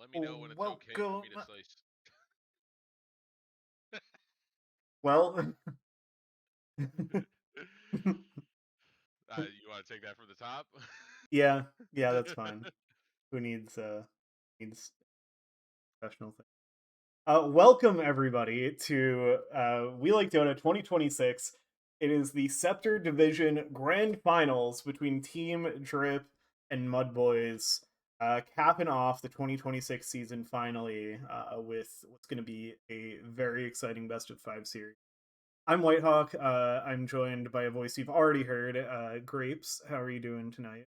Let me know when it's okay for me to Welcome. slice. Well, You want to take that from the top? yeah, yeah, that's fine. Who needs professional thing? Welcome everybody to We Like Dota 2026. It is the Scepter Division Grand Finals between Team Drip and MUDBOYS, capping off the 2026 season finally with what's going to be a very exciting best of five series. I'm Whitehawk. I'm joined by a voice you've already heard, Grapes. How are you doing tonight?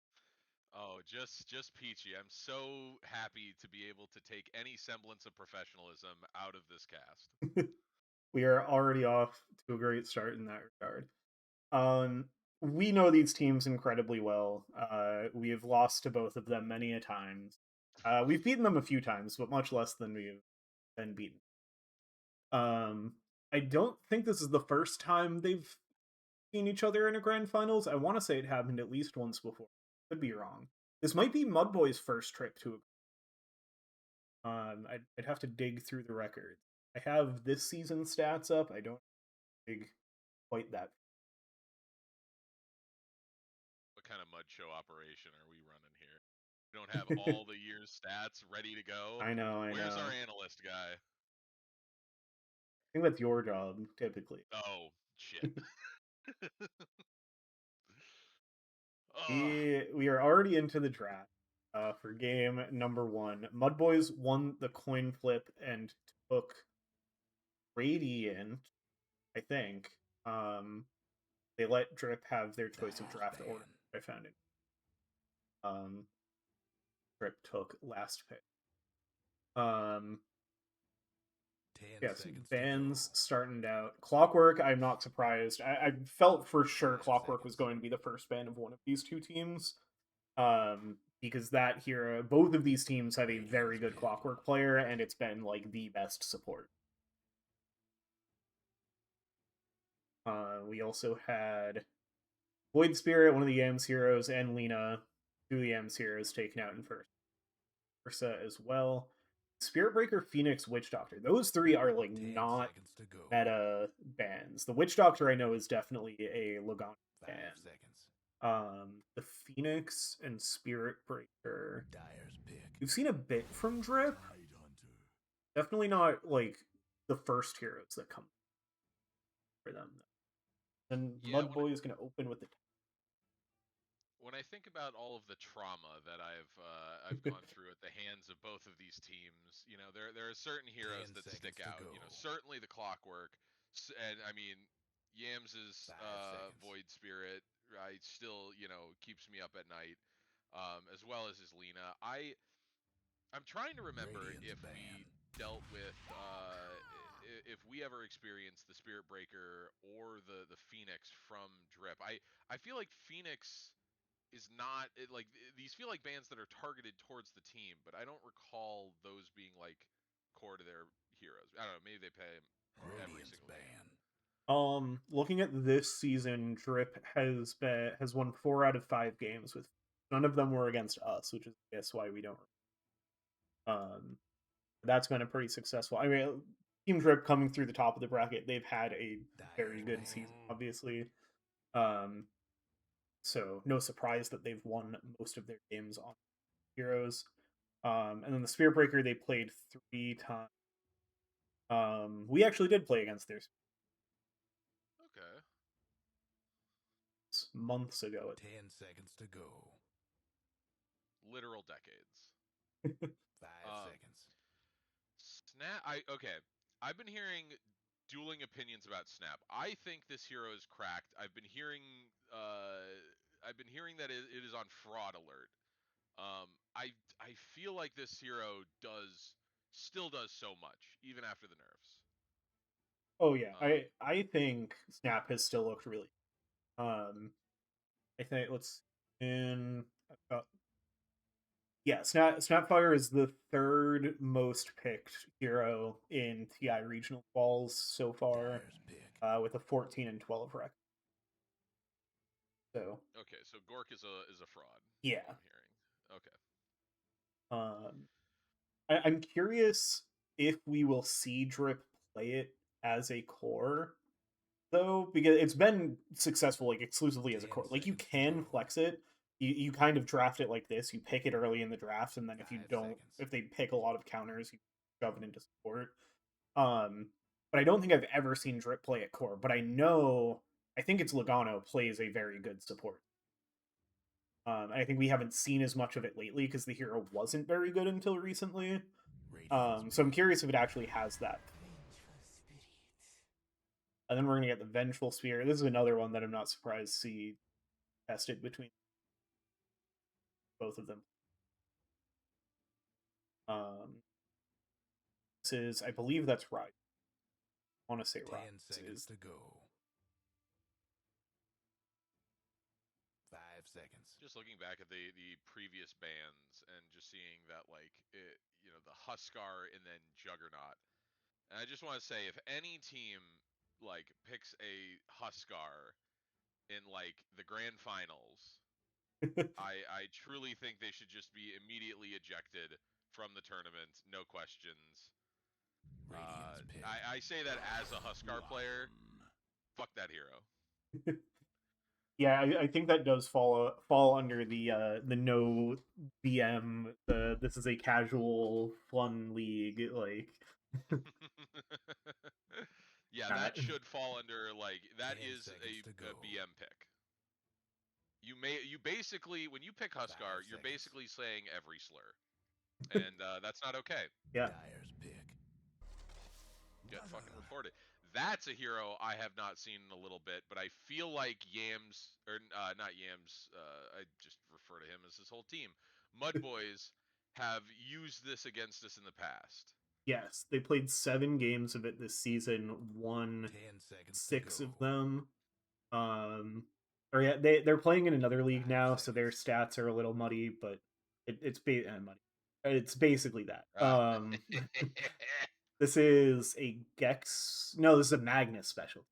Oh, just peachy. I'm so happy to be able to take any semblance of professionalism out of this cast. We are already off to a great start in that regard. Um, we know these teams incredibly well. We have lost to both of them many a times. We've beaten them a few times, but much less than we've been beaten. Um, I don't think this is the first time they've seen each other in a grand finals. I want to say it happened at least once before. Could be wrong. This might be Mudboy's first trip to I'd have to dig through the record. I have this season stats up. I don't dig quite that. What kind of mud show operation are we running here? We don't have all the year's stats ready to go. I know, I Where's our know. analyst guy? I think that's your job typically. Oh, shit. Oh, We are already into the draft for game number one. Mudboys won the coin flip and took Radiant. I think they let Drip have their choice of draft order. I found it. Um, Drip took last pick. Um, 10 yes, seconds to go. bans starting out. Clockwork, I'm not surprised. I felt for sure 5 Clockwork was seconds. going to be the first ban of one of these two teams. Because that hero, both of these teams have a very Radiant's good pick. Clockwork player, and it's been like the best support. We also had Void Spirit, one of the Yams heroes, and Lena, two of the Yams heroes, taken out in first. Ursa as well. Spirit Breaker, Phoenix, Witch Doctor. Those three are like 10 not seconds to go. meta bans. The Witch Doctor I know is definitely a Lagana 5 ban. seconds. The Phoenix and Spirit Breaker. Dyer's pick. We've seen a bit from Drip. Tidehunter. Definitely not like the first heroes that come for them. And yeah. Mudboy is going to open with the. When I think about all of the trauma that I've gone through at the hands of both of these teams, there are certain heroes 10 that seconds stick to out. go. Certainly the Clockwork, and I mean Yams's 5 seconds. Void Spirit, right? Still, keeps me up at night, as well as his Lena. I'm trying to remember Radiant's if ban. we dealt with if we ever experienced the Spirit Breaker or the Phoenix from Drip. I feel like Phoenix is not these feel like bands that are targeted towards the team, but I don't recall those being like core to their heroes. I don't know. Maybe they pay him every Radiant's single game. ban. Looking at this season, Drip has won 4 out of 5 games with none of them were against us, which is I guess why we don't. Um, that's been a pretty successful. I mean, Team Drip coming through the top of the bracket, they've had a very Dyer's good ban. season, obviously. Um, so no surprise that they've won most of their games on heroes. And then the Spear Breaker they played 3 times. We actually did play against their Okay. months ago. 10 seconds to go. Literal decades. 5 Um, seconds. Snap. I've been hearing dueling opinions about Snap. I think this hero is cracked. I've been hearing that it is on fraud alert. I feel like this hero still does so much even after the nerfs. Oh yeah, Um, I think Snap has still looked really. Um, I think let's in uh, yeah, Snapfire is the third most picked hero in TI regional balls so far, Dyer's pick. with a 14 and 12 record. So okay, so Gork is a fraud. yeah, I'm hearing. Okay. um, I'm curious if we will see Drip play it as a core, though, because it's been successful like exclusively as a 10 core. Like you seconds to can go. flex it. You kind of draft it like this. You pick it early in the draft, and then if you 5 don't, seconds. if they pick a lot of counters, you shove it into support. Um, but I don't think I've ever seen Drip play at core. But I think it's Logano plays a very good support. And I think we haven't seen as much of it lately because the hero wasn't very good until recently. Radiant's So I'm pick. curious if it actually has that. And then we're gonna get the Vengeful Spear. This is another one that I'm not surprised to see tested between both of them. This is, I believe that's right. I want to say 10 right. seconds to go. 5 seconds. Just looking back at the previous bans and just seeing that like it, the Huskar and then Juggernaut. And I just want to say, if any team like picks a Huskar in like the grand finals, I truly think they should just be immediately ejected from the tournament, no questions. Radiant's pick. I say that as a Huskar player. Fuck that hero. Yeah, I think that does fall under the no BM. The This is a casual fun league. Like Yeah, not. that should fall under like that 10 is seconds to a go. BM pick. You basically when you pick 5 Huskar, you're seconds. basically saying every slur, and that's not okay. Yeah. Dyer's pick. Get fucking reported. That's a hero I have not seen in a little bit, but I feel like Yams or not Yams. I just refer to him as his whole team. MUDBOYS have used this against us in the past. Yes, they played 7 games of it this season. Won 10 seconds to 6 go. of them. Or yeah, they're playing in another league 5 now, so their seconds. stats are a little muddy, but muddy. It's basically that. Uh, This is a Gex. No, this is a Magnus special.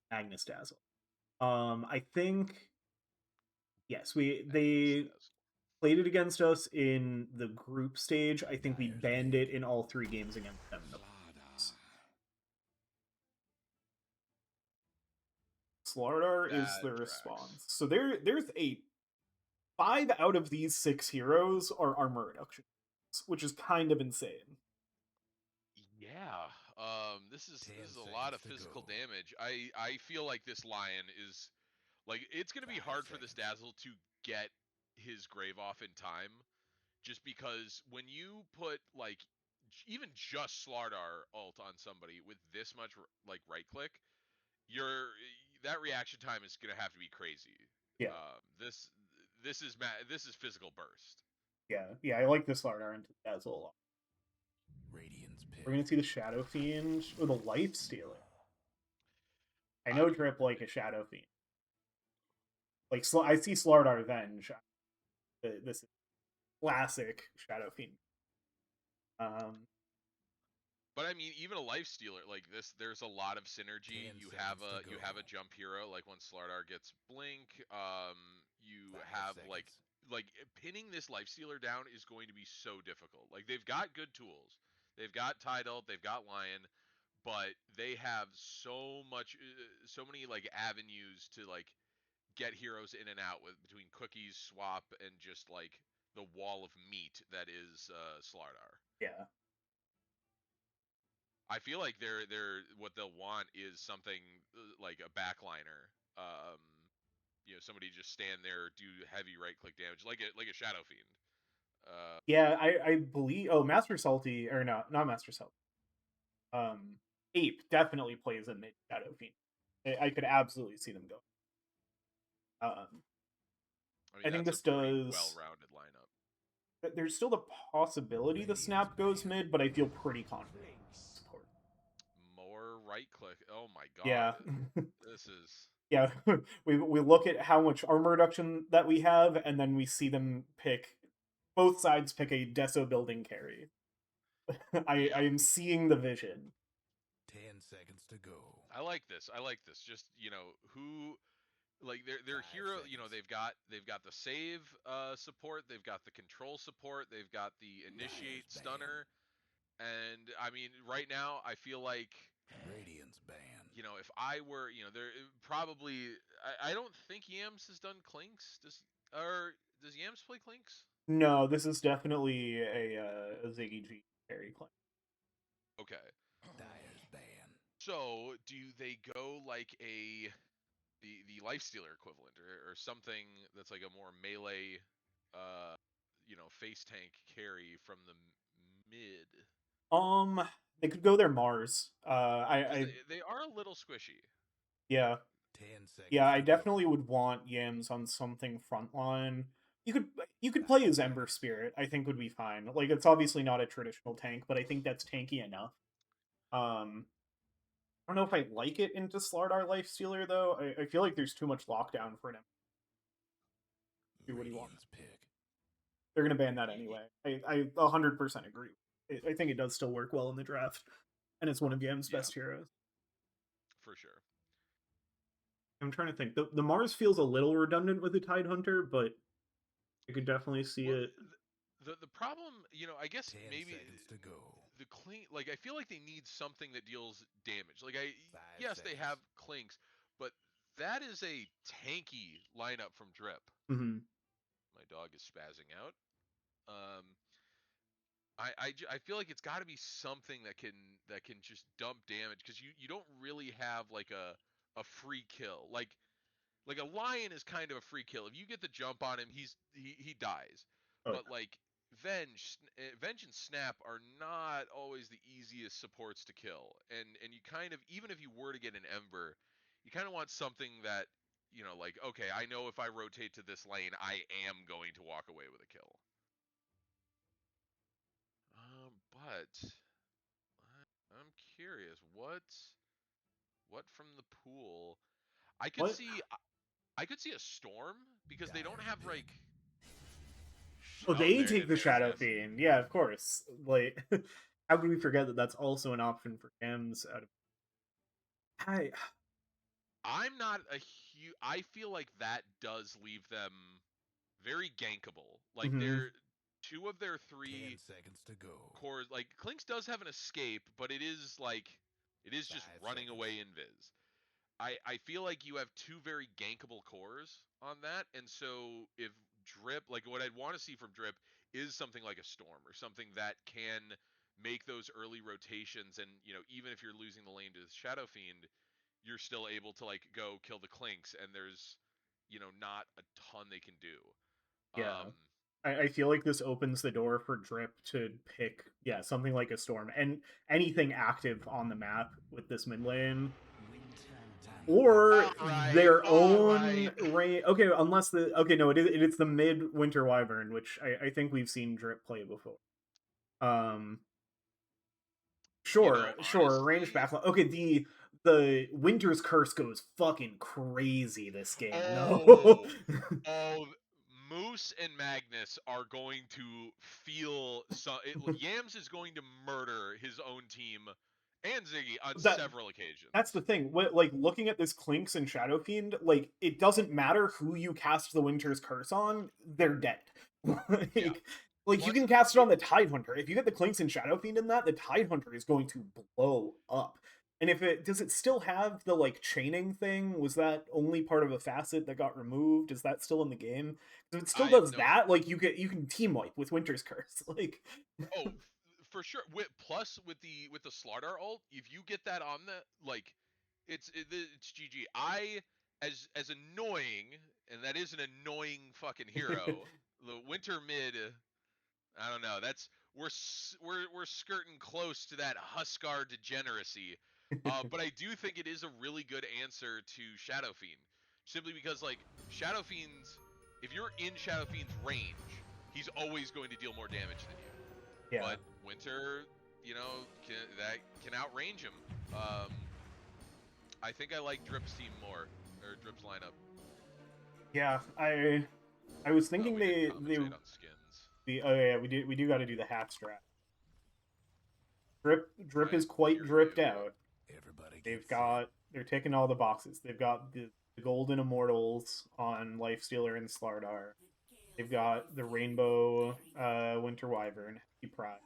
Magnus Dazzle. I think yes, they played it against us in the group stage. I think we Dyer's banned pick. it in all 3 games against them. Slardar is that the tracks. response. So there's a 5 out of these 6 heroes are armor reduction, which is kind of insane. Yeah. This is a lot seconds of to physical go. damage. I feel like this lion is like it's gonna be 5 hard for this seconds. Dazzle to get his grave off in time, just because when you put like even just Slardar ult on somebody with this much like right click, your that reaction time is gonna have to be crazy. Yeah, This is physical burst. yeah. I like this Slardar into Dazzle a lot. Radiant's pick. We're gonna see the Shadow Fiend or the Life Stealer. I I know Drip like a Shadow Fiend. Like I see Slardar Venge. This is classic Shadow Fiend. But I mean, even a life stealer like this, there's a lot of synergy. 10 You have seconds to you go. have a jump hero like when Slardar gets blink. You 5 have seconds. like pinning this life stealer down is going to be so difficult. Like they've got good tools, they've got Tidal, they've got Lion, but they have so many like avenues to like get heroes in and out with between cookies, swap, and just like the wall of meat that is Slardar. yeah, I feel like they're what they'll want is something like a backliner. Somebody just stand there, do heavy right click damage, like a Shadow Fiend. yeah. I believe. Oh, Master Salty or no, not Master Salty. Um, Ape definitely plays a mid Shadow Fiend. I could absolutely see them go. I mean, I think that's a this pretty does. well-rounded lineup. There's still the possibility the Radiant's snap goes pick. mid, but I feel pretty confident. Support. More right click. Oh my god, Yeah, this is yeah. We look at how much armor reduction that we have, and then we see them pick. Both sides pick a Deso building carry. I yep. am seeing the vision. 10 seconds to go. I like this. I like this. Just who like their 5 hero, seconds. they've got the save support, they've got the control support, they've got the Dyer's initiate ban. stunner, and I mean right now I feel like Radiant's ban. if I were, there probably I don't think Yams has done Clinks. Does Yams play Clinks? No, this is definitely a Ziggy G carry claim. Okay. Dyer's ban. So do they go like the lifestealer equivalent, or something that's like a more melee, uh, face tank carry from the mid? Um, they could go their Mars. Because they are a little squishy. Yeah, 10 yeah, seconds I to definitely go. would want Yams on something frontline. You could you could 5 play as Ember seconds. Spirit. I think would be fine. Like it's obviously not a traditional tank, but I think that's tanky enough. I don't know if I like it into Slardar Lifestealer though. I feel like there's too much lockdown for an Ember. Do what he wants. Radiant's pick. They're gonna ban that Y- anyway. I 100% agree. I think it does still work well in the draft, and it's one of Yam's yeah, best heroes. for sure. I'm trying to think. The Mars feels a little redundant with the Tidehunter, but I could definitely see Well, it. the problem, I guess 10 maybe seconds to go. the clean, like I feel like they need something that deals damage. Like I 5 yes, they have seconds. Clinks, but that is a tanky lineup from Drip. Mm-hmm. My dog is spazzing out. Um, I feel like it's got to be something that can just dump damage, because you don't really have like a free kill. Like a lion is kind of a free kill. If you get the jump on him, he dies. Oh But like Venge and Snap are not always the easiest supports to kill. And you kind of, even if you were to get an Ember, you kind of want something that, like, okay, I know if I rotate to this lane, I am going to walk away with a kill. But I'm curious, what from the pool? I could what? see I could see a storm, because they don't Dyer's have pick. like. Oh, Oh, they take the there he Shadow is. Fiend. Yeah, of course. Like, how could we forget that that's also an option for Yams out of. I I'm not a huge. I feel like that does leave them very gankable. Like mm-hmm. they're two of their 10 three seconds to go. cores. Like Clinks does have an escape, but it is just 5 running seconds. away in Viz. I feel like you have two very gankable cores on that, and so if Drip, like what I'd want to see from Drip is something like a Storm, or something that can make those early rotations, and even if you're losing the lane to the Shadow Fiend, you're still able to like go kill the Clinks, and there's not a ton they can do. Yeah. Um, I feel like this opens the door for Drip to pick, yeah, something like a Storm and anything active on the map with this mid lane, Time or all right, their all own right. range. Okay, unless the okay, no, it's the mid Winter Wyvern, which I think we've seen Drip play before. Um, sure, range Honestly, backlog. Okay, the Winter's Curse goes fucking crazy this game. No. oh, oh, Moose and Magnus are going to feel Yams is going to murder his own team and Ziggy on that several that's the occasions. thing. What, like looking at this Clinks and Shadow Fiend, like it doesn't matter who you cast the Winter's Curse on, they're dead. Yeah. like, like you Plus, can cast it on the Tidehunter. If you get the Clinks and Shadow Fiend in that, the Tidehunter is going to blow up. And if it does, it still have the like chaining thing? Was that only part of a facet that got removed? Is that still in the game? If it still I does no. that, like you can team wipe with Winter's Curse. Like, Oh, for sure. Plus with the Slardar ult, if you get that on the, like, it's GG. As annoying, and that is an annoying fucking hero. The Winter mid, I don't know. That's we're skirting close to that Huskar degeneracy. But I do think it is a really good answer to Shadow Fiend, simply because like Shadow Fiend's, if you're in Shadow Fiend's range, he's always going to deal more damage than you. yeah, But Winter, can outrange him. Um, I think I like Drip's team more, or Drip's lineup. yeah. I was Oh, thinking we didn't they commentate on skins. the oh yeah, we do got to do the hat strat. Drip I is quite hear dripped you. out. Everybody get set. They're ticking all the boxes. They've got the Golden Immortals on Lifestealer and Slardar. They've got the Rainbow Winter Wyvern, Happy Pride.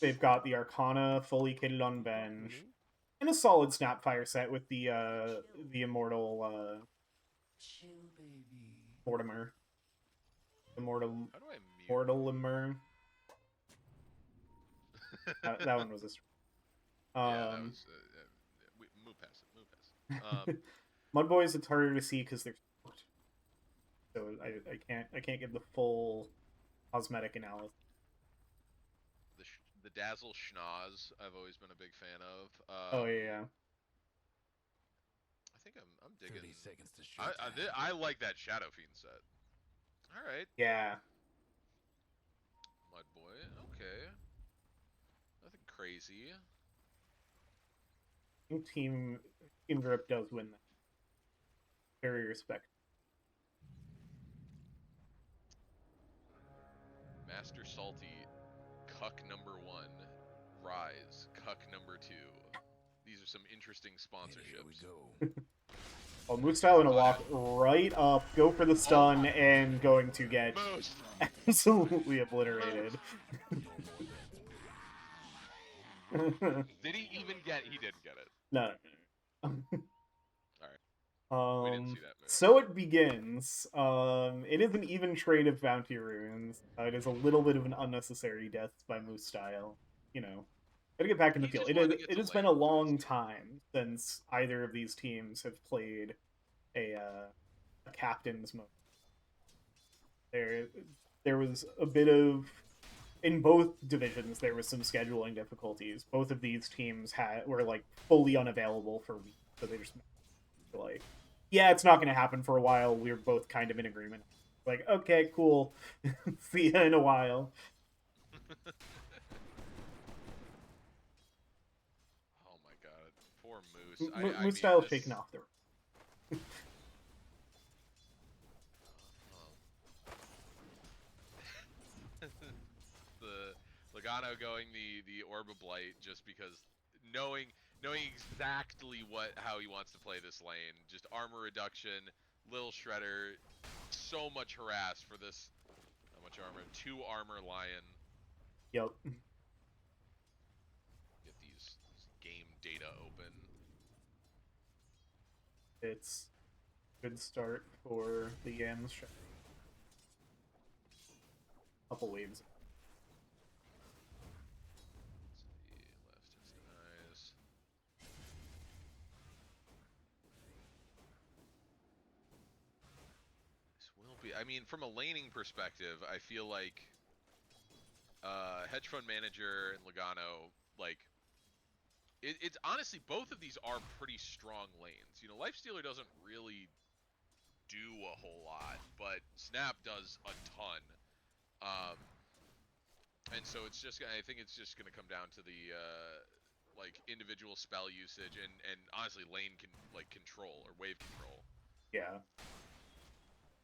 They've got the Arcana fully kitted on bench, and a solid Snapfire set with the Immortal Mortimer. Immortal How do I mute? Mortimer. That one was a yeah, that was move past it. Move past it. MUDBOYS, it's harder to see because they're smoked. So I can't give the full cosmetic analysis. The Dazzle Schnoz I've always been a big fan of. Oh yeah. I think I'm digging. 30 seconds to shoot. I like that Shadow Fiend set. All right. Yeah. Mudboy. Okay. Nothing crazy. I think Team Drip does win that. Very respect. Master Salty, Cuck number 1, Rise, Cuck number 2. These are some interesting sponsorships. Here we go. Oh, Moose Style gonna walk right up, go for the stun, and going to get Moose. absolutely obliterated. Did he even get? He didn't get it. No. All right. We didn't see that move. So it begins. It is an even trade of bounty runes. It is a little bit of an unnecessary death by Moose Style. You know, gotta get back in the field. It has been a long time since either of these teams have played a captain's mode. There was a bit of, in both divisions there was some scheduling difficulties. Both of these teams were like fully unavailable for weeks, so they just like, yeah, it's not going to happen for a while. We were both kind of in agreement. Like, okay, cool. See ya in a while. Oh my god, poor Moose. Moose Style shaking off the the Logano going the Orb of Blight just because knowing exactly how he wants to play this lane. Just armor reduction, Lil Shredder, so much harass for this. How much armor? 2 armor Lion. Yep. Get these game data open. It's a good start for the Yams. Couple waves. I mean, from a laning perspective, I feel like Hedge Fund Manager and Logano, like, it's honestly, both of these are pretty strong lanes. You know, Lifestealer doesn't really do a whole lot, but Snap does a ton. And so it's just, I think it's just going to come down to the like individual spell usage and honestly lane control or wave control. Yeah.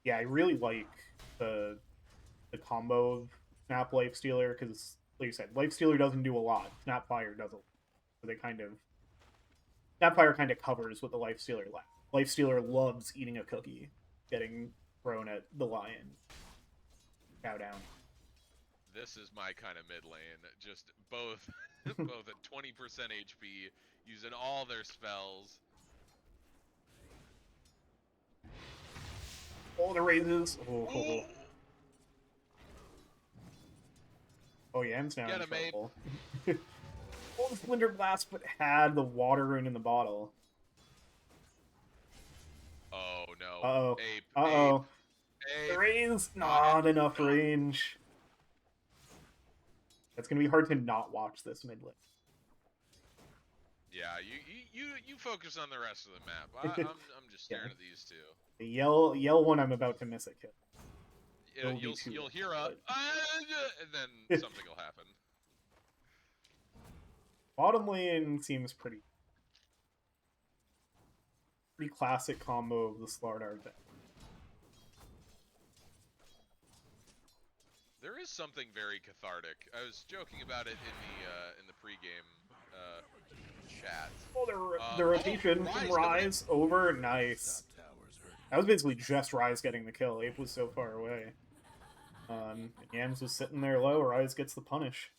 Yeah, I really like the combo of Snap Lifestealer because, like you said, Lifestealer doesn't do a lot. Snapfire does a lot. So they Snapfire kind of covers what the Lifestealer lacks. Lifestealer loves eating a cookie, getting thrown at the lion. Cow down. This is my kind of mid lane. Just both both at 20% HP, using all their spells. All the raises. Oh, oh yeah, I'm now in trouble. Oh, the Splinter Blast, but had the water rune in the bottle. Oh no. Uh-oh. Ape. Uh-oh. Ape. The raise, not enough range. It's gonna be hard to not watch this mid lane. Yeah, you focus on the rest of the map. I'm just staring at these two. The yell one, I'm about to miss a kill. You'll hear a and then something will happen. Bottom lane seems pretty classic combo of the Slardar deck. There is something very cathartic. I was joking about it in the pregame chat. Oh, the rotation from Rise over. Nice. That was basically just Rise getting the kill. Ape was so far away. Yams was sitting there low. Rise gets the punish.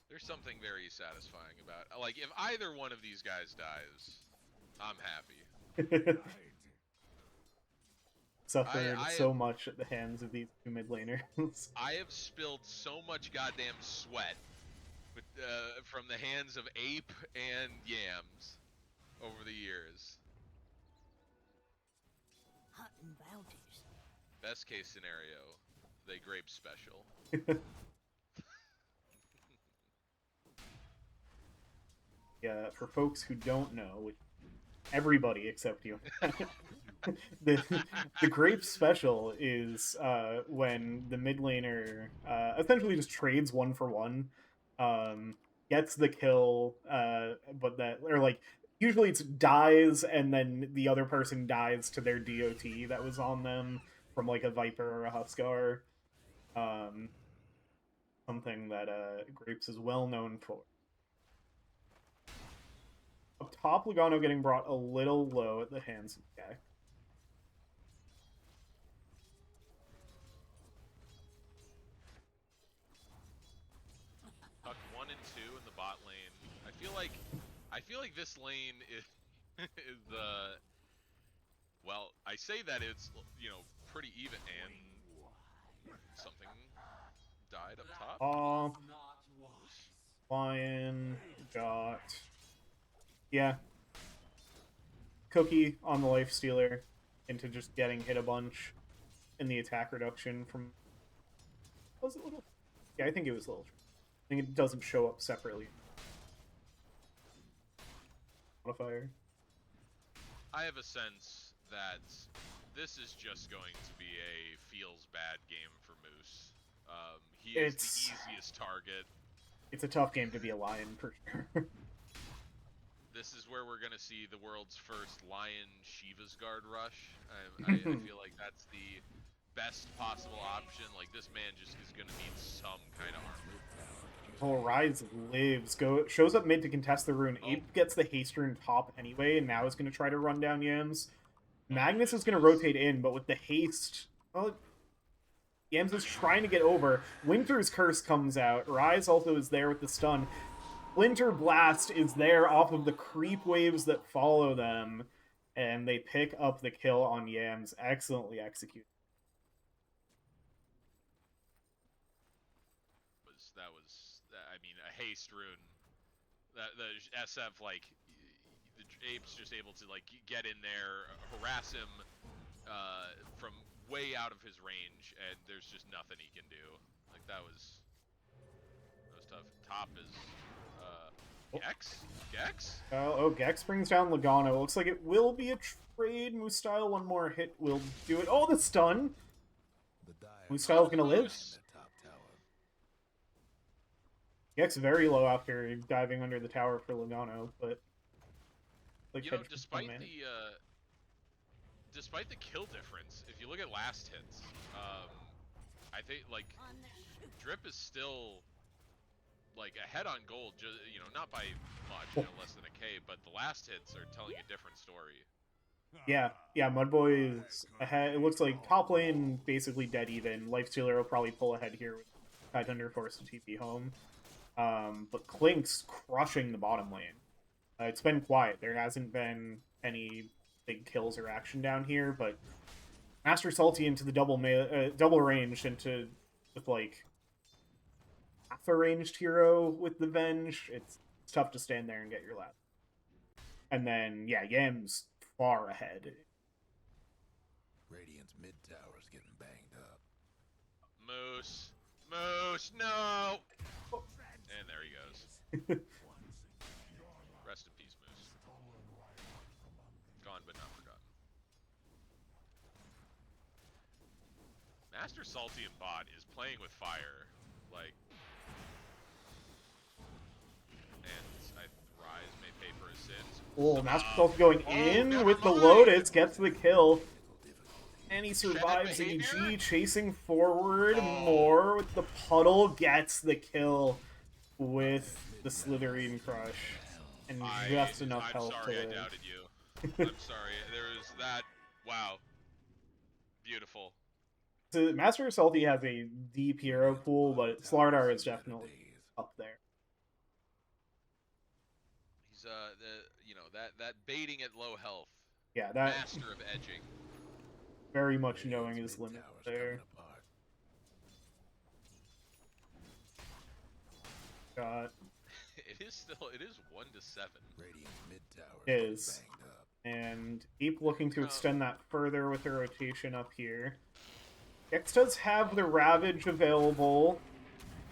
There's something very satisfying about, like, if either one of these guys dies, I'm happy. Suffered so much at the hands of these two mid laners. I have spilled so much goddamn sweat with, from the hands of Ape and Yams over the years. Hunting bounties. Best case scenario, they grape special. Yeah, for folks who don't know, which everybody except you, the grape special is when the mid laner essentially just trades 1-for-1, gets the kill, but that, or like usually it's dies and then the other person dies to their DOT that was on them from like a Viper or a Huskar. Something that Grapes is well known for. Up top, Logano getting brought a little low at the hands of Gek. Tuck 1 and 2 in the bot lane. I feel like this lane is is the, well, I say that it's, you know, pretty even, and something died up top. Lion got, yeah, Cookie on the life stealer into just getting hit a bunch in the attack reduction from, was it little? Yeah, I think it was little. I think it doesn't show up separately. Modifier. I have a sense that this is just going to be a feels bad game for Moose. He is the easiest target. It's a tough game to be a Lion for sure. This is where we're gonna see the world's first Lion Shiva's Guard rush. I feel like that's the best possible option. Like, this man just is gonna need some kind of armor. Oh, Rise lives. Shows up mid to contest the rune. Ape gets the haste rune top anyway, and now is going to try to run down Yams. Magnus is going to rotate in, but with the haste, well, Yams is trying to get over. Winter's Curse comes out. Rise also is there with the stun. Splinter Blast is there off of the creep waves that follow them, and they pick up the kill on Yams. Excellently executed. That was, I mean, a haste rune. The SF, like, the Ape's just able to, like, get in there, harass him from way out of his range, and there's just nothing he can do. Like, that was tough. Top is Gex? Gex? Gex brings down Logano. Looks like it will be a trade. Moose Style, one more hit will do it. Oh, the stun! Moose Style's gonna live. Gex very low after diving under the tower for Logano, but like, you know, despite the kill difference, if you look at last hits, I think, like, Drip is still, like, ahead on gold, you know, not by much, you know, less than a K, but the last hits are telling a different story. Yeah, MUDBOYS ahead. It looks like top lane basically dead even. Lifestealer will probably pull ahead here with Tidehunter forced to TP home. But Clink's crushing the bottom lane. It's been quiet. There hasn't been any big kills or action down here, but Master Salty into the double ranged into with like half a ranged hero with the Venge. It's tough to stand there and get your lap. And then, yeah, Yam's far ahead. Radiant's mid tower's getting banged up. Moose, no! And there he goes. Rest in peace, Moose. Gone but not forgotten. Master Salty and Bot is playing with fire, like, and Rise may pay for his sins. Oh, Master Salty going in with the Lotus, gets the kill. And he survives AG, chasing forward more with the puddle, gets the kill. with the Slitherine Crush and just enough I'm health to sorry I live. doubted you. I'm sorry. There was that. Wow. Beautiful. So Master Salty has a deep hero pool, but Slardar is definitely up there. He's that baiting at low health. Yeah, that Master of edging. very much knowing his limit there. Got It is 1-7. Radiant's mid tower is. banged up. And Ape looking to extend that further with her rotation up here. Gex does have the Ravage available.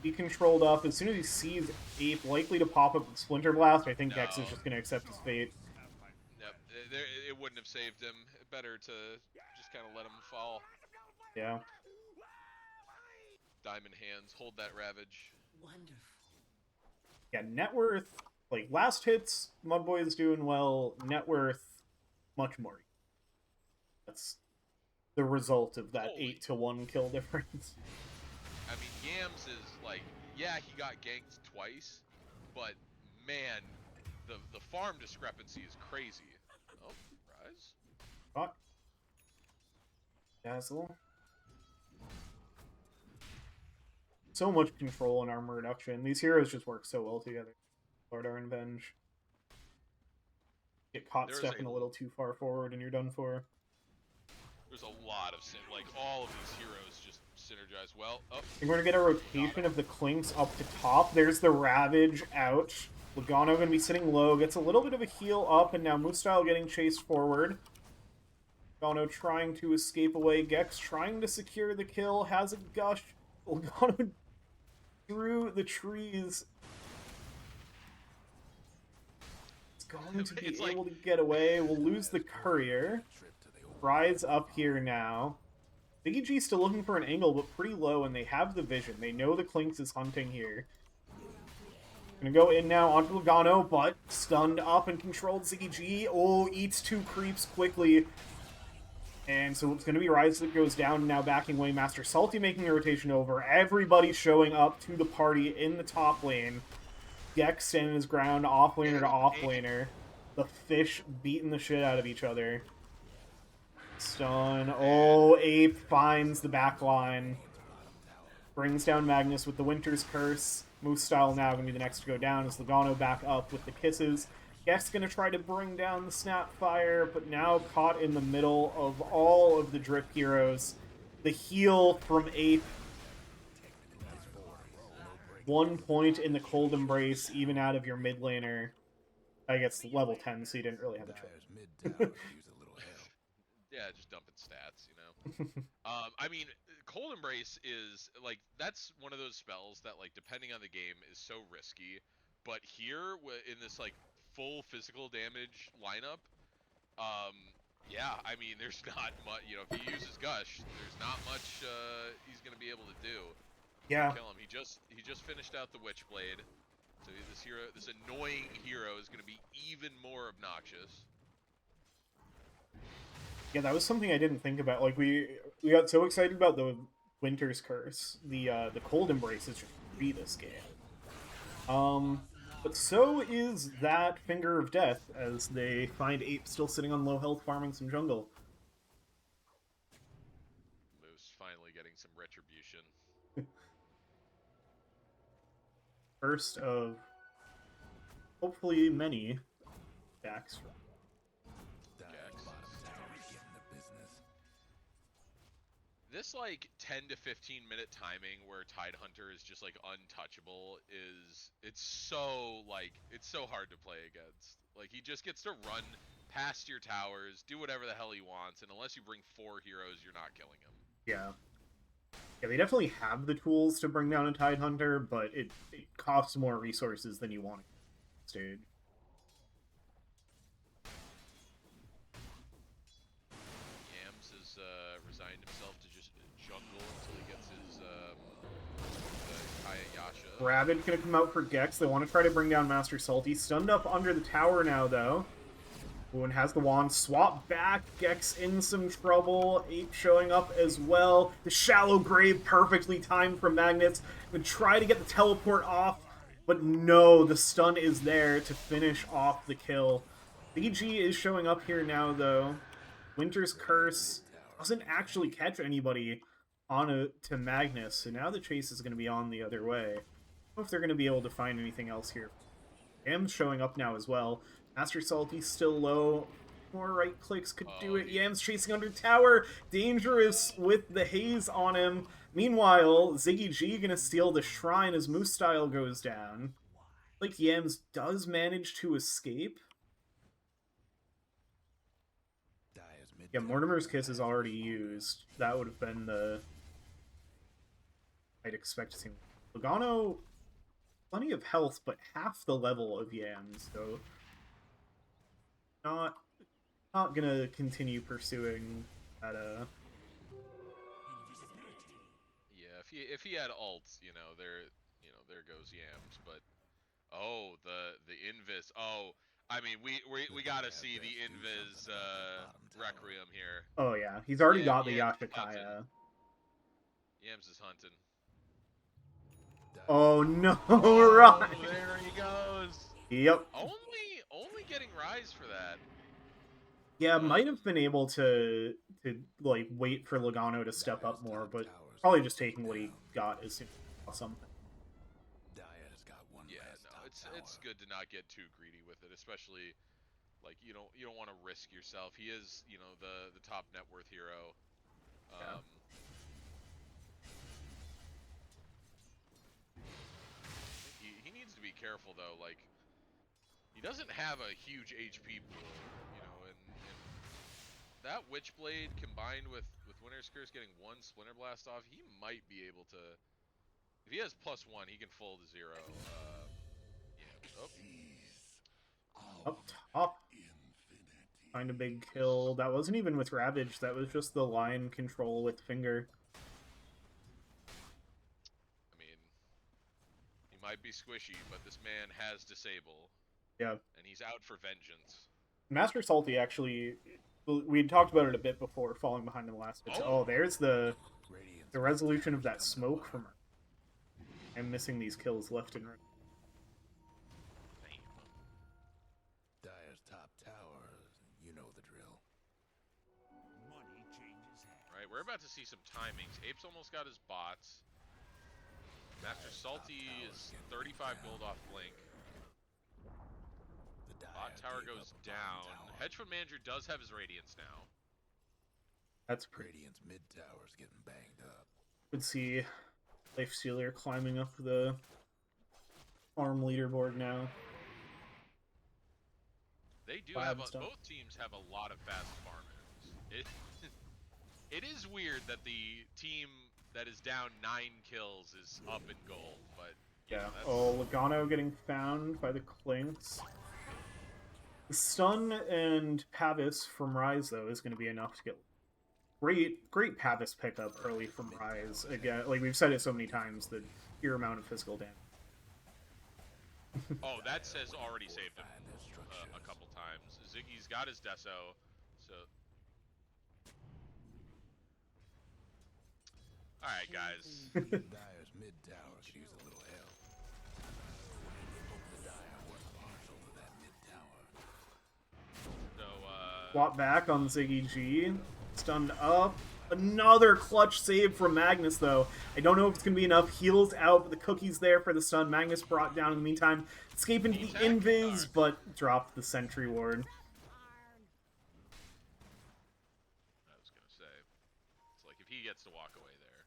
Be controlled up. As soon as he sees Ape likely to pop up with Splinter Blast, I think Gex is just going to accept his fate. Yep, it wouldn't have saved him. Better to just kind of let him fall. Yeah. Diamond hands, hold that Ravage. Wonderful. Yeah, net worth, like last hits, MUDBOYS doing well. Net worth, much more. That's the result of that 8-to-1 kill difference. I mean, Yams is like, yeah, he got ganked twice, but man, the farm discrepancy is crazy. Oh, Rise. Fuck. Dazzle. So much control and armor reduction. These heroes just work so well together. Slardar and Venge. Get caught stepping a little too far forward and you're done for. There's a lot of like all of these heroes just synergize well. Oh, You're going to get a rotation of the Clinks up to top. There's the Ravage out. Logano going to be sitting low. Gets a little bit of a heal up, and now Moostyle getting chased forward. Logano trying to escape away. Gex trying to secure the kill. Has a gush. Logano through the trees. It's going to be able to get away. We'll lose the Courier. Rise up here now. Ziggy G still looking for an angle, but pretty low, and they have the vision. They know the Clinks is hunting here. Gonna go in now onto Logano, but stunned up and controlled. Ziggy G, oh, eats 2 creeps quickly. And so it's gonna be Rise that goes down, now backing away. Master Salty making the rotation over. Everybody showing up to the party in the top lane. Gex standing his ground, off-laner to off-laner. The fish beating the shit out of each other. Stun. Oh, Ape finds the back line. Brings down Magnus with the Winter's Curse. Moostyle now going to be the next to go down as Logano back up with the Kisses. Gex going to try to bring down the Snapfire, but now caught in the middle of all of the Drip heroes. The heal from Ape. 1 point in the Cold Embrace, even out of your mid laner. I guess level 10, so you didn't really have a choice. Yeah, just dumping stats, you know. I mean, Cold Embrace is like that's one of those spells that like depending on the game is so risky, but here in this like full physical damage lineup, yeah, I mean there's not much. You know, if he uses Gush, there's not much he's gonna be able to do. Yeah. Kill him. He just finished out the Witchblade, so this annoying hero is gonna be even more obnoxious. Yeah, that was something I didn't think about. Like we got so excited about the Winter's Curse. The Cold Embrace is just free this game. But so is that Finger of Death as they find Ape still sitting on low health farming some jungle. Moose finally getting some retribution. First of hopefully many backs from this like 10 to 15 minute timing where Tidehunter is just like untouchable it's so hard to play against. Like he just gets to run past your towers, do whatever the hell he wants, and unless you bring 4 heroes, you're not killing him. Yeah. Yeah, they definitely have the tools to bring down a Tidehunter, but it costs more resources than you want to stage. Yams has resigned himself to just jungle until he gets his Kaya-Yasha. Ravage gonna come out for Gex. They want to try to bring down Master Salty. Stunned up under the tower now, though. Boone has the wand. Swap back. Gex in some trouble. Ape showing up as well. The Shallow Grave perfectly timed from Magnus. Would try to get the teleport off. But no, the stun is there to finish off the kill. BG is showing up here now, though. Winter's Curse doesn't actually catch anybody to Magnus, so now the chase is going to be on the other way. I don't know if they're going to be able to find anything else here. Yam's showing up now as well. Master Salty's still low. More right clicks could do it. Yam's chasing under tower. Dangerous with the haze on him. Meanwhile, Ziggy G gonna steal the shrine as Moose Style goes down. Like Yams does manage to escape. Yeah, Mortimer's Kiss is already used. That would have been the... I'd expect to see. Logano, plenty of health, but half the level of Yams, so not gonna continue pursuing that. Yeah, if he had ults, there goes Yams. But the Invis. Oh, I mean, we gotta see the Invis Requiem here. Oh yeah, he's already got the Yashikaya. Yams is hunting. Oh no, oh, right. There he goes. Yep. Only getting Rise for that. Yeah, might have been able to like wait for Logano to step up more, but probably just taking what he got as soon as something. Yeah, no, it's good to not get too greedy with it, especially like you don't want to risk yourself. He is, the top net worth hero. Yeah. He needs to be careful though. Like he doesn't have a huge HP pool, and that Witchblade combined with Winter's Curse getting one Splinter Blast off, he might be able to. If he has +1, he can full to 0. Up top. Find a big kill. That wasn't even with Ravage. That was just the line control with Finger. I mean, he might be squishy, but this man has Disable. Yeah. And he's out for vengeance. Master Salty actually, we had talked about it a bit before, falling behind in the last bit. Oh, there's the resolution of that smoke from her. I'm missing these kills left and right. Dire's top tower, you know the drill. Right, we're about to see some timings. Ape's almost got his bots. Master Salty is 35 gold off Blink. Bot tower goes down. Hedge Fund Manager does have his Radiance now. That's pretty. Radiance mid tower's getting banged up. Would see Lifestealer climbing up the farm leaderboard now. They do have both teams have a lot of fast farmers. It is weird that the team that is down 9 kills is up in gold, but yeah. Oh, Logano getting found by the Clinks. The stun and Pavis from Rise though is going to be enough to get great Pavis pickup early from Rise. Again, like we've said it so many times, the sheer amount of physical damage. Oh, that says already saved him a couple times. Ziggy's got his Deso, so. All right, guys. Dire's mid tower could use a little help. The Dire was partial to that mid tower. So, Swap back on Ziggy G. Stunned up. Another clutch save from Magnus, though. I don't know if it's going to be enough. Heals out, but the cookie's there for the stun. Magnus brought down in the meantime. Escape into the invis, but dropped the sentry ward. I was going to say, it's like if he gets to walk away there.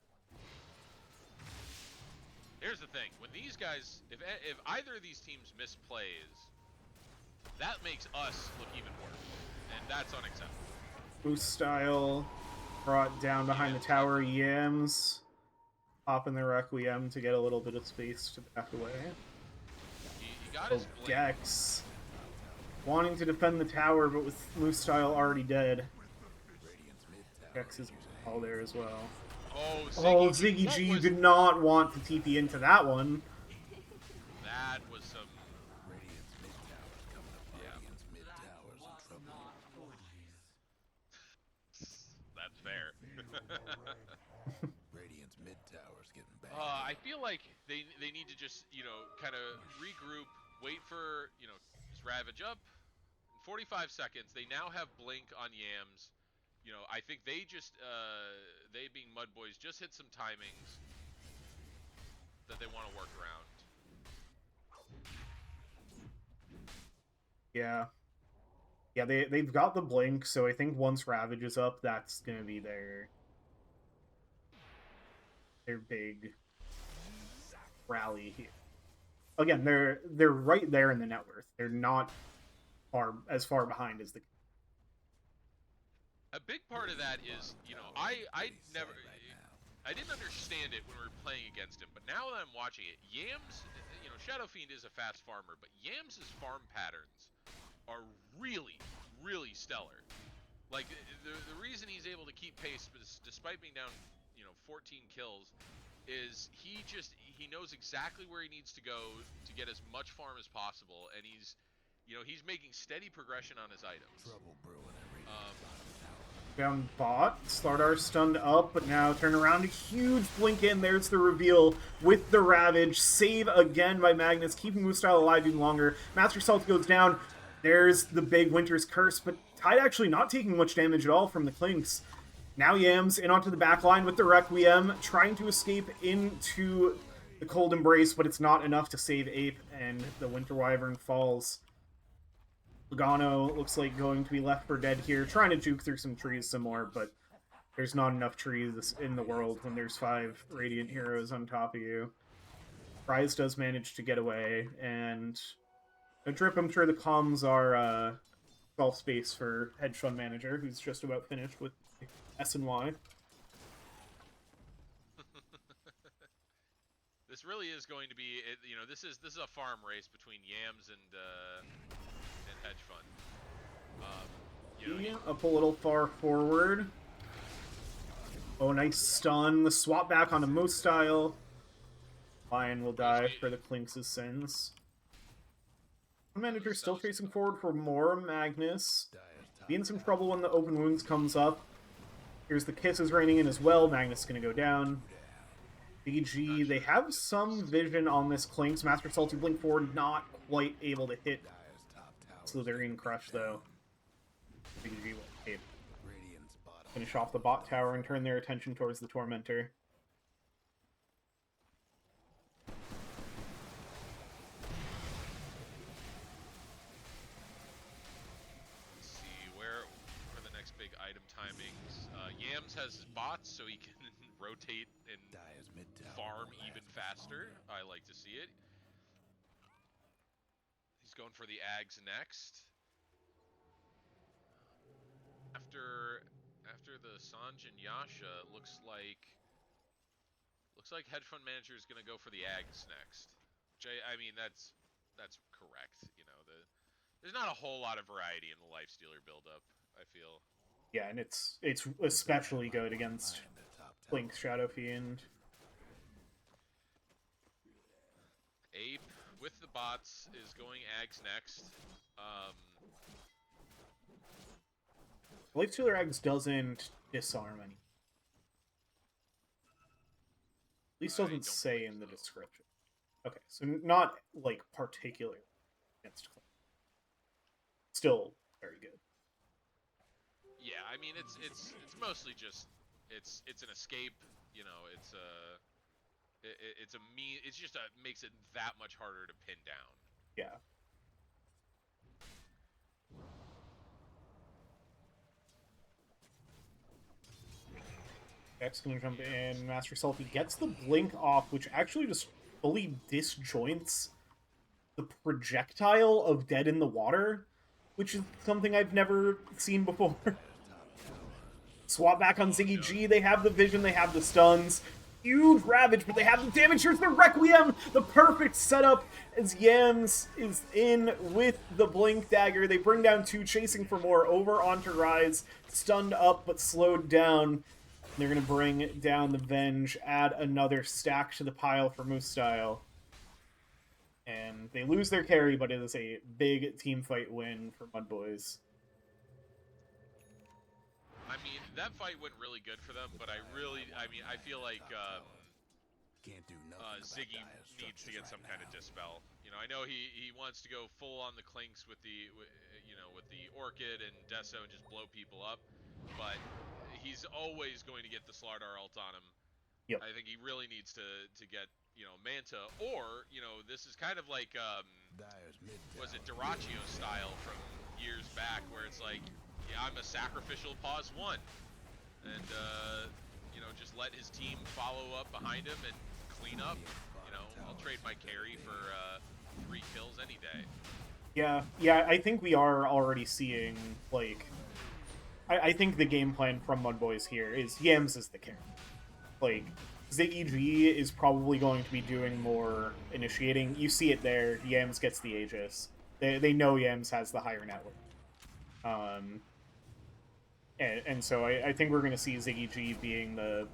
Here's the thing. When these guys, if either of these teams miss plays, that makes us look even worse. And that's unacceptable. Boost style. Brought down behind the tower. Yams. Popping the Requiem to get a little bit of space to back away. He got his Gex. Wanting to defend the tower, but with Moose Style already dead. Gex is all there as well. Oh, Ziggy G, you did not want to TP into that one. That was some... That's fair. Radiance mid tower's getting banged. I feel like they need to just, kind of regroup, wait for, just Ravage up. In 45 seconds, they now have Blink on Yams. I think they being Mud Boys, just hit some timings that they want to work around. Yeah. Yeah, they've got the blink, so I think once Ravage is up, that's gonna be their big rally here. Again, they're right there in the net worth. They're not far behind as the. A big part of that is, I didn't understand it when we were playing against him, but now that I'm watching it, Yams, Shadow Fiend is a fast farmer, but Yams' farm patterns are really, really stellar. Like, the reason he's able to keep pace, despite being down, 14 kills, is he knows exactly where he needs to go to get as much farm as possible, and he's making steady progression on his items. Trouble brewing at Down bot, Slardar stunned up, but now turn around, a huge blink in, there's the reveal with the Ravage, save again by Magnus, keeping Moostyle alive even longer. Master Salt goes down, there's the big Winter's Curse, but Tide actually not taking much damage at all from the Clinks. Now Yams in onto the back line with the Requiem, trying to escape into the Cold Embrace, but it's not enough to save Ape, and the Winter Wyvern falls. Logano looks like going to be left for dead here, trying to juke through some trees some more, but there's not enough trees in the world when there's 5 Radiant Heroes on top of you. Rise does manage to get away, and a Drip, I'm sure the comms are all space for Hedge Fund Manager, who's just about finished with S and Y. This really is going to be, this is a farm race between Yams and Hedge Fund. Up a little far forward. Oh, nice stun. The swap back onto Moostyle. Lion will die for the Clinks' sins. Manager still chasing forward for more Magnus. Be in some trouble when the open wounds comes up. Here's the kisses raining in as well. Magnus is going to go down. BG, they have some vision on this Clinks. Master Salty blink forward, not quite able to hit Slitherian Crush, though. BG will finish off the bot tower and turn their attention towards the Tormentor. Let's see, where are the next big item timings? Yams has bots, so he can rotate and farm even faster. I like to see it. He's going for the Ags next. After the Sanj and Yasha, looks like Hedge Fund Manager is going to go for the Ags next. Which I mean that's correct. There's not a whole lot of variety in the Lifestealer buildup, I feel. Yeah, and it's especially good against Blink's Shadow Fiend. Ape with the bots is going Ags next. Lifestealer Eggs doesn't disarm any. At least doesn't say in the description. Okay, so not like particularly against Clank. Still very good. Yeah, I mean it's mostly just it's an escape. It's just makes it that much harder to pin down. Yeah. X gonna jump in. Master Salty gets the blink off, which actually just fully disjoints the projectile of Dead in the Water, which is something I've never seen before. Swap back on Ziggy G. They have the vision, they have the stuns. Huge Ravage, but they have the damage. Here's the Requiem, the perfect setup as Yams is in with the Blink Dagger. They bring down 2, chasing for more. Over onto Rise, stunned up but slowed down. They're going to bring down the Venge, add another stack to the pile for Moose Style. And they lose their carry, but it is a big team fight win for MUDBOYS. I mean, that fight went really good for them, but I feel like can't do nothing about Ziggy dire needs to structures get some right kind of now. dispel. You know, I know he wants to go full on the Clinks with the with the Orchid and Deso and just blow people up, but he's always going to get the Slardar ult on him. Yep. I think he really needs to get Manta, or this is kind of like Dire's mid was it tower Dyrachio style from years back, where it's like, yeah, I'm a sacrificial pause one, and just let his team follow up behind him and clean up. I'll trade my carry for 3 kills any day. Yeah, I think we are already seeing, like, I think the game plan from MUDBOYS here is Yams is the carry. Like, Ziggy G is probably going to be doing more initiating. You see it there. Yams gets the Aegis. They know Yams has the higher network. And so I think we're going to see Ziggy G being the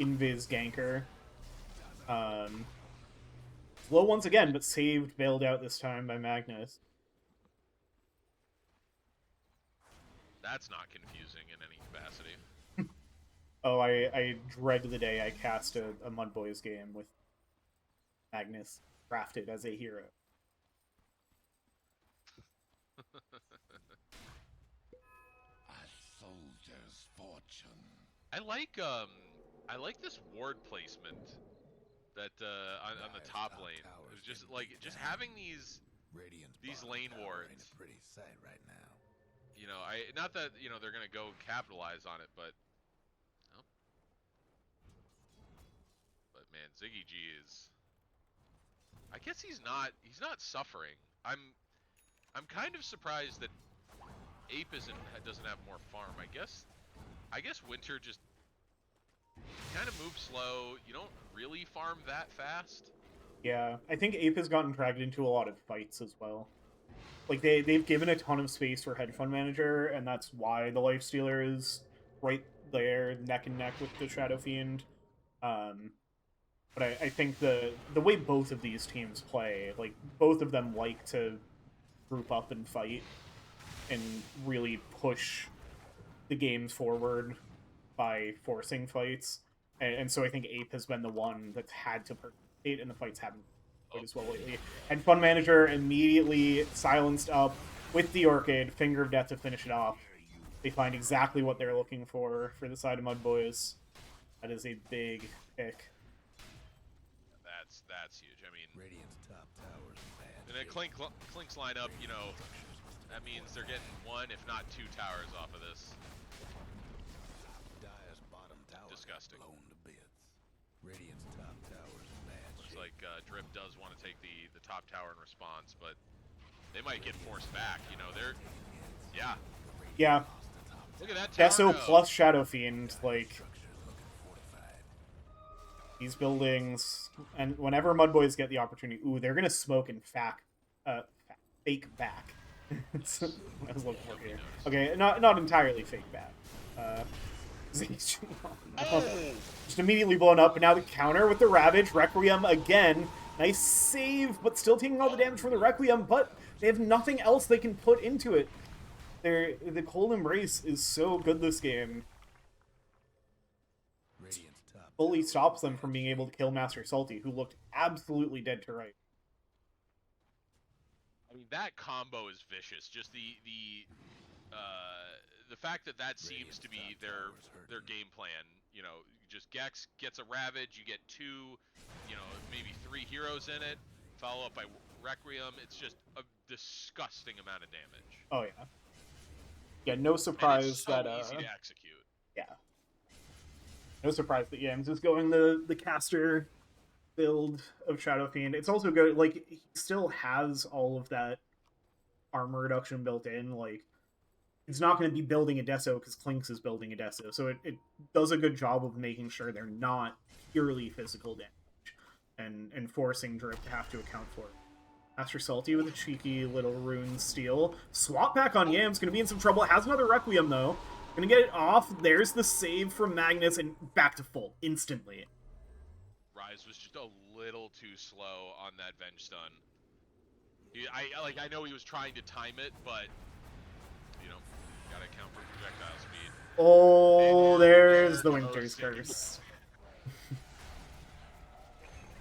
invis ganker. Low once again, but saved, bailed out this time by Magnus. That's not confusing in any capacity. Oh, I dread the day I cast a MUDBOYS game with Magnus crafted as a hero. A soldier's fortune. I like this ward placement that on the top lane. It was just like having these lane wards. A pretty sight right now. Not that they're gonna go capitalize on it, but man, Ziggy G is. I guess he's not suffering. I'm kind of surprised that Ape doesn't have more farm. I guess Winter just kind of moves slow. You don't really farm that fast. Yeah, I think Ape has gotten dragged into a lot of fights as well. Like, they've given a ton of space for Hedge Fund Manager, and that's why the Lifestealer is right there, neck and neck with the Shadow Fiend. But I think the way both of these teams play, like, both of them like to group up and fight and really push the games forward by forcing fights. And so I think Ape has been the one that's had to participate, and the fights haven't quite as well lately. And Fun Manager immediately silenced up with the Orchid, Finger of Death to finish it off. They find exactly what they're looking for the side of MUDBOYS. That is a big pick. That's huge. I mean, Radiant's top towers bad. and then Clink's line up, that means they're getting 1, if not 2 towers off of this. Dire's bottom tower Disgusting. blown to bits. Radiant's top towers bad. Looks like Drip does want to take the top tower in response, but they might get forced back. Yeah. Look at that tower. Deso plus Shadow Fiend, like, these buildings, and whenever MUDBOYS get the opportunity, they're gonna smoke and fake back. That's what I was looking for here. Okay, not entirely fake back. Just immediately blown up, and now the counter with the Ravage. Requiem again. Nice save, but still taking all the damage from the Requiem, but they have nothing else they can put into it. The Cold Embrace is so good this game. Fully stops them from being able to kill Master Salty, who looked absolutely dead to right. I mean, that combo is vicious. Just the fact that seems to be their game plan. Just Gex gets a Ravage, you get 2, maybe 3 heroes in it, follow up by Requiem. It's just a disgusting amount of damage. Oh yeah. Yeah, no surprise and it's so that easy to execute. Yeah. No surprise that Yams is going the caster build of Shadow Fiend. It's also good, like, he still has all of that armor reduction built in. Like, it's not going to be building a Deso because Clinks is building a Deso, so it does a good job of making sure they're not purely physical damage and forcing Drip to have to account for it. Master Salty with a cheeky little rune steal. Swap back on Yams, going to be in some trouble. Has another Requiem, though. Going to get it off. There's the save from Magnus, and back to full instantly. Rise was just a little too slow on that Venge stun. I know he was trying to time it, but gotta account for projectile speed. Oh, there's the Winter's Curse.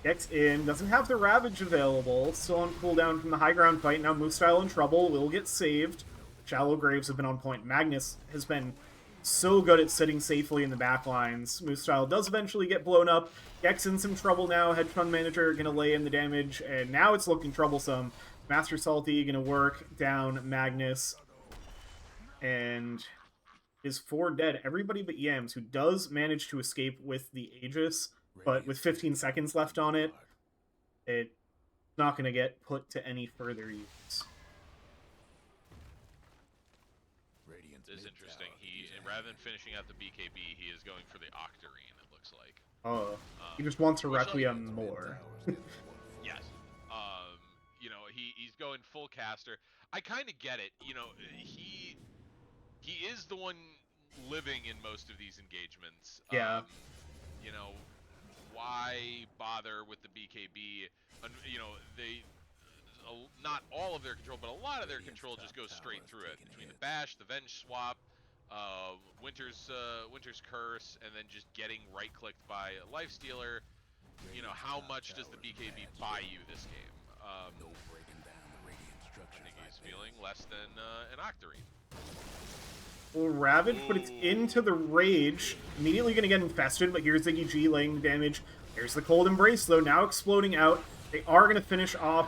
Gets in, doesn't have the Ravage available, still on cooldown from the high ground fight. Now Moostyle in trouble, will get saved. Shallow Graves have been on point. Magnus has been so good at sitting safely in the back lines. Moostyle does eventually get blown up. Gex in some trouble now. Hedge Fund Manager gonna lay in the damage, and now it's looking troublesome. Master Salty gonna work down Magnus, and is 4 dead. Everybody but Yams, who does manage to escape with the Aegis, but with 15 seconds left on it, it's not going to get put to any further use. This is interesting. He, rather than finishing out the BKB, he is going for the Octarine, it looks like. Oh, he just wants a Requiem more. Yes. You know, he's going full caster. I kind of get it. You know, he is the one living in most of these engagements. Yeah. You know, why bother with the BKB? You know, not all of their control, but a lot of their control just goes straight through it. Between the bash, the Venge swap, Winter's Curse, and then just getting right-clicked by a Lifestealer. You know, how much does the BKB buy you this game? I think he's feeling less than an Octarine. Well, Ravage, but it's into the Rage. Immediately going to get infested, but here's Ziggy G laying the damage. There's the Cold Embrace, though, now exploding out. They are going to finish off.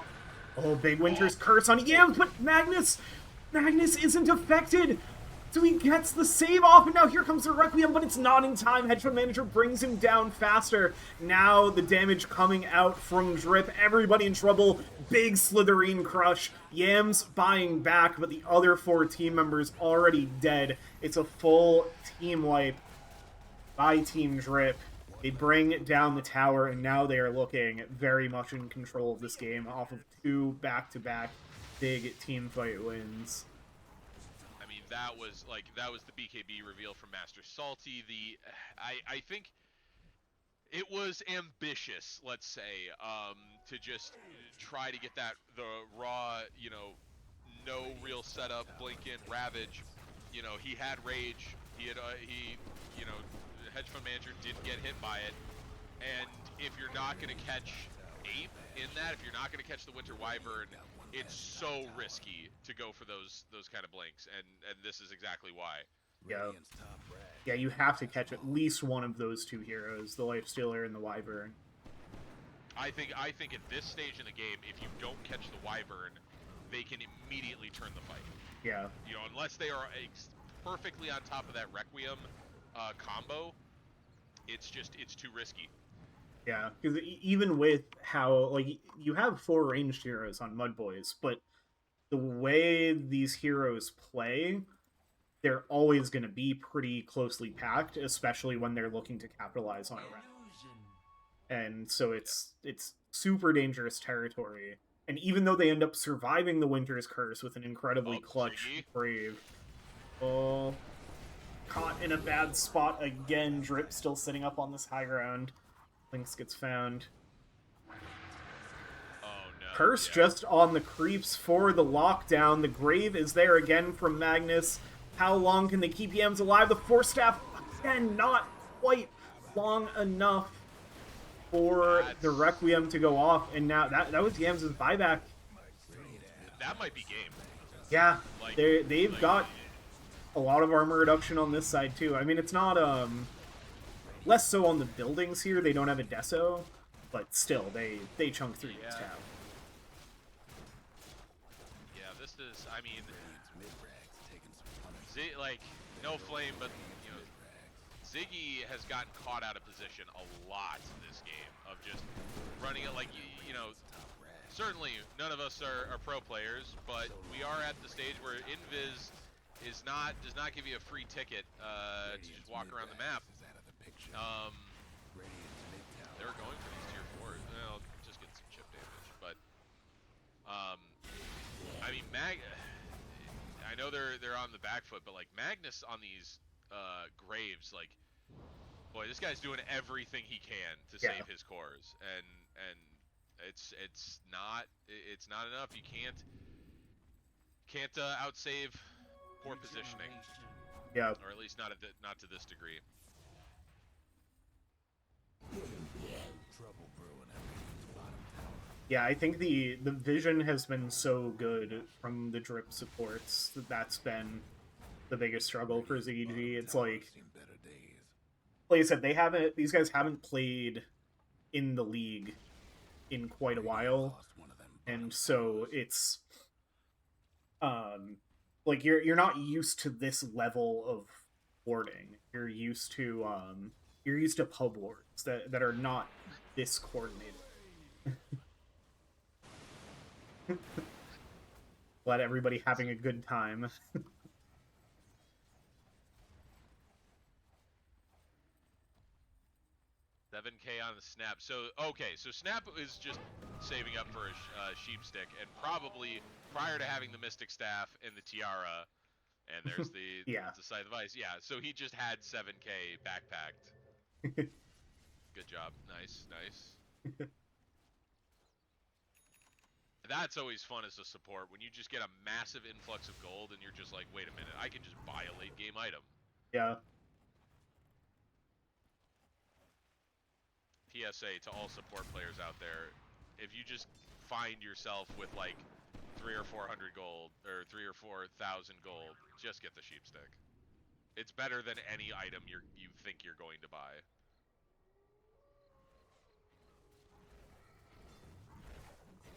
Oh, Big Winter's Curse on Yams, but Magnus isn't affected. So he gets the save off, and now here comes the Requiem, but it's not in time. Hedge Fund Manager brings him down faster. Now the damage coming out from Drip. Everybody in trouble. Big Slitherine crush. Yams buying back, but the other 4 team members already dead. It's a full team wipe by Team Drip. They bring down the tower, and now they are looking very much in control of this game off of 2 back-to-back big team fight wins. That was the BKB reveal from Master Salty. I think it was ambitious, let's say, to just try to get the raw, you know, no real setup, blink in, Ravage. You know, he had Rage. You know, Hedge Fund Manager didn't get hit by it. And if you're not going to catch Ape in that, if you're not going to catch the Winter Wyvern, it's so risky to go for those kind of blinks, and this is exactly why. Yeah, you have to catch at least one of those 2 heroes, the Lifestealer and the Wyvern. I think at this stage in the game, if you don't catch the Wyvern, they can immediately turn the fight. Yeah. You know, unless they are perfectly on top of that Requiem combo, it's too risky. Yeah, because even with how, like, you have 4 ranged heroes on MUDBOYS, but the way these heroes play, they're always going to be pretty closely packed, especially when they're looking to capitalize on a round. And so it's super dangerous territory. And even though they end up surviving the Winter's Curse with an incredibly clutch Brave, caught in a bad spot again. Drip still sitting up on this high ground. Lynx gets found. Oh no. Curse just on the creeps for the lockdown. The Grave is there again from Magnus. How long can they keep Yams alive? The Force Staff, again, not quite long enough for the Requiem to go off. And now that was Yams' buyback. That might be game. Yeah, they've got a lot of armor reduction on this side too. I mean, it's not less so on the buildings here. They don't have a deso, but still, they chunk through this town. Yeah, this is, I mean, like, no flame, but, you know, Ziggy has gotten caught out of position a lot in this game of just running it like, you know, certainly none of us are pro players, but we are at the stage where Invis does not give you a free ticket to just walk around the map. They're going for these tier 4s. They'll just get some chip damage, but I mean, I know they're on the back foot, but like Magnus on these Graves, like, boy, this guy's doing everything he can to save his cores, and it's not enough. You can't outsave poor positioning. Yeah. Or at least not to this degree. Yeah, I think the vision has been so good from the drip supports that that's been the biggest struggle for Radiant's bottom ZG. It's tower like seen better days. I said, these guys haven't played in the league in quite a Radiant while, lost one of them bottom and so towers. it's like you're not used to this level of warding. You're used to pub wars that are not this coordinated. Let everybody having a good time. 7K on the snap. So okay, so snap is just saving up for a sheep stick, and probably prior to having the mystic staff and the tiara, and there's Yeah. the scythe of ice. Yeah, so he just had 7K backpacked. Good job. Nice, nice. That's always fun as a support when you just get a massive influx of gold and you're just like, wait a minute, I can just buy a late game item. Yeah. PSA to all support players out there, if you just find yourself with like 300 or 400 gold or 3 or 4,000 gold, just get the sheep stick. It's better than any item you think you're going to buy.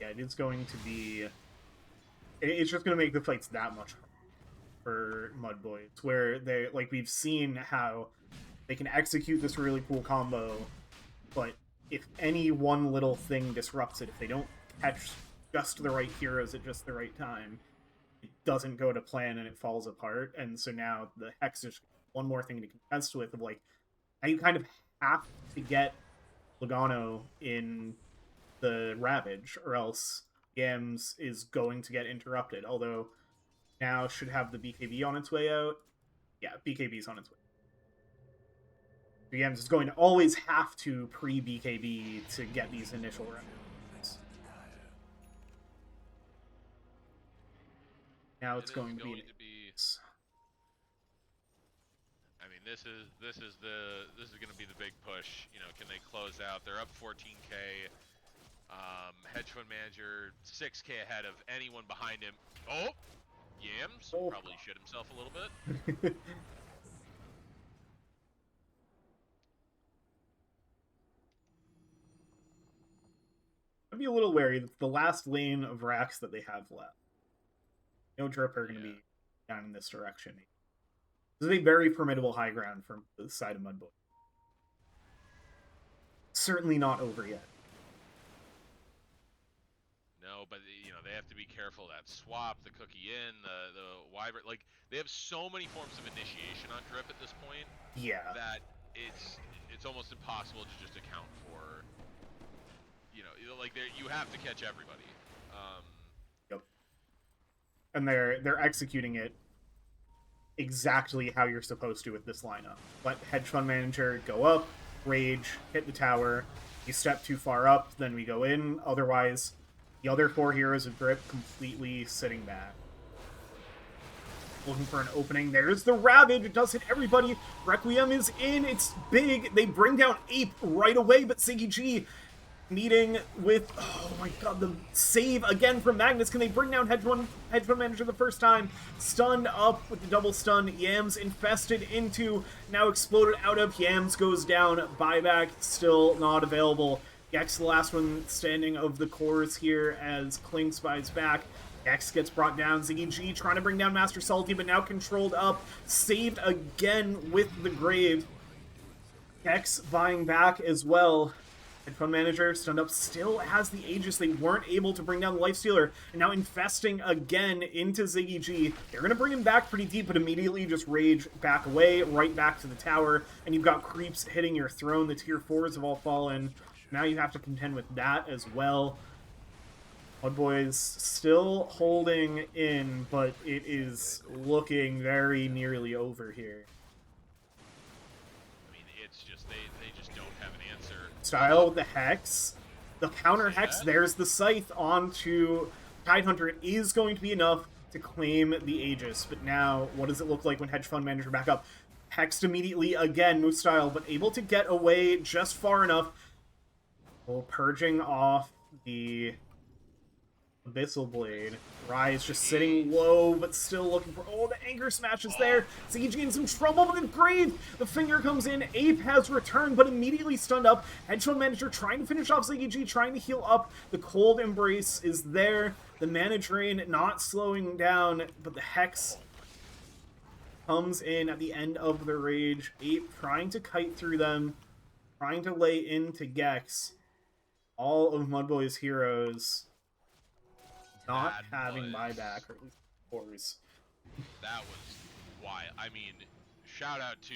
Yeah, it is going to be. It's just going to make the fights that much harder for MUDBOYS, where they like we've seen how they can execute this really cool combo, but if any one little thing disrupts it, if they don't catch just the right heroes at just the right time, it doesn't go to plan and it falls apart. And so now the Hex is one more thing to contest with of like, now you kind of have to get Logano in the Ravage, or else Yams is going to get interrupted. Although now should have the BKB on its way out. Yeah, BKB's on its way. Yams is going to always have to pre-BKB to get these initial rounds. Now it's going to be. I mean, this is going to be the big push. You know, can they close out? They're up 14K. Hedge fund manager 6K ahead of anyone behind him. Oh, Yams probably shit himself a little bit. I'd be a little wary that the last lane of racks that they have left, no drip are going to be down in this direction. This is a very formidable high ground from the side of MUDBOYS. Certainly not over yet. No, but you know they have to be careful. That swap, the cookie in, the wyvern, like they have so many forms of initiation on drip at this point. Yeah. That it's almost impossible to just account for. You know, like you have to catch everybody. Yep. And they're executing it exactly how you're supposed to with this lineup. Let hedge fund manager go up, rage, hit the tower. You step too far up, then we go in. Otherwise, the other 4 heroes of drip completely sitting back. Looking for an opening. There's the Ravage. It does hit everybody. Requiem is in. It's big. They bring down Ape right away, but Ziggy G meeting with, oh my god, the save again from Magnus. Can they bring down Hedge Fund Manager the first time? Stunned up with the double stun. Yams infested into, now exploded out of. Yams goes down. Buyback still not available. Gex, the last one standing of the cores here as Kling spies back. Gex gets brought down. Ziggy G trying to bring down Master Salty, but now controlled up. Saved again with the Grave. Gex buying back as well. Hedge fund manager stunned up, still has the Aegis. They weren't able to bring down the Lifestealer, and now infesting again into Ziggy G. They're going to bring him back pretty deep, but immediately just rage back away, right back to the tower, and you've got creeps hitting your throne. The tier 4s have all fallen. Now you have to contend with that as well. MUDBOYS still holding in, but it is looking very nearly over here. I mean, it's just they just don't have an answer. Style, the Hex, the counter Hex, there's the Scythe onto Tidehunter. It is going to be enough to claim the Aegis, but now, what does it look like when Hedge Fund Manager back up? Hexed immediately again, Moose Style, but able to get away just far enough. Oh, purging off the Abyssal Blade. Rise just sitting low, but still looking for... Oh, the Anger Smash is there! Siege in some trouble, but then Grave! The finger comes in, Ape has returned, but immediately stunned up. Hedgehog Manager trying to finish off Ziggy, trying to heal up. The Cold Embrace is there. The Mana Drain not slowing down, but the Hex comes in at the end of the Rage. Ape trying to kite through them, trying to lay into Gex. All of Mudboy's heroes not having buyback, or at least cores. That was wild. I mean, shout out to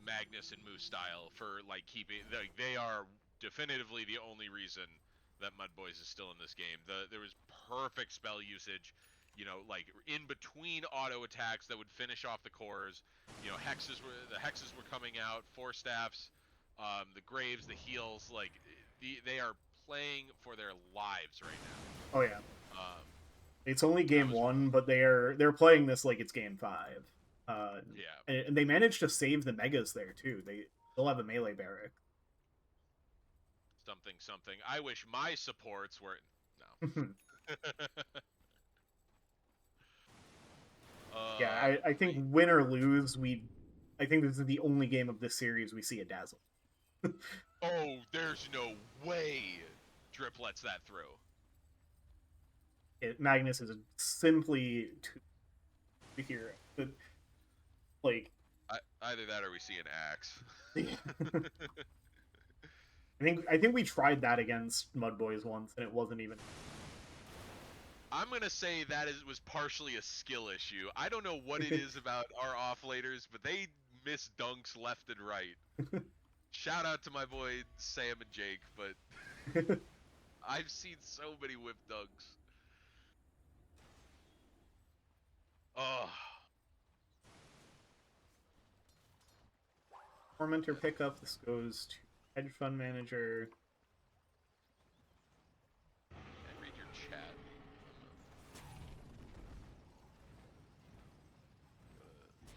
Magnus and Moose Style for like keeping. Like, they are definitively the only reason that Mudboys is still in this game. There was perfect spell usage. You know, like in between auto attacks that would finish off the cores. You know, the hexes were coming out. Four staffs, the graves, the heals. Like they are playing for their lives right now. Oh yeah. It's only game 1, but they're playing this like it's game 5. Yeah. And they managed to save the megas there too. They still have a melee barrack. Something. I wish my supports were no. Yeah, I think win or lose, I think this is the only game of this series we see a Dazzle. Oh, there's no way Drip lets that through. Magnus is simply too hero. Like either that or we see an axe. I think we tried that against Mudboys once, and it wasn't even. I'm gonna say that was partially a skill issue. I don't know what it is about our offlaters, but they miss dunks left and right. Shout out to my boy Sam and Jake, but I've seen so many whip dunks. Oh. Tormentor pickup. This goes to Hedge Fund Manager. And read your chat.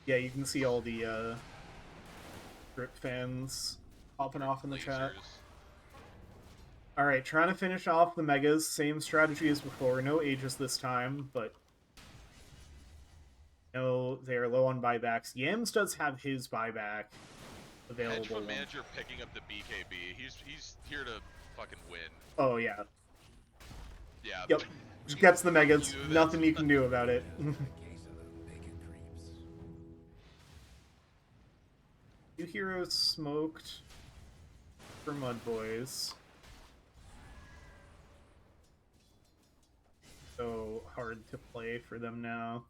Yeah, you can see all the Drip fans popping off in the chat. Alright, trying to finish off the megas. Same strategy as before. No Aegis this time, but no, they're low on buybacks. Yams does have his buyback available. Hedge Fund Manager picking up the BKB. He's here to fucking win. Oh, yeah. Yeah. Yep. Just gets the megas. Nothing you can do about it. Two heroes smoked for Mudboys. So hard to play for them now.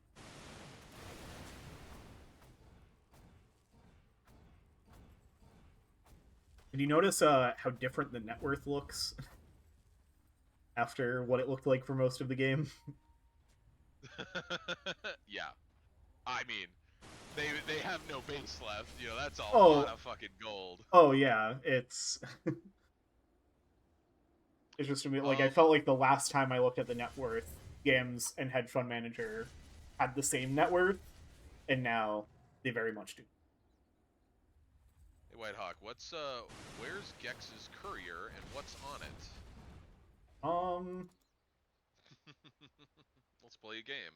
Did you notice how different the net worth looks after what it looked like for most of the game? Yeah. I mean, they have no base left. You know, that's a Oh. lot of fucking gold. Oh yeah, it's it's just like I felt like the last time I looked at the net worth, Yams and Hedge Fund Manager had the same net worth, and now they very much do. Hey, Whitehawk, where's Gex's courier and what's on it? Let's play a game.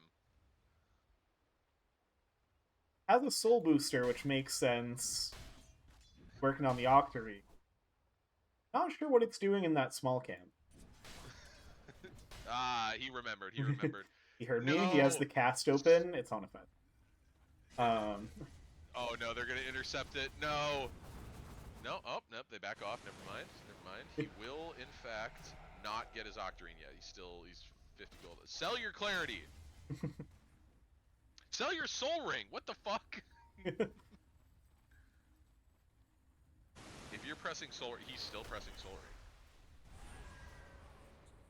Has a soul booster, which makes sense. Working on the Octarine. Not sure what it's doing in that small camp. He remembered. He remembered. He heard me. He has the cast open. It's on effect. Oh no, they're gonna intercept it. No. No. Oh, nope. They back off. Never mind. He will, in fact, not get his Octarine yet. He's 50 gold. Sell your clarity. Sell your soul ring. What the fuck? If you're pressing soul, he's still pressing soul ring.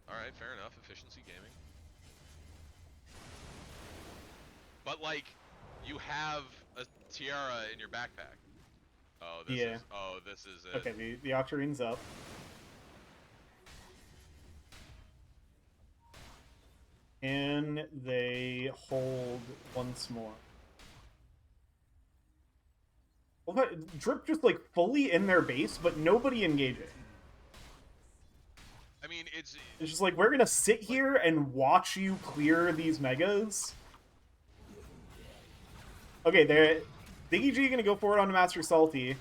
All right, fair enough. Efficiency gaming. But like, you have a tiara in your backpack. Oh, this is it. Okay, the Octarine's up. And they hold once more. Well, Drip just like fully in their base, but nobody engaging. I mean, It's just like, we're gonna sit here and watch you clear these megas. Okay, there. Biggie G gonna go for it on Master Salty.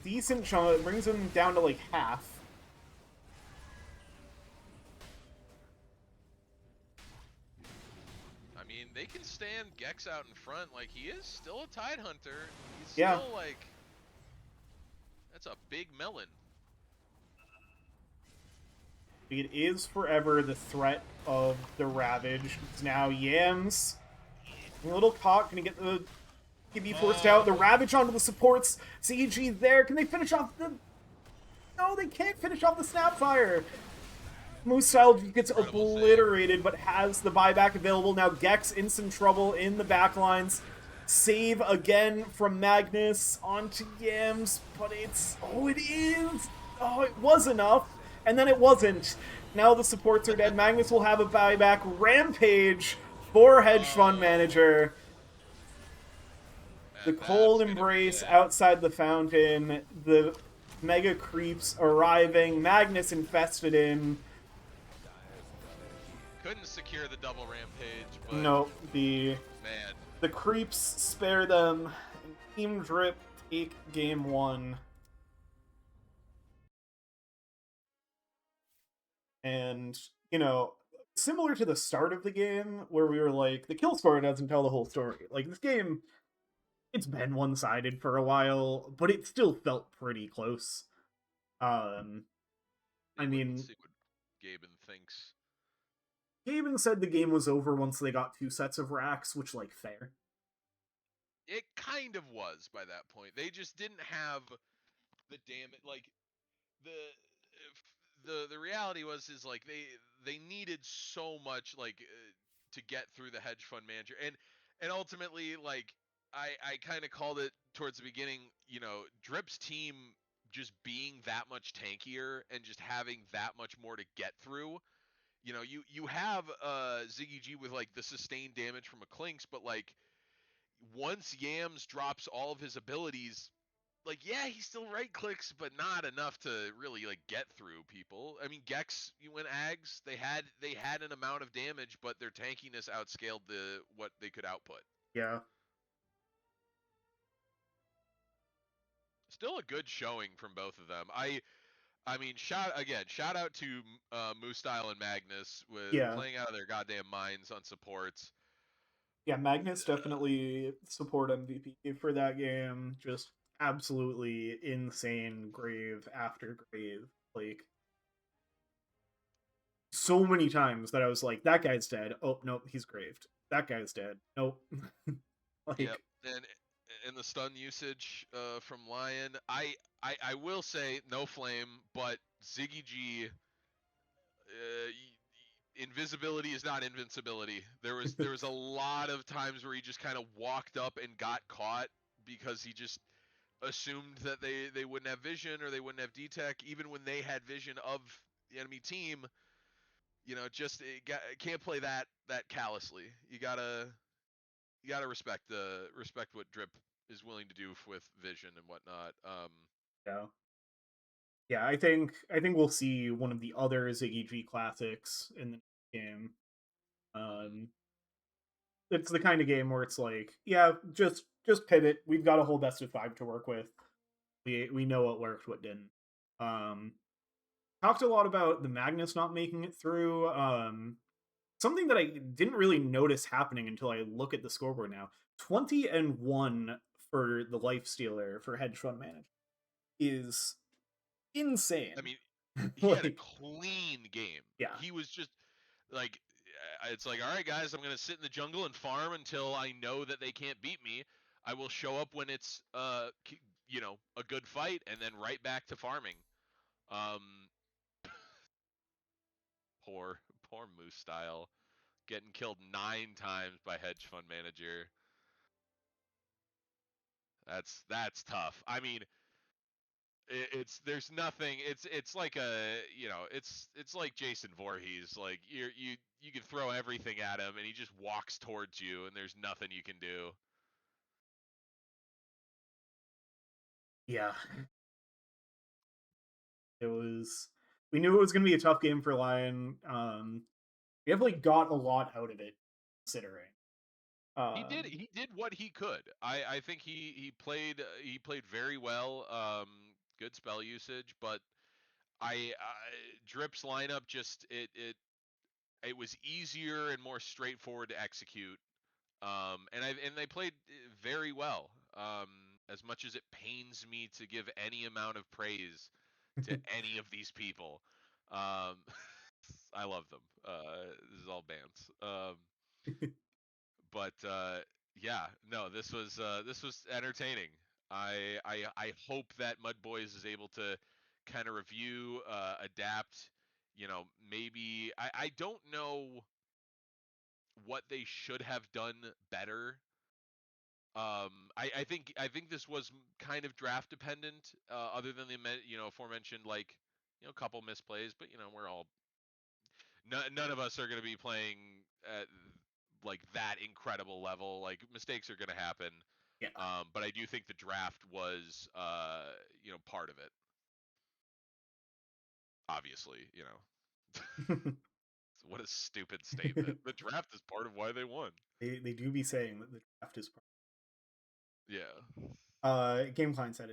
Decent chunk, brings him down to like half. I mean, they can stand Gex out in front. Like, he is still a Tide Hunter. He's Yeah. still, like... That's a big melon. It is forever the threat of the Ravage. It's now Yams. A little caught. Gonna get the... Can be forced out. The Ravage onto the supports. CG there. Can they finish off the... No, they can't finish off the Snapfire. Moose Style gets obliterated, but has the buyback available. Now Gex in some trouble in the backlines. Save again from Magnus onto Yams, but it's... Oh, it is! Oh, it was enough, and then it wasn't. Now the supports are dead. Magnus will have a buyback. Rampage for Hedge Fund Manager. The cold embrace outside the fountain. The mega creeps arriving. Magnus infested in. Couldn't secure the double rampage, but... No, the Man. creeps spare them. And Team Drip take game 1. And, you know, similar to the start of the game, where we were like, the kill score doesn't tell the whole story. Like, this game, it's been one-sided for a while, but it still felt pretty close. I mean... Let's see what Gaben thinks. Gaben said the game was over once they got 2 sets of racks, which, like, fair. It kind of was by that point. They just didn't have the damage. Like, the reality was is like they needed so much like to get through the hedge fund manager, and ultimately like I kind of called it towards the beginning. You know, Drip's team just being that much tankier and just having that much more to get through. You know, you have Ziggy G with like the sustained damage from a Clinks, but like once Yams drops all of his abilities, like yeah, he still right clicks, but not enough to really like get through people. I mean, Gex, you went Ags, they had an amount of damage, but their tankiness outscaled the what they could output. Yeah. Still a good showing from both of them. I mean, shout out to Moose Style and Magnus with Yeah. playing out of their goddamn minds on supports. Yeah, Magnus definitely support MVP for that game. Just absolutely insane grave after grave. Like, so many times that I was like, that guy's dead. Oh, nope, he's graved. That guy's dead. Nope. Like, Yep, and the stun usage from Lion, I will say no flame, but Ziggy G, invisibility is not invincibility. There was a lot of times where he just kind of walked up and got caught because he just assumed that they wouldn't have vision or they wouldn't have detect, even when they had vision of the enemy team. You know, just can't play that callously. You gotta respect what Drip is willing to do with vision and whatnot. yeah. Yeah, I think we'll see one of the other Ziggy G classics in the game. Um it's the kind of game where it's like, yeah, just pivot. We've got a whole best of 5 to work with. We know what worked, what didn't. Um Talked a lot about the Magnus not making it through. Something that I didn't really notice happening until I look at the scoreboard now. 20-1 for the Lifestealer for Hedge Fund Manager is insane. I mean, he Like, had a clean game. yeah. He was just like, it's like, all right, guys, I'm gonna sit in the jungle and farm until I know that they can't beat me. I will show up when it's you know, a good fight, and then right back to farming. Um, poor Moose Style, getting killed 9 times by Hedge Fund Manager. That's tough. I mean, it's there's nothing. It's like a, you know, it's like Jason Voorhees. Like you can throw everything at him and he just walks towards you and there's nothing you can do. Yeah. It was we knew it was going to be a tough game for Lion. We definitely got a lot out of it, considering. He did what he could. I think he played very well. Good spell usage, but Drip's lineup just it was easier and more straightforward to execute. And they played very well. As much as it pains me to give any amount of praise to any of these people, I love them. This is all bands. But yeah, no, this was entertaining. I hope that MUDBOYS is able to kind of review, adapt. Maybe I don't know what they should have done better. I think this was kind of draft dependent, other than the aforementioned, like, a couple misplays, but we're all none of us are going to be playing at like that incredible level. Like, mistakes are going to happen. Yeah. But I do think the draft was part of it. Obviously, what a stupid statement. The draft is part of why they won. They do be saying that the draft is part. Yeah. Game Client said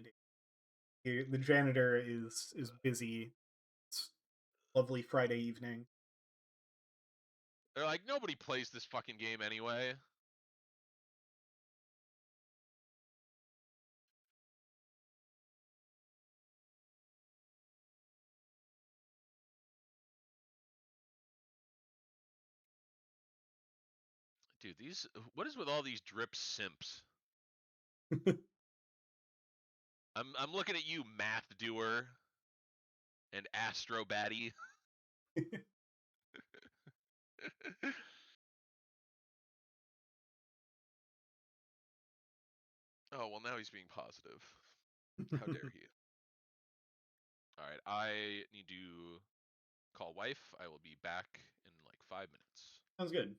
it. The janitor is busy. It's lovely Friday evening. They're like, nobody plays this fucking game anyway. Dude, what is with all these drip simps? I'm looking at you, math doer and Astro Batty. Oh, well, now he's being positive. How dare he? All right, I need to call wife. I will be back in like 5 minutes. Sounds good.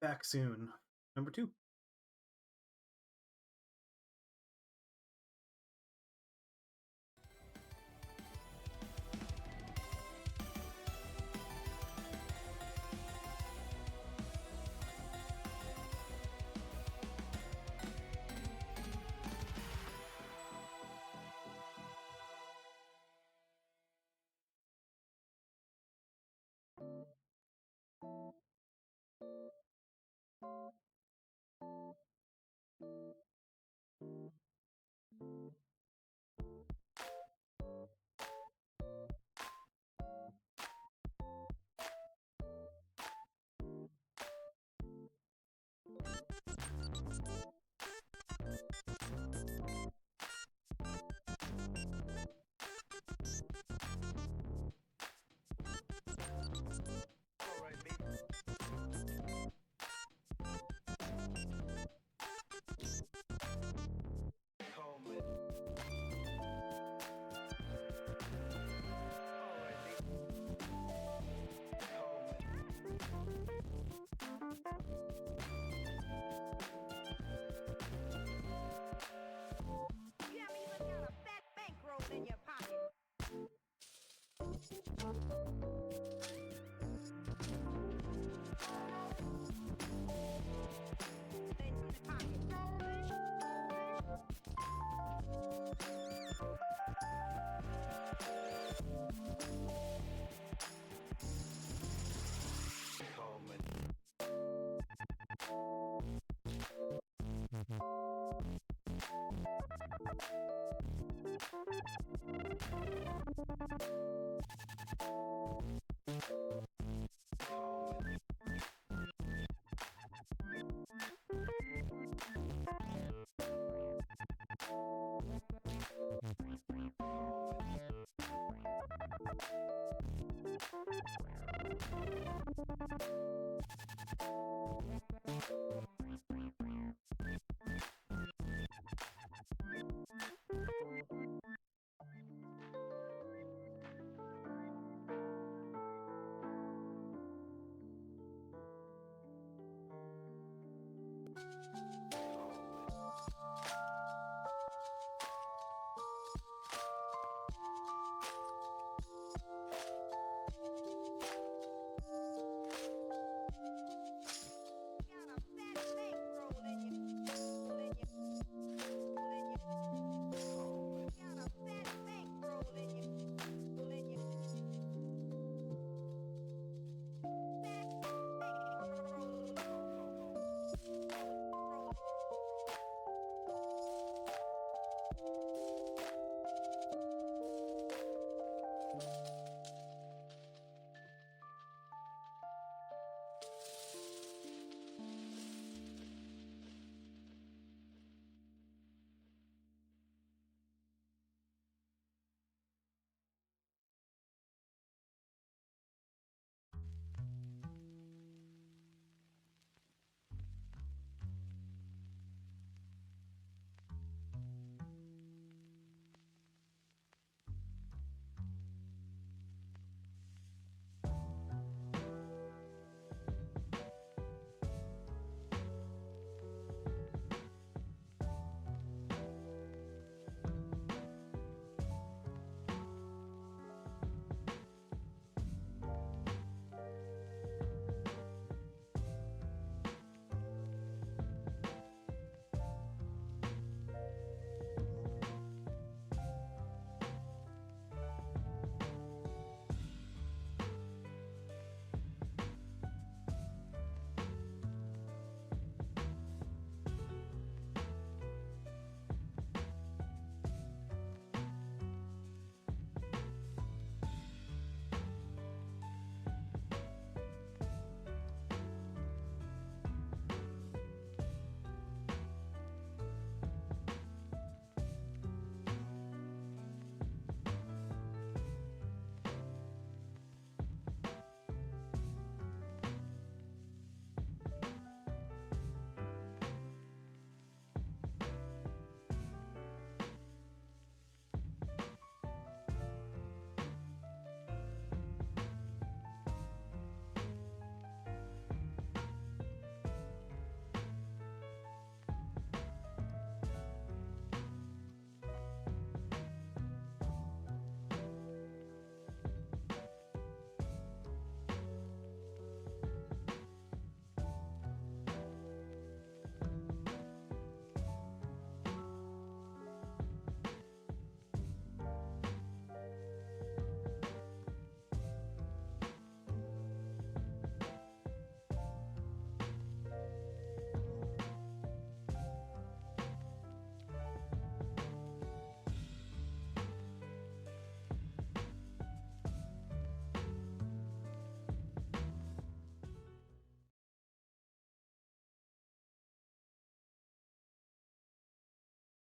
Back soon. Number 2.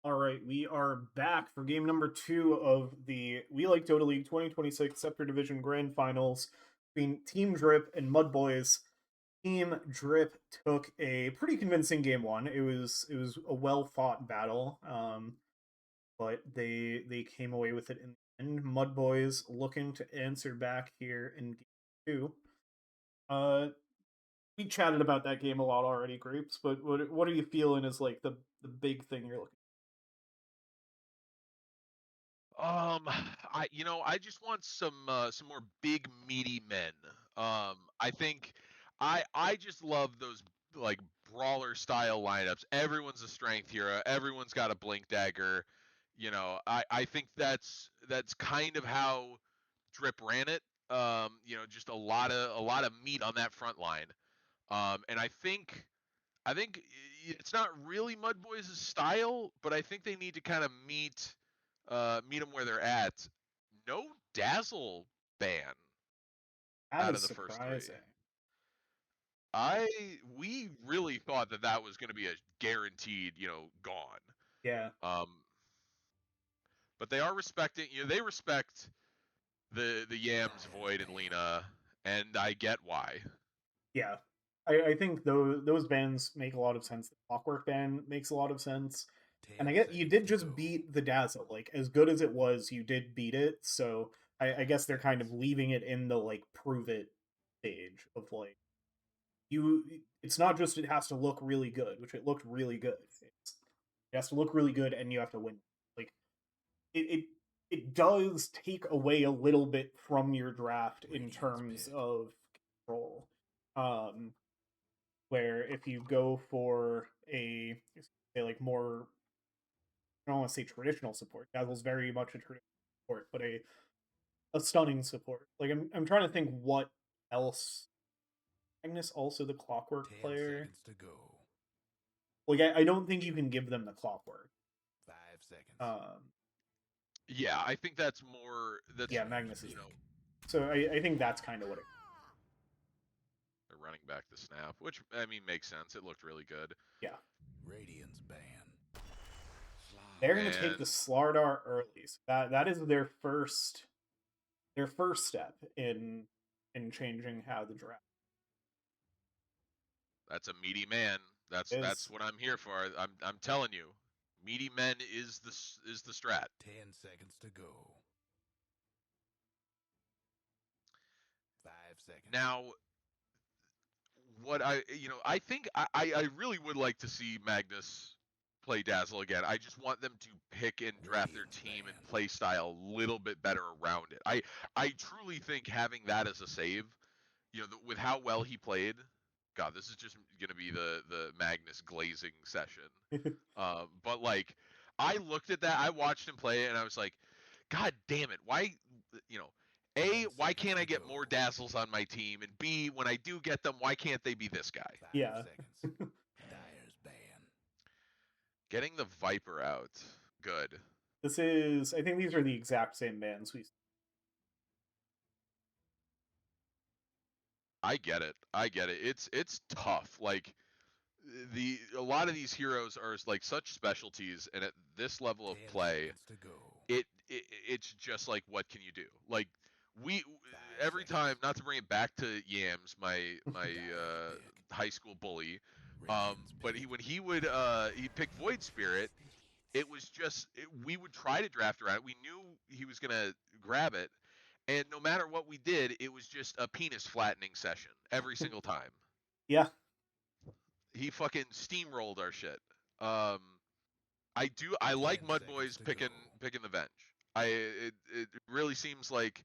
All right, we are back for game number 2 of the We Like Dota League 2026 Scepter Division Grand Finals between Team Drip and MUDBOYS. Team Drip took a pretty convincing game 1. It was a well fought battle, but they came away with it in the end. MUDBOYS looking to answer back here in game 2. We chatted about that game a lot already, groups. But what are you feeling is like the big thing you're looking? I just want some more big meaty men. I think I just love those like brawler style lineups. Everyone's a strength hero. Everyone's got a blink dagger. I think that's kind of how Drip ran it. Just a lot of meat on that front line. And I think it's not really Mud Boys' style, but I think they need to kind of meet them where they're at. No Dazzle ban That out is of the first three. surprising. We really thought that was going to be a guaranteed, gone. Yeah. But they are respecting, they respect the Yams, Void, and Lena, and I get why. Yeah. I think those bans make a lot of sense. The Clockwork ban makes a lot of sense. And I get you did just beat the Dazzle. Like, as good as it was, you did beat it. So I guess they're kind of leaving it in the like prove it stage of like it's not just it has to look really good, which it looked really good. It has to look really good and you have to win. Like it does take away a little bit from your draft in terms of control. Where if you go for a say like more, I don't want to say traditional support. Dazzle's very much a traditional support, but a stunning support. Like I'm trying to think what else. Agnes also the Clockwork 10 player. seconds to go. Like I don't think you can give them the Clockwork. 5 seconds. Yeah, I think that's more. That's Yeah, Magnus is. So I think that's kind of what it. They're running back the snap, which I mean makes sense. It looked really good. Yeah. Radiant's ban. They're going to take the Slardar early. So that is their first step in changing how the draft. That's a meaty man. That's what I'm here for. I'm telling you, meaty men is the strat. 10 seconds to go. 5 seconds. Now, what I think I really would like to see Magnus play Dazzle again. I just want them to pick and draft their team and play style a little bit better around it. I truly think having that as a save, with how well he played. God, this is just gonna be the Magnus glazing session. But like, I looked at that, I watched him play, and I was like, God damn it, why, A, why can't I get more Dazzles on my team, and B, when I do get them, why can't they be this guy? 5 Yeah. seconds. Dyer's ban. Getting the Viper out, good. I think these are the exact same bans we. I get it. It's tough. Like a lot of these heroes are like such specialties, and at this level of play, it's just like, what can you do? Like we every time, not to bring it back to Yams, my high school bully, but when he would he pick Void Spirit, it was just we would try to draft around it. We knew he was gonna grab it, and no matter what we did, it was just a penis flattening session every single time. Yeah. He fucking steamrolled our shit. I like MUDBOYS picking the Venge. It really seems like,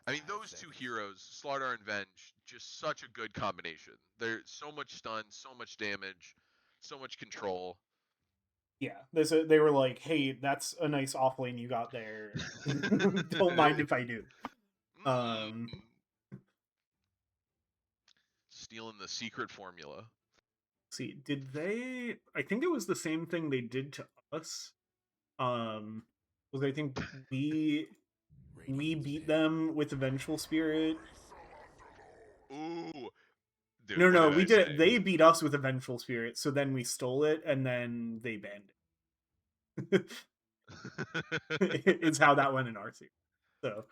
I mean, those two heroes, Slardar and Venge, just such a good combination. There's so much stun, so much damage, so much control. Yeah, they were like, "Hey, that's a nice offlane you got there. Don't mind if I do." Stealing the secret formula. See, did they? I think it was the same thing they did to us. Was I think we beat them with the Vengeful Spirit. Ooh. Dude, no, we did. They beat us with a Vengeful Spirit, so then we stole it, and then they banned it. Is how that went in our series. So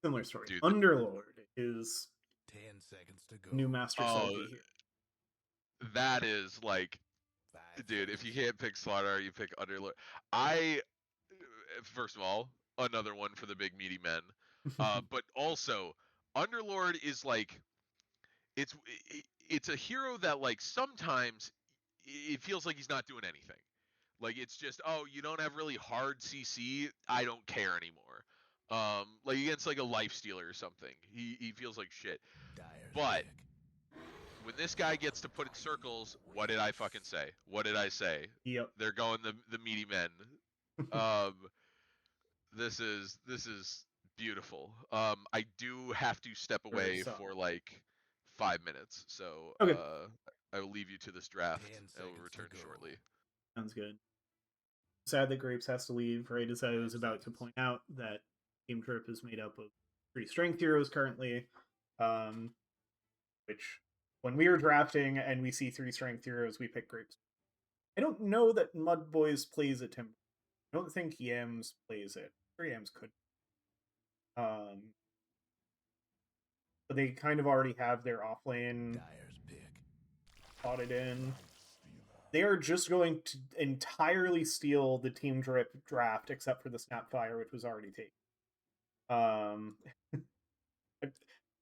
similar story. Dude, Underlord is 10 seconds to go. new Master oh, Selkie here. that is like, 5 dude, if you seconds. can't pick Slaughter, you pick Underlord. I, first of all, another one for the big meaty men. But also, Underlord is like, it's it's a hero that like sometimes it feels like he's not doing anything. Like it's just, oh, you don't have really hard CC, I don't care anymore. Like against like a life stealer or something, he feels like shit. Dyer's But pick. when this guy gets to put in circles, what did I fucking say? What did I say? Yep. They're going the meaty men. Um, this is beautiful. I do have to step Very away solid. for like 5 minutes, so Okay. I will leave you to this draft. 10 I will seconds return to go. shortly. Sounds good. Sad that Grapes has to leave, right as I was 5 about to seconds. point out that Team Trip is made up of 3 strength heroes currently, which when we are drafting and we see 3 strength heroes, we pick Grapes. I don't know that MUDBOYS plays it. I don't think Yams plays it. Or Yams could. But they kind of already have their offlane Dyer's pick. plotted in. They are just going to entirely steal the Team Drip draft, except for the Snapfire, which was already taken. I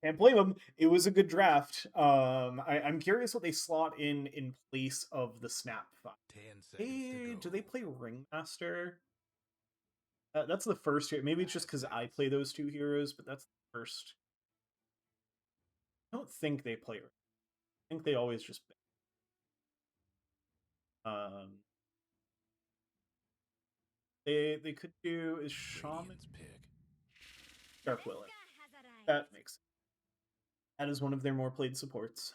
can't blame them. It was a good draft. I'm curious what they slot in place of the Snapfire. 10 seconds to go. Do they play Ringmaster? That's the first hero. Maybe it's just 5 because I seconds. play those 2 heroes, but that's the first. I don't think they play. I think they always just. They could do is Shaman Radiant's pick. Dark Willow. That makes sense. That is one of their more played supports.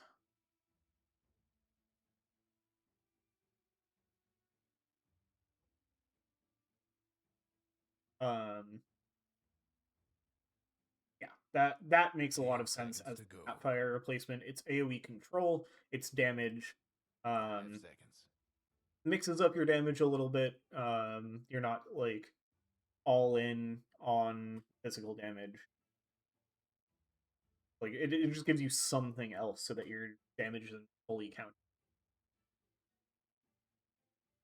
Yeah, that makes a lot 10 of sense seconds as to go. Snapfire replacement. It's AoE control, it's damage. 5 seconds. Mixes up your damage a little bit. You're not like all in on physical damage. Like it just gives you something else so that your damage isn't fully counted.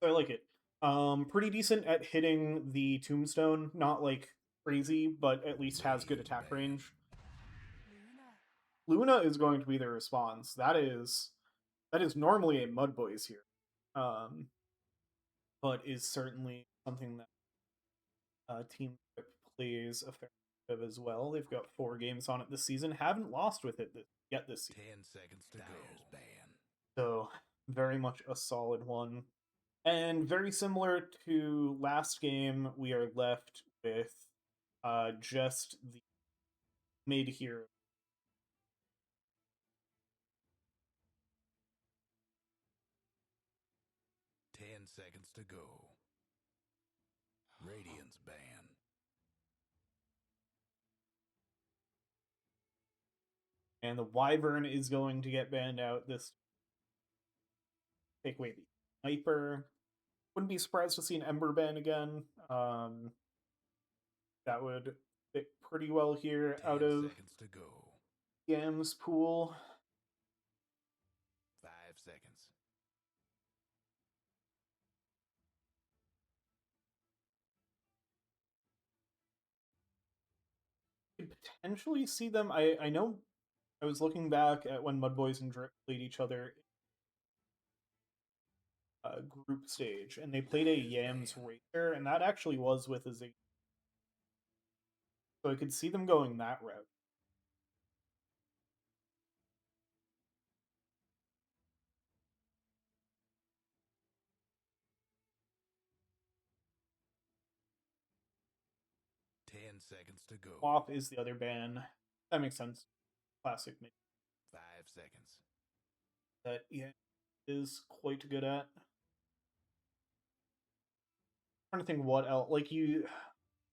So I like it. Pretty decent at hitting the tombstone. Not like crazy, but at least has good Radiant attack ban. range. Luna is going to be the response. That is normally a MUDBOYS here, but is certainly something that Team Trip plays a fair bit of as well. They've got 4 games on it this season. Haven't lost with it yet this season. 10 seconds to Dyer's go. Ban. So very much a solid one. And very similar to last game, we are left with just the mid hero. Ten seconds to go. Radiant's ban. And the Wyvern is going to get banned out this. Take away the Sniper. Wouldn't be surprised to see an Ember ban again. That would fit pretty well here 10 out of seconds to go. Yam's pool. 5 seconds. Could potentially see them. I know I was looking back at when MUDBOYS and Drip played each other group stage, and they played a Yams Racer, and that actually was with a Zig. So I could see them going that route. Seconds to go. WAP is the other ban. That makes sense. Classic mid. 5 seconds. That yeah is quite good at. I'm trying to think what else. Like the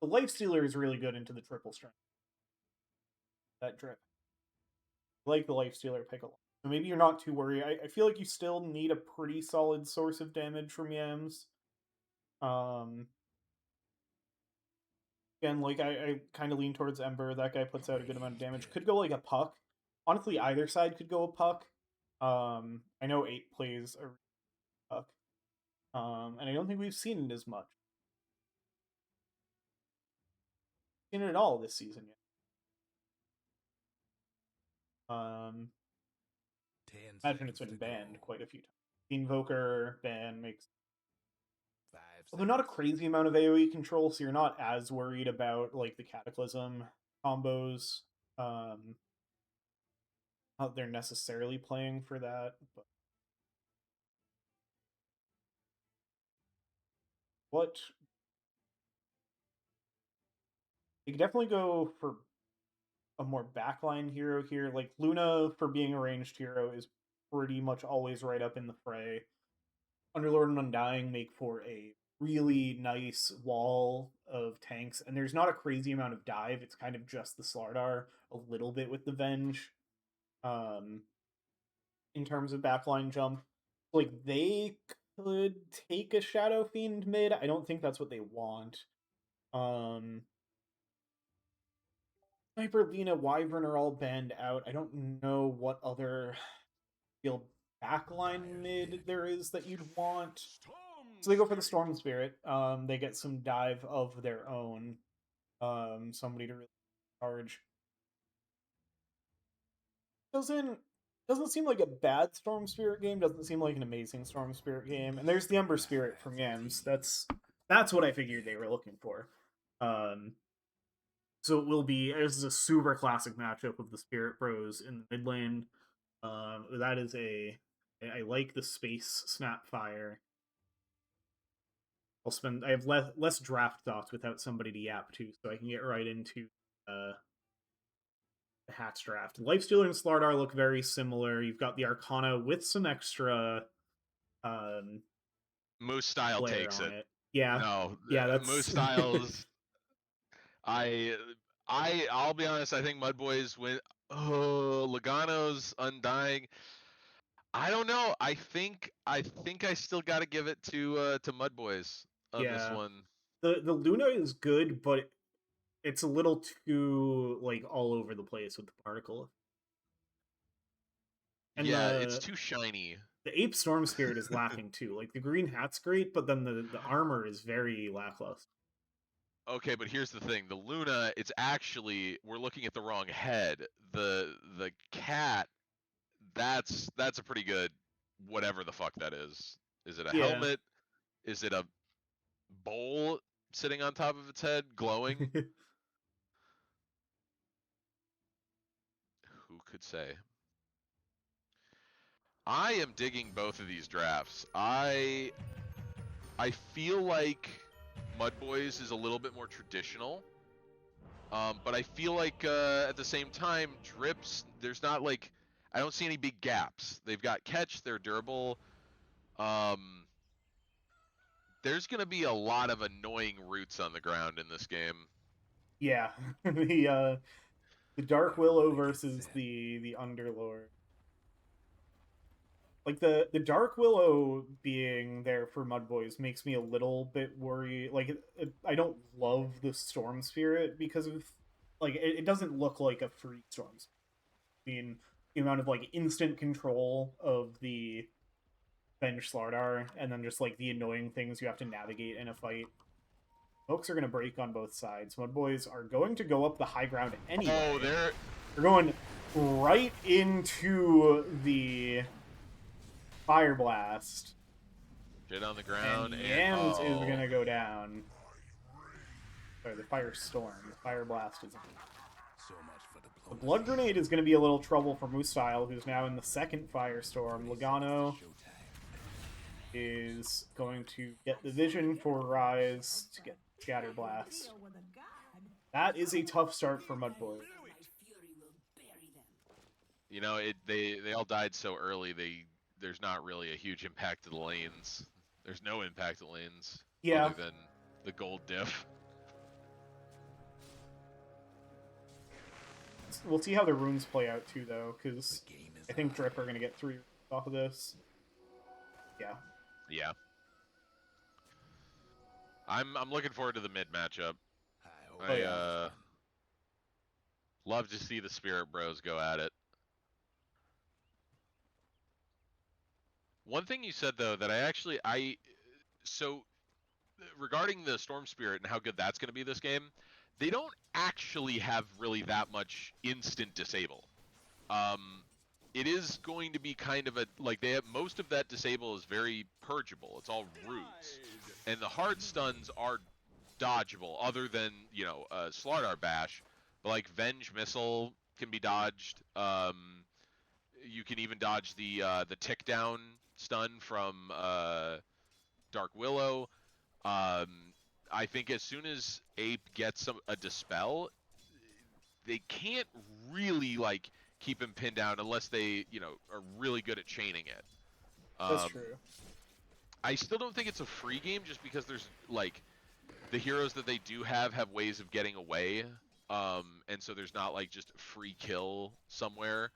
Life Stealer is really good into the triple strength. That drip. I like the Life Stealer pick a lot. So maybe you're not too worried. I feel like you still need a pretty solid source of damage from Yams. Um, Again, like I kind of lean towards Ember. That guy puts out a good amount of damage. Could go like a Puck. Honestly, either side could go a Puck. I know 8 plays a Puck. And I don't think we've seen it as much. Seen it at all this season yet. 10 Imagine it's seconds been to banned go. quite a few times. The Invoker ban makes, 5 although not a seconds. crazy amount of AoE control, so you're not as worried about like the Cataclysm combos. Not that they're necessarily playing for that, but what you could definitely go for a more backline hero here. Like Luna, for being a ranged hero, is pretty much always right up in the fray. Underlord and Undying make for a really nice wall of tanks, and there's not a crazy amount of dive. It's kind of just the Slardar, a little bit with the Venge, um, in terms of backline jump. Like they could take a Shadow Fiend mid. I don't think that's what they want. Um, Sniper, Lina, Wyvern are all banned out. I don't know what other field backline mid there is that you'd want. So they go for the Storm Spirit. They get some dive of their own. Somebody to really charge. Doesn't doesn't seem like a bad Storm Spirit game. Doesn't seem like an amazing Storm Spirit game. And there's the Ember Spirit from Yams. That's what I figured they were looking for. Um, so it will be. This is a super classic matchup of the Spirit Bros in the mid lane. That is a. I like the space Snapfire. I have less draft thoughts without somebody to yap to, so I can get right into the Hats draft. Lifestealer and Slardar look very similar. You've got the Arcana with some extra Moose style layer takes on it. it. Yeah, No, yeah, Moose that's styles. I I'll be honest. I think Mudboys win. Oh, Logano's Undying. I don't know. I think I still got to give it to Mudboys on this yeah. one. The Luna is good, but it's a little too like all over the place with the particle. And Yeah, it's too shiny. the Ape Storm Spirit is lacking too. Like the green hat's great, but then the armor is very lackluster. Okay, but here's the thing: the Luna, it's actually we're looking at the wrong head. The cat, that's a pretty good, whatever the fuck that is. Is it a Yeah. helmet? Is it a bowl sitting on top of its head, glowing? Who could say? I am digging both of these drafts. I feel like Mudboys is a little bit more traditional. But I feel like at the same time, Drips, there's not like, I don't see any big gaps. They've got catch, they're durable. Um, there's going to be a lot of annoying roots on the ground in this game. Yeah. The Dark Willow Everybody gets versus set. the Underlord. Like the Dark Willow being there for Mudboys makes me a little bit worried. Like I don't love the Storm Spirit because of like it doesn't look like a free Storm Spirit. I mean, the amount of like instant control of the Venge Slardar, and then just like the annoying things you have to navigate in a fight. Folks are going to break on both sides. Mudboys are going to go up the high ground Oh, anyway. they're They're going right into the Fire Blast. shit on the And ground, and Yams is oh, gonna go down. Sorry, the Fire Storm. The Fire Blast is. So much for The diplomacy. Blood Grenade is gonna be a little trouble for Moostyle, who's now in the second Firestorm. 30 Logano seconds to showtime. is going to get the vision for Rise to get Shatter Blast. Deal with a god. That is a tough start for Mudboy. My fury will bury them. you know, they all died so early. There's not really a huge impact to the lanes. There's no impact to lanes Yeah, other than the gold diff. we'll see how the runes play out too, though, because The game is I think on. Drip are gonna get 3 off of this. Yeah, Yeah. I'm looking forward to the mid matchup. I hope I Oh, yeah. love to see the Spirit Bros go at it. One thing you said though that I so regarding the Storm Spirit and how good that's going to be this game, they don't actually have really that much instant disable. Um, it is going to be kind of a like they have most of that disable is very purgeable. It's all roots, and the hard stuns are dodgeable, other than Slardar Bash. But like Venge Missile can be dodged. You can even dodge the tick down stun from Dark Willow. I think as soon as Ape gets a dispel, they can't really like keep him pinned down unless they are really good at chaining it. That's true. I still don't think it's a free game just because there's like the heroes that they do have ways of getting away, and so there's not like just free kill somewhere.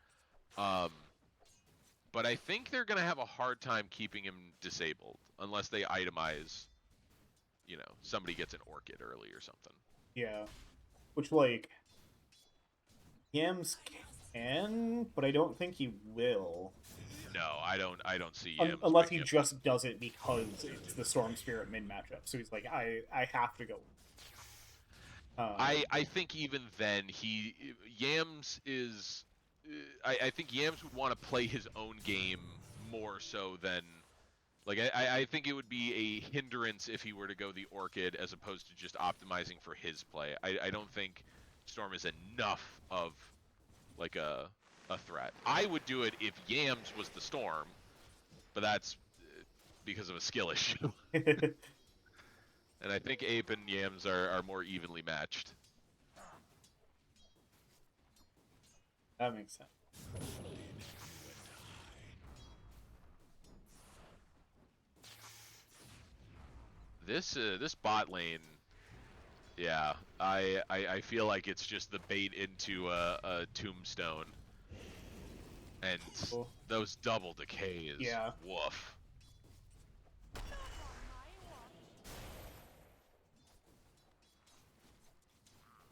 But I think they're gonna have a hard time keeping him disabled unless they itemize, somebody gets an orchid early or something. Yeah. Which, like, Yams can, but I don't think he will. No, I don't see Yams Unless picking he up. just does it because it's the Storm Spirit mid matchup. So he's like, I have to go. I think even then Yams is I think Yams would want to play his own game more so than like I think it would be a hindrance if he were to go the Orchid as opposed to just optimizing for his play. I don't think Storm is enough of like a threat. I would do it if Yams was the Storm, but that's because of a skill issue. And I think Ape and Yams are more evenly matched. That makes sense. This bot lane, yeah, I feel like it's just the bait into a tombstone, and Cool. those double decays, Yeah. woof.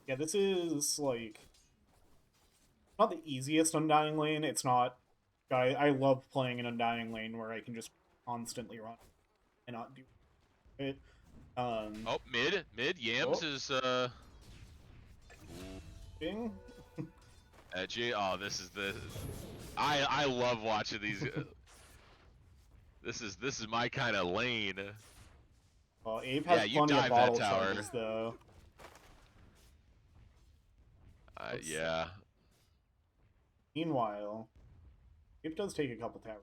Yeah, this is, like, not the easiest Undying lane. It's not... I love playing an Undying lane where I can just constantly run and not do it. Oh, mid Yams is Bing? edgy. Oh, this is the I love watching these. This is my kind of lane. Well, Abe Yeah, has you plenty of dive that bottle tower. charges, though. Yeah. Meanwhile, Abe does take a couple towers.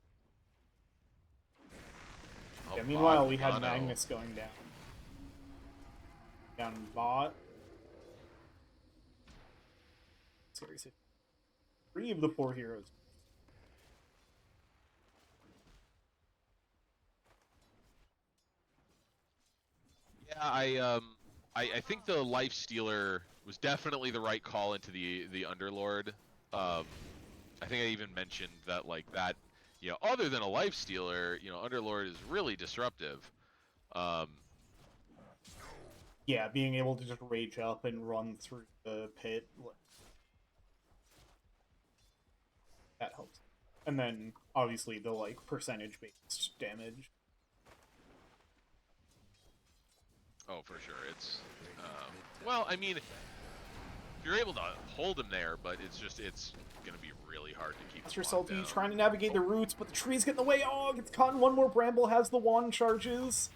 Oh, Yeah, meanwhile, bot we had mono. Magnus going down. Down bot. Seriously. 3 of the 4 heroes. Yeah, I think the life stealer was definitely the right call into the underlord. I think I even mentioned that like that, other than a life stealer, underlord is really disruptive. Yeah, being able to just rage up and run through the pit. That helps. And then, obviously, the, like, percentage-based damage. Oh, for sure. It's well, I mean, you're able to hold him there, but it's gonna be really hard to keep Master him locked Salty down. trying to navigate the roots, but the trees get in the way. Oh, gets caught in one more bramble, has the wand charges.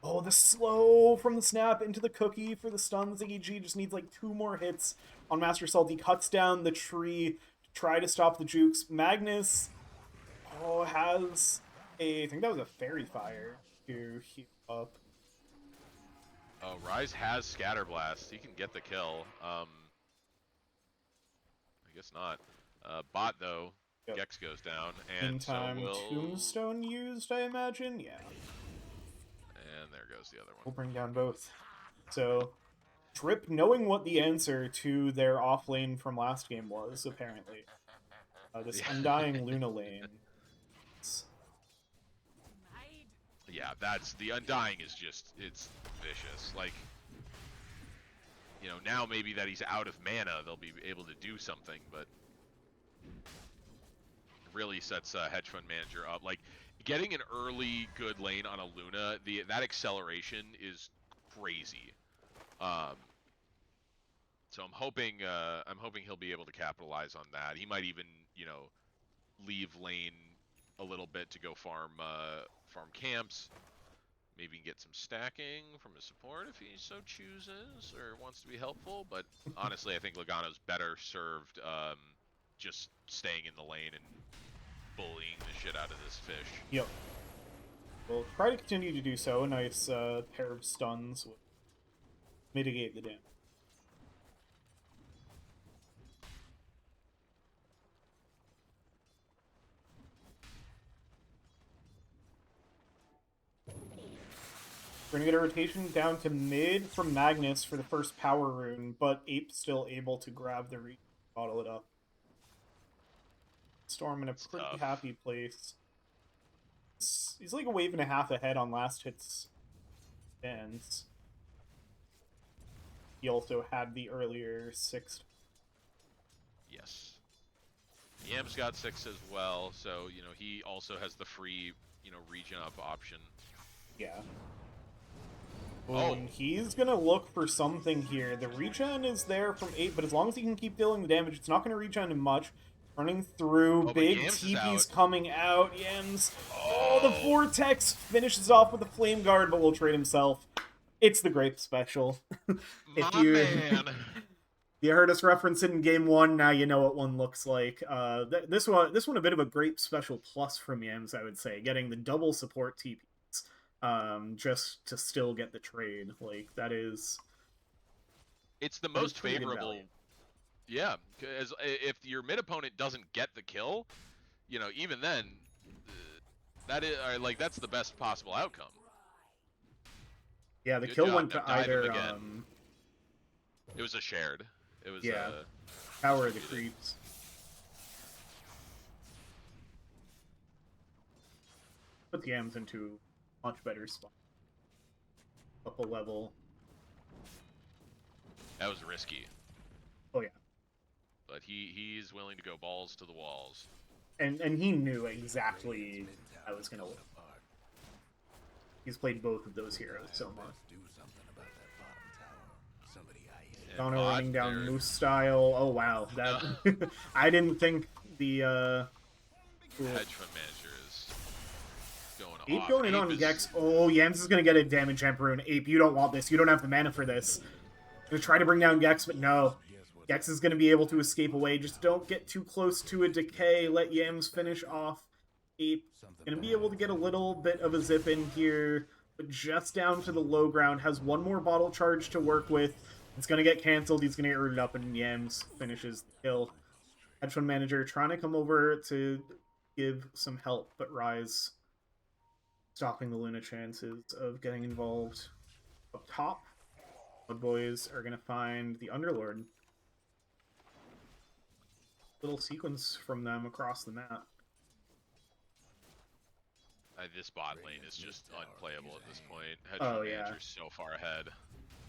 Oh, the slow from the snap into the cookie for the stun. Ziggy G just needs like 2 more hits on Master Salty. Cuts down the tree to try to stop the jukes. Magnus, has I think that was a fairy fire to heal up. Oh, Rise has Scatterblast. He can get the kill. I guess not. Bot though, Yep. Gex goes down, and Meantime, so will Tombstone used, I imagine. Yeah. And there goes the other We'll one. bring down both. So, Drip, knowing what the answer to their off lane from last game was, apparently. This Yeah. Undying Luna lane. Yeah, that's the Undying is just it's vicious. Like, you know, now maybe that he's out of mana, they'll be able to do something, but really sets Hedge Fund Manager up. Like, getting an early good lane on a Luna, that acceleration is crazy. So I'm hoping he'll be able to capitalize on that. He might even, you know, leave lane a little bit to go farm camps. Maybe get some stacking from his support if he so chooses or wants to be helpful. But honestly, I think Logano's better served just staying in the lane and bullying the shit out of this fish. Yep. We'll try to continue to do so. A nice pair of stuns will mitigate the damage. We're gonna get a rotation down to mid from Magnus for the first power rune, but Ape's still able to grab the reach, bottle it up. Storm in a pretty tough. happy place. He's like a wave and a half ahead on last hit's ends. He also had the earlier 6. Yes. Yam's got 6 as well, so, you know, he also has the free, you know, regen up option. Yeah. Oh. He's gonna look for something here. The regen is there from 8, but as long as he can keep dealing the damage, it's not gonna regen him much. Running through, Oh, big Yams TP's is out. coming out. Yams. Oh, the Vortex finishes off with the Flame Guard, but will trade himself. It's the Grape Special. If My man. You heard us reference it in game 1, now you know what one looks like. This one a bit of a Grape Special plus from Yams, I would say. Getting the double support TPs, just to still get the trade. Like, that is... It's the most pretty good favorable. value. Yeah, because if your mid opponent doesn't get the kill, you know, even then, that is like that's the best possible outcome. Yeah, the Good kill job. went Now to dive him either again. It was a shared. It was yeah, Power of the Creeps. Put the Yams into a much better spot. Up a level. That was risky. Oh yeah. But he's willing to go balls to the walls. And he knew exactly how it was gonna look. He's played both of those heroes so much. Donna running down Moose style. Oh wow, that I didn't think the Hedge Fund Manager is going Ape off. going in on Gex. Oh, Yams is gonna get a damage amp rune. Ape, you don't want this. You don't have the mana for this. Gonna try to bring down Gex, but no. Gex is gonna be able to escape away. Just don't get too close to a decay. Let Yams finish off. Ape gonna be able to get a little bit of a zip in here, but just down to the low ground. Has one more bottle charge to work with. It's gonna get cancelled. He's gonna get rooted up, and Yams finishes the kill. Hedge Fund Manager trying to come over to give some help, but Rise stopping the Luna chances of getting involved. Up top, MUDBOYS are gonna find the Underlord. Little sequence from them across the map. This bot lane is just unplayable at this point. Hedge Oh, Fund yeah. Manager's so far ahead.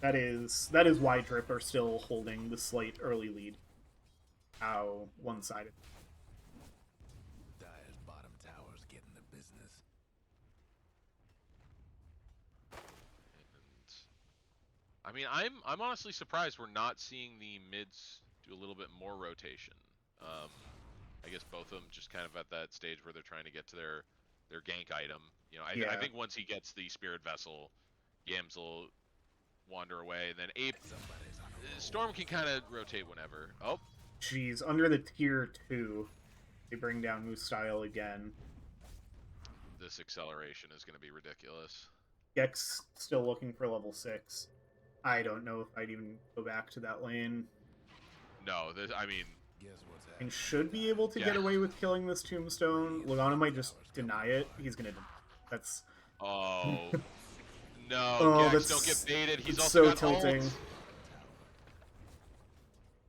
That is why Drip are still holding the slight early lead. How one-sided. Dire's bottom tower's getting the business. And, I mean, I'm honestly surprised we're not seeing the mids do a little bit more rotation. I guess both of them just kind of at that stage where they're trying to get to their gank item. You know, I think once he gets the Spirit Vessel, Yams will wander away, and then Ape, Storm can kind of rotate whenever. Oh, Jeez, under the tier 2, they bring down Moose style again. this acceleration is going to be ridiculous. Gex still looking for level 6. I don't know if I'd even go back to that lane. No, I mean, And should be able to get away with killing this Tombstone. Logano might just deny it. He's gonna... That's... oh, no, Oh, Gex, that's... don't get baited. He's it's also so got tilting. ult.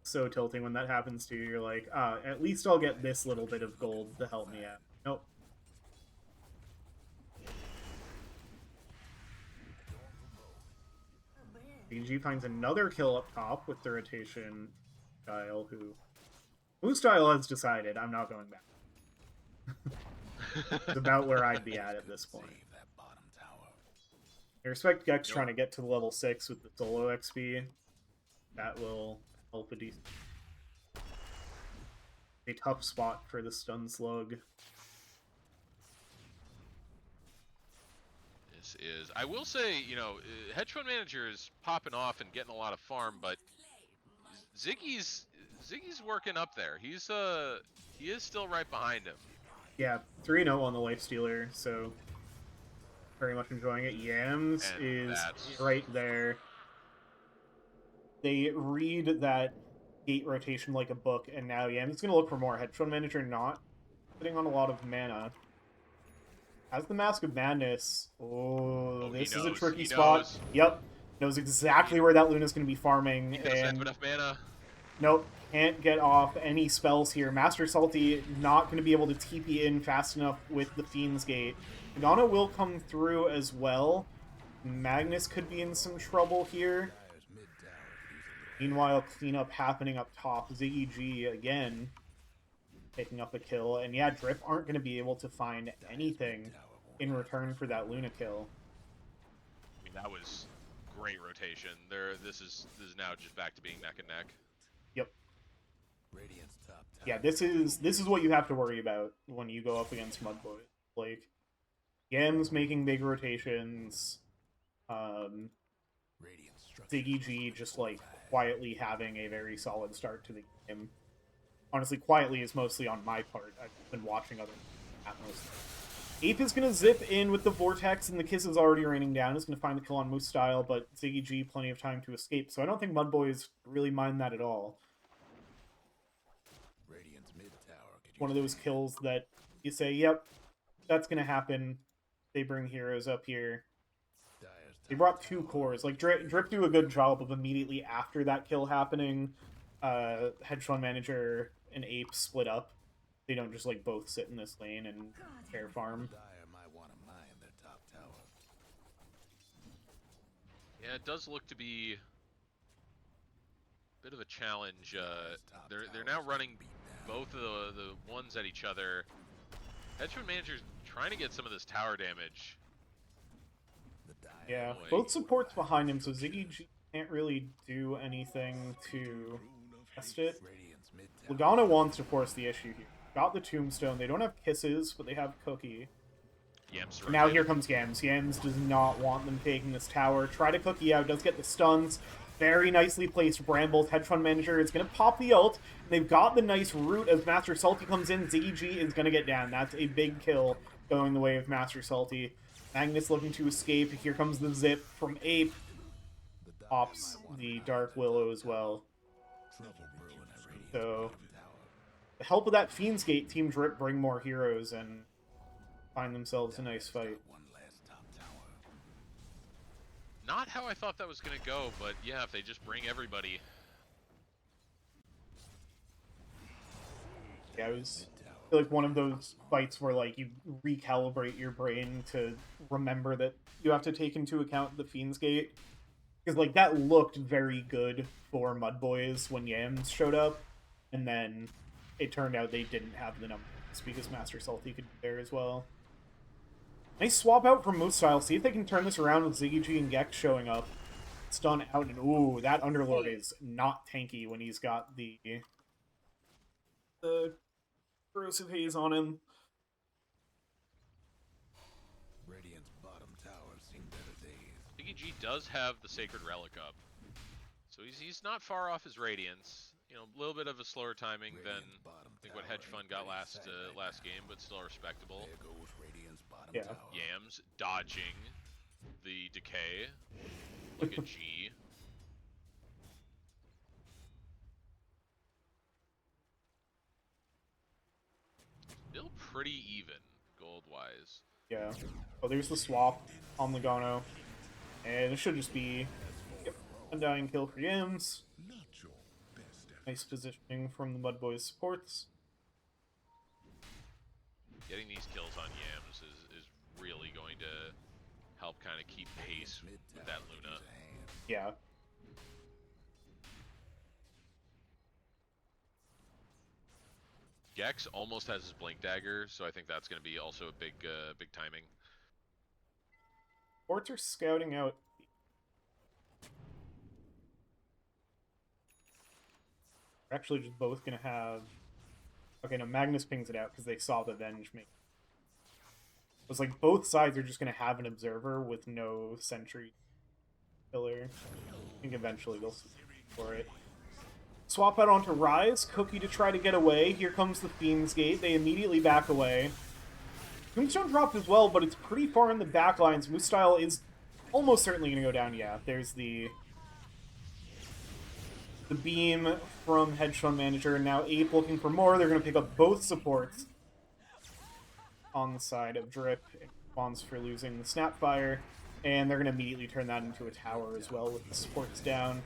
So tilting when that happens to you. You're like, at least I'll get this little bit of gold to help me out. Nope. BG finds another kill up top with the rotation style, who Moose Style has decided I'm not going back. It's about where I'd be at this point. Save that bottom tower. I respect Gex Nope. trying to get to level 6 with the solo XP. That will help a decent. A tough spot for the stun slug. This is, I will say, you know, hedge fund manager is popping off and getting a lot of farm, but Ziggy's working up there. He is still right behind him. Yeah, 3-0 on the Lifestealer, so very much enjoying it. Yams And is that's- right there. They read that gate rotation like a book, and now Yams is going to look for more. Hedge fund manager not sitting on a lot of mana. Has the Mask of Madness. Oh, he this is a knows, tricky he spot. knows. Yep. Knows exactly where that Luna's going to be farming. He doesn't have And enough mana. nope, can't get off any spells here. Master Salty not going to be able to TP in fast enough with the Fiend's Gate. Pagano will come through as well. Magnus could be in some trouble here. Dire's mid tower could use a little Meanwhile, cleanup happening up top. Ziggy G again picking up a kill. And yeah, Drip aren't going to be able to find anything in return for that Luna kill. I mean, that was great rotation. This is now just back to being neck and neck. Yep. Radiant's top tower. Yeah, this is what you have to worry about when you go up against MUDBOYS. Like, Yams making big rotations, Radiant structure Ziggy G just like quietly having a very solid start to the game. Honestly, quietly is mostly on my part. I've been watching other at most. Ape is going to zip in with the Vortex, and the Kiss is already raining down. He's going to find the kill on Moose Style, but Ziggy G plenty of time to escape, so I don't think MUDBOYS really mind that at all. Radiant's mid tower could One of use those kills that you say, yep, that's going to happen. They bring heroes up here. Dire's They top brought 2 tower. cores. Like, Drip do a good job of immediately after that kill happening, Hedge Fund Manager and Ape split up. They don't just, like, both sit in this lane and fair farm. Dire might want to mine their top tower. Yeah, it does look to be a bit of a challenge. They're now running both of the ones at each other. Hedge fund manager's trying to get some of this tower damage. The Dire Yeah, Boy. both supports behind him, so Ziggy G can't really do anything to test it. Radiant's mid tower. Lagana wants to force the issue here. Got the Tombstone. They don't have Kisses, but they have Cookie. Yams Now here comes Yams. Yams does not want them taking this tower. Try to Cookie out. Does get the stuns. Very nicely placed Brambles. Hedge Fund Manager is going to pop the ult. They've got the nice root as Master Salty comes in. Ziggy G is going to get down. That's a big kill going the way of Master Salty. Magnus looking to escape. Here comes the zip from Ape. The Dire Pops might wanna the mine Dark their Willow as well. Trouble brewing at Radiant's So, bottom tower. with the help of that Fiend's Gate, Team Drip bring more heroes and find themselves a nice fight. One last top tower. Not how I thought that was going to go, but yeah, if they just bring everybody. Yeah, it was Mid tower. I feel like one of those fights where like you recalibrate your brain to remember that you have to take into account the Fiend's Gate. Because like that looked very good for MUDBOYS when Yams showed up, and then it turned out they didn't have the numbers because Master Salty could be there as well. Nice swap out from Moose Style. See if they can turn this around with Ziggy G and Gex showing up. Stun out, and ooh, that Underlord is not tanky when he's got the corrosive haze on him. Radiant's bottom tower seen better days. Biggie G does have the Sacred Relic up. So he's not far off his Radiance. You know, a little bit of a slower timing than Radiant's bottom I think what tower Hedge Fund ain't got ready last side by last side. game, but still respectable. There goes Radiant's bottom Yeah. tower. Yams dodging the decay. Look at G. Still pretty even, gold-wise. Yeah. Oh, there's the swap on Lagano. And it should just be undying kill for Yams. Not your best effort. Nice positioning from the MUDBOYS supports. Getting these kills on Yams is really going to help kind of keep pace with that Luna. Yeah. Gex almost has his blink dagger, so I think that's going to be also a big timing. Forts are scouting out. They're actually just both going to have... Okay, no, Magnus pings it out because they saw the Venge make. It was like both sides are just going to have an observer with no sentry killer. I think eventually they'll switch for it. Swap out onto Rise. Cookie to try to get away. Here comes the Fiend's Gate. They immediately back away. Tombstone dropped as well, but it's pretty far in the back lines. Moostyle is almost certainly going to go down. Yeah, there's the beam from Hedge Fund Manager. Now Ape looking for more. They're going to pick up both supports on the side of Drip in response for losing the Snapfire. And they're going to immediately turn that into a tower as well with the supports down.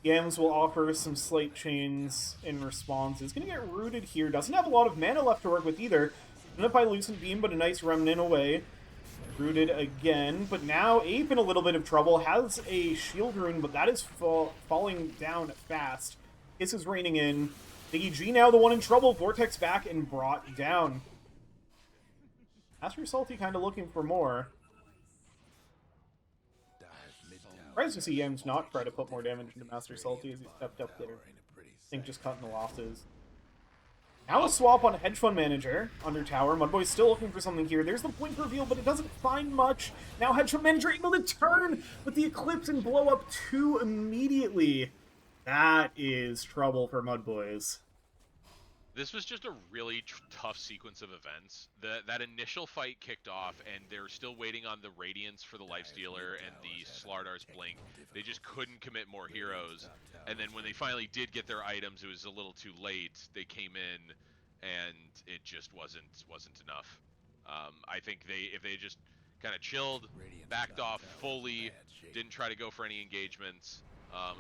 Yams will offer some Slate Chains in response. Is going to get rooted here. Doesn't have a lot of mana left to work with either. Up by Lucent Beam, but a nice Remnant away. Rooted again, but now Ape in a little bit of trouble. Has a Shield Rune, but that is falling down fast. Kiss is raining in. Biggie G now the one in trouble. Vortex back and brought down. Master Salty kind of looking for more. Surprised to see Yams not try to put more damage into Master Salty as he stepped up there. I think just cutting the losses. Now a swap on Hedge Fund Manager under tower. MUDBOYS still looking for something here. There's the blink reveal, but it doesn't find much. Now Hedge Fund Manager able to turn with the Eclipse and blow up 2 immediately. That is trouble for MUDBOYS. This was just a really tough sequence of events. That initial fight kicked off, and they were still waiting on the Radiance for the Lifestealer and the Slardar's Blink. They just couldn't commit more heroes. And then when they finally did get their items, it was a little too late. They came in, and it just wasn't enough. I think if they just kind of chilled, backed off fully, didn't try to go for any engagements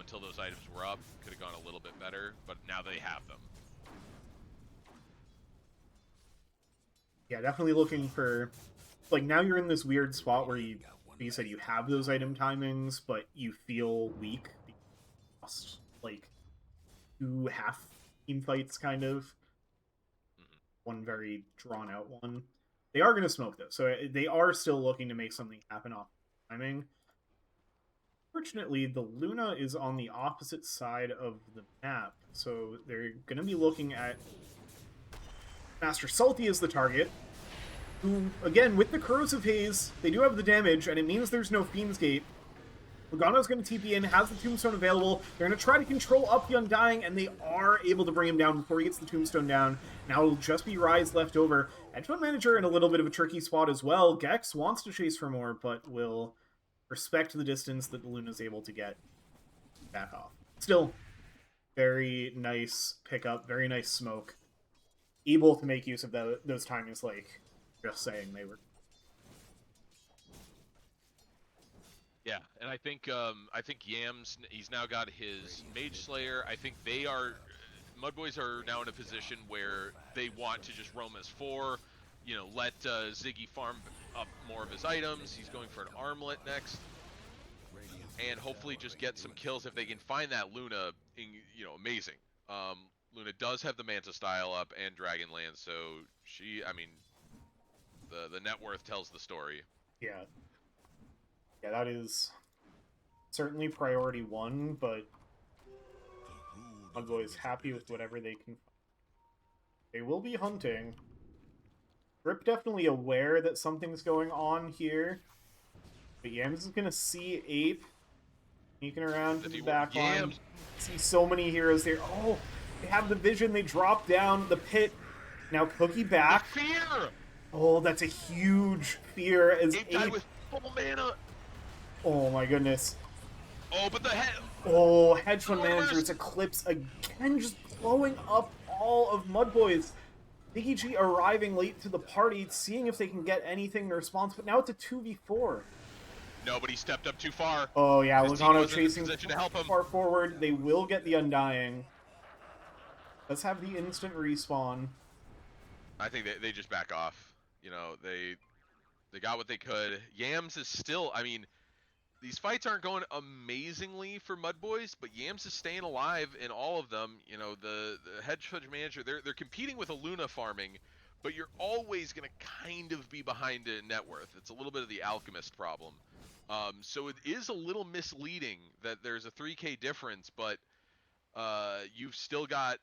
until those items were up, could have gone a little bit better. But now they have them. Yeah, definitely looking for... Like, now you're in this weird spot where you said you have those item timings, but you feel weak. You lost, like, 2 half-team fights, kind of. One very drawn-out one. They are going to smoke, though, so they are still looking to make something happen off timing. Fortunately, the Luna is on the opposite side of the map, so they're going to be looking at Master Salty is the target, who, again, with the Corrosive Haze, they do have the damage, and it means there's no Fiend's Gate. Logano's going to TP in, has the Tombstone available. They're going to try to control up the Undying, and they are able to bring him down before he gets the Tombstone down. Now it'll just be Rise left over. Hedge Fund Manager in a little bit of a tricky spot as well. Gex wants to chase for more, but will respect the distance that the Luna's able to get back off. Still, very nice pickup, very nice smoke. Able to make use of those timings, like just saying they were. Yeah, and I think Yams, he's now got his Mage Slayer. I think MUDBOYS are now in a position where they want to just roam as 4, let Ziggy farm up more of his items. He's going for an Armlet next, and hopefully just get some kills if they can find that Luna. Amazing. Luna does have the Manta style up and Dragonlance, so the net worth tells the story. Yeah, that is certainly priority 1, but MUDBOYS happy with whatever they can find. They will be hunting. Rip definitely aware that something's going on here, but Yams is gonna see Ape sneaking around to the back line. See so many heroes there. Oh, they have the vision. They drop down the pit. Now Cookie back. The fear! Oh, that's a huge fear. As Ape died with full mana. Oh my goodness. Oh, but the head. Oh, Hedge Fund Manager's Eclipse again, just blowing up all of MUDBOYS. Biggie G arriving late to the party, seeing if they can get anything in response, but now it's a 2v4. Nobody stepped up too far. Oh yeah, Logano chasing to help him. Far forward. They will get the Undying. Let's have the instant respawn. I think they just back off. They got what they could. Yams is still, these fights aren't going amazingly for MUDBOYS, but Yams is staying alive in all of them. You know, the head judge manager, they're competing with a Luna farming, but you're always going to kind of be behind a net worth. It's a little bit of the alchemist problem. So it is a little misleading that there's a 3K difference, but you've still got,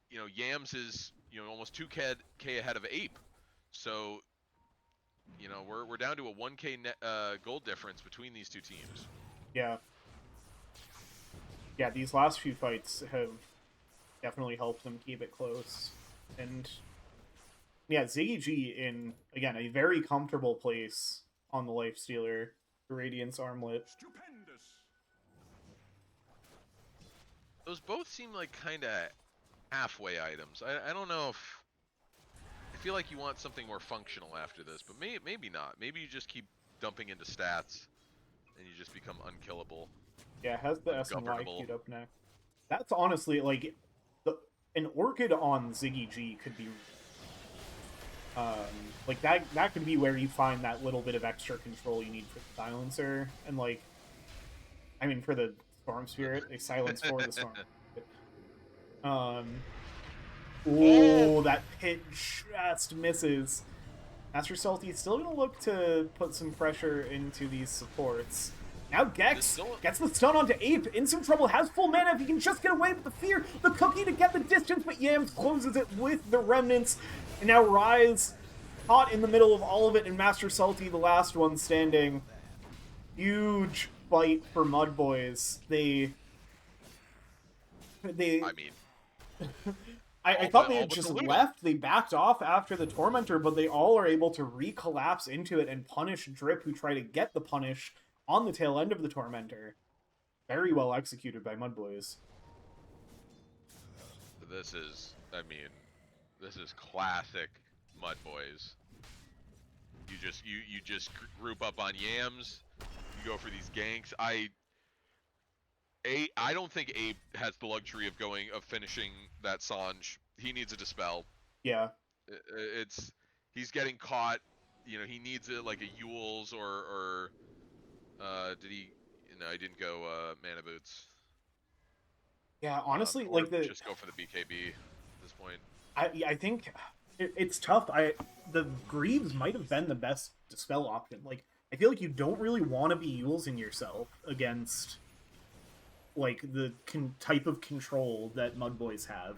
you know, Yams is, you know, almost 2K ahead of Ape. So, you know, we're down to a 1K net, gold difference between these two teams. Yeah. Yeah, these last few fights have definitely helped them keep it close. And yeah, Ziggy G in, again, a very comfortable place on the Lifestealer, the Radiance Armlet. Stupendous. Those both seem like kind of halfway items. I don't know if... I feel like you want something more functional after this, but maybe not. Maybe you just keep dumping into stats, and you just become unkillable. Yeah, has the SNY Ungovernable. queued up next. That's honestly, like, an Orchid on Ziggy G could be... like, that could be where you find that little bit of extra control you need for the Silencer, and, like, I mean, for the Storm Spirit, a silence for the Storm. Oh, that pit just misses. Master Salty's still gonna look to put some pressure into these supports. Now Gex gets the stun onto Ape. In some trouble, has full mana. If he can just get away with the fear, the cookie to get the distance, but Yams closes it with the remnants. And now Rise caught in the middle of all of it, and Master Salty, the last one standing. Huge fight for MUDBOYS. I mean... I thought they had just left. They backed off after the Tormentor, but they all are able to recollapse into it and punish Drip, who try to get the punish on the tail end of the Tormentor. Very well executed by MUDBOYS. This is, I mean, this is classic MUDBOYS. You just group up on Yams. You go for these ganks. I don't think Abe has the luxury of finishing that Sanj. He needs a dispel. Yeah. He's getting caught. You know, he needs it like a Yule's or did he? No, he didn't go Mana Boots. Yeah, honestly, or like just go for the BKB at this point. I think it's tough. The Greaves might have been the best dispel option. Like, I feel like you don't really want to be Yule'sing yourself against like the type of control that MUDBOYS have.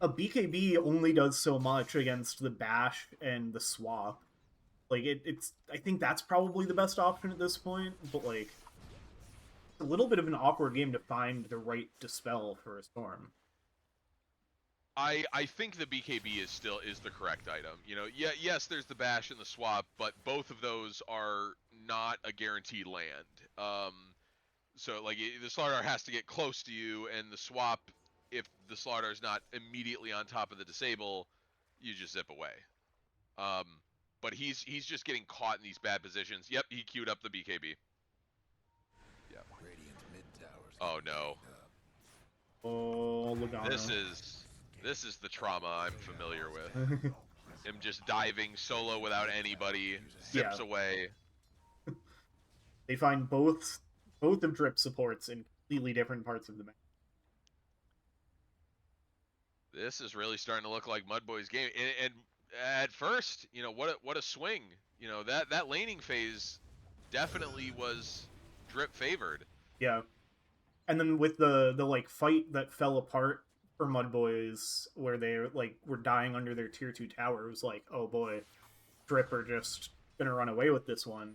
A BKB only does so much against the bash and the swap. Like it's I think that's probably the best option at this point, but like it's a little bit of an awkward game to find the right dispel for a Storm. I think the BKB is the correct item. You know, yes, there's the bash and the swap, but both of those are not a guaranteed land. So like the Slardar has to get close to you, and the swap, if the Slardar is not immediately on top of the disable, you just zip away. But he's just getting caught in these bad positions. Yep, he queued up the BKB. Yeah. Oh no. Oh, Logano. This is the trauma I'm familiar with. Him just diving solo without anybody, zips away. They find both of Drip supports in completely different parts of the map. This is really starting to look like MUDBOYS' game. And at first, you know, what a swing. You know, that laning phase definitely was Drip favored. Yeah. And then with the like fight that fell apart for MUDBOYS, where they like were dying under their tier 2 tower, it was like, oh boy, Drip are just gonna run away with this one.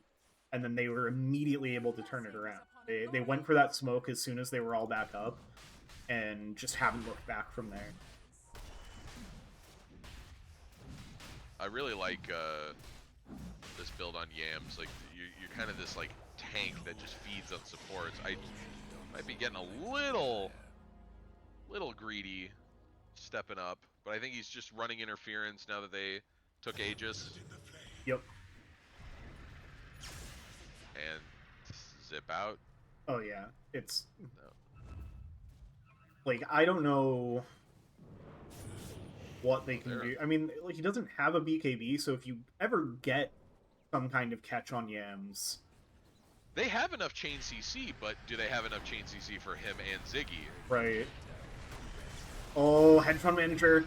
And then they were immediately able to turn it around. They went for that smoke as soon as they were all back up, and just haven't looked back from there. I really like this build on Yams. Like you're kind of this like tank that just feeds on supports. I might be getting a little greedy, stepping up, but I think he's just running interference now that they took Aegis. Yep. And zip out. Oh yeah, it's like I don't know what they can do. I mean, like he doesn't have a BKB, so if you ever get some kind of catch on Yams, they have enough chain CC, but do they have enough chain CC for him and Ziggy? Right. Oh, hedge fund manager.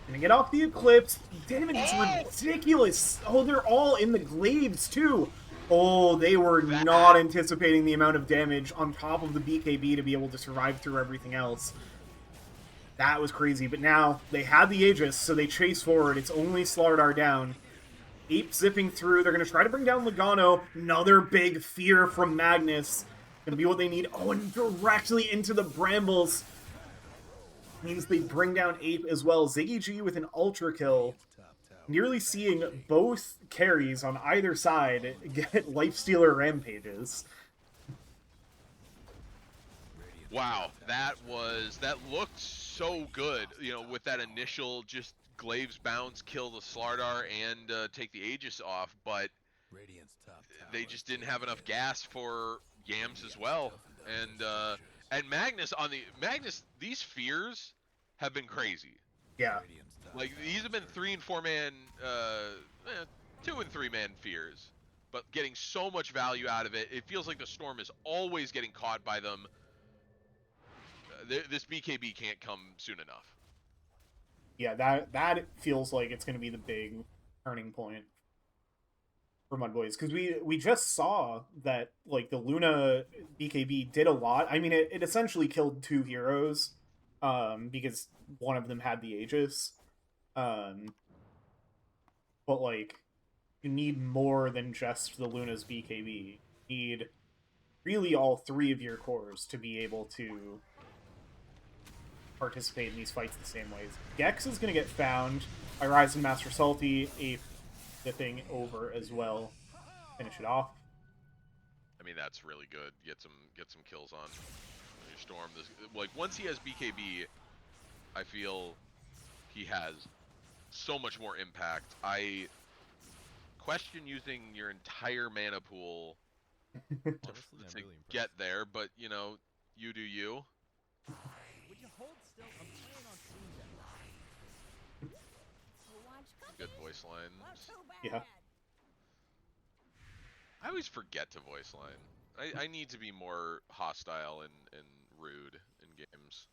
Gonna get off the Eclipse. Damage is ridiculous. Oh, they're all in the glaives, too. Oh, they were not anticipating the amount of damage on top of the BKB to be able to survive through everything else. That was crazy. But now, they had the Aegis, so they chase forward. It's only Slardar down. Ape zipping through. They're going to try to bring down Logano. Another big fear from Magnus. Going to be what they need. Oh, and directly into the Brambles. Means they bring down Ape as well. Ziggy G with an ultra kill. Nearly seeing both carries on either side get Lifestealer rampages. Wow, that looked so good, you know, with that initial just Glaives bounce, kill the Slardar, and take the Aegis off, but they just didn't have enough gas for Yams as well. And Magnus these fears have been crazy. Yeah. Like, these have been 3 and 4 man, 2 and 3 man fears, but getting so much value out of it. It feels like the Storm is always getting caught by them. This BKB can't come soon enough. Yeah, that feels like it's going to be the big turning point for MUDBOYS, because we just saw that, like, the Luna BKB did a lot. I mean, it essentially killed 2 heroes, because one of them had the Aegis. But, like, you need more than just the Luna's BKB. You need really all 3 of your cores to be able to participate in these fights the same ways. Gex is going to get found by Ryzen Master Salty, Ape dipping over as well. Finish it off. I mean, that's really good. Get some kills on your Storm. Like, once he has BKB, I feel he has so much more impact. I question using your entire mana pool to get there, but, you know, you do you. Would you hold still? I'm playing on Steam Deck. Good voice lines. Yeah. I always forget to voice line. I need to be more hostile and rude in games.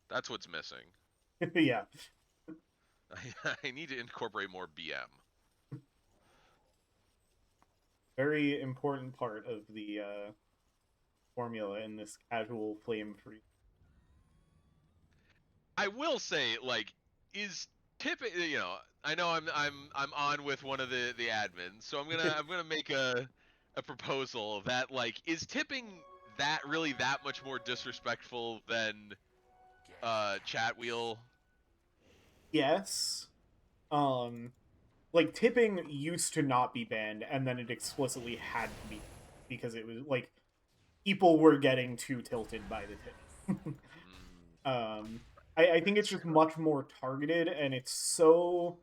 That's what's missing. Yeah. I need to incorporate more BM. Very important part of the formula in this casual flame free. I will say, like, is tipping, you know, I know I'm on with one of the admins, so I'm gonna make a proposal that, like, is tipping really that much more disrespectful than chat wheel? Yes. Like, tipping used to not be banned, and then it explicitly had to be, because it was like people were getting too tilted by the tip. I think it's just much more targeted, and it's so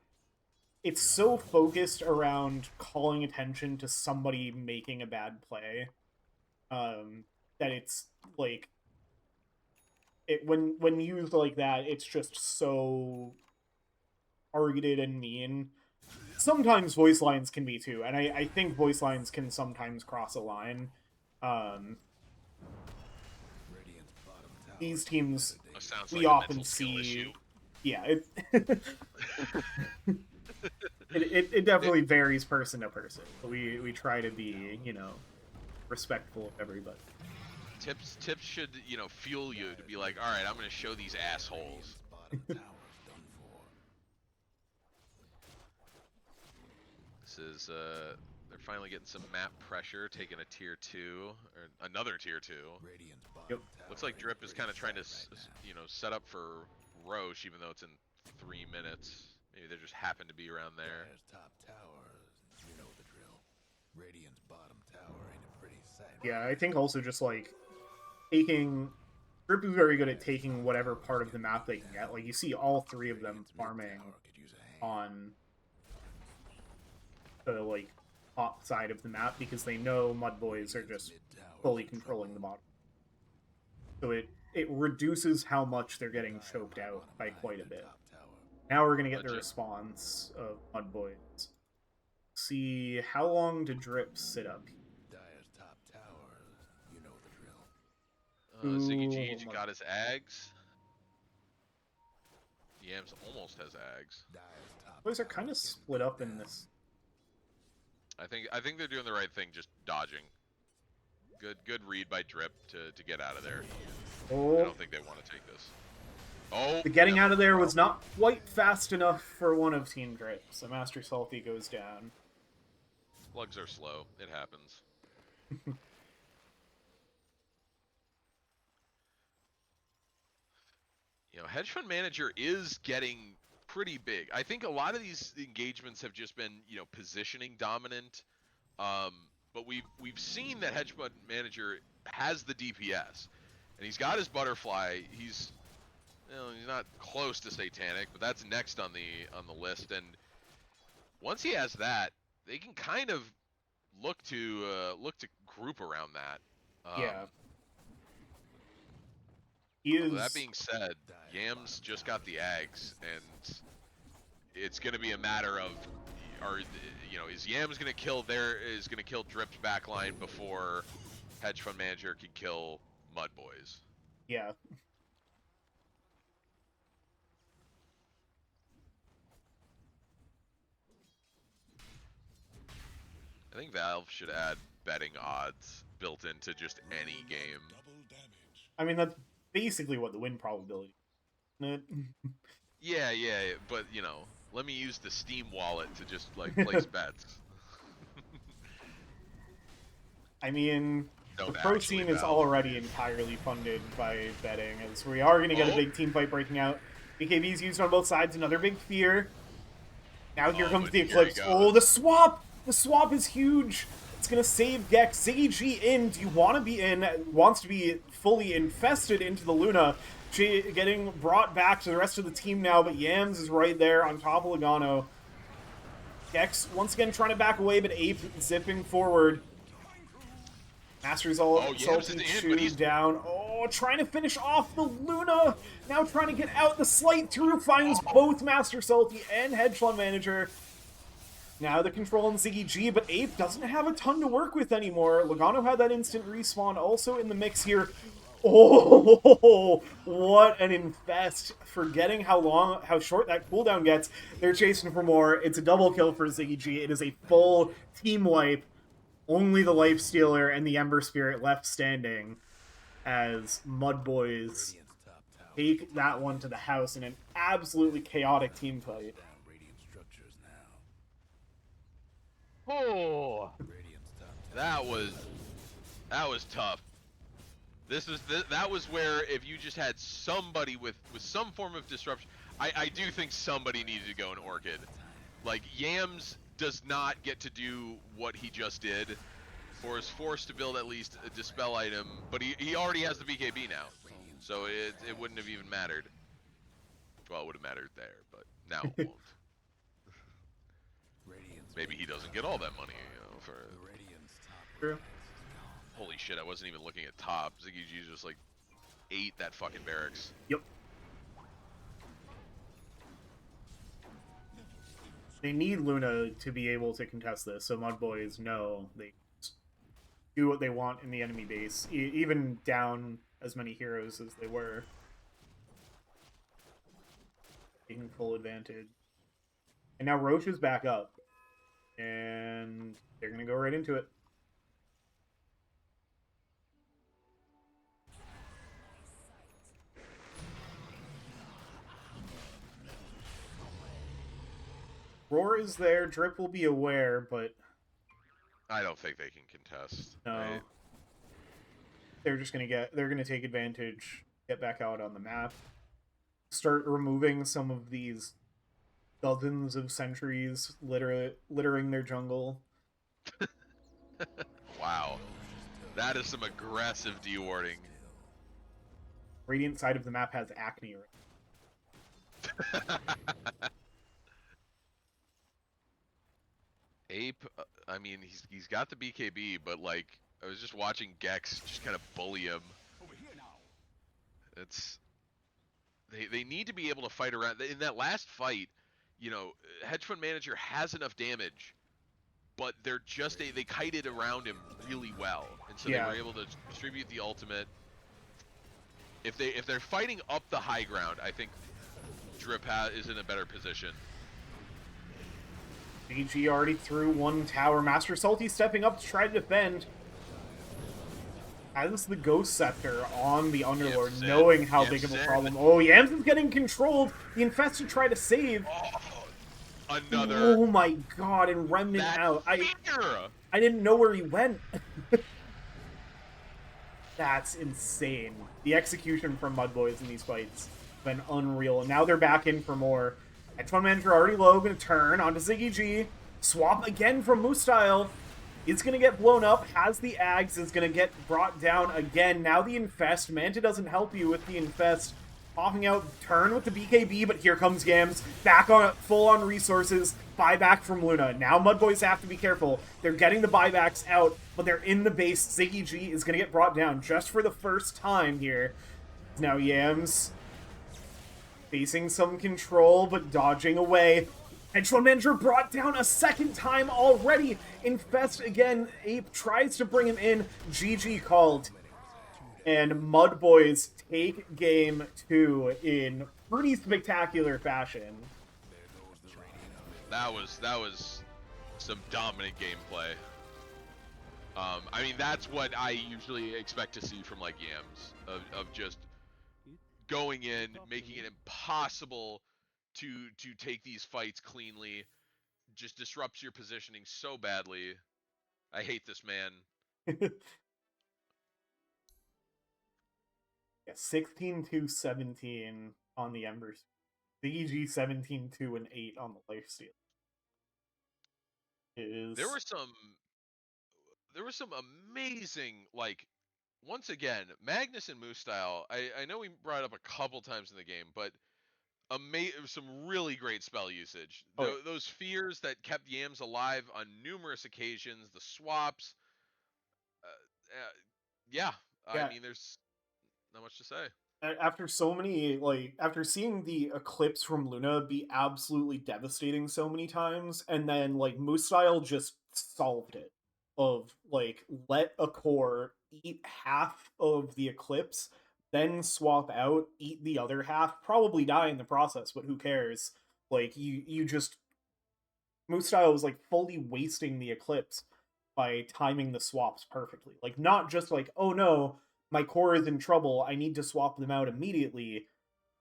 focused around calling attention to somebody making a bad play, that it's like when used like that, it's just so targeted and mean. Sometimes voice lines can be too, and I think voice lines can sometimes cross a line. These teams, we often see, yeah, it definitely varies person to person. We try to be, you know, respectful of everybody. Tips should, you know, fuel you to be like, all right, I'm gonna show these assholes. This is they're finally getting some map pressure, taking a tier 2 or another tier 2. Yep. Looks like Drip is kind of trying to, you know, set up for Roche, even though it's in 3 minutes. Maybe they just happen to be around there. Top tower, you know the drill. Radiant's bottom tower ain't a pretty sight. Yeah, I think also just like taking. Drip is very good at taking whatever part of the map they can get. Like, you see all 3 of them farming on the, like, top side of the map because they know MUDBOYS are just fully controlling the bottom. So it reduces how much they're getting choked out by quite a bit. Now we're going to get the response of MUDBOYS. See, how long did Drip sit up? Ziggy Ooh, G got his Ags. Yams almost has Ags. Boys are kind of split up in this. I think they're doing the right thing, just dodging. Good read by Drip to get out of there. I Oh, don't think they want to take this. Oh, the getting yep, out of there well, was not quite fast enough for one of Team Drip, so Master Salty goes down. slugs are slow. It happens. Hedge fund manager is getting pretty big. I think a lot of these engagements have just been, positioning dominant. But we've seen that hedge fund manager has the DPS, and he's got his butterfly. He's not close to satanic, but that's next on the list. And once he has that, they can kind of look to group around that. Yeah. He Although that is. being said, Yams just got the Ags, and it's going to be a matter of, is Yams going to kill Drip's backline before hedge fund manager can kill MUDBOYS? Yeah. I think Valve should add betting odds built into just any game. I mean, that's basically what the win probability is, isn't it? Yeah, but let me use the Steam wallet to just place bets. I mean, the Don't pro actually, scene is Valve. already entirely funded by betting, as we are going to get a Oh. big team fight breaking out. BKB's used on both sides, another big fear. Now here comes But the here he Eclipse. goes. Oh, the swap! The swap is huge! It's going to save Gex. Ziggy G in. Do you want to be in? Wants to be fully infested into the Luna. G getting brought back to the rest of the team now, but Yams is right there on top of Logano. Gex once again trying to back away, but Ape zipping forward. Master's all Yams salty is in, but he's down. Oh, trying to finish off the Luna. Now trying to get out. The slight through finds both Master Salty and Hedge Fund Manager. Now the control on Ziggy G, but Ape doesn't have a ton to work with anymore. Logano had that instant respawn also in the mix here. Oh, what an infest. Forgetting how short that cooldown gets. They're chasing for more. It's a double kill for Ziggy G. It is a full team wipe. Only the Lifestealer and the Ember Spirit left standing as MUDBOYS take that one to the house in an absolutely chaotic team fight. Oh, that was tough. That was where if you just had somebody with some form of disruption, I do think somebody needed to go in Orchid. Like, Yams does not get to do what he just did, or is forced to build at least a dispel item, but he already has the BKB now, so it wouldn't have even mattered. Well, it would have mattered there, but now it won't. Maybe he doesn't get all that money, for... True. Holy shit, I wasn't even looking at top. Ziggy G just, ate that fucking barracks. Yep. They need Luna to be able to contest this, so MUDBOYS know they do what they want in the enemy base, even down as many heroes as they were. Taking full advantage. And now Roche is back up. And they're going to go right into it. Roar is there. Drip will be aware, but I don't think they can contest. no. Right? They're just going to they're going to take advantage, get back out on the map, start removing some of these dozens of sentries littering their jungle. Wow. That is some aggressive dewarding. Radiant side of the map has acne. Ape, I mean, he's got the BKB, but I was just watching Gex just kind of bully him. It's they need to be able to fight around. In that last fight, hedge fund manager has enough damage, but they're just they kited around him really well, and so they were able to distribute the ultimate. if they're fighting up the high ground, I think Drip is in a better position. BG already threw one tower. Master Salty stepping up to try to defend. As the Ghost Scepter on the Underlord, Yams knowing how Yams big of a in. problem. Oh, Yams is getting controlled. The Infested try to save. Oh, another Oh my god, and Remnant that out. fear. I didn't know where he went. That's insane. The execution from MUDBOYS in these fights has been unreal. And now they're back in for more. Hedge Manager already low, gonna turn onto Ziggy G. Swap again from Moose Style. Is gonna get blown up, has the Ags, is gonna get brought down again. Now the Infest. Manta doesn't help you with the Infest. Popping out, turn with the BKB, but here comes Gams. Back on full on resources. Buyback from Luna. Now MUDBOYS have to be careful. They're getting the buybacks out, but they're in the base. Ziggy G is going to get brought down just for the first time here. Now Yams facing some control, but dodging away. Hedge Manager brought down a second time already. Infest again. Ape tries to bring him in. GG called. And MUDBOYS take game 2 in pretty spectacular fashion. That was some dominant gameplay. I mean, that's what I usually expect to see from like Yams, of just going in, making it impossible to take these fights cleanly. Just disrupts your positioning so badly. I hate this man. Yeah, 16-17 on the Embers. BG 17-2 and 8 on the lifesteal. There were some amazing, like, once again, Magnus and Moose style. I know we brought it up a couple times in the game, but some really great spell usage. Oh, yeah. Those fears that kept Yams alive on numerous occasions, the swaps. Yeah, I Yeah. mean, there's not much to say. After so many, like, after seeing the Eclipse from Luna be absolutely devastating so many times, and then, like, Moose Style just solved it. Of, like, let a core eat half of the Eclipse, then swap out, eat the other half, probably die in the process, but who cares? Like, you just. Moose Style was, like, fully wasting the Eclipse by timing the swaps perfectly. Like, not just like, oh no, my core is in trouble, I need to swap them out immediately.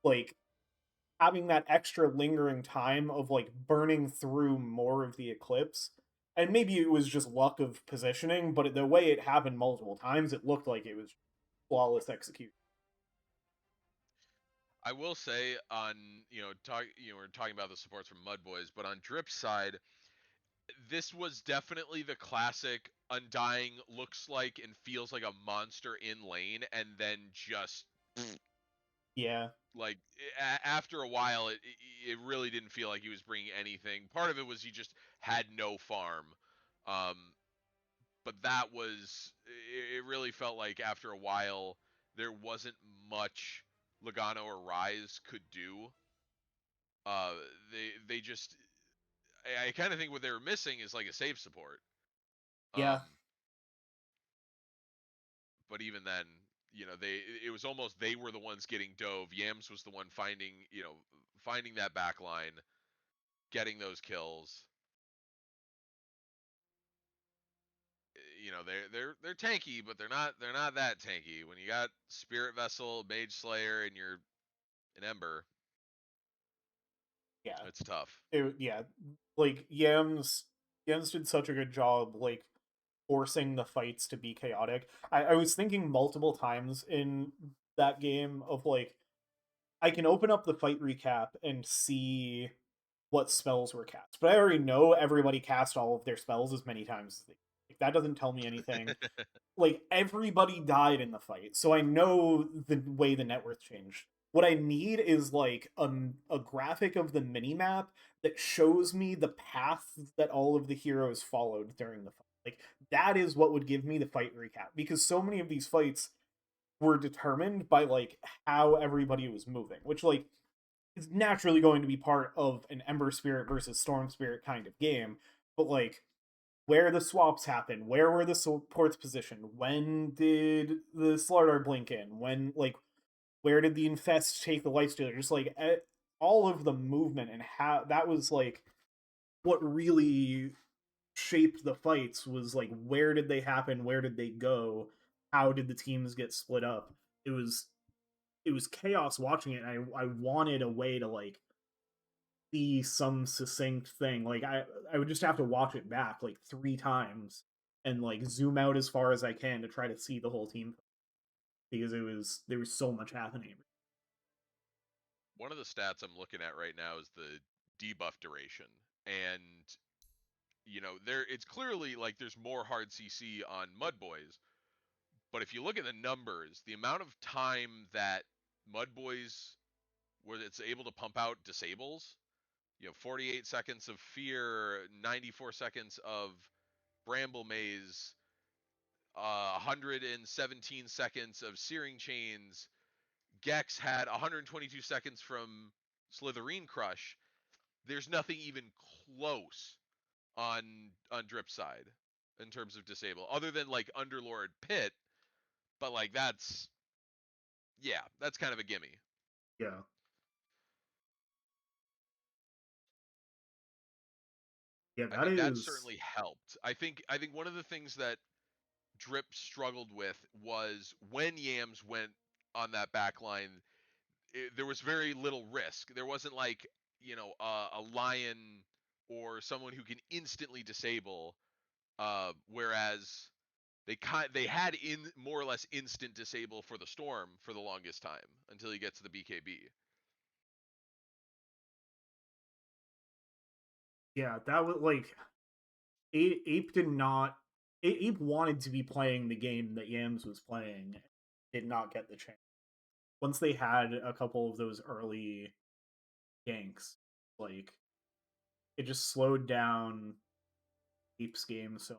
Like, having that extra lingering time of like burning through more of the Eclipse. And maybe it was just luck of positioning, but the way it happened multiple times, it looked like it was flawless execution. I will say on we're talking about the supports from MUDBOYS, but on Drip's side, this was definitely the classic Undying looks like and feels like a monster in lane, and then just Yeah. like after a while, it really didn't feel like he was bringing anything. Part of it was he just had no farm, um, but that was it. Really felt like after a while there wasn't much Logano or Rise could do. Uh, they just I kind of think what they were missing is like a save support. Um, Yeah. but even then, it was almost they were the ones getting dove. Yams was the one finding that back line, getting those kills. They're tanky, but they're not that tanky. When you got Spirit Vessel, Mage Slayer, and you're an Ember, Yeah. it's tough. Yeah. Like Yams did such a good job, like forcing the fights to be chaotic. I was thinking multiple times in that game of like, I can open up the fight recap and see what spells were cast, but I already know everybody cast all of their spells as many times as they. Like, that doesn't tell me anything. Like, everybody died in the fight, so I know the way the net worth changed. What I need is like a graphic of the mini map that shows me the path that all of the heroes followed during the fight. Like, that is what would give me the fight recap, because so many of these fights were determined by like how everybody was moving, which like is naturally going to be part of an Ember Spirit versus Storm Spirit kind of game. But like, where the swaps happen, where were the supports positioned, when did the Slardar blink in, when, like, where did the infest take the lifestealer? Just like all of the movement and how that was like what really shaped the fights was like where did they happen, where did they go, how did the teams get split up. It was chaos watching it, and I wanted a way to like see some succinct thing. Like I would just have to watch it back like 3 times and like zoom out as far as I can to try to see the whole team because there was so much happening. One of the stats I'm looking at right now is the debuff duration, and it's clearly like there's more hard CC on MUDBOYS, but if you look at the numbers, the amount of time that MUDBOYS where it's able to pump out disables, 48 seconds of fear, 94 seconds of bramble maze, 117 seconds of searing chains. Gex had 122 seconds from Slitherine Crush. There's nothing even close on Drip's side in terms of disable, other than like Underlord Pit, but like that's kind of a gimme. Yeah. Yeah, I that mean, that is certainly helped. I think one of the things that Drip struggled with was when Yams went on that back line, there was very little risk. There wasn't like, a Lion or someone who can instantly disable, whereas they had in more or less instant disable for the Storm for the longest time until he gets to the BKB. yeah, that was like Ape did not. Ape wanted to be playing the game that Yams was playing, did not get the chance. Once they had a couple of those early ganks, like it just slowed down Ape's game. So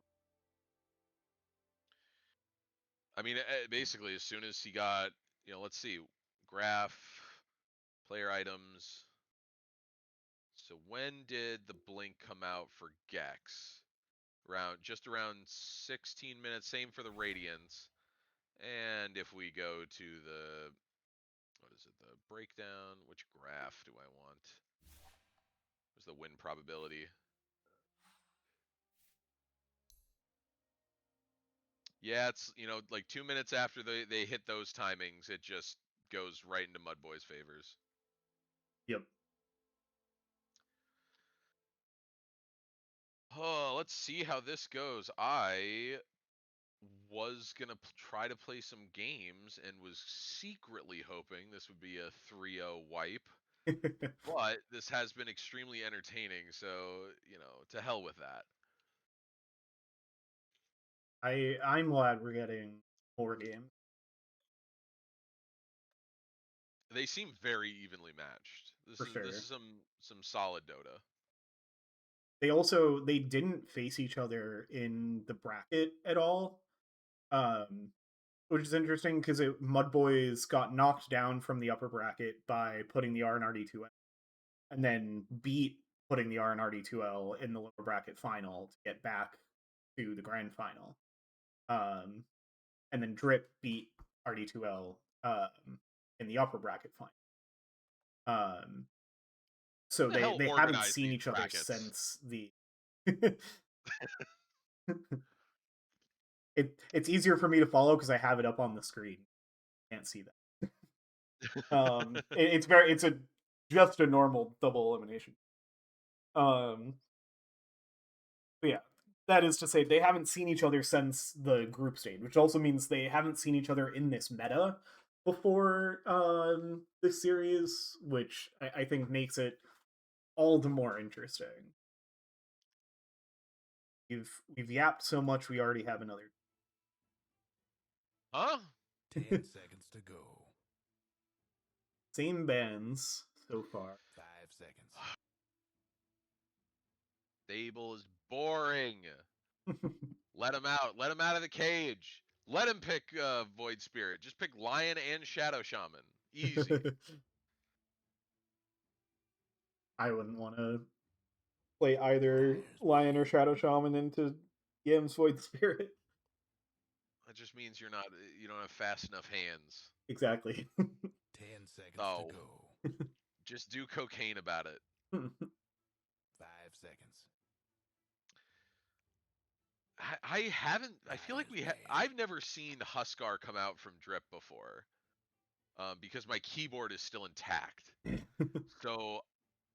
I mean, basically, as soon as he got, let's see, graph, player items. So when did the blink come out for Gex? Just around 16 minutes. Same for the Radiance. And if we go to the, what is it, the breakdown, which graph do I want? What's the win probability? Yeah, it's, like 2 minutes after they hit those timings, it just goes right into MUDBOY's favors. yep. Oh, let's see how this goes. I was gonna try to play some games and was secretly hoping this would be a 3-0 wipe. But this has been extremely entertaining, so, to hell with that. I'm glad we're getting more games They seem very evenly matched. This for is this sure. is some solid Dota. They didn't face each other in the bracket at all, um, which is interesting because Mudboys got knocked down from the upper bracket by putting the RNRD2L, and then beat putting the RNRD2L in the lower bracket final to get back to the grand final. And then Drip beat RD2L in the upper bracket final. So Who the hell they haven't organized seen these each other brackets? since the. It's easier for me to follow because I have it up on the screen. Can't see that. It's just a normal double elimination. But yeah, that is to say they haven't seen each other since the group stage, which also means they haven't seen each other in this meta before this series, which I think makes it all the more interesting. We've yapped so much we already have another. Huh? 10 seconds to go. Same bands so far. 5 seconds. Stable is boring. Let him out. Let him out of the cage. Let him pick Void Spirit. Just pick Lion and Shadow Shaman. Easy. I wouldn't want to play either Fires Lion or breathe. Shadow Shaman into Yam's Void Spirit. That just means you don't have fast enough hands. Exactly. 10 seconds Oh. to go. Just do cocaine about it. 5 seconds. I haven't. I feel like Dyer's banned. I've never seen Huskar come out from drip before, because my keyboard is still intact. So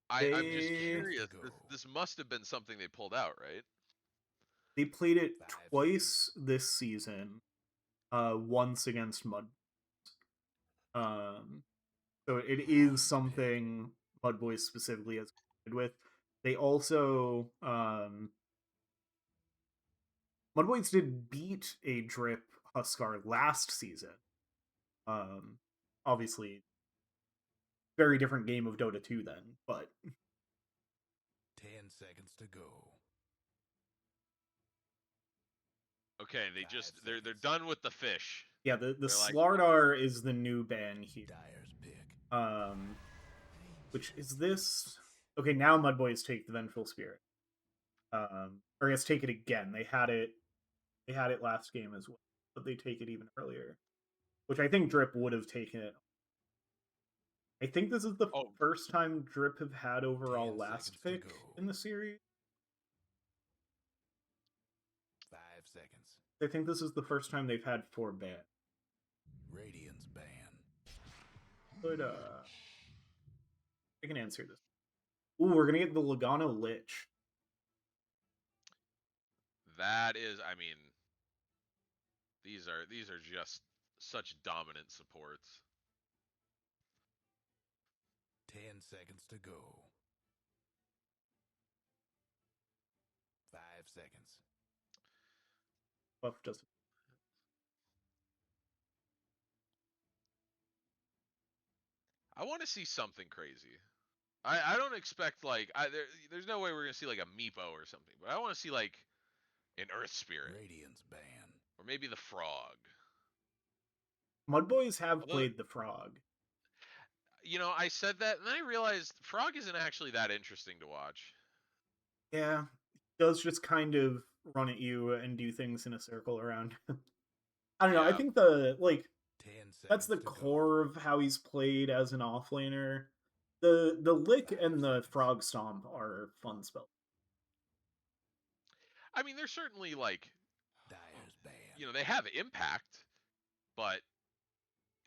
I'm just They curious. This must have been something they pulled out, right? they played it 5 twice this season. Once against Mud. So it is something MUDBOYS specifically has played with. They also MUDBOYS did beat a drip Huskar last season. Obviously, very different game of Dota 2 then, but 10 seconds to go. Okay, they're 5 done with the fish. yeah, the They're like, Slardar is the new ban here. Dyer's pick. Which is this? Okay, now MUDBOYS take the Vengeful Spirit. Or I guess take it again. They had it last game as well, but they take it even earlier. Which I think Drip would have taken it. I think this is the first time Drip have had overall 10 last seconds to pick go. in the series. 5 seconds. I think this is the first time they've had 4 ban. Radiant's ban. But I can answer this. Ooh, we're gonna get the Logano Lich. that is. I mean, these are just such dominant supports. 10 seconds to go. 5 seconds. Buff doesn't. I want to see something crazy. I don't expect like there's no way we're gonna see like a Meepo or something, but I want to see like an Earth Spirit Radiant's ban. or maybe the Frog. MUDBOYS have Although, played the Frog. I said that and then I realized Frog isn't actually that interesting to watch. Yeah, he does just kind of run at you and do things in a circle around. I don't know. I Yeah. think 10 that's seconds the to go. core of how he's played as an offlaner. The Lick 5 and the seconds. Frog Stomp are fun spells. I mean, they're certainly like, Dyer's ban. they have impact, but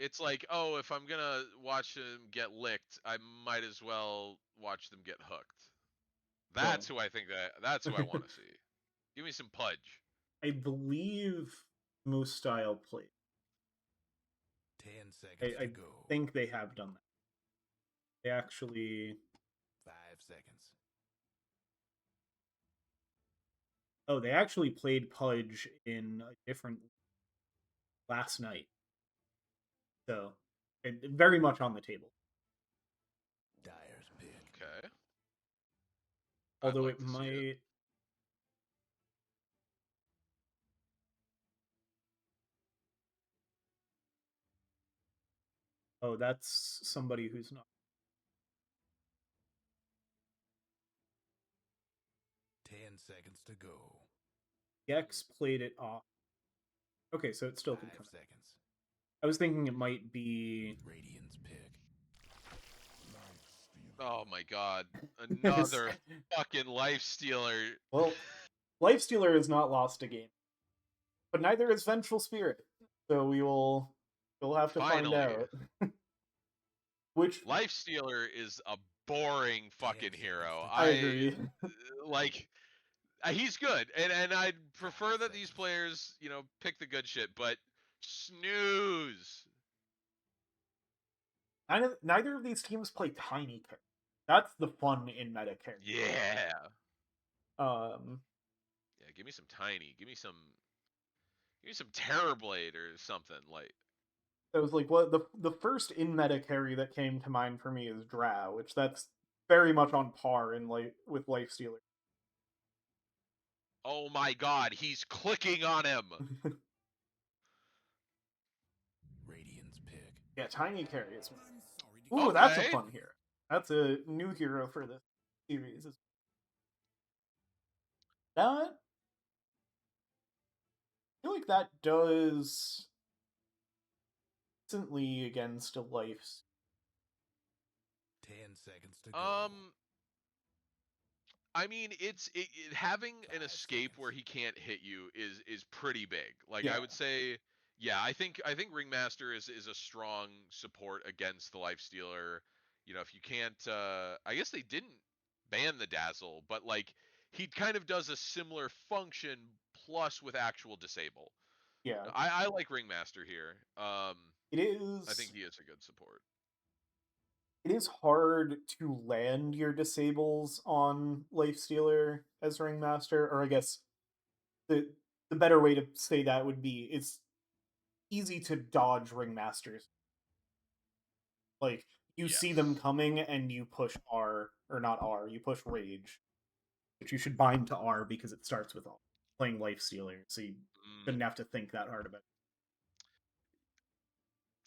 it's like, oh, if I'm gonna watch them get licked, I might as well watch them get hooked. That's who I think that's who I want to see. Give me some Pudge. I believe Moose Style played. 10 seconds I to go. think they have done that. They actually. 5 seconds. Oh, they actually played Pudge in a different last night. So, very much on the table. Dyer's pick. Okay. Although I'd like it to see might. it. Oh, that's somebody who's not. 10 seconds to go. Gex played it off. Okay, so it still 5 could come. seconds. I was thinking it might be. Radiant's pick. Oh my god. Another fucking life stealer. Well, Lifestealer has not lost a game. But neither is Vengeful Spirit. So we'll have to find Finally. out. Which Life Stealer is a boring fucking hero. I agree. Like, he's good, and I'd prefer that these players, pick the good shit. But snooze. Neither of these teams play tiny characters. That's the fun in meta characters. Yeah. Um. Yeah. Give me some tiny. Give me some Terrorblade or something like. It was like what the first in meta carry that came to mind for me is Drow, which that's very much on par in with Lifestealer. Oh my god, he's clicking on him. Radiant's pick. Yeah, tiny carry is. I'm sorry Ooh, that's a Okay. fun hero. That's a new hero for the series. That I feel like that does decently against a life. 10 seconds to go. I mean, having an 5 escape where seconds. he can't hit you is pretty big. Like Yeah. I would say, yeah, I think Ringmaster is a strong support against the Lifestealer. You know, if you can't, I guess they didn't ban the Dazzle, but like he kind of does a similar function plus with actual disable. Yeah. I like Ringmaster here. It I think is he is a good support. it is hard to land your disables on Lifestealer as Ringmaster, or I guess the the better way to say that would be it's easy to dodge Ringmasters. Like you see them Yes. coming and you push R, or not R, you push Rage, which you should bind to R because it starts with playing Lifestealer, so you Mm, shouldn't have to think that hard about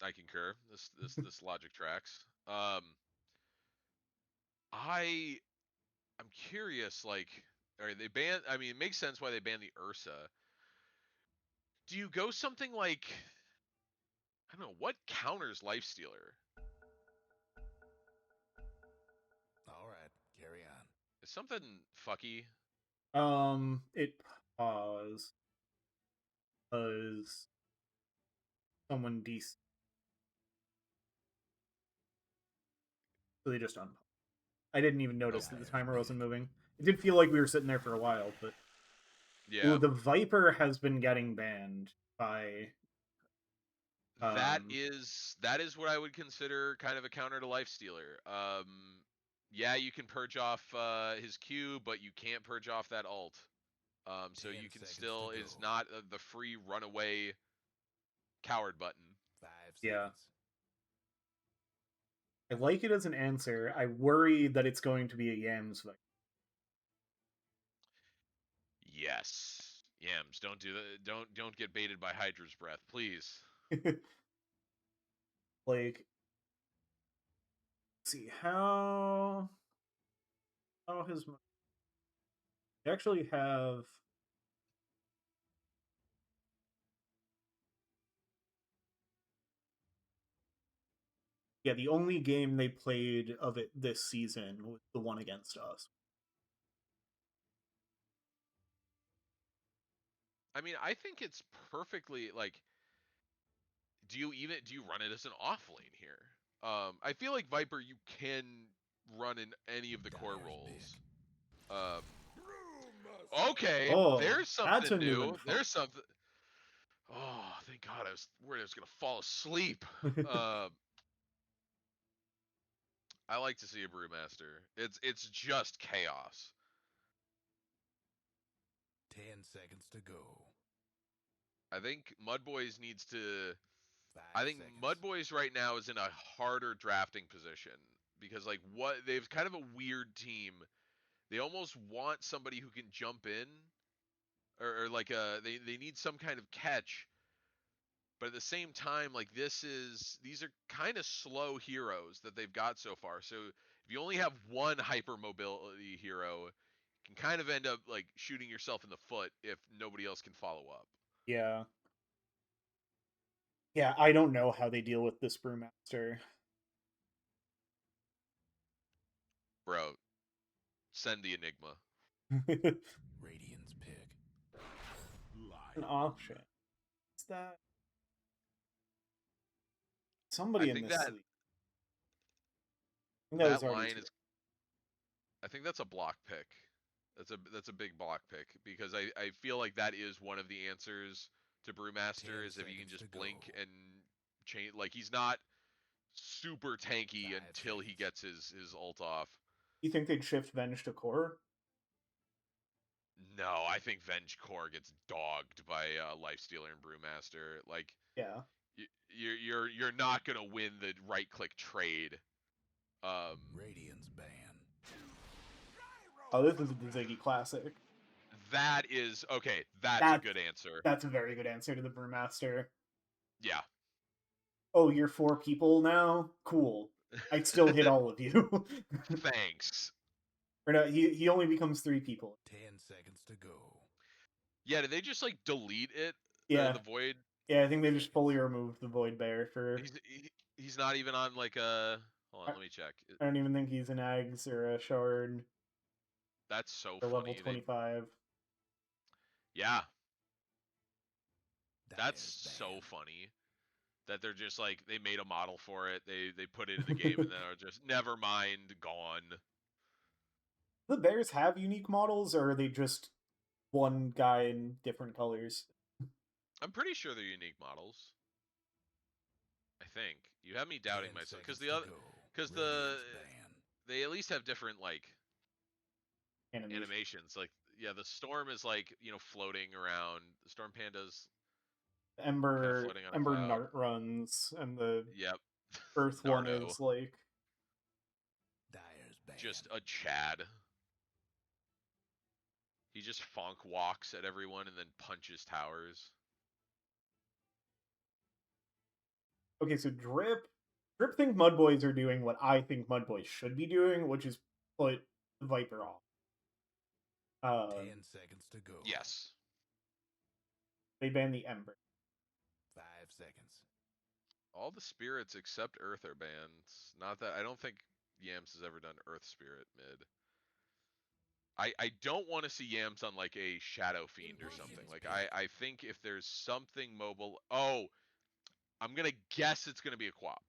it. I concur. This logic tracks. I I'm curious, like, all right, they ban. I mean, it makes sense why they banned the Ursa. Do you go something like, I don't know, what counters Lifestealer? All right, carry on. Is something fucky? It pause because someone so they just unpause. I didn't even notice that the Dire timer wasn't need. moving. It did feel like we were sitting there for a while, but Yeah, ooh, the Viper has been getting banned by that um is what I would consider kind of a counter to Lifestealer. Yeah, you can purge off his Q, but you can't purge off that ult. So 10 you can seconds to still go. is not the free runaway coward button. 5 yeah. seconds. I like it as an answer. I worry that it's going to be a Yams Viper. Yes. Yams, don't do that. Don't get baited by Hydra's breath, please. Like, see how his they actually have the only game they played of it this season was the one against us. I mean, I think it's perfectly like do you run it as an off lane here? I feel like Viper you can run in any of the core Dire's roles. big. Um okay, Oh, there's that's something a new new. info. There's something. Oh, thank God I was worried I was gonna fall asleep. Um I like to see a Brewmaster. It's just chaos. 10 seconds to go. I think MUDBOYS needs to 5 I think seconds. MUDBOYS right now is in a harder drafting position because like what they've kind of a weird team. They almost want somebody who can jump in or like they need some kind of catch, but at the same time like these are kind of slow heroes that they've got so far. So if you only have one hyper mobility hero, you can kind of end up like shooting yourself in the foot if nobody else can follow up. Yeah. Yeah, I don't know how they deal with this Brewmaster. Bro, send the Enigma. An Radiant's pick. option. Is that I somebody in think this that sleep? I think that was that already line too. is I think that's a block pick. That's a big block pick because I feel like that is one of the answers to 10 Brewmaster is if you can seconds to just go. blink and chain like he's not super tanky 5 until he seconds. gets his ult off. You think they'd shift Venge to core? No, I think Venge Core gets dogged by Lifestealer and Brewmaster. Like Yeah. you're not gonna win the right click trade. Um, Radiant's ban. Oh, this is the Ziggy classic. that is okay. That's a That's good answer. that's a very good answer to the Brewmaster. Yeah. Oh, you're 4 people now? Cool. I'd still hit all of you. Thanks. Or no, he only becomes 3 people. 10 seconds to go. Yeah, did they just like delete it? Yeah. The void. Yeah, I think they 5 just fully seconds. removed the Void Bear for He's not even on like a. Hold on, let me check. I don't even think he's an Ags or a Shard That's so or level funny. 25. Yeah, that's Dyer's so ban. funny that they're just like they made a model for it. They put it in the game and then are just never mind, gone. The Bears have unique models, or are they just one guy in different colors? I'm pretty sure they're unique models. I think you have me doubting 10 myself seconds to go. because Radiant's ban. they at least have different like Animation. animations. Like yeah, the storm is like floating around. The storm panda's kind of floating on a Ember cloud. Nart runs, and the Yep, Earth one Nardo, is like Dyer's ban. just a Chad. He just fonk walks at everyone and then punches towers. okay. So Drip think Mudboys are doing what I think Mudboys should be doing, which is put the Viper off. 10 seconds to go. Yes. They ban the Ember. 5 seconds. All the spirits except Earth are banned. Not that I don't think Yams has ever done Earth Spirit mid. I don't want to see Yams on like a Shadow Fiend or something. Like I think if there's something mobile, I'm gonna guess it's gonna be a Quap.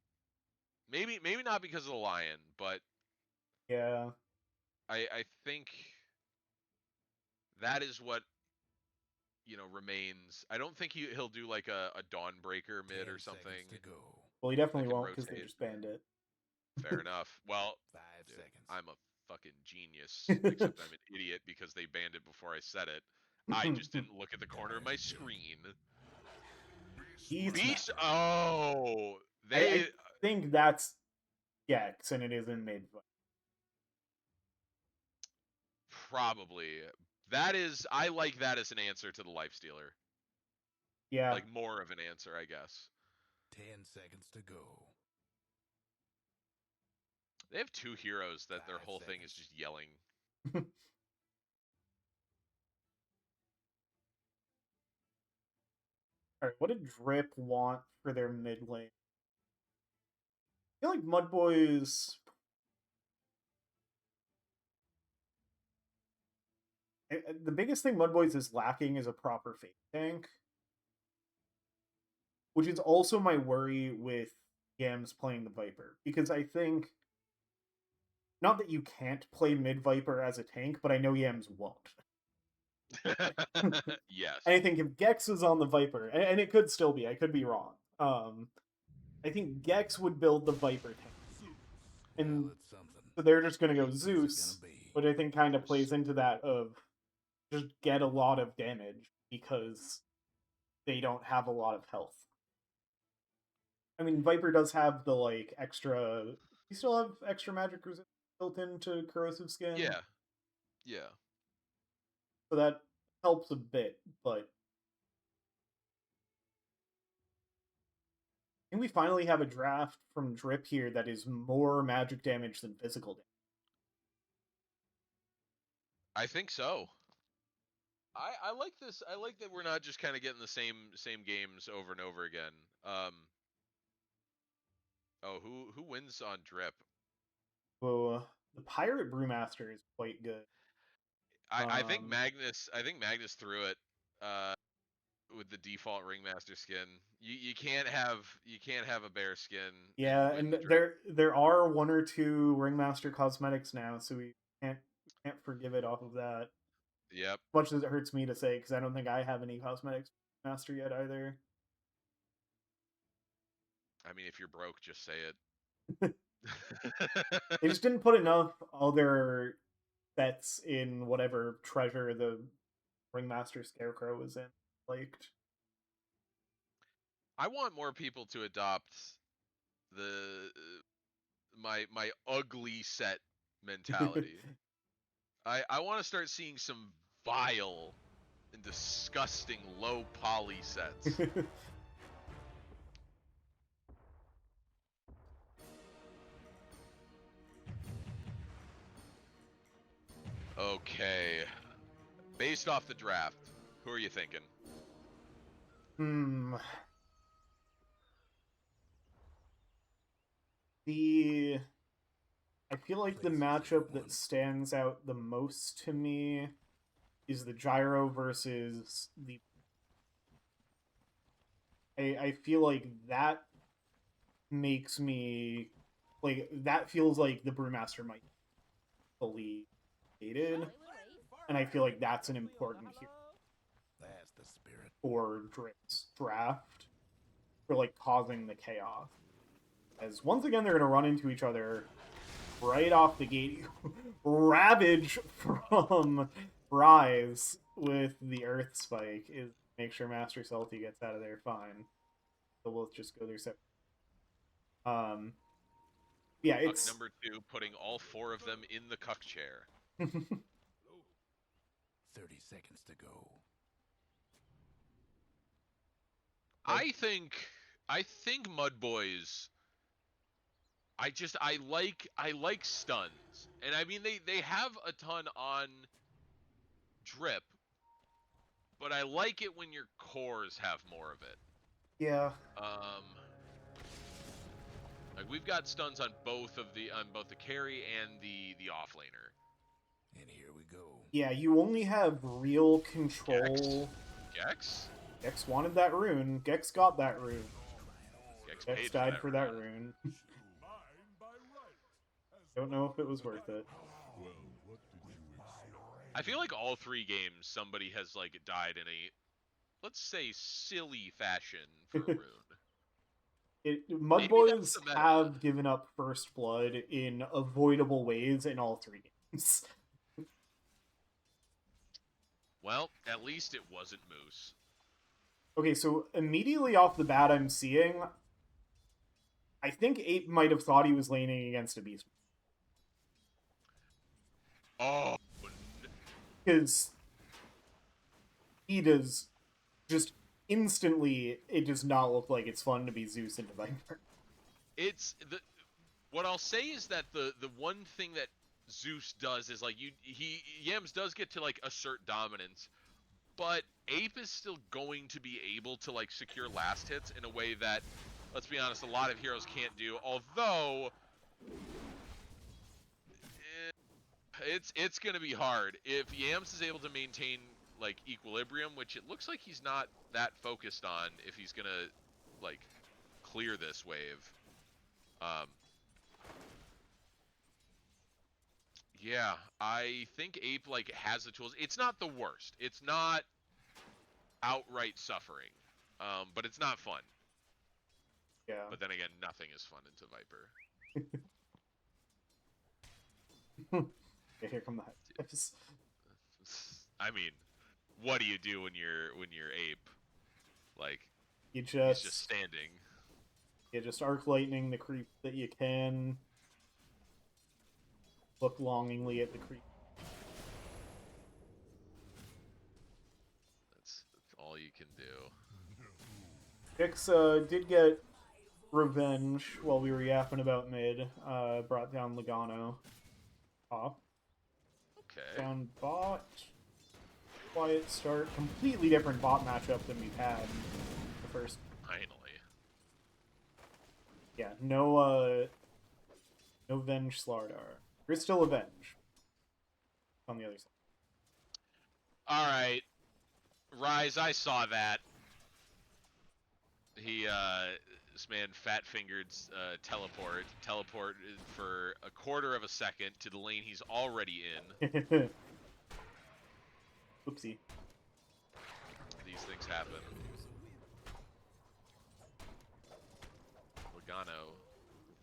Maybe not because of the Lion, but Yeah. I think that is what remains. I don't think he'll do like a Dawnbreaker mid 10 or something seconds to go. Well, he that definitely can won't because they rotate. just banned it. Fair enough. Well, 5 dude, seconds. I'm a fucking genius, except I'm an idiot because they banned it before I said it. I just didn't look at the corner of my screen. Beast. Oh, I think that's Gex, and it is in mid. probably. That is. I like that as an answer to the Lifestealer. Yeah. Like more of an answer, I guess. 10 seconds to go. They have two heroes that their 5 whole thing is seconds. just yelling. Alright, what did Drip want for their mid lane? I feel like Mudboys. The biggest thing Mudboys is lacking is a proper fake tank, which is also my worry with Yams playing the Viper, because I think not that you can't play mid Viper as a tank, but I know Yams won't. Yes. And I think if Gex was on the Viper, and it could still be, I could be wrong. I think Gex would build the Viper tank, and Well, it's something. so they're just going to go What's it Zeus, gonna be? which I think kind of plays into that of just get a lot of damage because they don't have a lot of health. I mean, Viper does have the like extra. You still have extra magic resistance built into corrosive skin. Yeah. Yeah. So that helps a bit, but I think we finally have a draft from Drip here that is more magic damage than physical damage. I think so. I like this. I like that we're not just kind of getting the same games over and over again. Oh, who wins on Drip? So the Pirate Brewmaster is quite good. I think Magnus threw it with the default Ringmaster skin. You can't have a bear skin Yeah, and win and Drip. there are one or two Ringmaster cosmetics now, so we can't forgive it off of that. Yep. Much as it hurts me to say, because I don't think I have any cosmetics master yet either. I mean, if you're broke, just say it. They just didn't put enough other sets in whatever treasure the Ringmaster Scarecrow was in. Liked. I want more people to adopt the my ugly set mentality. I want to start seeing some vile and disgusting low poly sets. Okay. Based off the draft, who are you thinking? The I feel like the matchup that stands out the most to me is the gyro versus the. I feel like that makes me like that feels like the brewmaster might be fully gated, and I feel like that's an important hero That's the spirit. for Drip's draft for like causing the chaos. As once again they're gonna run into each other right off the gate. Ravage from Rise with the Earth Spike is make sure Master Salty gets out of there fine. So we'll just go their separate. Yeah, Cuck it's number 2, putting all 4 of them in the cuck chair. 30 seconds to go. I think MUDBOYS. I like stuns, and I mean they have a ton on Drip, but I like it when your cores have more of it. yeah. Like we've got stuns on both the carry and the offlaner. And here we go. Yeah, you only have real control. Gex? Gex wanted that rune. Gex got that rune. Gex Gex paid died for for that rune. Don't know if it was worth it. I feel like all 3 games somebody has like died in a, let's say, silly fashion for a rune. MUDBOYS have given up first blood in avoidable ways in all 3 games. Well, at least it wasn't Moose. Okay, so immediately off the bat, I'm seeing. I think Ape might have thought he was laning against a beast. Oh, Because he does just instantly, it does not look like it's fun to be Zeus into Viper. it's the. What I'll say is that the one thing that Zeus does is like Yams does get to like assert dominance, but Ape is still going to be able to like secure last hits in a way that, let's be honest, a lot of heroes can't do. Although it's gonna be hard if Yams is able to maintain like equilibrium, which it looks like he's not that focused on if he's gonna like clear this wave. Yeah, I think Ape like has the tools. It's not the worst. It's not outright suffering, but it's not fun. Yeah. But then again, nothing is fun into Viper. Yeah, here come the hypes. I mean, what do you do when you're Ape? Like, He's just standing. Yeah, just arc lightning the creep that you can. Look longingly at the creep. That's all you can do. Dix did get revenge while we were yapping about mid. Brought down Logano. Top. Okay. Down bot. Quiet start. Completely different bot matchup than we've had the first. Finally. Yeah, no Venge Slardar. There's still a Venge on the other side. All right, Rise. I saw that. This man fat-fingered teleport for a quarter of a second to the lane he's already in. Oopsie. These things happen. Logano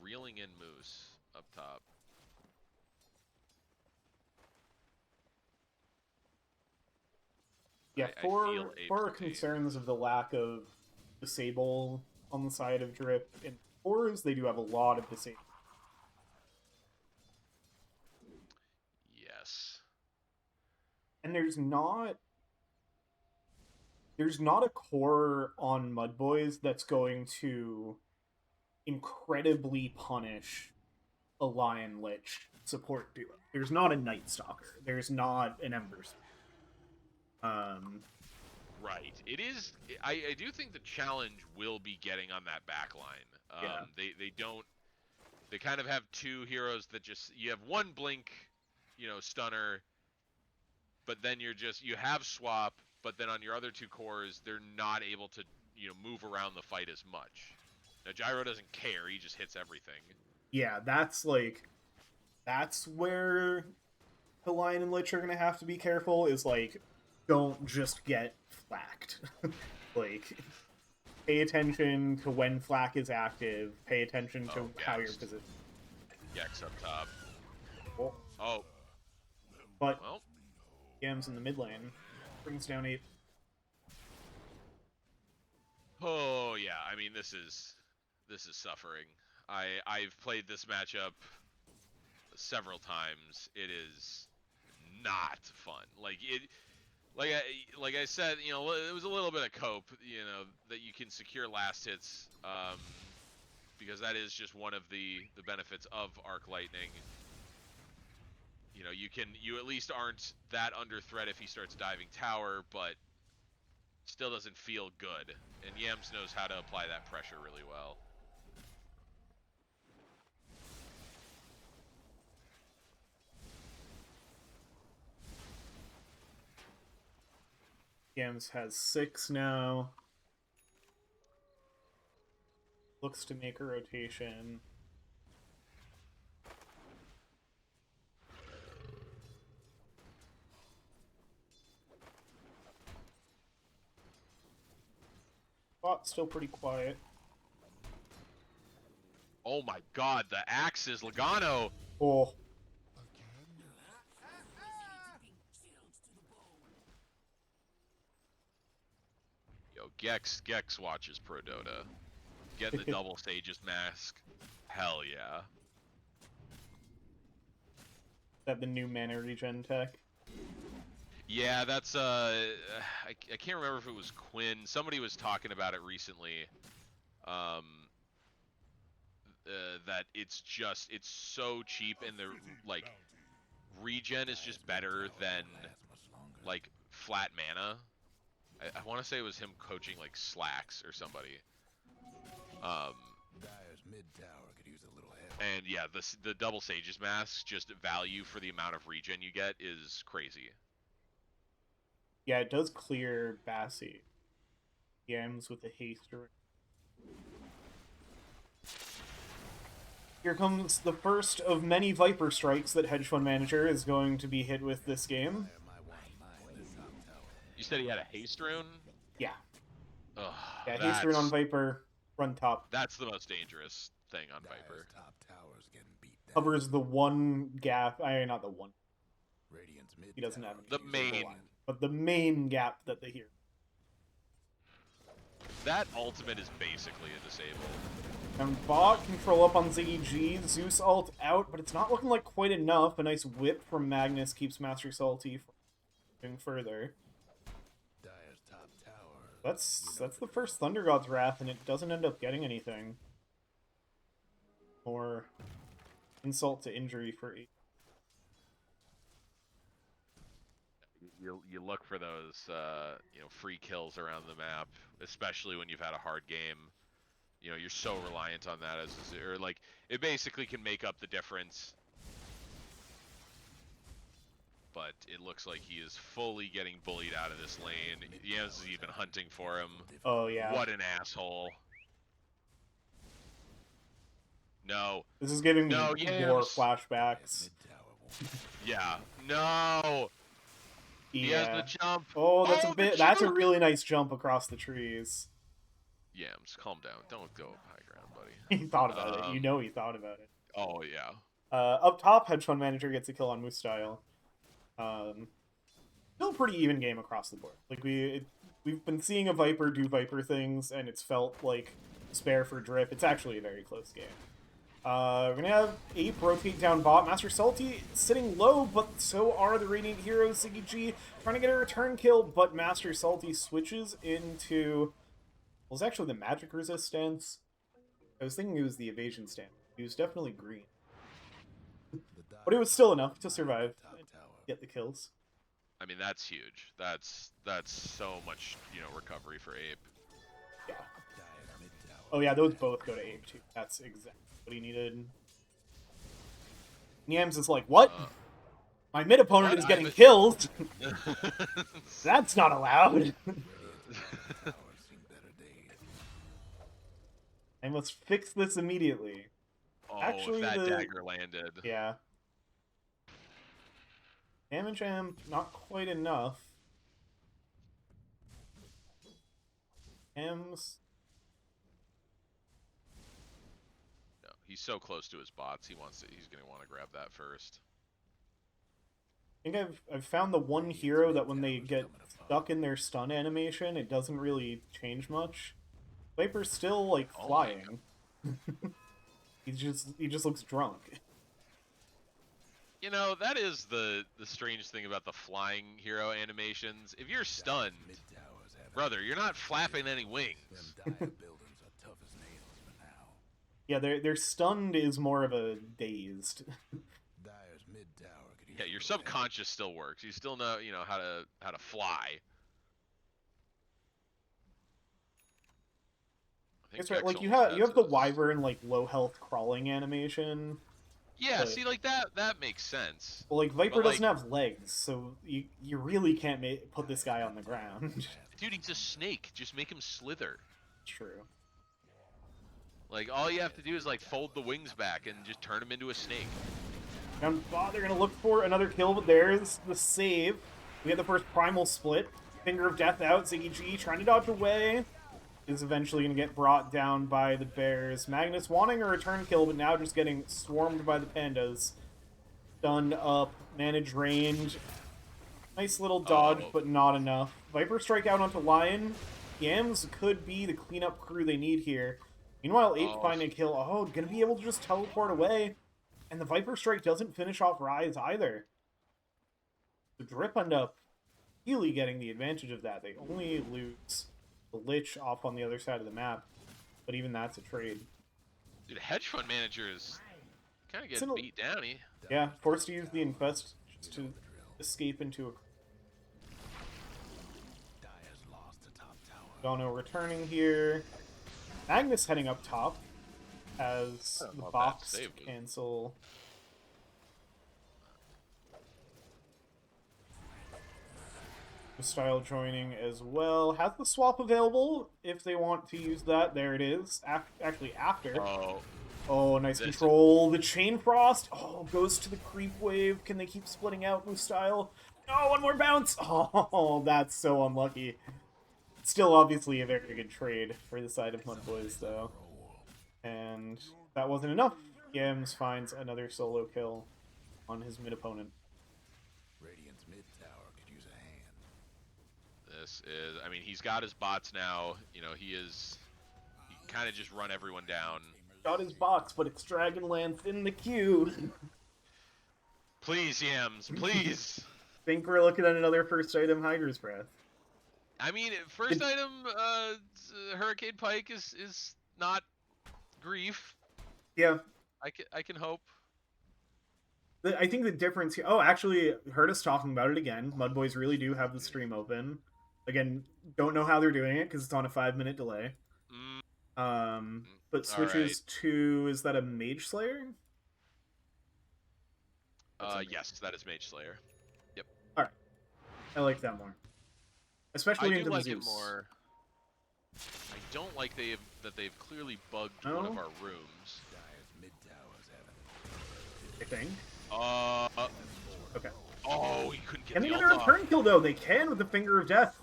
reeling in Moose up top. Yeah, I for feel concerns of the lack of disable on the side of Drip in cores, they do have a lot of disable. Yes. And there's not a core on MUDBOYS that's going to incredibly punish a Lion Lich support duo. There's not a Night Stalker. There's not an Ember. Right. It is. I do think the challenge will be getting on that back line. Yeah. They don't. They kind of have two heroes that just you have one blink, stunner, but then you have swap, but then on your other two cores they're not able to move around the fight as much. Now Gyro doesn't care; he just hits everything. Yeah, that's where the Lion and Lich are gonna have to be careful. Is like, don't just get flacked. Like, pay attention to when flak is active. Pay attention to how you're positioned. Gex up top. Oh. Oh. But Well. Yams in the mid lane brings down 8. Oh yeah, I mean this is suffering. I've played this matchup several times. It is not fun. Like I said, it was a little bit of cope, that you can secure last hits, because that is just one of the benefits of Arc Lightning. You at least aren't that under threat if he starts diving tower, but still doesn't feel good. And Yams knows how to apply that pressure really well. Yams has 6 now. Looks to make a rotation. Bot's still pretty quiet. Oh my god, the axes, Logano! Oh. Yo, Gex watches Pro Dota. Getting the double Sage's mask. Hell yeah. Is that the new mana regen tech? Yeah, that's I can't remember if it was Quinn. Somebody was talking about it recently. That it's so cheap, and the regen is just better than flat mana. I want to say it was him coaching Slacks or somebody. Dyer's mid tower could use a little help. And yeah, the double Sage's mask, just value for the amount of regen you get is crazy. Yeah, it does clear Bassi. Yams with a haste. Here comes the first of many Viper strikes that Hedge Fund Manager is going to be hit with this game. You said he had a haste rune? Yeah. Ugh, Yeah, haste rune on Viper, run top. That's the most dangerous thing on Viper. Top tower's getting beat down. Covers the one gap. Not the one. Radiant's mid He doesn't have the main. But the main gap that they hear. That ultimate is basically a disable. And bot control up on Ziggy G. Zeus ult out, but it's not looking like quite enough. A nice whip from Magnus keeps Master Salty from moving further. Dyer's top tower. That's the first Thunder God's Wrath, and it doesn't end up getting anything. Or insult to injury for 8. You look for those free kills around the map, especially when you've had a hard game. You're so reliant on that it basically can make up the difference. But it looks like he is fully getting bullied out of this lane. Yams is even hunting for him. Oh yeah. What an asshole. No. This is giving me more Yams. flashbacks. Yeah. No. Yeah. He has the jump. Oh, that's a juke! really nice jump across the trees. Yams, calm down. Don't go high ground, buddy. He thought about it. He thought about it. Oh yeah. Up top, Hedge Fund Manager gets a kill on Moose Style. Still a pretty even game across the board. We've been seeing a Viper do Viper things, and it's felt like spare for Drip. It's actually a very close game. We're gonna have Ape rotate down bot. Master Salty sitting low, but so are the Radiant Heroes. Ziggy G trying to get a return kill, but Master Salty switches into... Well, it's actually the magic resist stance. I was thinking it was the evasion stance. He was definitely green. But it was still enough to survive and get the kills. I mean, that's huge. That's so much, recovery for Ape. Yeah. Oh yeah, those both go to Ape too. That's exactly what he needed. Yams is like, what? My mid opponent what? is getting killed. That's not allowed. Radiant's tower's seen better days. I must fix this immediately. Oh, Actually, if that dagger landed. Yeah. Damage amp, not quite enough. M's. No, he's so close to his bots. He's gonna want to grab that first. I think I've found the one hero that when they get stuck in their stun animation, it doesn't really change much. Viper's still like Oh my flying. he just looks drunk. You know, that is the strange thing about the flying hero animations. If you're stunned, Mid-towers have brother, you're not flapping any them wings. dire buildings are tough as nails for now. Yeah, their stunned is more of a dazed. Dire's mid-tower could use Yeah, a your little subconscious still works. You still know, how to fly. I think That's right. Vex Like you almost have has the this. wyvern like low health crawling animation. Yeah, but- see, like that makes sense. Well, like Viper But, doesn't have legs, so you really can't put this guy on the ground. Dude, he's a snake. Just make him slither. True. Like, all you have to do is, like, fold the wings back and just turn him into a snake. They're gonna look for another kill, but there's the save. We have the first primal split. Finger of Death out. Ziggy G trying to dodge away. Is eventually gonna get brought down by the bears. Magnus wanting a return kill, but now just getting swarmed by the pandas. Stunned up, manage range. Nice little dodge, but not enough. Viper strike out onto Lion. Yams could be the cleanup crew they need here. Meanwhile, Ape finding a kill. Oh, gonna be able to just teleport away. And the Viper strike doesn't finish off Rise either. The Drip end up really getting the advantage of that. They only lose the Lich off on the other side of the map. But even that's a trade. Dude, hedge fund manager is kind of It's getting in a- beat down. He Yeah, forced to use the Infest just to escape into a... Dire's lost the top tower. Dono returning here. Magnus heading up top as the about that box save, dude. cancel. Style joining as well. Has the swap available if they want to use that. There it is. Actually, after. Oh, nice This- control. The Chain Frost. Oh, goes to the creep wave. Can they keep splitting out with style? No, one more bounce. Oh, that's so unlucky. Still, obviously, a very good trade for the side of MUDBOYS, though. And that wasn't enough. Yams finds another solo kill on his mid opponent. Radiant's mid-tower could use a hand. This is, I mean, he's got his bots now. You know, he kind of just run everyone down. Got his box, but it's Dragonlance in the queue. Please, Yams, please. Think we're looking at another first item Hydra's Breath. I mean, first item, Hurricane Pike is not grief. Yeah, I can hope. I think the difference here... Oh, actually, heard us talking about it again. MUDBOYS really do have the stream open. Again, don't know how they're doing it, because it's on a 5-minute delay. But switches to... Is that a Mage Slayer? Yes, that is Mage Slayer. Yep. Alright. I like that more. Especially I do into like the it Zeus. more. I don't like that they've clearly bugged No? one of our rooms. Dire's mid-towers have it. I think. Okay. Oh, he couldn't get Can they the get a ult off. return kill, though? They can with the Finger of Death.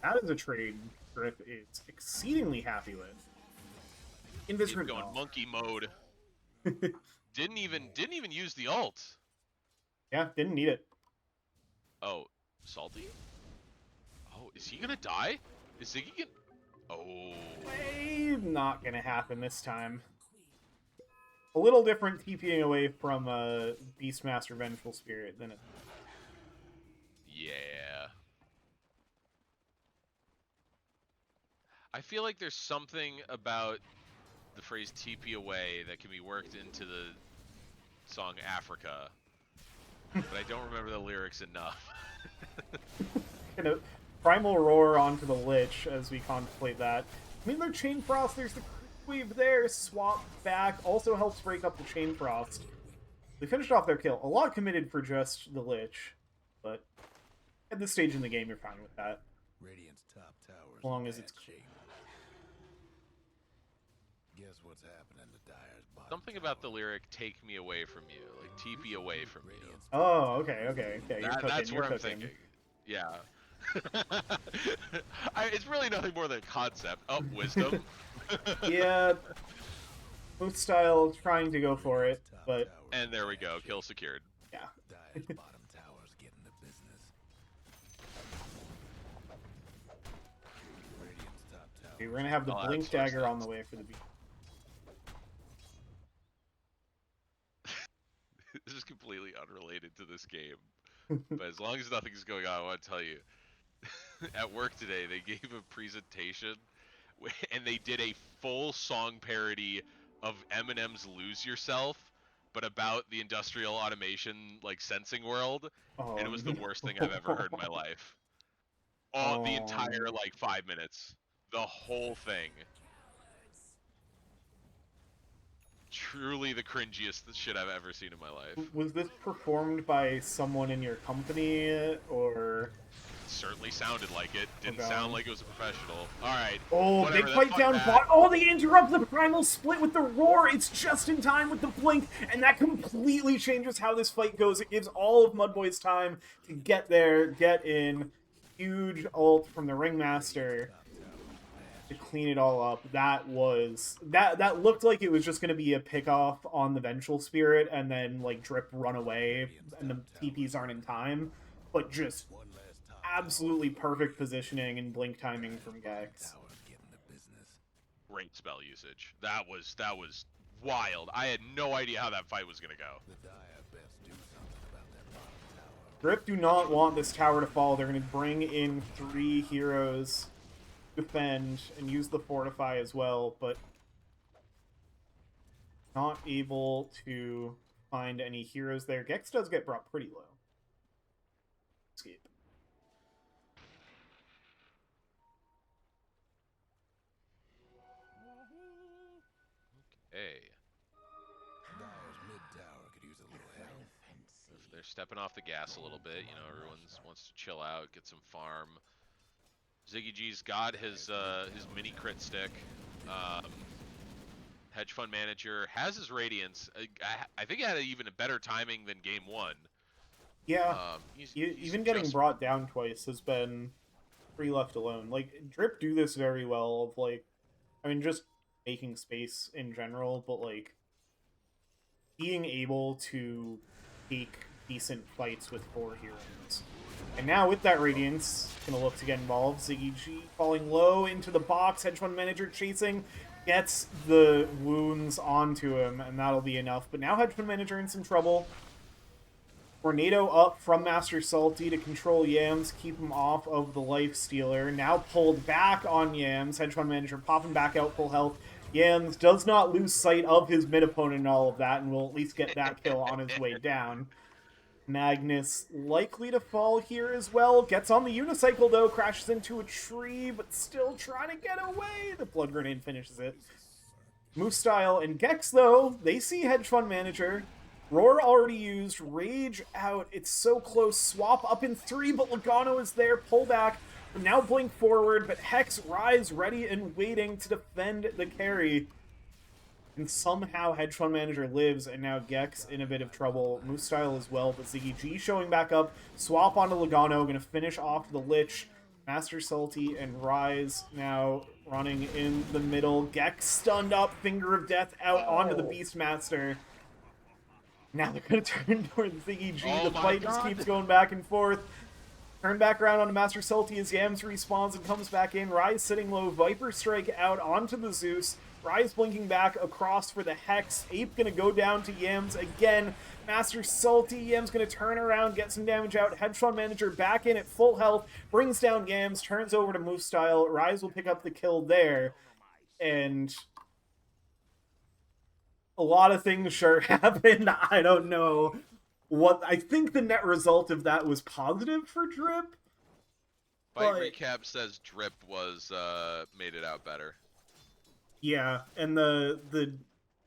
That is a trade Griff is exceedingly happy with. He's Invisible. going monkey mode. Didn't even use the ult. Yeah, didn't need it. Oh, salty? Oh, is he gonna die? Is Ziggy gonna... Oh. Not gonna happen this time. A little different TPing away from Beastmaster Vengeful Spirit than it. Yeah. I feel like there's something about the phrase TP away that can be worked into the song Africa, but I don't remember the lyrics enough. Primal Roar onto the Lich as we contemplate that. I mean, their Chain Frost, there's the Wave there, swap back, also helps break up the Chain Frost. They finished off their kill. A lot committed for just the Lich, but at this stage in the game, you're fine with that. Radiant's top tower's As long in as it's bad shape. Guess what's happening to Dyer's bottom Something about the tower? lyric "Take me away from you," like TP away from you. Radiant's Oh, okay. You're That's cooking. You're what I'm cooking. thinking. Yeah. It's really nothing more than a concept. Oh, wisdom. Yeah, Moose style trying to go for it, top but tower's And in there we bad go. shape. Kill secured. yeah. Dyer's bottom tower's getting the business. Radiant's top tower. Okay, we're gonna have the I'll Blink outsource Dagger that. on the way for the beat. This is completely unrelated to this game. But as long as nothing's going on, I want to tell you. At work today, they gave a presentation and they did a full song parody of Eminem's "Lose Yourself," but about the industrial automation, like sensing world, and Oh it was the worst thing I've ever heard in my no. life. All the entire Um, like 5 minutes, the whole thing. Truly the cringiest shit I've ever seen in my life. was this performed by someone in your company or? Certainly sounded like it. Didn't Okay. sound like it was a professional. All right. Oh, Whatever. big That's fight fun down back. bot. Oh, they interrupt the primal split with the roar. It's just in time with the blink, and that completely changes how this fight goes. It gives all of MUDBOYS time to get there, get in. Huge ult from the Ringmaster to clean it all up. That looked like it was just going to be a pickoff on the Vengeful Spirit, and then like Drip run away, and the TPs aren't in time. But just One last top absolutely perfect positioning and blink timing from Gex. tower's getting the business. Great spell usage. That was wild. I had no idea how that fight was gonna go. The Dyer best do something about that bottom tower. Drip do not want this tower to fall. They're going to bring in 3 heroes, defend, and use the Fortify as well, but not able to find any heroes there. Gex does get brought pretty low. Escape. Hey, Dyer's mid tower could use a little help. if they're stepping off the gas a little bit, everyone wants to chill out, get some farm. Ziggy G's got his mini crit stick. Hedge fund manager has his radiance. I think he had even a better timing than game one. Yeah, He's even getting just brought down twice has been pretty left alone. Like, Drip do this very well of, like, I mean, just making space in general, but, like, being able to take decent fights with 4 heroes. And now with that Radiance, gonna look to get involved. Ziggy G falling low into the box. Hedge Fund Manager chasing, gets the wounds onto him, and that'll be enough. But now Hedge Fund Manager in some trouble. Tornado up from Master Salty to control Yams, keep him off of the Life Stealer. Now pulled back on Yams. Hedge Fund Manager popping back out full health. Yams does not lose sight of his mid opponent and all of that, and will at least get that kill on his way down. Magnus likely to fall here as well. Gets on the unicycle though, crashes into a tree, but still trying to get away. The Blood Grenade finishes it. Moose Style and Gex though, they see Hedge Fund Manager. Roar already used, Rage out, it's so close. Swap up in 3, but Logano is there, pull back. Now blink forward, but Hex, Rise ready and waiting to defend the carry. And somehow Hedge Fund Manager lives, and now Gex in a bit of trouble. Moose Style as well, but Ziggy G showing back up. Swap onto Logano, gonna finish off the Lich. Master Salty and Rise now running in the middle. Gex stunned up, Finger of Death out onto the Beastmaster. Now they're gonna turn towards Ziggy G. Oh The my fight just God. keeps going back and forth. Turn back around onto Master Salty as Yams respawns and comes back in. Rise sitting low, Viper Strike out onto the Zeus. Rise blinking back across for the Hex. Ape gonna go down to Yams again. Master Salty, Yams gonna turn around, get some damage out. Hedge Fund Manager back in at full health, brings down Yams, turns over to Moose Style. Rise will pick up the kill there. And a lot of things sure happened. I don't know what. I think the net result of that was positive for Drip. Fight But- recap says Drip was made it out better. Yeah, and the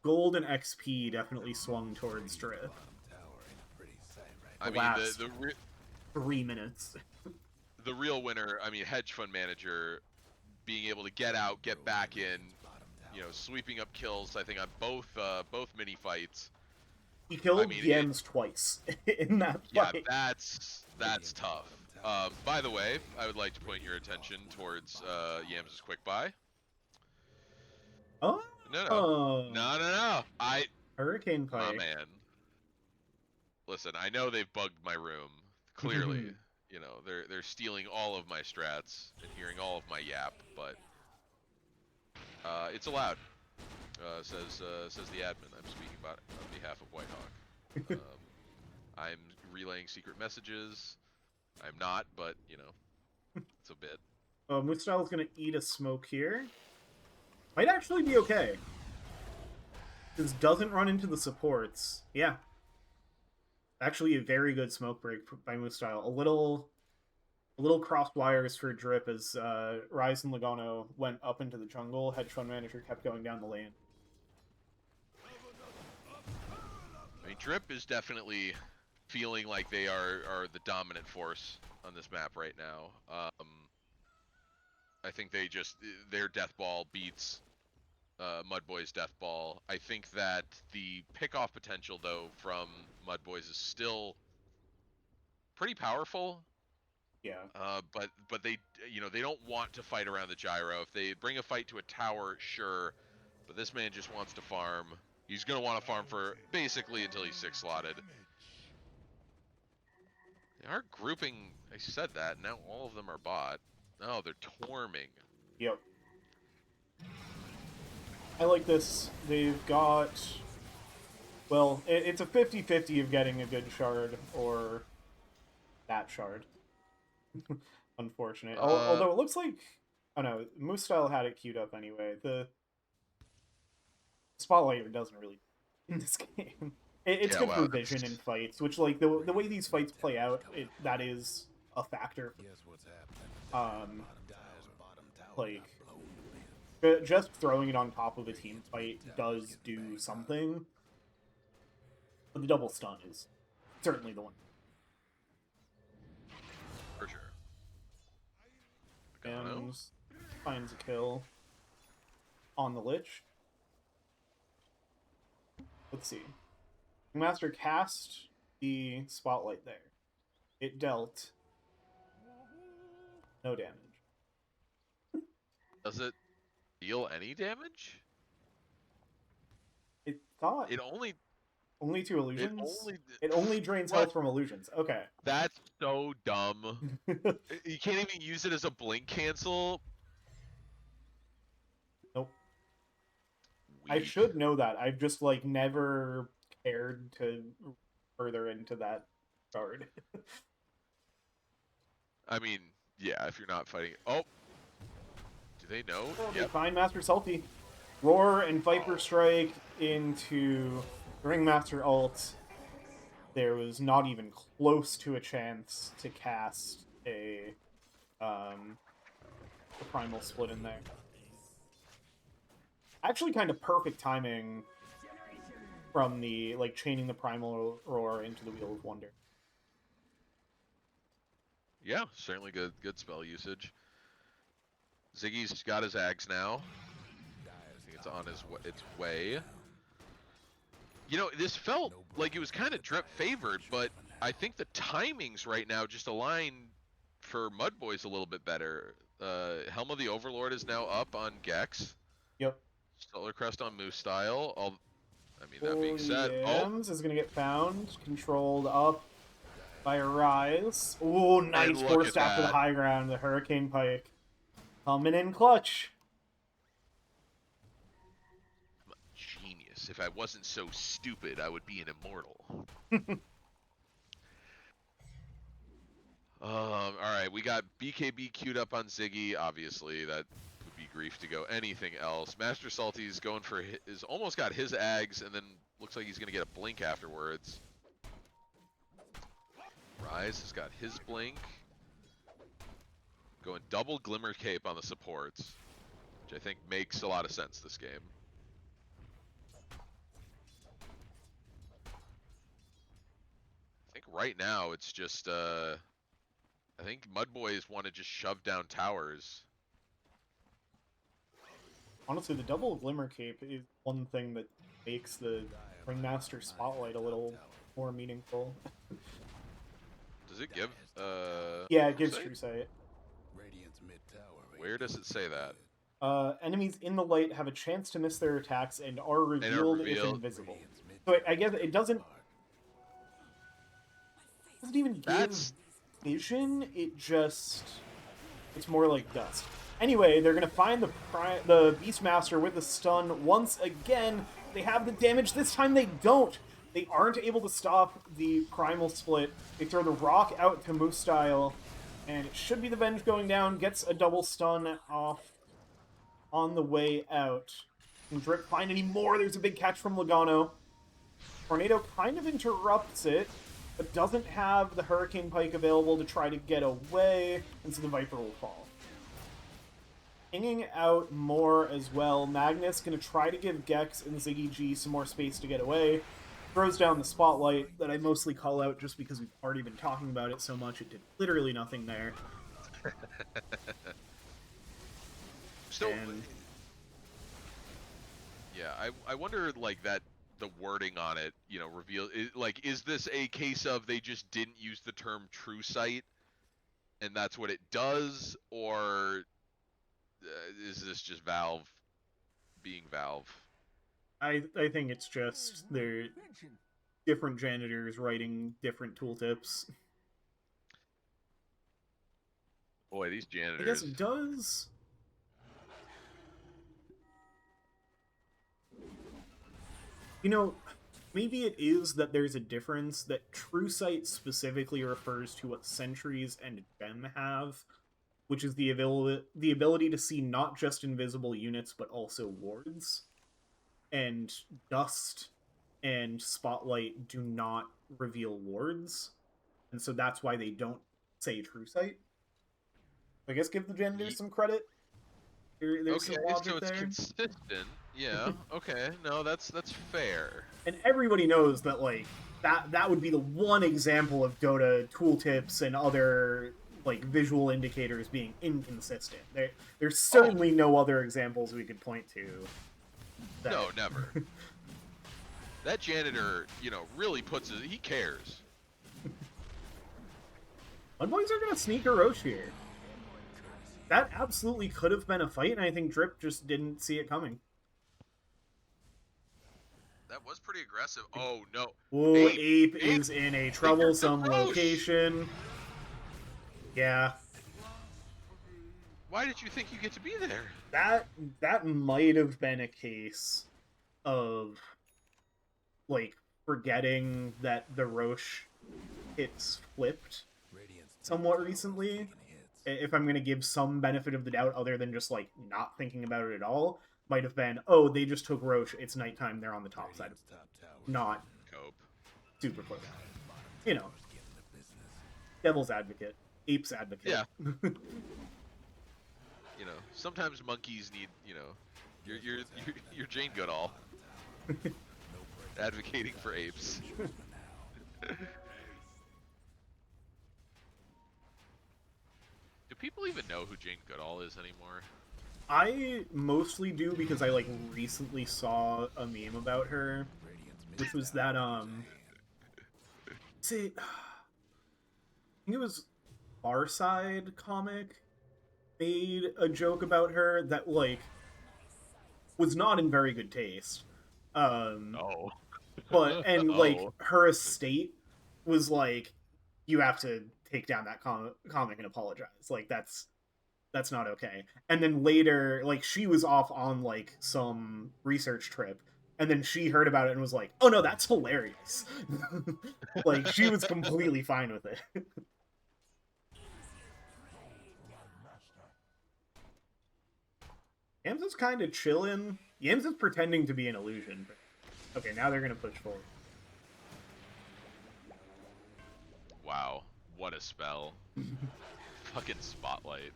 gold and XP definitely swung towards Drip. Bottom tower ain't a pretty sight, right? I The mean, last 3 minutes. the real winner. I mean, hedge fund manager being able to get out, get back in, Bottom you tower. know, sweeping up kills. I think on both mini fights. He I killed mean, Yems twice in that yeah, fight. that's tough. By the way, I would like to point your attention towards Yams' quick buy. Oh, No. Hurricane My Pike. man. Listen, I know they've bugged my room. Clearly, you know, they're stealing all of my strats and hearing all of my yap, but it's allowed. Says the admin. I'm speaking about on behalf of Whitehawk. I'm relaying secret messages. I'm not, but you know, it's a bit. Moostyle is gonna eat a smoke here. Might actually be okay. This doesn't run into the supports. Yeah. Actually a very good smoke break by Moostyle. A little cross wires for Drip as Rise and Logano went up into the jungle. Hedge fund manager kept going down the lane. I mean, Drip is definitely feeling like they are the dominant force on this map right now. I think their death ball beats MUDBOYS death ball. I think that the pickoff potential though from MUDBOYS is still pretty powerful. Yeah. But they they don't want to fight around the gyro. If they bring a fight to a tower, sure. But this man just wants to farm. He's gonna want to farm for basically until he's 6 slotted. They are grouping. I said that. Now all of them are bot. Oh, they're torming. Yep. I like this. They've got... Well, it's a 50-50 of getting a good shard or that shard. Unfortunate. Although it looks like... Oh no, Moose Style had it queued up anyway. The Spotlighter doesn't really in this game. It's Yeah, good for wow. vision in fights, which, like, the way these fights play out, that is a factor. Guess what's happening? Bottom tower. Like, just throwing it on top of a team fight does do something. But the double stun is certainly the one. For sure. And finds a kill on the Lich. Let's see. Master cast the spotlight there. It dealt no damage. Does it deal any damage? It thought It only 2 illusions. only It only drains health from illusions. Okay. That's so dumb. You can't even use it as a blink cancel. Nope. I Weak. should know that. I've just, like, never cared to further into that card. I mean, yeah, if you're not fighting. Oh, do they know? They Yep. find Master Salty. Roar and Viper Strike into Ringmaster ult. There was not even close to a chance to cast a Primal Split in there. Actually, kind of perfect timing from the, like, chaining the Primal Roar into the Wheel of Wonder. Yeah, certainly good spell usage. Ziggy's got his Ags now. I think it's on its way. You know, this felt like it was kind of Drip favored, but I think the timings right now just align for MUDBOYS a little bit better. Helm of the Overlord is now up on Gex. Yep. Stellar Crest on Moose Style. I mean, that being said, Williams is going to get found. Controlled up by a Rise. Ooh, nice forced after the high ground. The Hurricane Pike coming in clutch. Genius. If I wasn't so stupid, I would be an immortal. All right, we got BKB queued up on Ziggy. Obviously, that would be grief to go anything else. Master Salty's going for his almost got his Ags, and then looks like he's going to get a blink afterwards. Rise has got his blink. Going double Glimmer Cape on the supports. which I think makes a lot of sense this game. I think right now it's just I think MUDBOYS want to just shove down towers. Honestly, the double Glimmer Cape is one thing that makes the Ringmaster Spotlight a little more meaningful. Does it give Yeah, it gives Crusade? True Sight. Radiant's mid-tower Where does it say that? Enemies in the light have a chance to miss their attacks and are And are revealed if revealed. invisible. So I guess it doesn't even give That's vision. It's more like dust. Anyway, they're gonna find the Beastmaster with the stun once again. They have the damage. This time they don't. They aren't able to stop the Primal Split. They throw the rock out to Moose Style, and it should be the Venge going down. Gets a double stun off on the way out. Can Drip find any more? There's a big catch from Logano. Tornado kind of interrupts it, but doesn't have the Hurricane Pike available to try to get away, and so the Viper will fall. Hanging out more as well. Magnus going to try to give Gex and Ziggy G some more space to get away. Throws down the Spotlight that I mostly call out just because we've already been talking about it so much. It did literally nothing there. still. And Yeah, I wonder like that the wording on it, you know, is this a case of they just didn't use the term True Sight, and that's what it does, or is this just Valve being Valve? I think it's just they're different janitors writing different tooltips. Boy, these I janitors. guess it does. You know, maybe it is that there's a difference that True Sight specifically refers to what Sentries and Gem have, which is the ability to see not just invisible units but also wards. And Dust and Spotlight do not reveal wards, and so that's why they don't say True Sight. I guess give the janitors some credit. There's Okay, some logic so it's there. consistent. Yeah. Okay. No, that's fair. And everybody knows that like that would be the one example of Dota tooltips and other like visual indicators being inconsistent. There's certainly no other examples we could point to. No, never. That janitor, you know, really he cares. MUDBOYS are gonna sneak a Roche here. That absolutely could have been a fight, and I think Drip just didn't see it coming. That was pretty aggressive. Oh no. Whoa, Ape is in a troublesome location. Yeah. Why did you think you get to be there? That might have been a case of like forgetting that the Roche hits flipped somewhat recently. If I'm gonna give some benefit of the doubt other than just like not thinking about it at all, might have been, oh, they just took Roche, it's nighttime, they're on the top side of not Cope. super close. You know. Devil's advocate. Ape's advocate. Yeah. You know, sometimes monkeys need, you know, your Jane Goodall advocating for apes. Do people even know who Jane Goodall is anymore? I mostly do because I like recently saw a meme about her, which was that say, I think it was Farside comic made a joke about her that like was not in very good taste. Oh. But like Oh. her estate was like, you have to take down that comic and apologize. Like that's not okay. And then later, like she was off on like some research trip, and then she heard about it and was like, "Oh no, that's hilarious!" Like she was completely fine with it. Yams is kind of chilling. Yams is pretending to be an illusion. Okay, now they're gonna push forward. Wow, what a spell. Fucking Spotlight.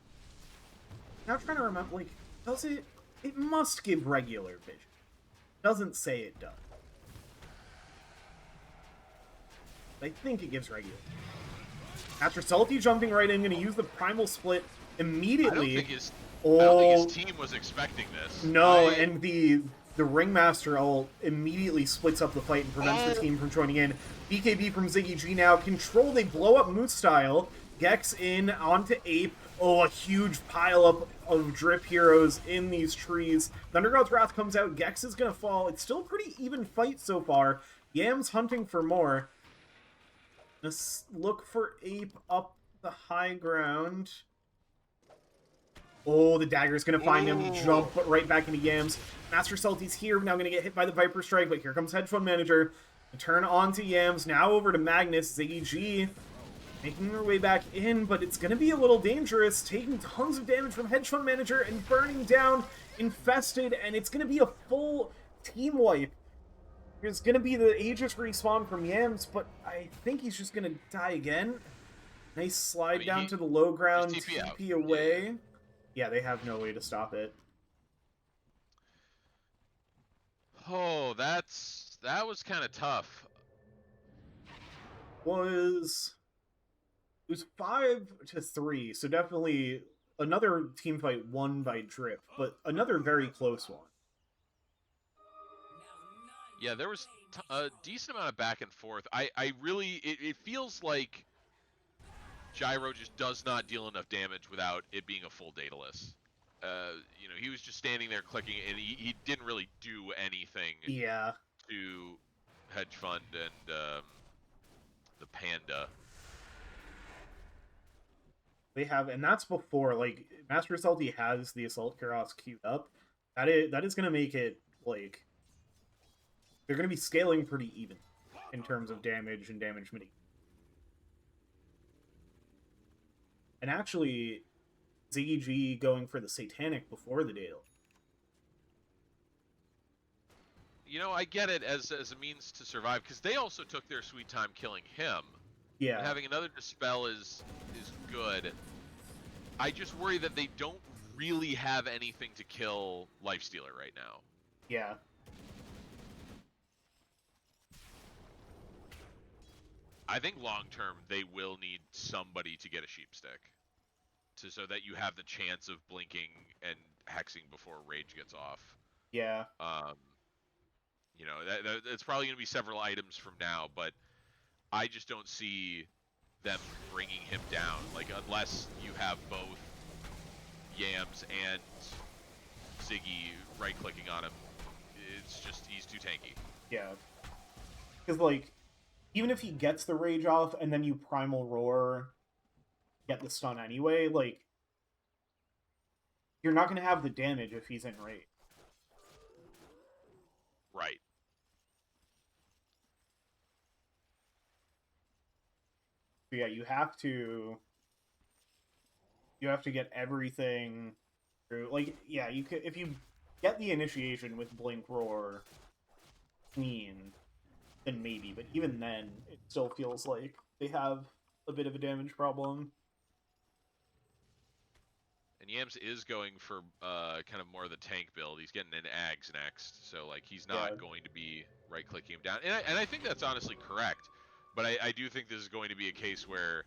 Now I'm trying to remember, like, does it It must give regular vision. Doesn't say it does. I think it gives regular. After Salty jumping right in, going to use the Primal Split immediately. I don't think his Oh, team was expecting this. no, and the Ringmaster ult immediately splits up the fight and prevents the team from joining in. BKB from Ziggy G now. Control, they blow up Moose style. Gex in onto Ape. Oh, a huge pile up of drip heroes in these trees. Thundergod's Wrath comes out. Gex is going to fall. It's still a pretty even fight so far. Yam's hunting for more. Let's look for Ape up the high ground. Oh, the dagger's going to find him. Jump right back into Yams. Master Salty's here. Now going to get hit by the Viper Strike, but here comes Hedge Fund Manager. Turn on to Yams. Now over to Magnus. Ziggy G making her way back in, but it's going to be a little dangerous. Taking tons of damage from Hedge Fund Manager and burning down Infested, and it's going to be a full team wipe. There's going to be the Aegis respawn from Yams, but I think he's just going to die again. Nice slide down to the low ground, TP away. Yeah, they have no way to stop it. Oh, that was kind of tough. It was 5-3, so definitely another team fight won by Drip, but another very close one. Yeah, there was a decent amount of back and forth. I really, it feels like Gyro just does not deal enough damage without it being a full Daedalus. You know, he was just standing there clicking, and he didn't really do anything to Hedge Fund and the Panda. They have, and that's before, like, Master Salty has the Assault Kuros queued up. That is going to make it, like, they're going to be scaling pretty even in terms of damage and damage mitigation. And actually, Ziggy G going for the Satanic before the Daedal. You know, I get it as a means to survive, because they also took their sweet time killing him. Yeah. And having another Dispel is good. I just worry that they don't really have anything to kill Lifestealer right now. Yeah. I think long term they will need somebody to get a sheep stick, so that you have the chance of blinking and hexing before Rage gets off. Yeah. You know, that's probably going to be several items from now, but I just don't see them bringing him down. Like, unless you have both Yams and Ziggy right-clicking on him, it's just, he's too tanky. Yeah. Because, like, even if he gets the Rage off and then you Primal Roar, get the stun anyway, like, you're not going to have the damage if he's in Rage. Right. So yeah, you have to get everything through. Like, yeah, you could, if you get the initiation with Blink Roar clean, then maybe, but even then, it still feels like they have a bit of a damage problem. And Yams is going for kind of more of the tank build. He's getting an Ags next, so like he's not going to be right-clicking him down. And I think that's honestly correct, but I do think this is going to be a case where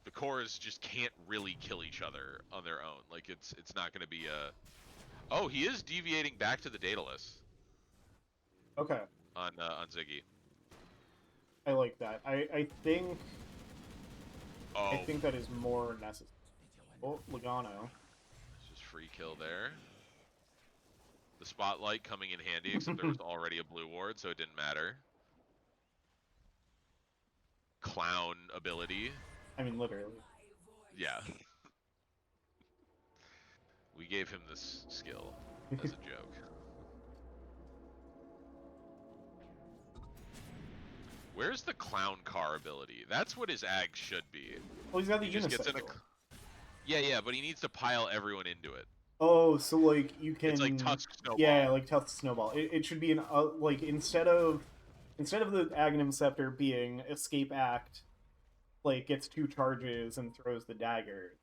the cores just can't really kill each other on their own. Like it's not going to be a. Oh, he is deviating back to the Daedalus. Okay. On Ziggy. I like that. I think. Oh. I think that is more necessary. Oh, Logano. Just free kill there. The spotlight coming in handy, except there was already a blue ward, so it didn't matter. Clown ability. I mean, literally. Yeah. We gave him this skill as a joke. Where's the clown car ability? That's what his ag should be. Well, he's got the unicycle. Yeah, but he needs to pile everyone into it. Oh, so like you can. It's like Tusk Snowball. Yeah, like Tusk Snowball. It should be an like instead of the Aghanim Scepter being Escape Act, like gets 2 charges and throws the dagger.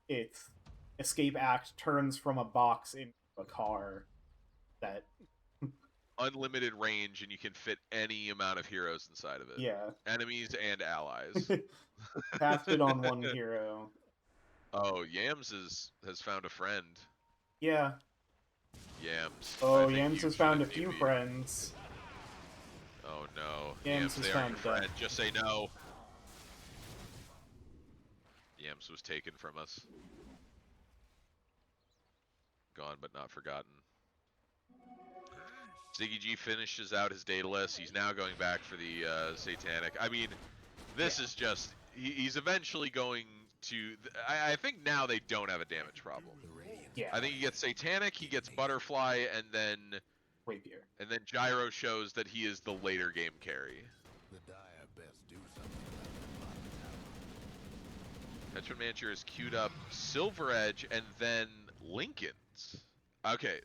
It's Escape Act turns from a box in a car that Unlimited range, and you can fit any amount of heroes inside of it. yeah, Enemies and allies. casted on one hero. Oh, Yams has found a friend. Yeah. Yams. I Oh, think Yams you has should found a maybe. few friends. Oh no. Yams Yams, has they aren't found your death. friend. Just say no. Yams was taken from us. Gone but not forgotten. Ziggy G finishes out his Daedalus. He's now going back for the Satanic. I mean, this is just... He's eventually going to... I think now they don't have a damage problem. Yeah. I think he gets Satanic, he gets Butterfly, and then Rapier. Gyro shows that he is the later game carry. The dire best do something. Henchman Mancher is queued up Silver Edge and then Lincolns. Okay,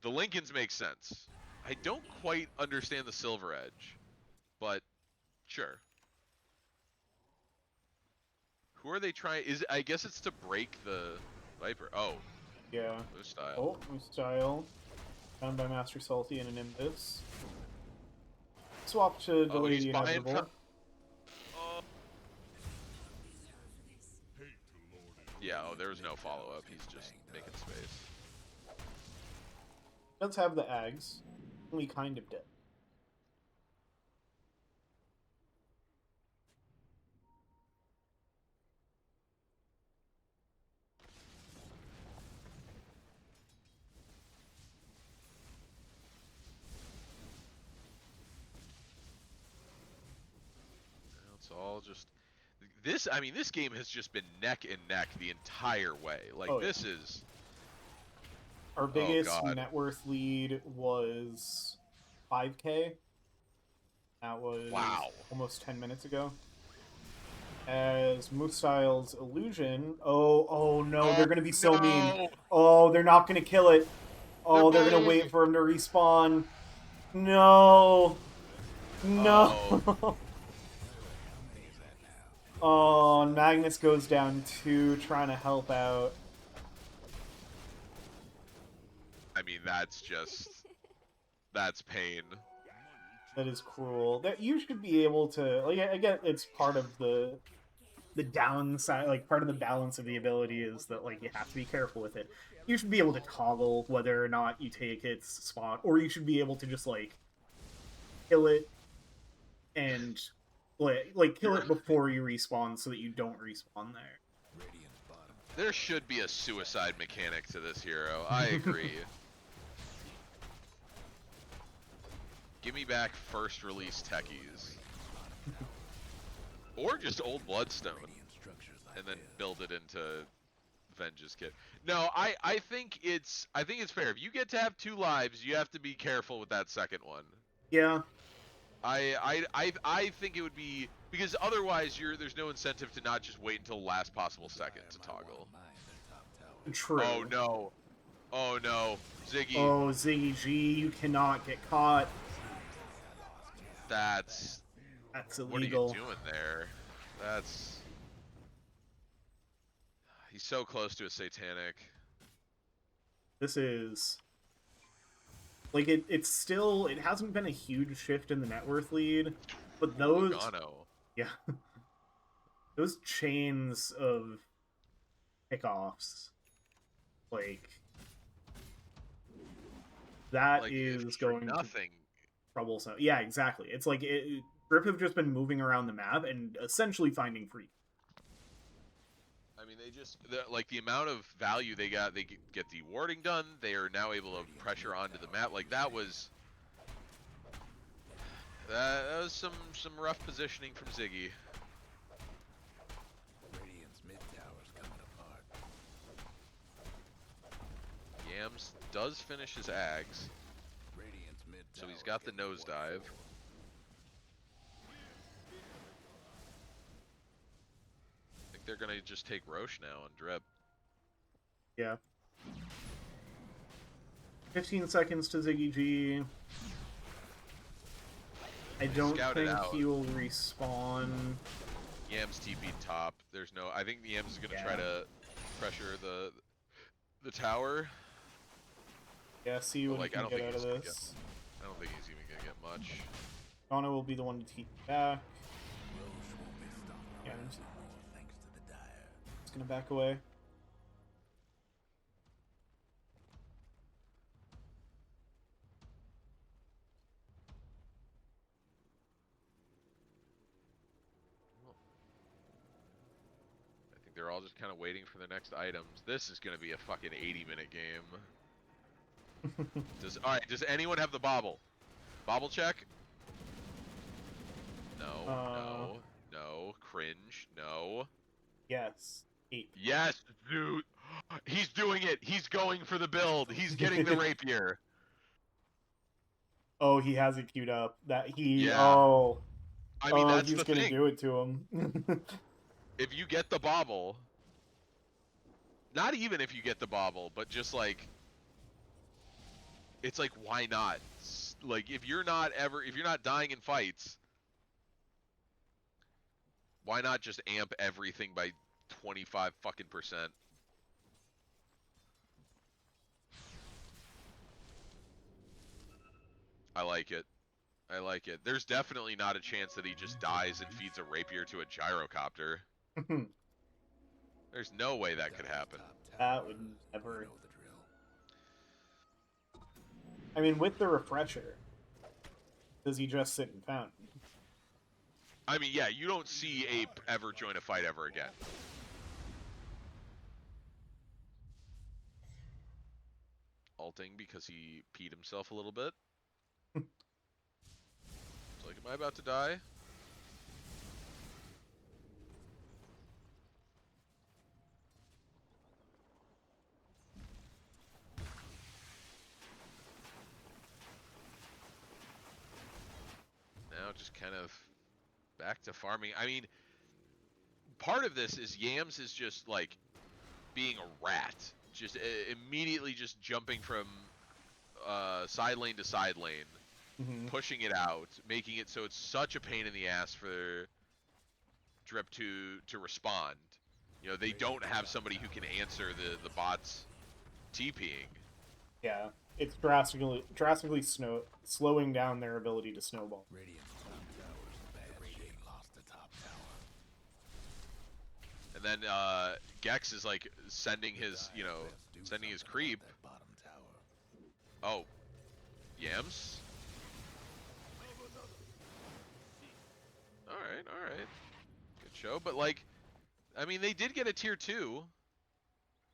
the Lincolns make sense. I don't quite understand the Silver Edge, but sure. Who are they trying? I guess it's to break the Viper. Oh, Yeah. Moose style. Oh, Moose style. Found by Master Salty and an Nimbus. Swap to Oh, delay he's the buying. inevitable. Yeah. Oh, there was no follow up. He's just making space. Does have the Ags. Only kind of dead. It's all just this. I mean, this game has just been neck and neck the entire way. Like Oh, yeah. this is. Our biggest God. net worth lead was 5K. That was Wow. almost 10 minutes ago. As Moose Style's Illusion. Oh no, they're gonna be so mean. Oh, they're not gonna kill it. Oh, they're gonna wait for him to respawn. No. No. Oh, and Magnus goes down too, trying to help out. I mean, that's pain. That is cruel. That you should be able to, like, I get it's part of the downside, like part of the balance of the ability is that like you have to be careful with it. You should be able to toggle whether or not you take its spot, or you should be able to just like kill it and like kill it before you respawn so that you don't respawn there. There should be a suicide mechanic to this hero. I agree. Give me back first release techies. Or just old Bloodstone. And then build it into Venge's kit. No, I think it's fair. If you get to have 2 lives, you have to be careful with that second one. Yeah. I think it would be, because otherwise there's no incentive to not just wait until last possible second to toggle. True. Oh no. Oh no. Ziggy. Oh, Ziggy G, you cannot get caught. That's illegal. What are you doing there? He's so close to a Satanic. This is like it's still, it hasn't been a huge shift in the net worth lead, but those yeah, those chains of pickoffs, like that like, is going nothing. Troublesome. Yeah, exactly. It's like Grip have just been moving around the map and essentially finding free. I mean, like the amount of value they got, they get the warding done. They are now able to pressure onto the map. Like that was some rough positioning from Ziggy. Radiant's mid tower's coming apart. Yams does finish his Ags. Radiant's mid So he's got the nosedive. I think they're gonna just take Roche now on Drip. Yeah. 15 seconds to Ziggy G. I don't think he will respawn. Yams TP top. There's no. I think Yams is gonna try to pressure the tower. Yeah, see But, what like, he I can don't get think out of he's gonna get. this. I don't think he's even gonna get much. Donna will be the one to teep back. Roche won't be stomping Yeah, around he's no more thanks to the dire. gonna back away. I think they're all just kind of waiting for the next items. This is gonna be a fucking 80-minute game. All right? Does anyone have the bobble? Bobble check. No. No. No. Cringe. No. Yes. 8. Yes, dude. He's doing it. He's going for the build. He's getting the rapier. Oh, he has it queued up. That he. Yeah. Oh. I mean, that's He's the gonna thing. do it to him. If you get the bobble, not even if you get the bobble, but just like, it's like, why not? Like, if you're not dying in fights, why not just amp everything by 25 fucking percent? I like it. I like it. There's definitely not a chance that he just dies and feeds a rapier to a gyrocopter. There's no way that could happen. That would never. You know the drill. I mean, with the refresher, does he just sit in fountain? I mean, yeah, you don't see Ape ever join a fight ever again. Alting because he peed himself a little bit. It's like, am I about to die? Now just kind of back to farming. I mean, part of this is Yams is just like being a rat, just immediately just jumping from side lane to side lane, pushing it out, making it so it's such a pain in the ass for Drip to respond. You know, they don't have somebody who can answer the bots TPing. Yeah, it's drastically slowing down their ability to snowball. Radiant's top tower's in bad shape. Lost the top tower. And then Gex is like sending his, you know, sending his creep. That bottom tower. Oh, Yams. All right, good show. But like, I mean, they did get a tier 2.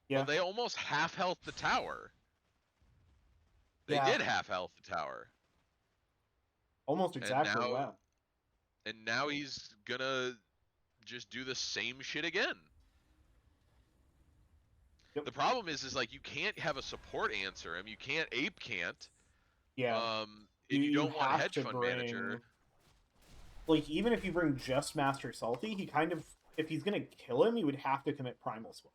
Yeah, Well, they almost half health the tower. They Yeah. did half health the tower. almost exactly. now- Wow. And now he's gonna just do the same shit again. Yep. The problem is like you can't have a support answer him. You can't. Ape can't. Yeah. And you don't want a have hedge to fund bring- manager. Like, even if you bring just Master Salty, he kind of, if he's gonna kill him, he would have to commit Primal Swap.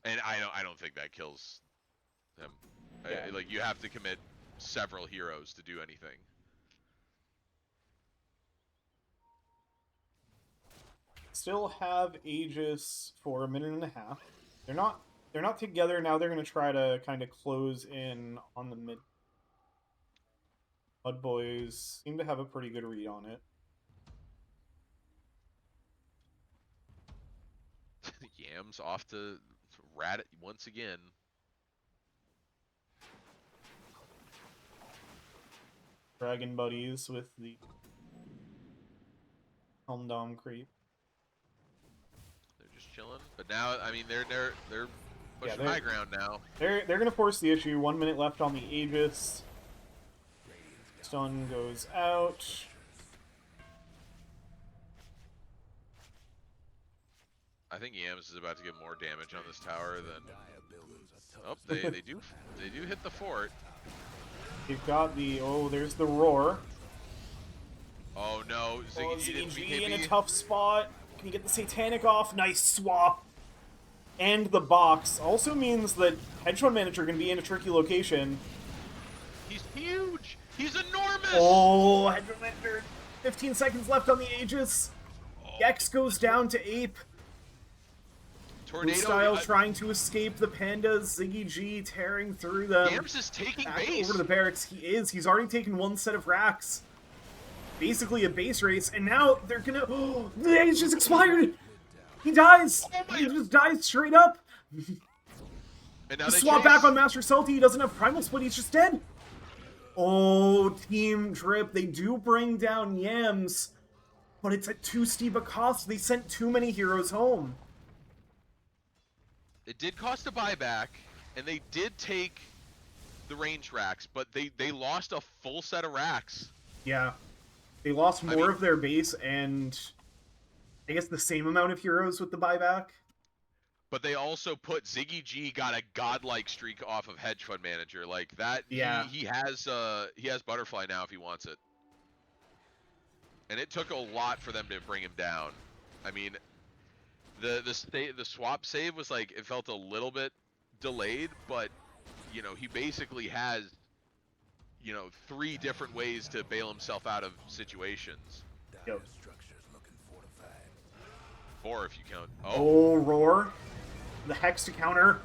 And I don't think that kills him. Yeah. Like you have to commit several heroes to do anything. Still have Aegis for a minute and a half. They're not together now. They're gonna try to kind of close in on the mid. MUDBOYS seem to have a pretty good read on it. Yams off to rat it once again. Dragon buddies with the Helm Dom creep. They're just chilling. But now, I mean, they're pushing they're- high ground now. They're gonna force the issue. 1 minute left on the Aegis. Stun goes out. I think Yams is about to get more damage on this tower than. Dire buildings are tough. Oh, they do hit the fort. They've got the there's the roar. Oh no, Ziggy didn't ZG in a BKB. tough spot. Can you get the Satanic off? Nice swap. And the box also means that Hedge Fund Manager can be in a tricky location. He's huge. He's enormous. Oh, Hedge Fund Manager. 15 seconds left on the Aegis. Gex goes down to Ape. Tornado. Style trying to escape the pandas. Ziggy G tearing through them. Yams is taking Back base. over to the barracks. He's already taken one set of racks. Basically a base race, and now they're gonna. Oh, the age just expired. He dies. He just dies straight up. And now Just they swap chase. back on Master Salty. He doesn't have Primal Split. He's just dead. Oh, Team Drip. They do bring down Yams, but it's at too steep a cost. They sent too many heroes home. It did cost a buyback, and they did take the range racks, but they lost a full set of racks. Yeah. They lost more of their base and I guess the same amount of heroes with the buyback. But they also put Ziggy G got a godlike streak off of Hedge Fund Manager. Like that, Yeah. he has Butterfly now if he wants it. And it took a lot for them to bring him down. I mean, the swap save was like, it felt a little bit delayed, but you know, he basically has, you know, 3 different ways to bail himself out of situations. Yep. 4 if you count. Oh, Roar. The Hex to counter.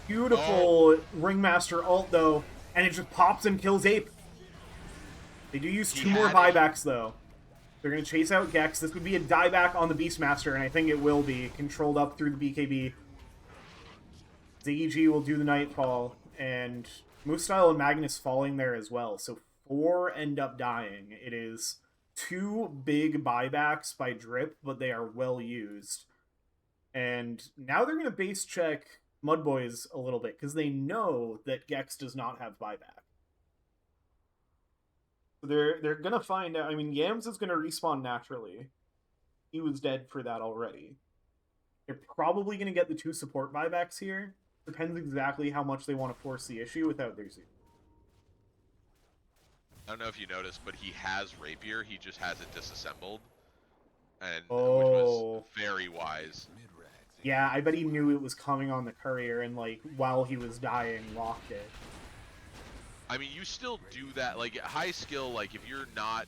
Beautiful Ringmaster ult, though. And it just pops and kills Ape. They do use 2 more buybacks, though. They're going to chase out Gex. This would be a dieback on the Beastmaster, and I think it will be. Controlled up through the BKB. Ziggy G will do the Nightfall, and Moostyle and Magnus falling there as well. So 4 end up dying. It is 2 big buybacks by Drip, but they are well used. And now they're going to base check MUDBOYS a little bit, because they know that Gex does not have buyback. So they're going to find out. I mean, Yams is going to respawn naturally. He was dead for that already. They're probably going to get the 2 support buybacks here. Depends exactly how much they want to force the issue without their Z. I don't know if you noticed, but he has Rapier. He just has it disassembled, and which Oh. was very wise. Yeah, I bet he knew it was coming on the courier, and like while he was dying, locked it. I mean, you still do that, like at high skill. Like if you're not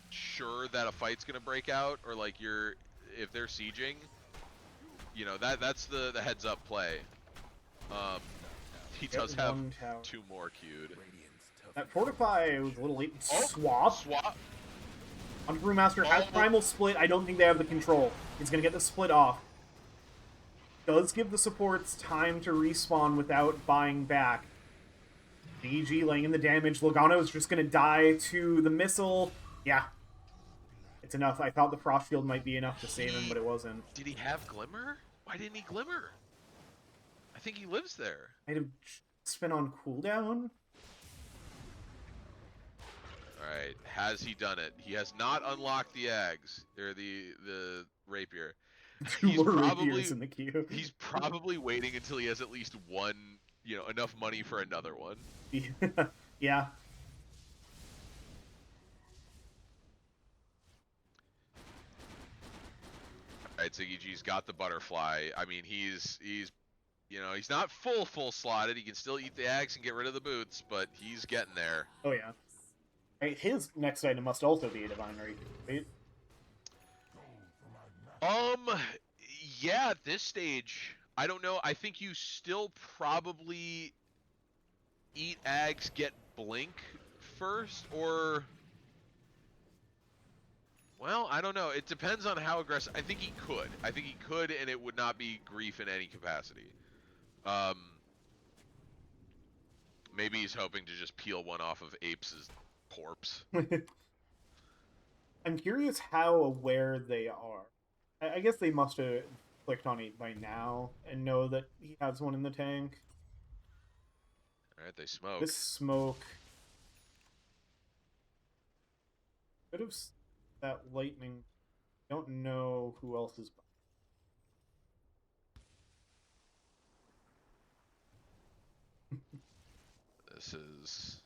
sure that a fight's gonna break out, or like if they're sieging, you know, that's the heads up play. He does have 2 more queued. That Fortify was a little late. Oh, Swap. On Brewmaster has Primal Split. I don't think they have the control. He's going to get the split off. Does give the supports time to respawn without buying back. DG laying in the damage. Logano is just going to die to the missile. Yeah. It's enough. I thought the Frost Shield might be enough to save him, but it wasn't. Did he have Glimmer? Why didn't he Glimmer? I think he lives there. Might have spin on cooldown. Alright, has he done it? He has not unlocked the Ags, or the Rapier. 2 more rapiers in the queue. He's probably waiting until he has at least 1, you know, enough money for another one. Yeah. Alright, Ziggy G's got the Butterfly. I mean, he's you know, he's not full slotted. He can still eat the Ags and get rid of the boots, but he's getting there. Oh yeah. Right, his next item must also be a Divine Rage, right? Yeah, at this stage, I don't know. I think you still probably eat Ags, get Blink first, or... Well, I don't know. It depends on how aggressive... I think he could. And it would not be grief in any capacity. Maybe he's hoping to just peel one off of Apes' corpse. I'm curious how aware they are. I guess they must have clicked on it by now and know that he has one in the tank. Alright, they smoke. This smoke... Could have... That lightning... Don't know who else is... This is...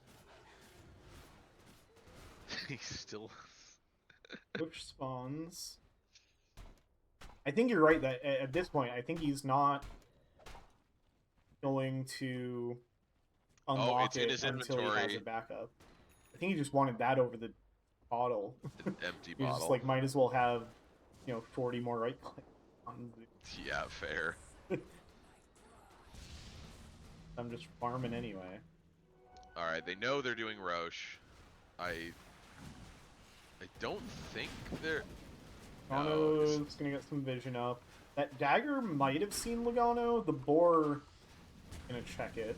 He's still... Which spawns... I think you're right that at this point, I think he's not going to unlock it until he has a backup. I think he just wanted that over the bottle. An empty He's just like, might as well have, you know, 40 more right clicks on the... Yeah, fair. I'm just farming anyway. All right, they know they're doing Roche. I don't think they're. No, Logano's gonna get some vision up. That dagger might have seen Logano. The boar gonna check it.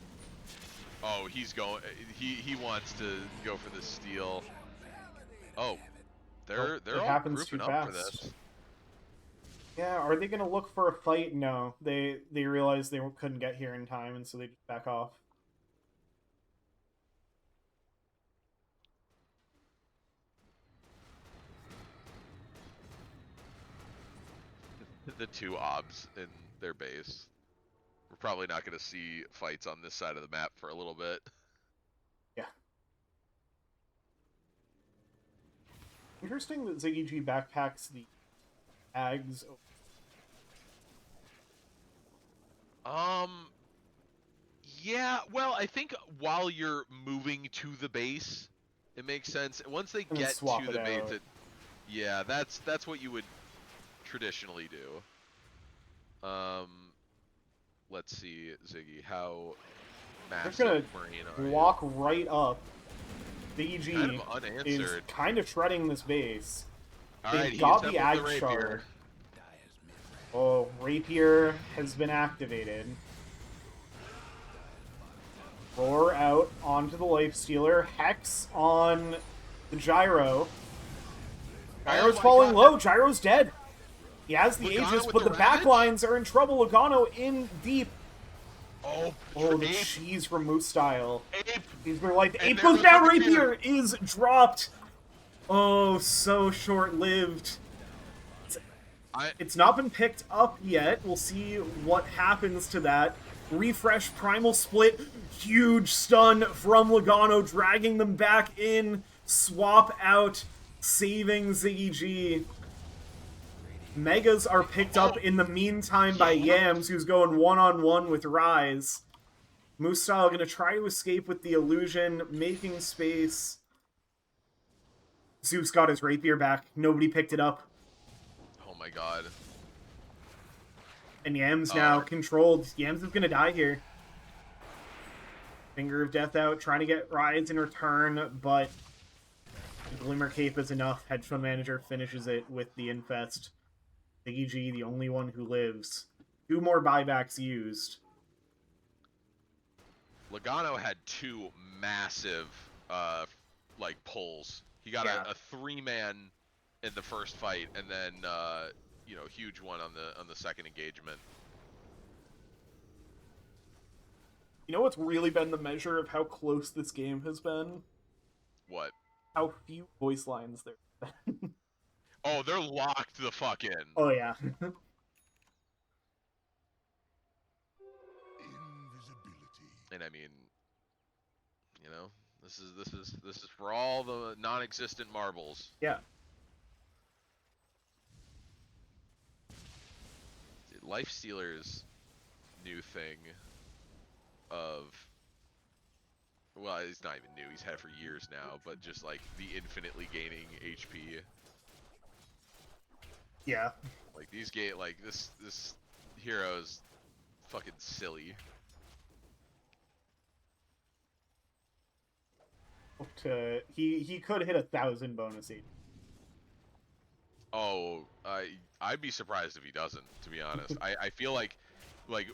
oh, he's going. He wants to go for the steal. Oh, they're It all happens too grouping up for fast. this. Yeah, are they gonna look for a fight? No, they realized they couldn't get here in time, and so they just back off. The two obs in their base. We're probably not going to see fights on this side of the map for a little bit. Yeah. Interesting that Ziggy G backpacks the Ags. Yeah, well, I think while you're moving to the base, it makes sense. Once they And get swap to it the base, out. yeah, that's what you would traditionally do. Let's see, Ziggy, how They're massive gonna Marine are you? walk right up. Ziggy G Kind of is unanswered. kind of shredding this base. All They've right, he got hits the them Ag with the Shard. rapier. Oh, Rapier has been activated. Roar out onto the Lifestealer. Hex on the Gyro. Gyro's my falling God, low. Gyro's dead. He has the Logano Aegis, with but the the back Ravage? lines are in trouble. Logano in deep. Oh, Oh, the Ape, cheese from Moose Style. Ape. He's been like, And Ape there goes goes down. the Rapier Rapier. is dropped. Oh, so short-lived. It's not been picked up yet. We'll see what happens to that. Refresh, Primal Split, huge stun from Logano, dragging them back in. Swap out, saving Ziggy G. Megas are picked up in the meantime by Yams, who's going one-on-one with Rise. Moose Style gonna try to escape with the illusion, making space. Zeus got his rapier back. Nobody picked it up. Oh my God. And Yams now controlled. Yams is gonna die here. Finger of Death out, trying to get Rise in return, but the Glimmer Cape is enough. Hedge Fund Manager finishes it with the Infest. Ziggy G, the only one who lives. 2 more buybacks used. Logano had 2 massive, like pulls. He got Yeah. a 3-man in the first fight, and then you know, huge one on the second engagement. You know what's really been the measure of how close this game has been? What? How few voice lines there have been. Oh, they're locked the fuck in. Oh yeah. And I mean, you know, this is for all the non-existent marbles. Yeah. Lifestealer's new thing of, well, he's not even new, he's had it for years now, but just like the infinitely gaining HP. Yeah. Like this hero's fucking silly. He could hit 1,000 bonus each. Oh, I'd be surprised if he doesn't, to be honest. I feel like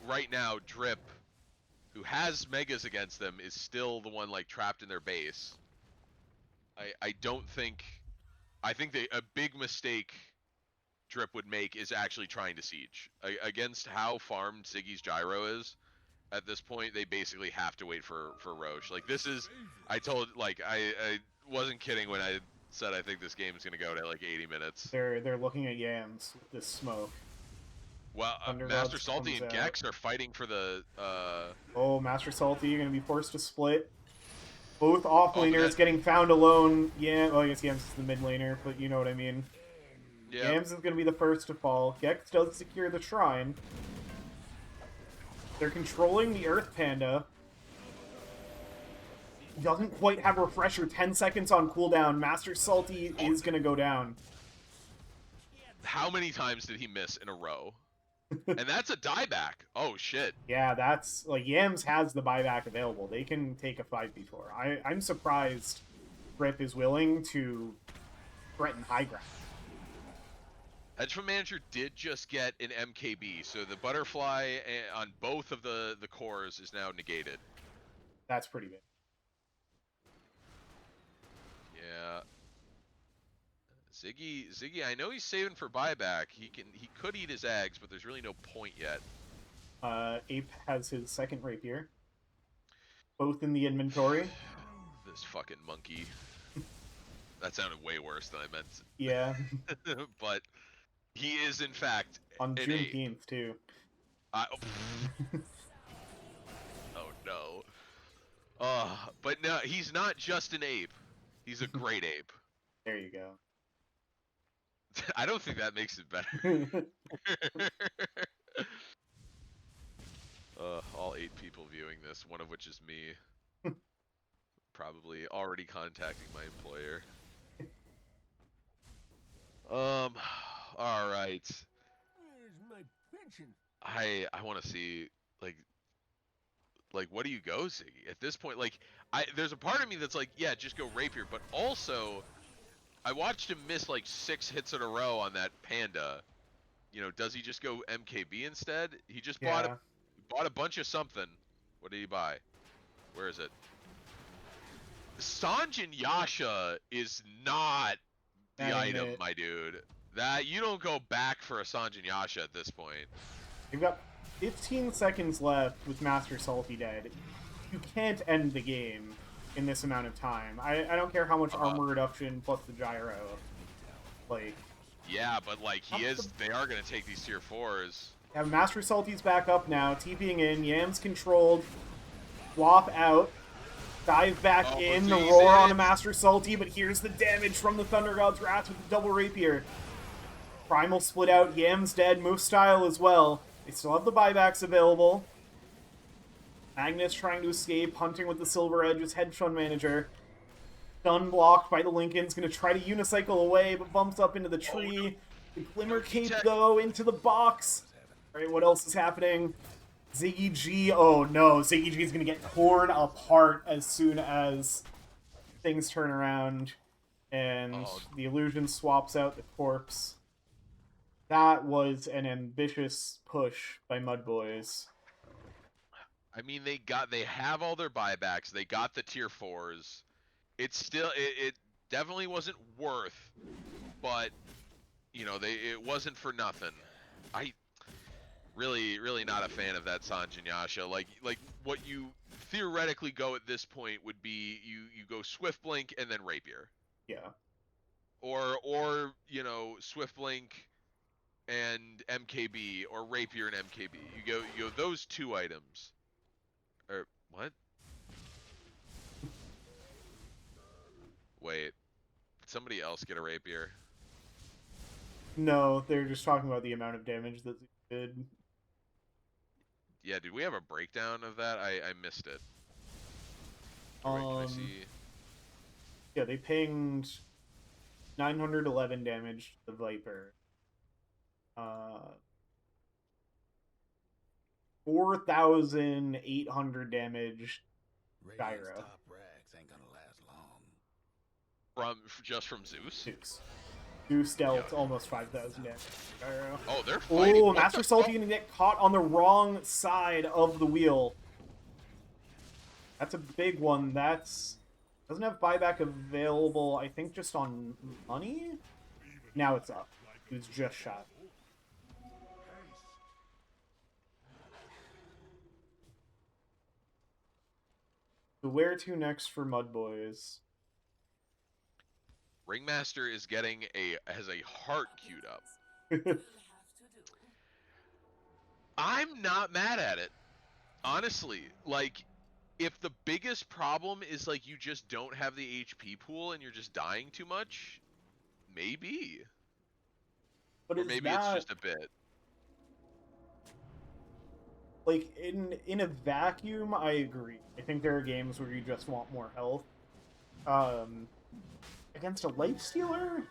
right now Drip, who has megas against them, is still the one like trapped in their base. I don't think, I think a big mistake Drip would make is actually trying to siege. Against how farmed Ziggy's Gyro is, at this point they basically have to wait for Roche. Like this is, I wasn't kidding when I said I think this game is gonna go to like 80 minutes. They're looking at Yams with this smoke. Well, Master Salty and Gex are fighting for the. Oh, Master Salty, you're gonna be forced to split. Both off-laners getting found alone. Yeah, well, I guess Yams is the mid laner, but you know what I mean. Yeah. Yams is gonna be the first to fall. Gex does secure the shrine. They're controlling the Earth Panda. Doesn't quite have Refresher. 10 seconds on cooldown. Master Salty is gonna go down. How many times did he miss in a row? And that's a dieback. Oh shit. Yeah, that's like Yams has the buyback available. They can take a 5v4. I'm surprised Rip is willing to threaten high ground. Hedge fund manager did just get an MKB, so the butterfly on both of the cores is now negated. That's pretty big. Yeah. Ziggy, I know he's saving for buyback. He could eat his eggs, but there's really no point yet. Ape has his second rapier. Both in the inventory. This fucking monkey. That sounded way worse than I meant. Yeah. But he is, in fact, On an Juneteenth, ape. too. Oh no. But no, he's not just an ape. He's a great ape. There you go. I don't think that makes it better. All 8 people viewing this, one of which is me. Probably already contacting my employer. All right. Where's my pension? I want to see like what do you go, Ziggy? At this point, like there's a part of me that's like, yeah, just go rapier, but also I watched him miss like 6 hits in a row on that panda. You know, does he just go MKB instead? He just bought a bunch of something. What did he buy? Where is it? Sanjin Yasha is not the That ain't item, it. my dude. That you don't go back for a Sanjin Yasha at this point. You've got 15 seconds left with Master Salty dead. You can't end the game in this amount of time. I don't care how much armor reduction plus the gyro. Like, yeah, but like they are gonna take these tier 4s. Yeah, Master Salty's back up now, TPing in, Yams controlled, swap out, dive back in, the roar on a Master Salty, but here's the damage from the Thunder God's Wrath with the double rapier. Primal split out, Yams dead, move style as well. They still have the buybacks available. Magnus trying to escape, hunting with the Silver Edge as Hedge Fund Manager. Stun blocked by the Lincolns, gonna try to unicycle away, but bumps up into the tree. Oh, no. The Glimmer Cape, though, into the box. Alright, what else is happening? Ziggy G, oh no, Ziggy G is gonna get torn apart as soon as things turn around. And the illusion swaps out the corpse. That was an ambitious push by MUDBOYS. I mean, they have all their buybacks. They got the tier 4s. It's still it definitely wasn't worth, but you know it wasn't for nothing. I really not a fan of that Sanjin Yasha. Like what you theoretically go at this point would be you go Swift Blink and then Rapier. Yeah. Or you know Swift Blink and MKB, or Rapier and MKB. You go those 2 items. Or what? Wait, did somebody else get a Rapier? No, they're just talking about the amount of damage that they did. Yeah, did we have a breakdown of that? I missed it. Wait, can I see? Yeah, they pinged 911 damage to the Viper. 4,800 damage gyro. Top rags ain't gonna last long. Just from Zeus? Zeus dealt almost 5,000 damage gyro. Oh, they're fighting. Oh, Master Salty gonna get caught on the wrong side of the wheel. That's a big one. That's doesn't have buyback available, I think, just on money? Now it's up. He was just shot. So where to next for MUDBOYS? Ringmaster is getting has a heart queued up. I'm not mad at it. Honestly, like if the biggest problem is like you just don't have the HP pool and you're just dying too much, maybe. But or maybe it's just a bit. Like in a vacuum, I agree. I think there are games where you just want more health. Against a Lifestealer?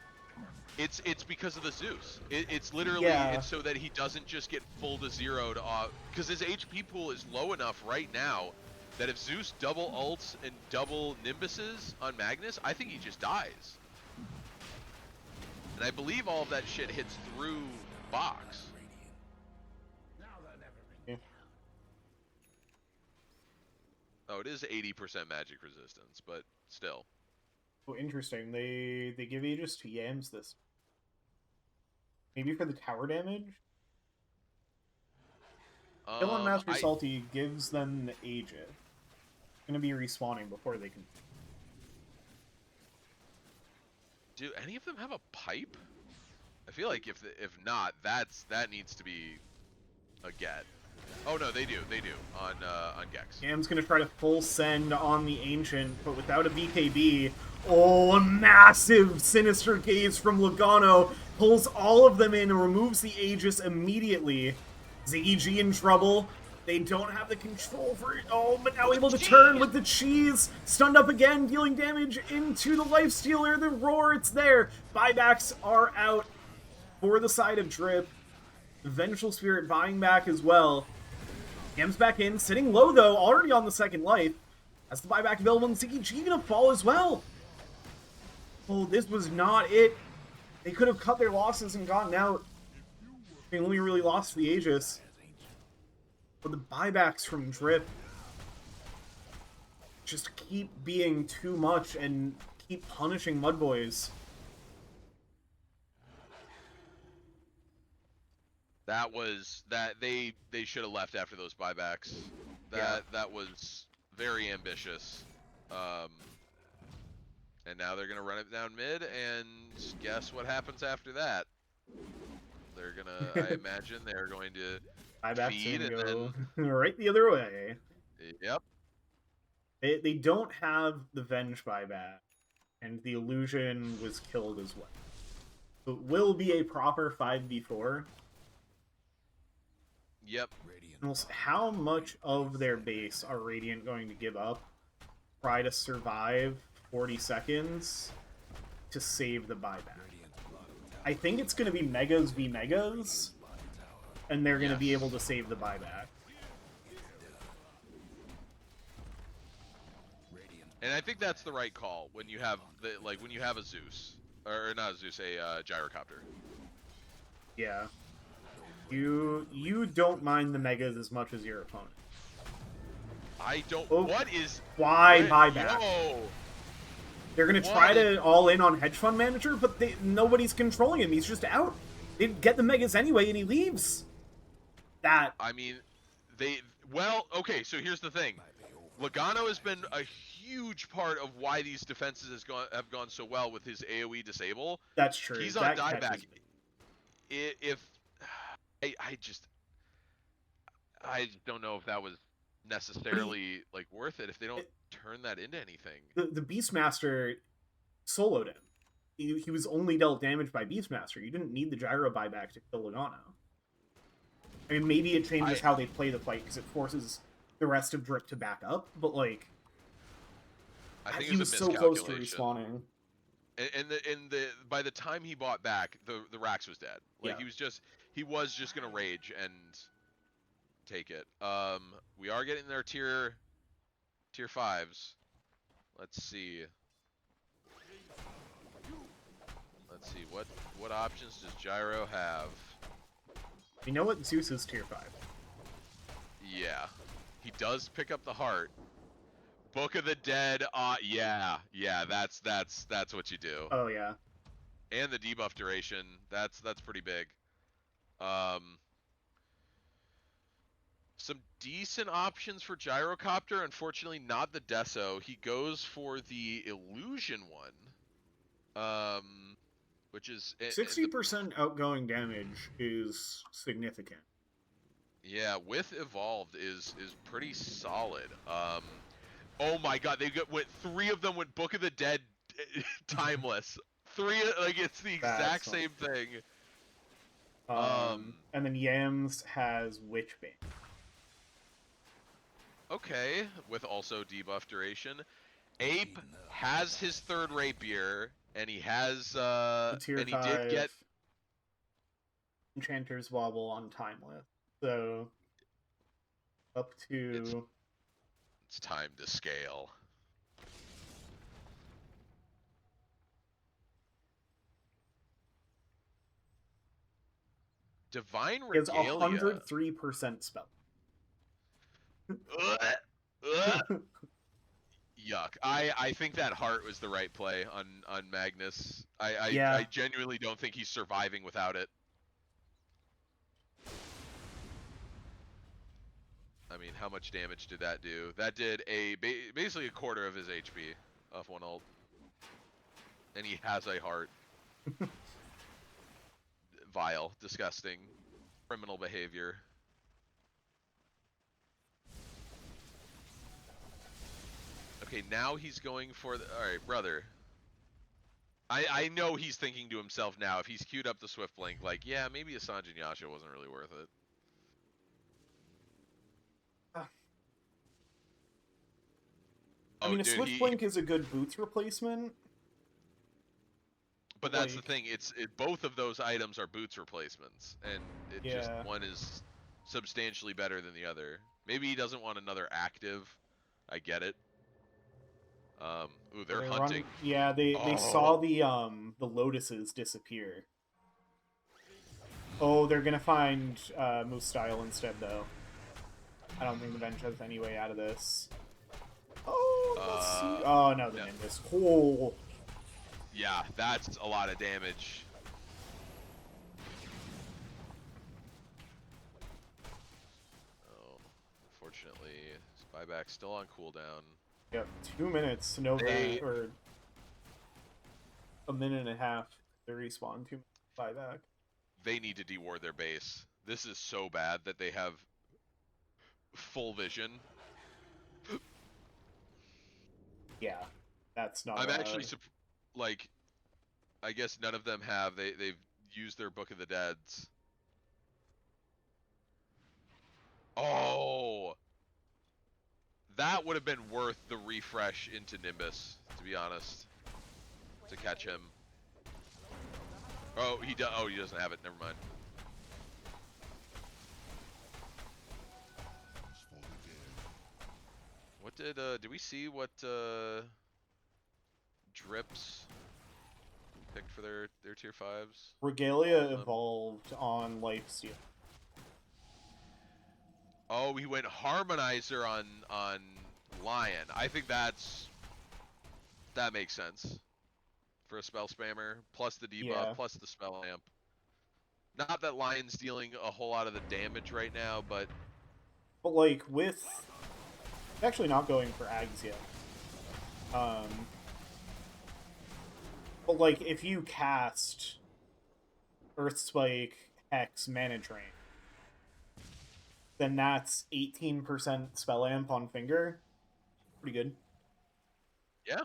It's because of the Zeus. It's literally Yeah. it's so that he doesn't just get full to zeroed off, because his HP pool is low enough right now that if Zeus double ults and double Nimbuses on Magnus, I think he just dies. And I believe all of that shit hits through box. Yeah. Oh, it is 80% magic resistance, but still. Oh, interesting. They give Aegis to Yams this. Maybe for the tower damage? Kill on Master Salty gives them the Aegis. It's gonna be respawning before they can. Do any of them have a pipe? I feel like if not, that needs to be a get. Oh no, they do on Gex. Yam's gonna try to full send on the Ancient, but without a BKB. Oh, a massive Sinister Gaze from Logano pulls all of them in and removes the Aegis immediately. Ziggy G in trouble. They don't have the control for it. Oh, but now able to turn with the cheese. Stunned up again, dealing damage into the Lifestealer. The roar, it's there. Buybacks are out for the side of Drip. The Vengeful Spirit buying back as well. Yam's back in, sitting low though, already on the second life. As the buyback available, and Ziggy G gonna fall as well. Oh, this was not it. They could have cut their losses and gotten out. They only really lost the Aegis. But the buybacks from Drip just keep being too much and keep punishing MUDBOYS. They should have left after those buybacks. That was very ambitious. And now they're gonna run it down mid, and guess what happens after that? They're gonna, I imagine they're going to Buybacks feed and go then right the other way. Yep. They don't have the Venge buyback, and the Illusion was killed as well. So it will be a proper 5v4. Yep. How much of their base are Radiant going to give up? Try to survive 40 seconds to save the buyback. I think it's going to be Megas v Megas, and they're going to be able to save the buyback. And I think that's the right call when you have when you have a Zeus, or not a Zeus, a gyrocopter. Yeah. You don't mind the Megas as much as your opponent. I don't. Oh, why buyback? Yo! They're gonna try to all in on Hedge Fund Manager, but nobody's controlling him. He's just out. They get the Megas anyway, and he leaves. I mean, well, okay. So here's the thing. Logano has been a huge part of why these defenses have gone so well with his AoE disable. That's true. He's on dieback. I just don't know if that was necessarily worth it if they don't turn that into anything. The Beastmaster soloed him. He was only dealt damage by Beastmaster. You didn't need the gyro buyback to kill Logano. I mean, maybe it changes how they play the fight because it forces the rest of Drip to back up, but I think he was so close to respawning. And by the time he bought back, the Rax was dead. He was just gonna rage and take it. We are getting their tier 5s. Let's see. What options does Gyro have? We know what Zeus is tier 5. Yeah. He does pick up the heart. Book of the Dead, yeah, that's what you do. Oh yeah. And the debuff duration, that's pretty big. Some decent options for Gyrocopter, unfortunately not the Deso. He goes for the Illusion one. Which is 60% outgoing damage is significant. Yeah, with Evolved is pretty solid. Oh my god, three of them went Book of the Dead timeless. It's the exact same thing. And then Yams has Witchbane. Okay, with also debuff duration. Ape has his third rapier. And he has The tier and he 5 did get Enchanter's Wobble on Timeless. So up it's to time to scale. Divine he has Regalia. 103% spell. Ugh, ugh. Yuck. I think that heart was the right play on Magnus. I Yeah. genuinely don't think he's surviving without it. I mean, how much damage did that do? That did basically a quarter of his HP off one ult. And he has a heart. Vile, disgusting, criminal behavior. Okay, now he's going for the... Alright, brother. I know he's thinking to himself now, if he's queued up the Swift Blink, like, yeah, maybe a Sanjin Yasha wasn't really worth it. I mean, a Dude, Swift Blink is a good boots replacement. but that's the like, thing. Both of those items are boots replacements, and it just yeah. one is substantially better than the other. Maybe he doesn't want another active. I get it. Ooh, they're hunting. Yeah, they saw Oh, the lotuses disappear. Oh, they're gonna find Moose Style instead, though. I don't think the bench has any way out of this. Oh, let's see. Oh no, the no. Nimbus. Oh, Yeah, that's a lot of damage. Oh, unfortunately, his buyback's still on cooldown. yep. 2 minutes. Nova or a minute and a half to respawn. 2 minutes buyback. They need to deward their base. This is so bad that they have full vision. Yeah, that's not. I'm actually like, I guess none of them have. They've used their Book of the Deads. Oh, that would have been worth the refresh into Nimbus, to be honest, to catch him. Oh, he does. Oh, he doesn't have it. Never mind. What did we see what Drips picked for their tier 5s? Regalia evolved on Lifesteal. Oh, he went Harmonizer on Lion. I think that makes sense for a spell spammer, plus the debuff, Yeah. plus the spell amp. Not that Lion's dealing a whole lot of the damage right now, but like with actually not going for Ags yet. But like if you cast Earth Spike, Hex, Mana Drain, then that's 18% spell amp on finger. Pretty good. yeah.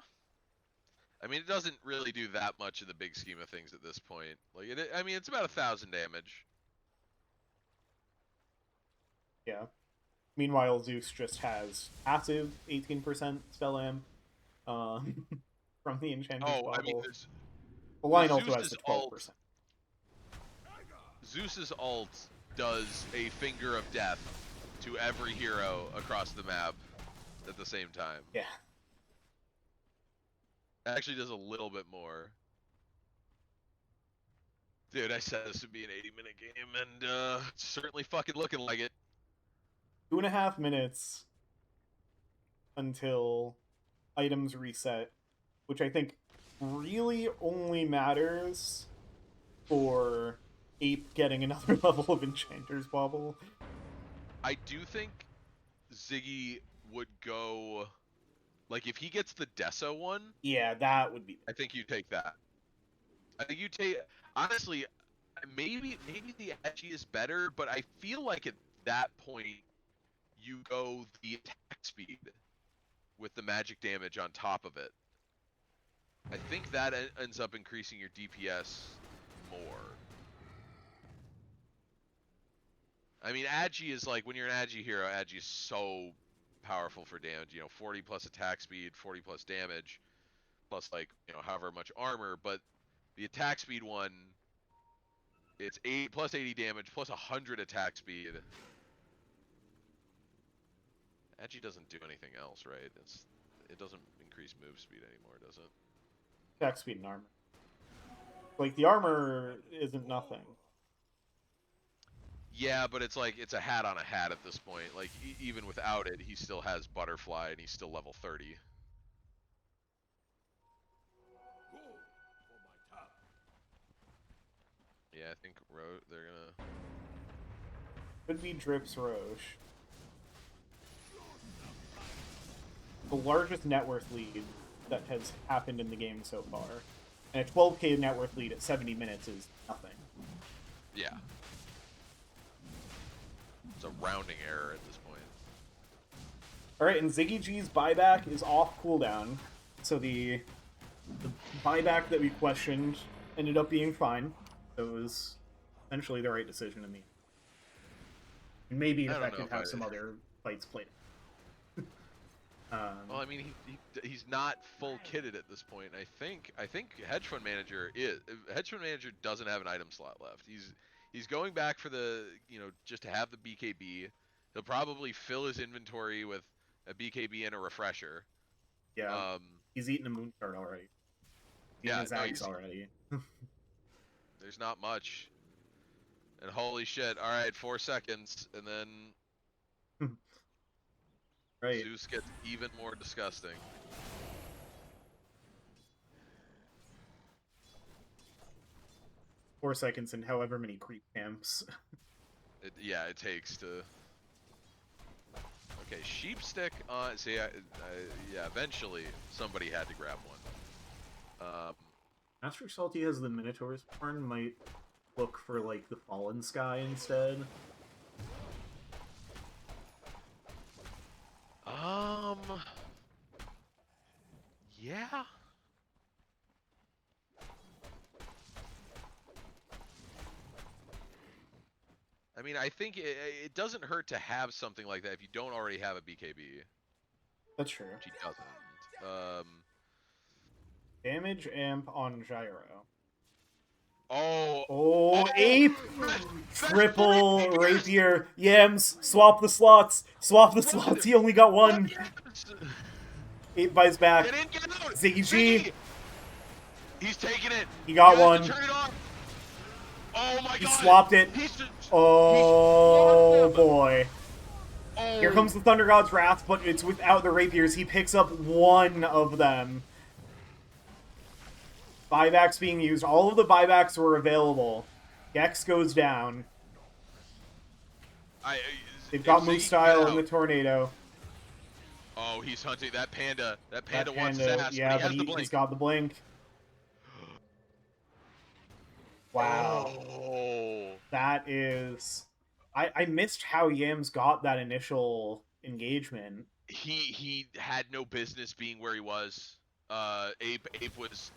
I mean, it doesn't really do that much in the big scheme of things at this point. Like, I mean, it's about 1,000 damage. Yeah. Meanwhile, Zeus just has passive 18% spell amp from the Enchanter's Oh, I mean, Bauble. The line also has Zeus's the 12%. Zeus's ult does a finger of death to every hero across the map at the same time. Yeah. Actually does a little bit more. Dude, I said this would be an 80-minute game, and it's certainly fucking looking like it. 2.5 minutes until items reset, which I think really only matters for Ape getting another level of Enchanter's Bauble. I do think Ziggy would go... Like, if he gets the Deso one... Yeah, that would be... I think you take that. I think you take... Honestly, maybe the Edgy is better, but I feel like at that point, you go the attack speed with the magic damage on top of it. I think that ends up increasing your DPS more. I mean, Agi is like, when you're an Agi hero, Agi is so powerful for damage. You know, 40 plus attack speed, 40 plus damage. plus like however much armor, but the attack speed one, it's 8 plus 80 damage plus 100 attack speed. Actually doesn't do anything else, right? It doesn't increase move speed anymore, does it? Attack speed and armor. Like, the armor isn't nothing. Yeah, but it's like it's a hat on a hat at this point. Like even without it, he still has butterfly and he's still level 30. Yeah, I think they're gonna. Could be Drip's Roche. The largest net worth lead that has happened in the game so far. And a 12k net worth lead at 70 minutes is nothing. Yeah. It's a rounding error at this point. Alright, and Ziggy G's buyback is off cooldown. So the buyback that we questioned ended up being fine. So it was essentially the right decision to me. And maybe if I could have some other fights played. Well, I mean, he's not full kitted at this point. I think hedge fund manager doesn't have an item slot left. He's going back for the just to have the BKB. He'll probably fill his inventory with a BKB and a refresher. Yeah. He's eaten a moonshard already. His axe already. There's not much. And holy shit! All right, 4 seconds, and then right. Zeus gets even more disgusting. Four seconds and however many creep camps. It takes to. Okay, sheep stick on. See, yeah, eventually somebody had to grab one. Master Salty has the Minotaur's horn. Might look for like the Fallen Sky instead. Yeah. I mean, I think it doesn't hurt to have something like that if you don't already have a BKB. That's true. Which he doesn't. Damage amp on Gyro. Oh, ape! Triple rapier. Yams, swap the slots. Swap the slots. He only got one. Ape buys back. Get out! Ziggy G. He's taking it. He got one. Turn it off. Oh my god. He swapped it. Oh boy. Oh. Here comes the Thunder God's Wrath, but it's without the rapiers. He picks up one of them. Buybacks being used. All of the buybacks were available. Gex goes down. They've got Moose Style in the Tornado. Oh, he's hunting that panda. That panda wants his ass. Yeah, but he's got the blink. Wow. Oh. That is... I missed how Yams got that initial engagement. He had no business being where he was. Ape was,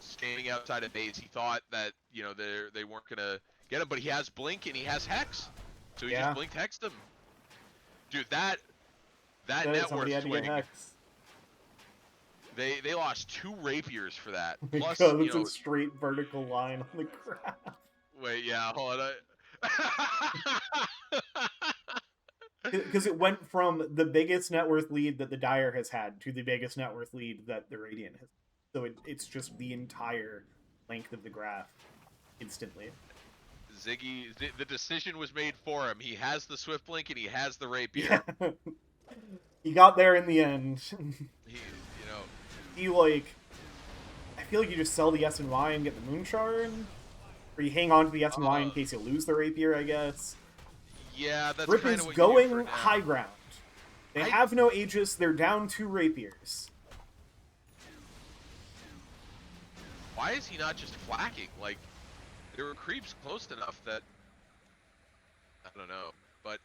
standing outside of base. He thought that, they weren't gonna get him, but he has blink and he has hex. So he just blinked hexed him. Dude, that network swing. They lost 2 rapiers for that. Plus, it's a straight vertical line on the graph. Wait, yeah, hold on. Because it went from the biggest net worth lead that the Dire has had to the biggest net worth lead that the Radiant has. So it's just the entire length of the graph instantly. Ziggy, the decision was made for him. He has the Swift Blink and he has the Rapier. Yeah. He got there in the end. I feel like you just sell the S and Y and get the Moonshard, or you hang on to the S and Y in case you lose the Rapier, I guess. Yeah, that's Rip kind is of what going you do for high ground. They have no Aegis. They're down 2 Rapiers. Why is he not just flacking? Like, there were creeps close enough that I don't know, but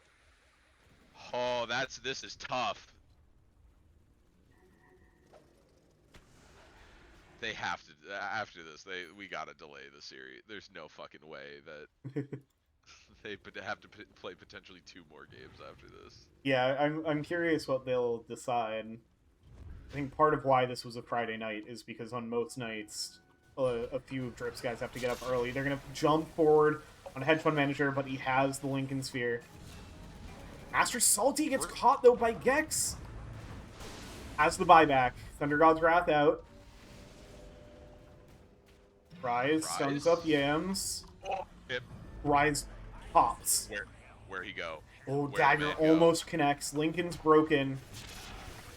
this is tough. They have to after this. We gotta delay the series. There's no fucking way that they have to play potentially 2 more games after this. Yeah, I'm curious what they'll decide. I think part of why this was a Friday night is because on most nights, a few of Drip's guys have to get up early. They're going to jump forward on Hedge Fund Manager, but he has the Lincoln Sphere. Master Salty gets caught, though, by Gex. Has the buyback. Thunder God's Wrath out. Rise stuns up Yams. Oh, hit. Rise pops. Where he go? Oh, Where'd Dagger man go? almost connects. Lincoln's broken.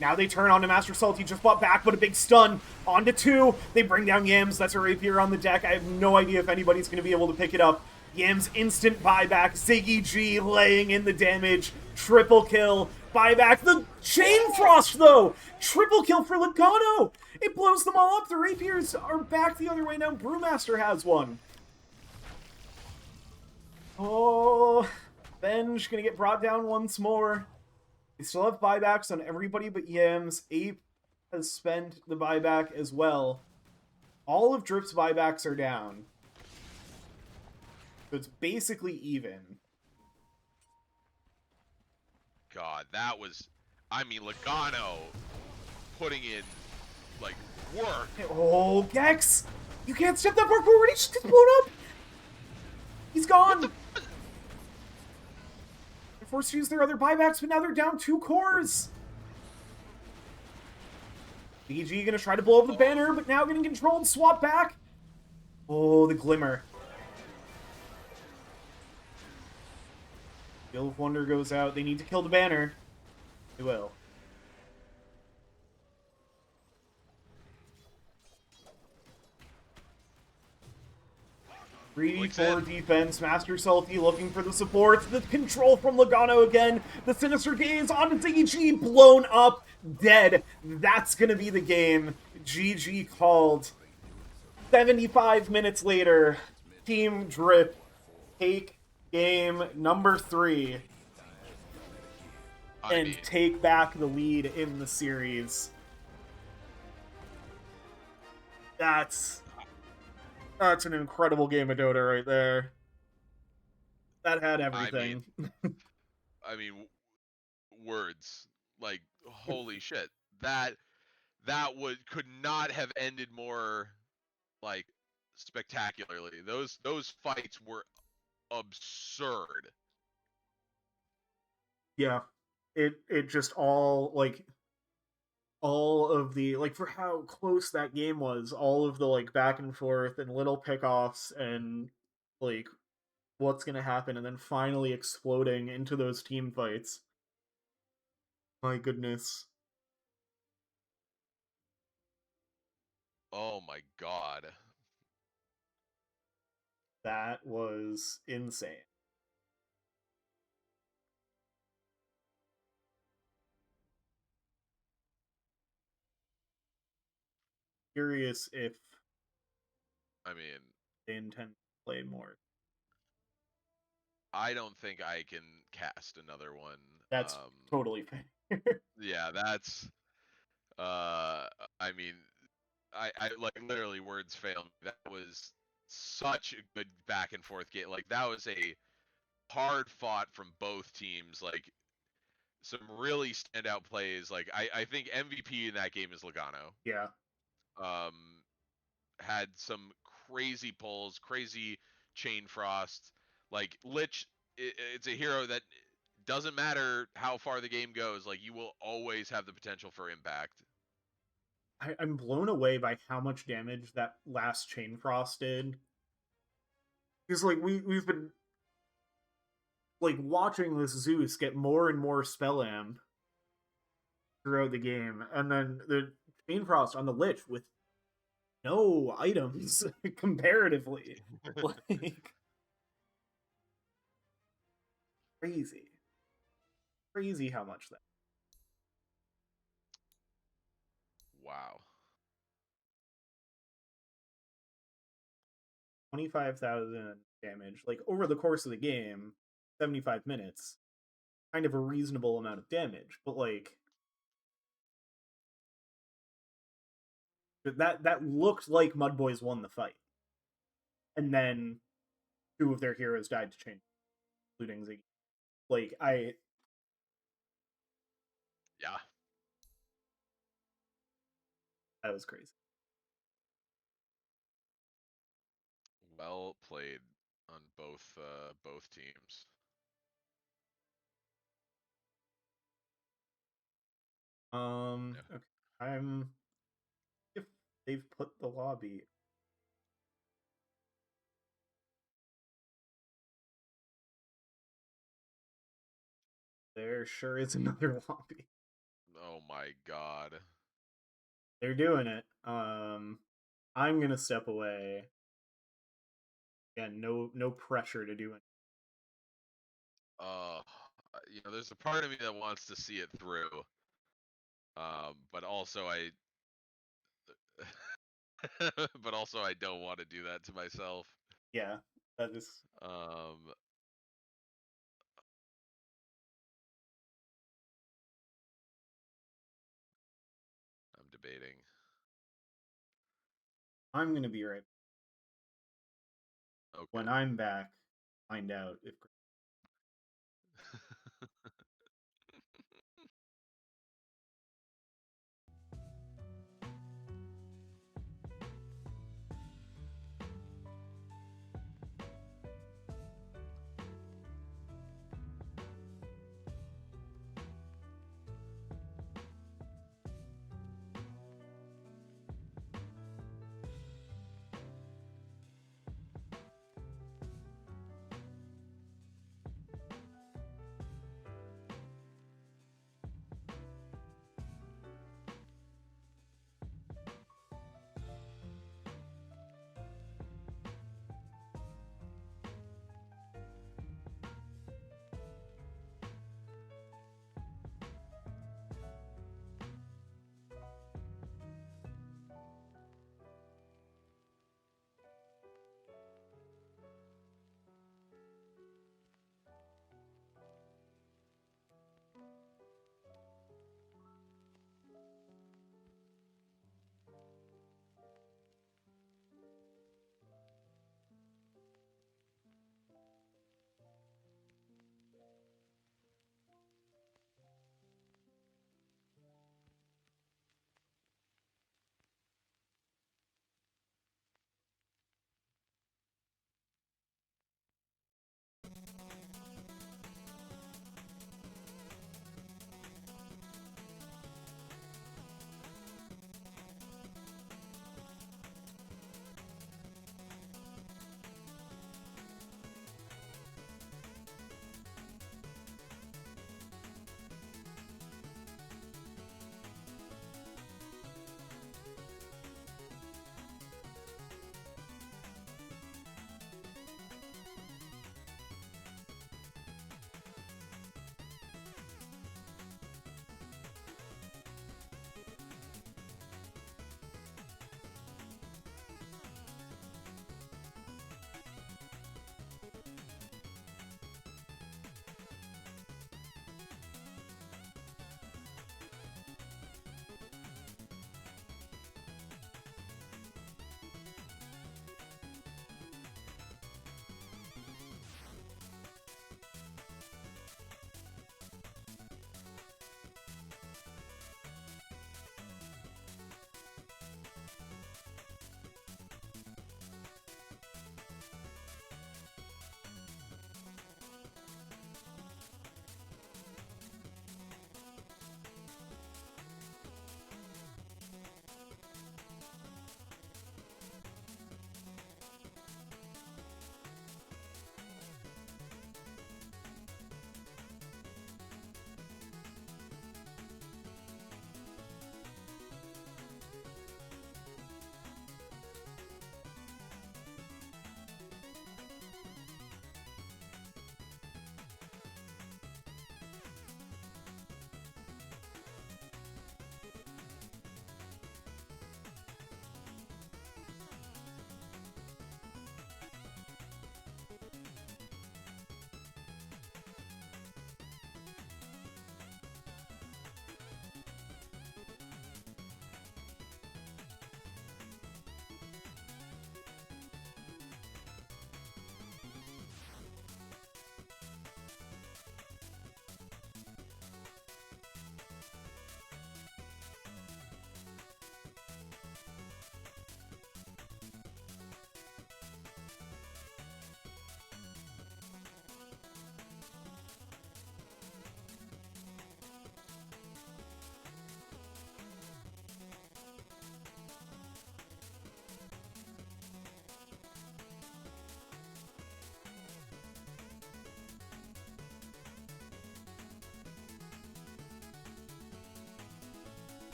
Now they turn on to Master Salty, just bought back, but a big stun. On to 2. They bring down Yams. That's a rapier on the deck. I have no idea if anybody's going to be able to pick it up. Yams instant buyback. Ziggy G laying in the damage. Triple kill. Buyback. The Chain Frost, though. Triple kill for Logano. It blows them all up. The rapiers are back the other way now. Brewmaster has one. Oh, Benj going to get brought down once more. They still have buybacks on everybody but Yams. Ape has spent the buyback as well. All of Drip's buybacks are down. So it's basically even. God, that was... I mean, Logano putting in, like, work. Oh, Gex! You can't step that far forward. He just gets blown up. He's gone. They're forced to use their other buybacks, but now they're down 2 cores. BG gonna try to blow up the banner, but now getting controlled. Swap back. Oh, the Glimmer. Guild of Wonder goes out. They need to kill the banner. They will. Greedy for defense. Master Salty looking for the support. The control from Logano again. The Sinister Gaze on Ziggy G. Blown up. Dead. That's going to be the game. GG called. 75 minutes later. Team Drip take game number 3. And take back the lead in the series. That's an incredible game of Dota right there. That had everything. I mean, words. Like, holy shit. That could not have ended more, like, spectacularly. Those fights were absurd. Yeah. It just all, like, all of the, like, for how close that game was, all of the, like, back and forth and little pickoffs and, like, what's gonna happen, and then finally exploding into those team fights. My goodness. Oh my god. That was insane. Curious if they intend to play more. I don't think I can cast another one. That's totally fair. Yeah, that's I mean, I like literally words fail me. That was such a good back and forth game. Like, that was a hard fought from both teams. Like, some really standout plays. Like, I think MVP in that game is Logano. Yeah. Had some crazy pulls, crazy chain frost. Like, Lich, it's a hero that doesn't matter how far the game goes. Like, you will always have the potential for impact. I'm blown away by how much damage that last chain frost did. Because, like, we've been, like, watching this Zeus get more and more spell amp throughout the game, and then the chain frost on the Lich with no items comparatively. Like, crazy how much that. Wow. 25,000 damage, like, over the course of the game, 75 minutes, kind of a reasonable amount of damage, but, like, that looked like MUDBOYS won the fight. And then 2 of their heroes died to change, including Ziggy. Like, Yeah. That was crazy. Well played on both teams. Yeah. Okay. If they've put the lobby. There sure is another lobby. Oh my god. They're doing it. I'm gonna step away. Again, no pressure to do it. There's a part of me that wants to see it through. But also but also I don't want to do that to myself. Yeah, that is. Um, I'm debating. I'm gonna be right. Okay. When I'm back, find out if.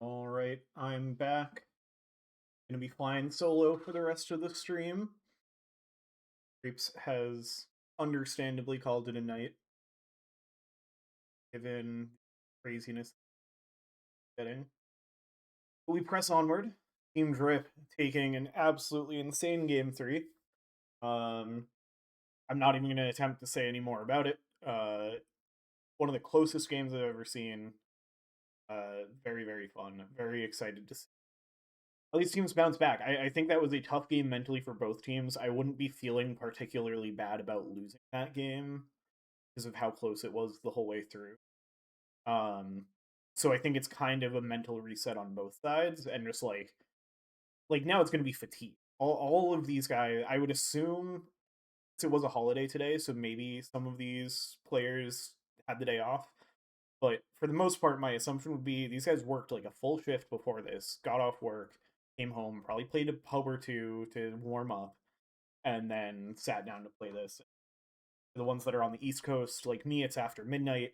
All right, I'm back. Gonna be flying solo for the rest of the stream. Creeps has understandably called it a night, given craziness getting. But we press onward. Team Drip taking an absolutely insane game 3. I'm not even going to attempt to say any more about it. One of the closest games I've ever seen. Very, very fun. Very excited to see all these teams bounce back. I think that was a tough game mentally for both teams. I wouldn't be feeling particularly bad about losing that game because of how close it was the whole way through. So I think it's kind of a mental reset on both sides, and just like now it's going to be fatigue. All of these guys, I would assume it was a holiday today, so maybe some of these players had the day off. But for the most part, my assumption would be these guys worked like a full shift before this, got off work, came home, probably played a pub or two to warm up, and then sat down to play this. The ones that are on the East Coast, like me, it's after midnight.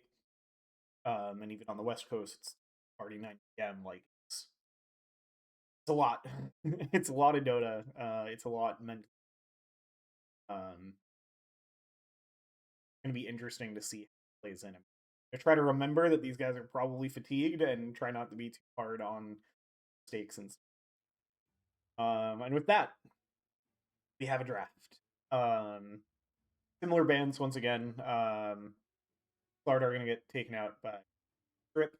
And even on the West Coast, it's already 9 p.m. Like, it's a lot. It's a lot of Dota. It's a lot meant. Going to be interesting to see how it plays in. I try to remember that these guys are probably fatigued and try not to be too hard on mistakes and stuff. And with that, we have a draft. Similar bans once again. Florida are going to get taken out by Drip.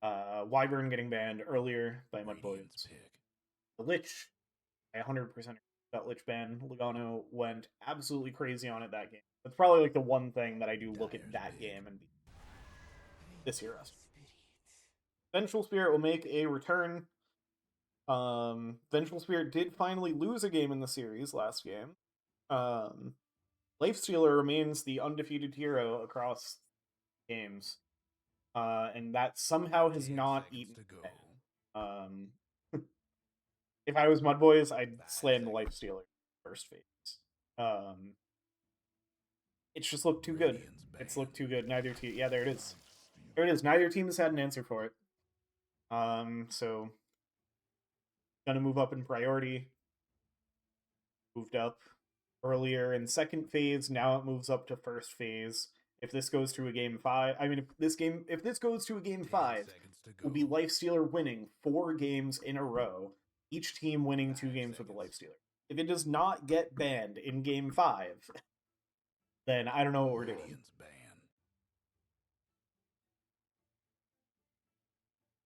Wyvern getting banned earlier by MUDBOYS. The Lich, I 100% that Lich ban. Logano went absolutely crazy on it that game. That's probably like the one thing that I do look at that game and be this year. Vengeful Spirit will make a return. Vengeful Spirit did finally lose a game in the series last game. Lifestealer remains the undefeated hero across games. And that somehow has not eaten Ben. If I was MUDBOYS, I'd slam the Lifestealer first phase. It's just looked too good. It's looked too good. Neither team. Yeah, there it is. There it is. Neither team has had an answer for it. So gonna move up in priority. Moved up earlier in second phase. Now it moves up to first phase. If this goes to a game 5, I mean, if this goes to a game 5, will be Lifestealer winning 4 games in a row. Each team winning 2 games with the Lifestealer. If it does not get banned in game 5, then I don't know what we're doing.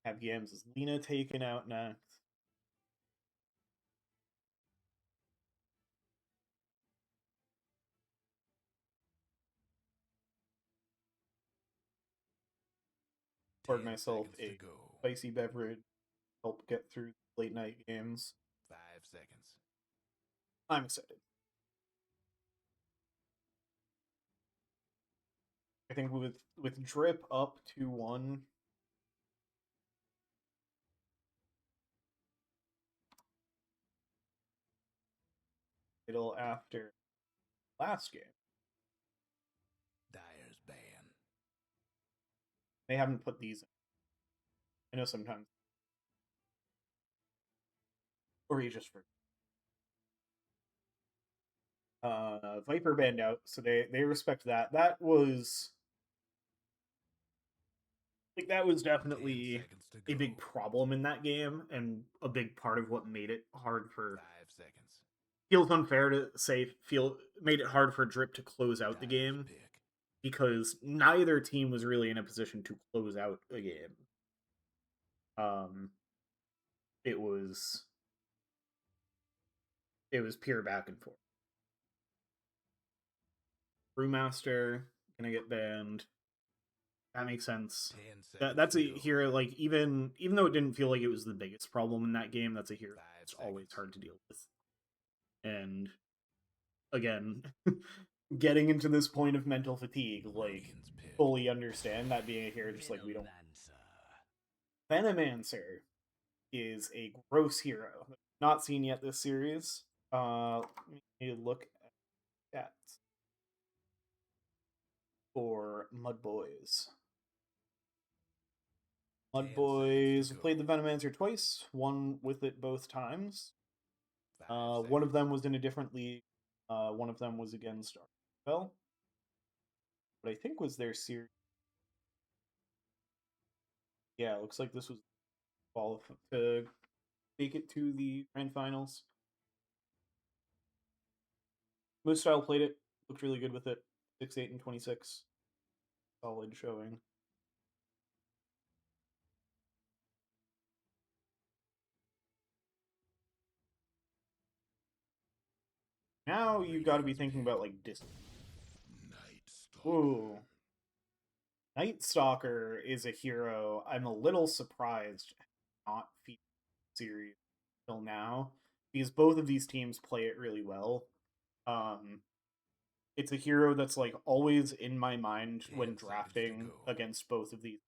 Have games is Lena taken out next. Poured myself a spicy beverage, help get through late night games. 5 seconds. I'm excited. I think with Drip up 2-1. It'll after last game. Dyer's ban. They haven't put these in. I know sometimes. Or you just forget. Viper banned out, so they respect that. That was definitely a big problem in that game, and a big part of what made it hard for 5 seconds. feels unfair to say made it hard for Drip to close out the game, because neither team was really in a position to close out a game. It was pure back and forth. Brewmaster gonna get banned. That makes sense. 10 seconds That's to a go. hero, like, even though it didn't feel like it was the biggest problem in that game, that's a hero 5 that's always seconds. hard to deal with. And again, getting into this point of mental fatigue, like, Radiant's pit. fully understand that being a hero, just like we don't. Venomancer is a gross hero. Not seen yet this series. Let me look at stats for MUDBOYS. 10 MUDBOYS seconds to have played the go. Venomancer twice, won with it both times. 5 One of seconds. them was in a different league. One of them was against RFL. But I think was their series. Yeah, it looks like this was to make it to the grand finals. Moose Style played it, looked really good with it. 6-8 and 26. Solid showing. Now you got to be thinking about like distance. Night Stalker. Ooh. Night Stalker is a hero I'm a little surprised not featured in the series till now, because both of these teams play it really well. It's a hero that's like always in my mind 10 when seconds to drafting go. against both of these.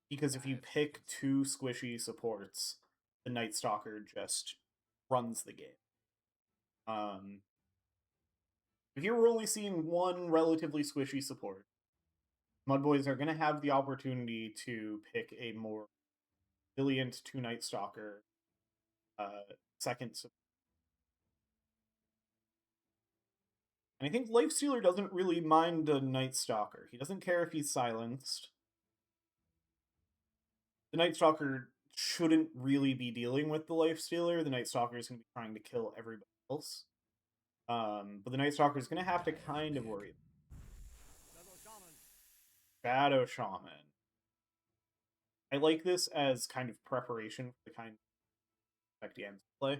Because if you 5 pick seconds. two squishy supports, the Night Stalker just runs the game. If you're only seeing one relatively squishy support, MUDBOYS are going to have the opportunity to pick a more resilient two Night Stalker second support. And I think Lifestealer doesn't really mind a Night Stalker. He doesn't care if he's silenced. The Night Stalker shouldn't really be dealing with the Lifestealer. The Night Stalker is going to be trying to kill everybody else. But the Night Stalker is going to have to kind of worry. Shadow Shaman. I like this as kind of preparation for the kind of effect Yams play.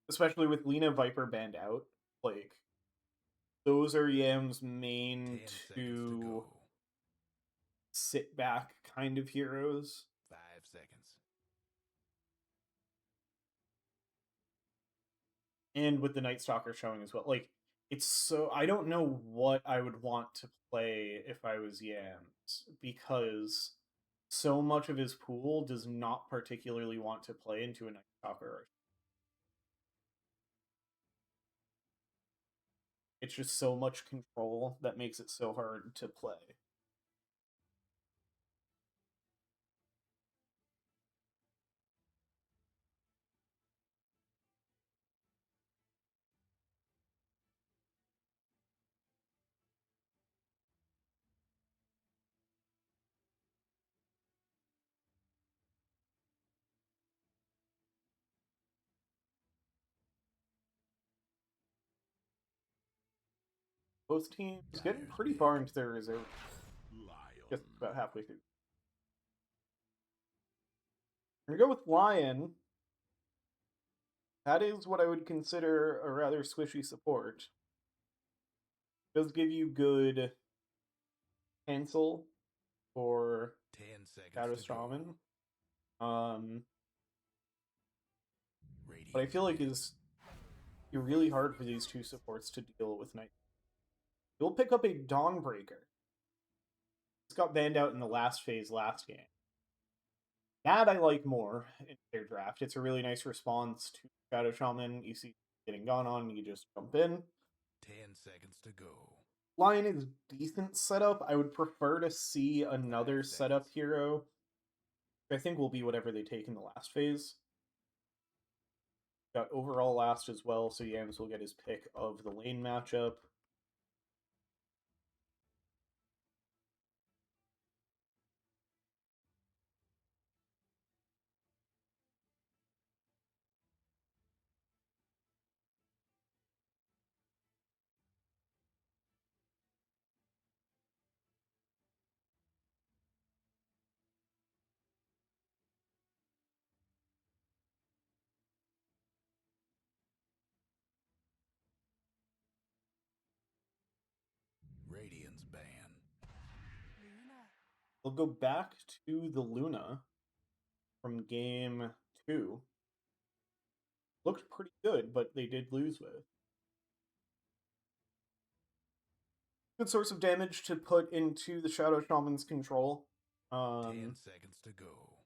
Especially with Lena Viper banned out. Like, those are Yam's main 10 seconds to two go. sit back kind of heroes. 5 seconds. And with the Night Stalker showing as well. Like, it's so... I don't know what I would want to play if I was Yams, because so much of his pool does not particularly want to play into a Night Stalker. It's just so much control that makes it so hard to play. Both teams getting Dyer's pretty pit. far into their reserve. Lion. Just about halfway through. We're gonna go with Lion. That is what I would consider a rather squishy support. Does give you good cancel for 10 seconds Shadow to go. Shaman. Radiant's But I feel like pit. it's really hard for these two supports to deal with Night. You'll pick up a Dawnbreaker. It's got banned out in the last phase last game. That I like more in their draft. It's a really nice response to Shadow Shaman. You see getting gone on, you just jump in. 10 seconds to go. Lion is decent setup. I would prefer to see another 5 setup seconds. hero. I think will be whatever they take in the last phase. Got overall last as well, so Yams will get his pick of the lane matchup. We'll go back to the Luna from game 2. Looked pretty good, but they did lose with. Good source of damage to put into the Shadow Shaman's control. 10 seconds to go.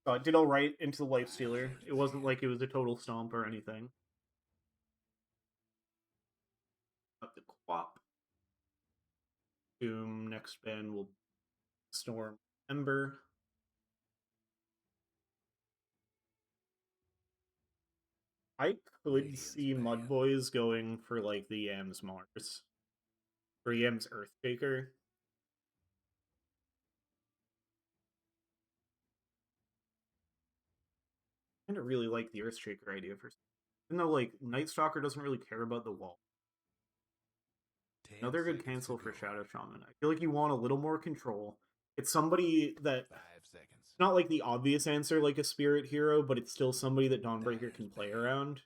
So it did alright into the Lifestealer. It wasn't like it was a total stomp or anything. Got the Quap. Doom, next ban will Storm Ember. I could Radiant's see banned. MUDBOYS going for like the Yams Mars. Or Yams Earthshaker. I kind of really like the Earthshaker idea for, even though like Night Stalker doesn't really care about the wall. 10 Another good seconds cancel to for go. Shadow Shaman. I feel like you want a little more control. It's somebody that 5 seconds. it's not like the obvious answer like a Spirit Hero, but it's still somebody that Dawnbreaker can play around.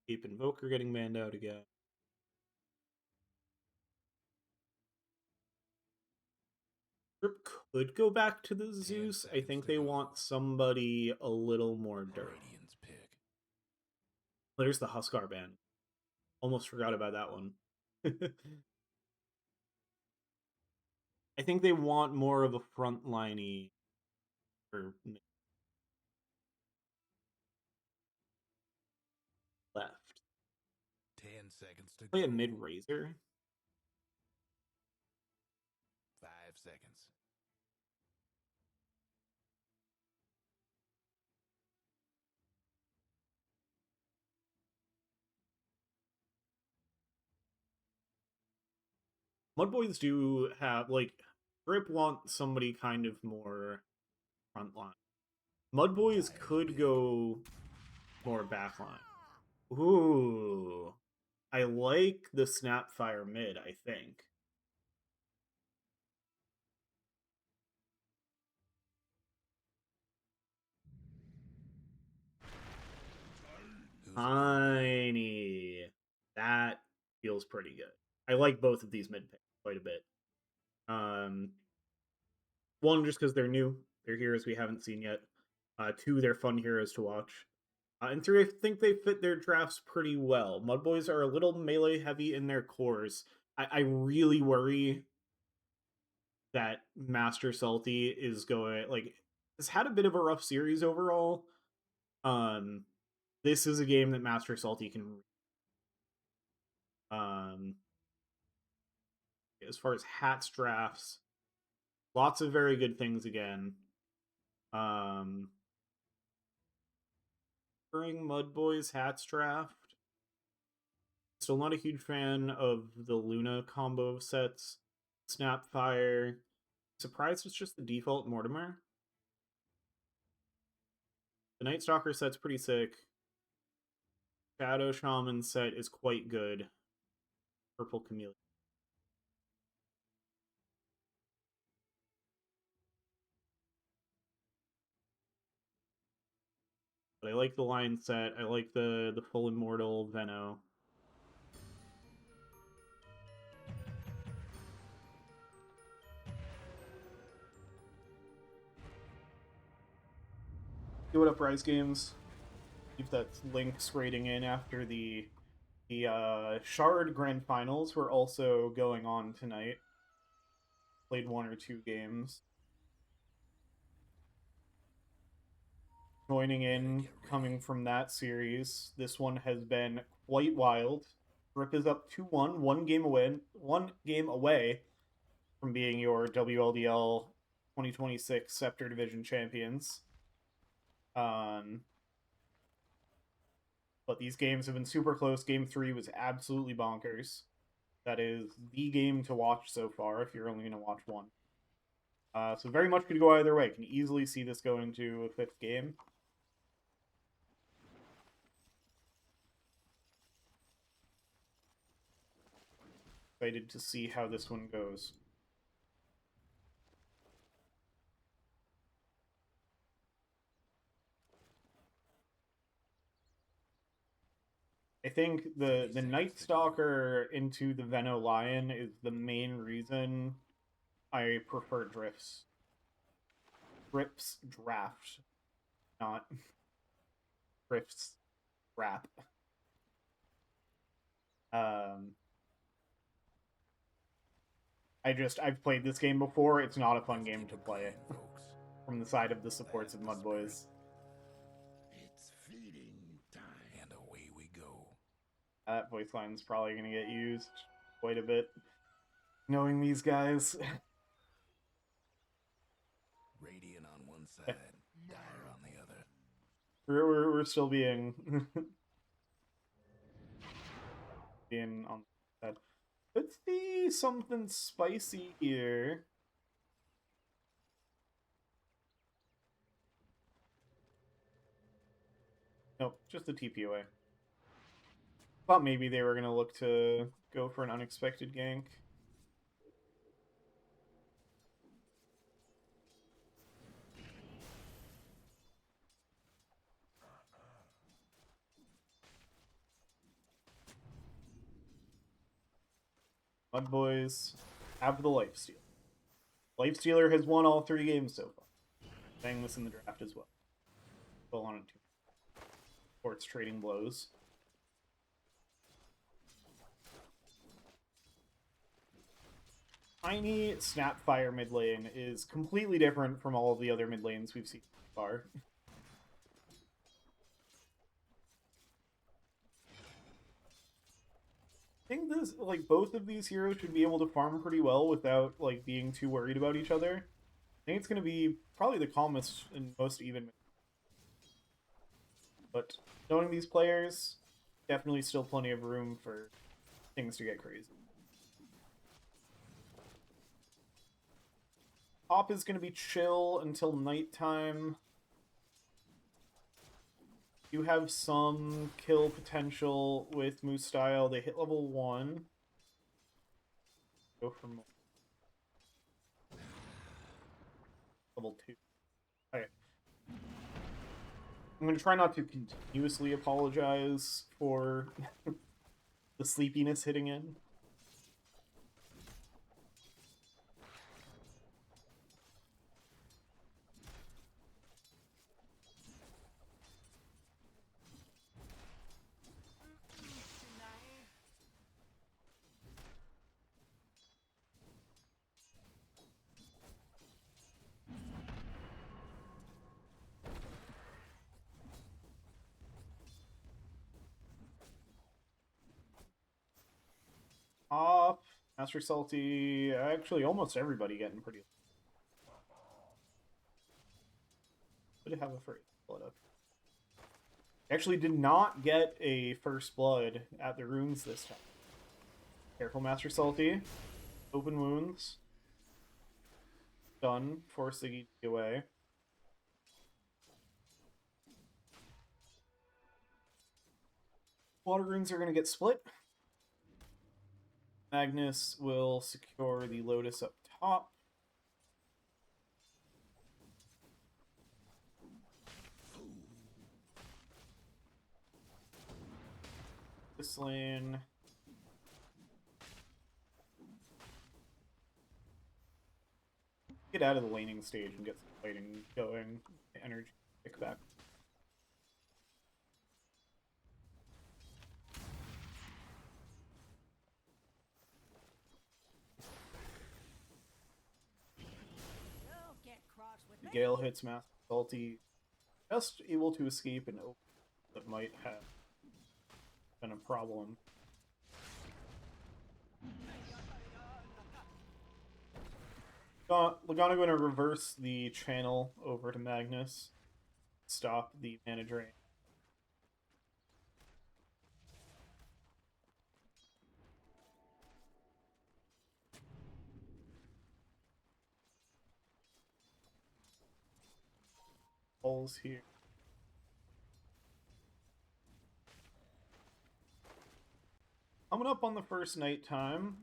Keep Invoker getting banned out again. Trip could go back to the Zeus. I think they want somebody a little more durable. Radiant's pick. There's the Huskar ban. Almost forgot about that one. I think they want more of a frontliney or left. 10 seconds to go. Play a mid Razor. 5 seconds. MUDBOYS do have like Grip want somebody kind of more frontline. MUDBOYS could go more backline. Ooh. I like the Snapfire mid, I think. Tiny. That feels pretty good. I like both of these mid picks quite a bit. One, just because they're new. They're heroes we haven't seen yet. Two, they're fun heroes to watch. And three, I think they fit their drafts pretty well. MUDBOYS are a little melee heavy in their cores. I really worry that Master Salty is going like has had a bit of a rough series overall. This is a game that Master Salty can. As far as hats drafts, lots of very good things again. During MUDBOYS hats draft. Still not a huge fan of the Luna combo of sets. Snapfire. Surprised it's just the default Mortimer. The Night Stalker set's pretty sick. Shadow Shaman set is quite good. Purple Chameleon. But I like the Lion set. I like the full Immortal Venno. Hey, what up, Rise Games? If that's Link's rating in after the Shard Grand Finals were also going on tonight. Played one or two games. Joining in, coming from that series, this one has been quite wild. Rip is up 2-1, one game away from being your WLDL 2026 Scepter Division champions. But these games have been super close. Game 3 was absolutely bonkers. That is the game to watch so far if you're only going to watch one. So very much could go either way. Can easily see this going to a fifth game. Excited to see how this one goes. I think the Night Stalker into the Veno Lion is the main reason I prefer Drift's draft, not Drift's rap. I've played this game before. It's not a fun game to play from the side of the supports of MUDBOYS. It's feeding time. And away we go. That voice line's probably going to get used quite a bit. Knowing these guys. Radiant on one side, dire on the other. We're still being on that. Let's see something spicy here. Nope, just a TP away. Thought maybe they were gonna look to go for an unexpected gank. MUDBOYS have the Lifestealer. Lifestealer has won all 3 games so far. Saying this in the draft as well. Still on it too. Sports trading blows. Tiny Snapfire mid lane is completely different from all of the other mid lanes we've seen so far. I think this, like, both of these heroes should be able to farm pretty well without, like, being too worried about each other. I think it's going to be probably the calmest and most even. But knowing these players, definitely still plenty of room for things to get crazy. Top is going to be chill until nighttime. You have some kill potential with Moose Style. They hit level 1. Go for more. Level 2. Okay. I'm going to try not to continuously apologize for the sleepiness hitting in. Up, Master Salty, actually almost everybody getting pretty. Would have a first blood up. Actually did not get a first blood at the runes this time. Careful, Master Salty. Open wounds. Done. Force the away. Water runes are going to get split. Magnus will secure the Lotus up top. This lane. Get out of the laning stage and get some fighting going. Energy pick back. Gale hits Master Salty, just able to escape an open that might have been a problem. Logano going to reverse the channel over to Magnus, stop the mana drain. Holes here. Coming up on the first nighttime,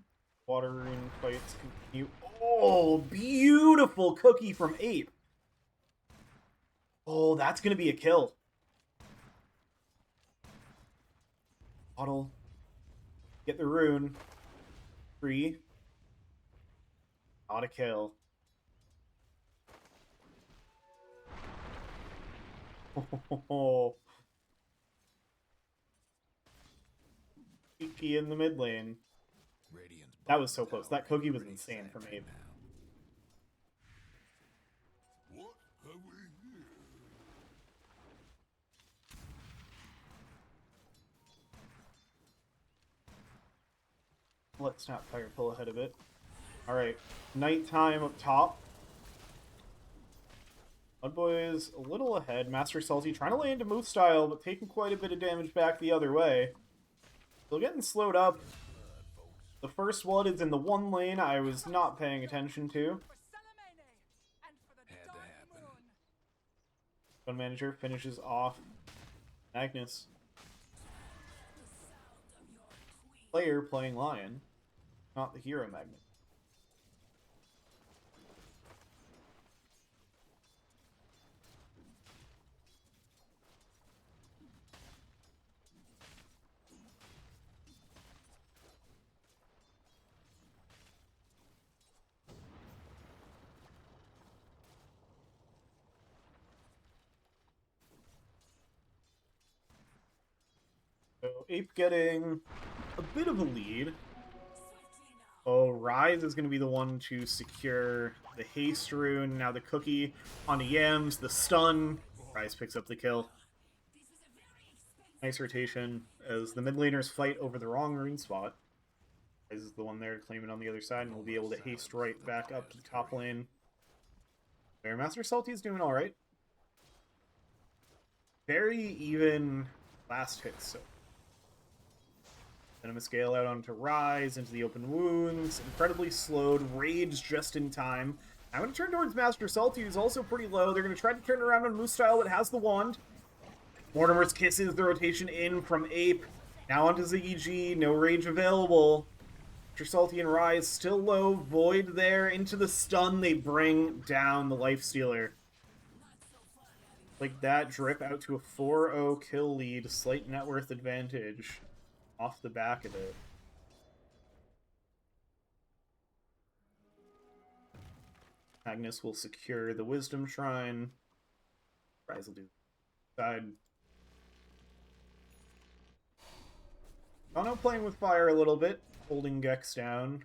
water rune fights continue. Oh, beautiful cookie from Ape. Oh, that's going to be a kill. Bottle. Get the rune. 3. Not a kill. Kiki in the mid lane. Radiant's That was so bottom close. tower That cookie ain't was pretty insane sad for me. right now. What have we here? Let Snapfire pull ahead of it. Alright. Nighttime up top. MUDBOYS a little ahead. Master Salty trying to lay into Moose style, but taking quite a bit of damage back the other way. Still getting slowed up. The first blood is in the 1 lane I was not paying attention to. Had to happen. Fun Manager finishes off Magnus. Player playing Lion, not the hero Magnus. So Ape getting a bit of a lead. Oh, Rise is going to be the one to secure the haste rune. Now the cookie onto Yams, the stun. Rise picks up the kill. Nice rotation as the mid laners fight over the wrong rune spot. Rise is the one there to claim it on the other side, and we'll be able to haste right back up to the top lane. Master Salty is doing alright. Very even last hits, so Venomous Gale out onto Rise, into the open wounds. Incredibly slowed. Rage just in time. I'm going to turn towards Master Salty, who's also pretty low. They're going to try to turn around on Moose style, but has the wand. Mortimer's Kisses the rotation in from Ape. Now onto Ziggy G. No rage available. Master Salty and Rise still low. Void there. Into the stun. They bring down the Lifestealer. Like that, Drip out to a 4-0 kill lead. Slight net worth advantage off the back of it. Magnus will secure the Wisdom Shrine. Rise will do the side. Bono playing with fire a little bit, holding Gex down.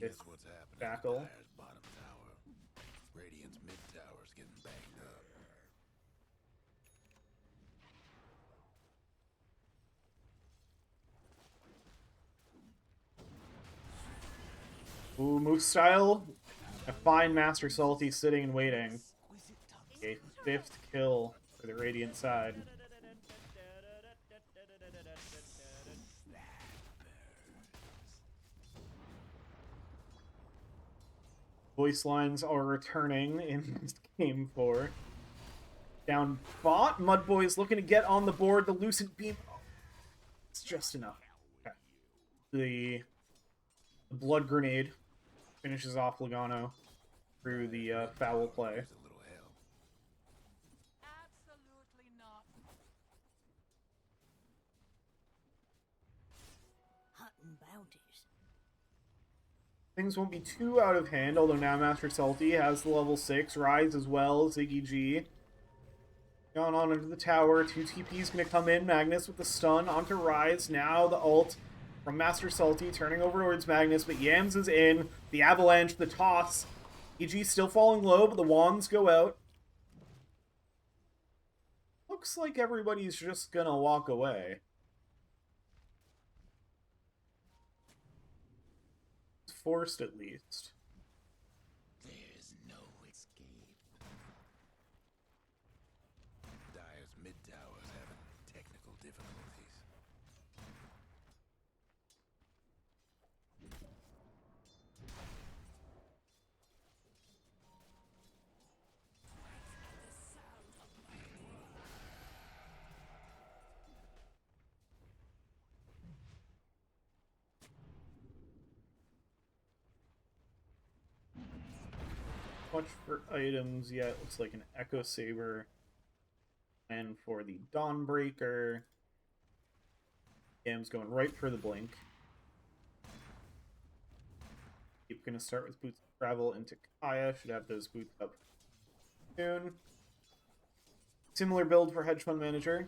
Guess what's happening? Jackal. Dire's bottom tower. Radiant's mid tower's getting banged up. Ooh, Moose style. A fine Master Salty sitting and waiting. A 5th kill for the Radiant side. Voice lines are returning in game 4. Down bot, MUDBOYS looking to get on the board. The Lucent Beam. Oh, it's just enough. Okay. The Blood Grenade finishes off Logano through the foul play. There's a little help. Absolutely not. Hunting bounties. Things won't be too out of hand, although now Master Salty has the level 6. Rise as well, Ziggy G. Gone on into the tower. 2 TP's going to come in. Magnus with the stun onto Rise. Now the ult from Master Salty turning over towards Magnus, but Yams is in. The avalanche, the toss. EG still falling low, but the wands go out. Looks like everybody's just going to walk away. It's forced at least. There's no escape. Dire's mid tower's having technical difficulties. Much for items yet. Looks like an Echo Saber. And for the Dawnbreaker. Yam's going right for the blink. Keep going to start with boots of travel into Kaya. Should have those boots up soon. Similar build for Hedge Fund Manager.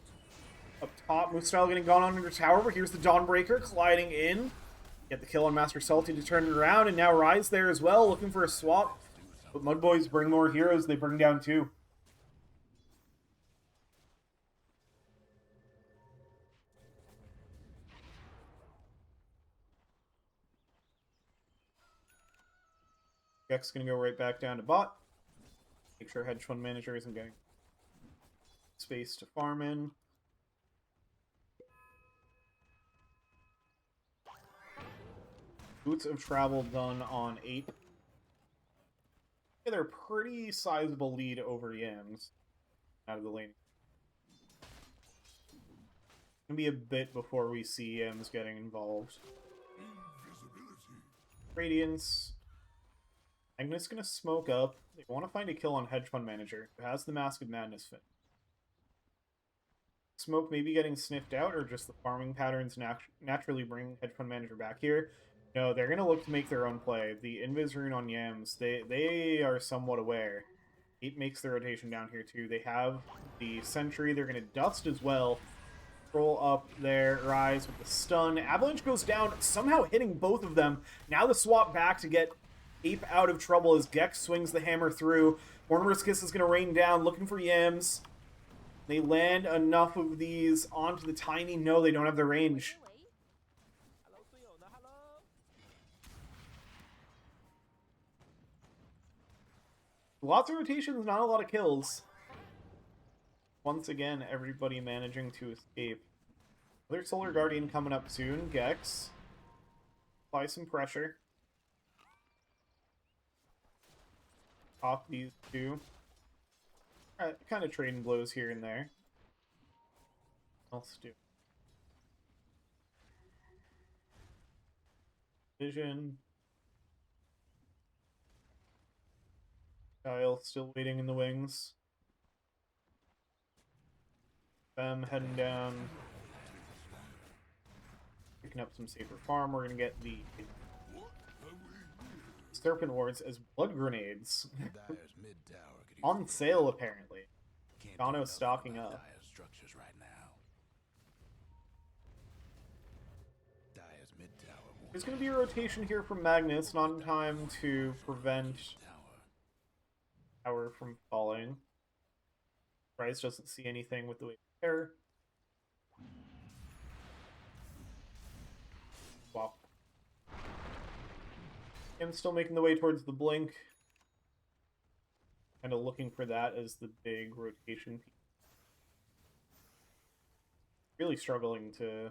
Up top, Moose-Style getting gone under tower, but here's the Dawnbreaker colliding in. Get the kill on Master Salty to turn it around, and now Rise there as well, looking for a swap. But MUDBOYS bring more heroes, they bring down 2. Gek's gonna go right back down to bot. Make sure Hedge Fund Manager isn't getting space to farm in. Boots of Travel done on 8. Yeah, they're a pretty sizable lead over Yams out of the lane. It's gonna be a bit before we see Yams getting involved. Radiance. Agnes gonna smoke up. They want to find a kill on Hedge Fund Manager, who has the Mask of Madness fit. Smoke maybe getting sniffed out, or just the farming patterns naturally bring Hedge Fund Manager back here. No, they're going to look to make their own play. The Invis rune on Yams, they are somewhat aware. 8 makes the rotation down here too. They have the Sentry. They're going to Dust as well. Roll up there, Rise with the stun. Avalanche goes down, somehow hitting both of them. Now the swap back to get Ape out of trouble as Gex swings the hammer through. Mortimer's Kiss is going to rain down, looking for Yams. They land enough of these onto the Tiny. No, they don't have the range. Hello, Fiona. Hello. Lots of rotations, not a lot of kills. Once again, everybody managing to escape. Another Solar Guardian coming up soon. Gex. Apply some pressure. Off these 2. Kind of trading blows here and there. What else do? Vision. Kyle still waiting in the wings. Them heading down. Picking up some safer farm. We're going to get the Serpent Wards as blood grenades. Dyer's mid tower could use On sale, apparently. Can't Gano do enough stocking about up. Dyer's structures right now. Dyer's mid tower won't There's going to be a rotation here from Magnus, not in time to prevent tower. Tower from falling. Rise doesn't see anything with the way there. Wow. I'm still making the way towards the blink. Kind of looking for that as the big rotation piece. Really struggling to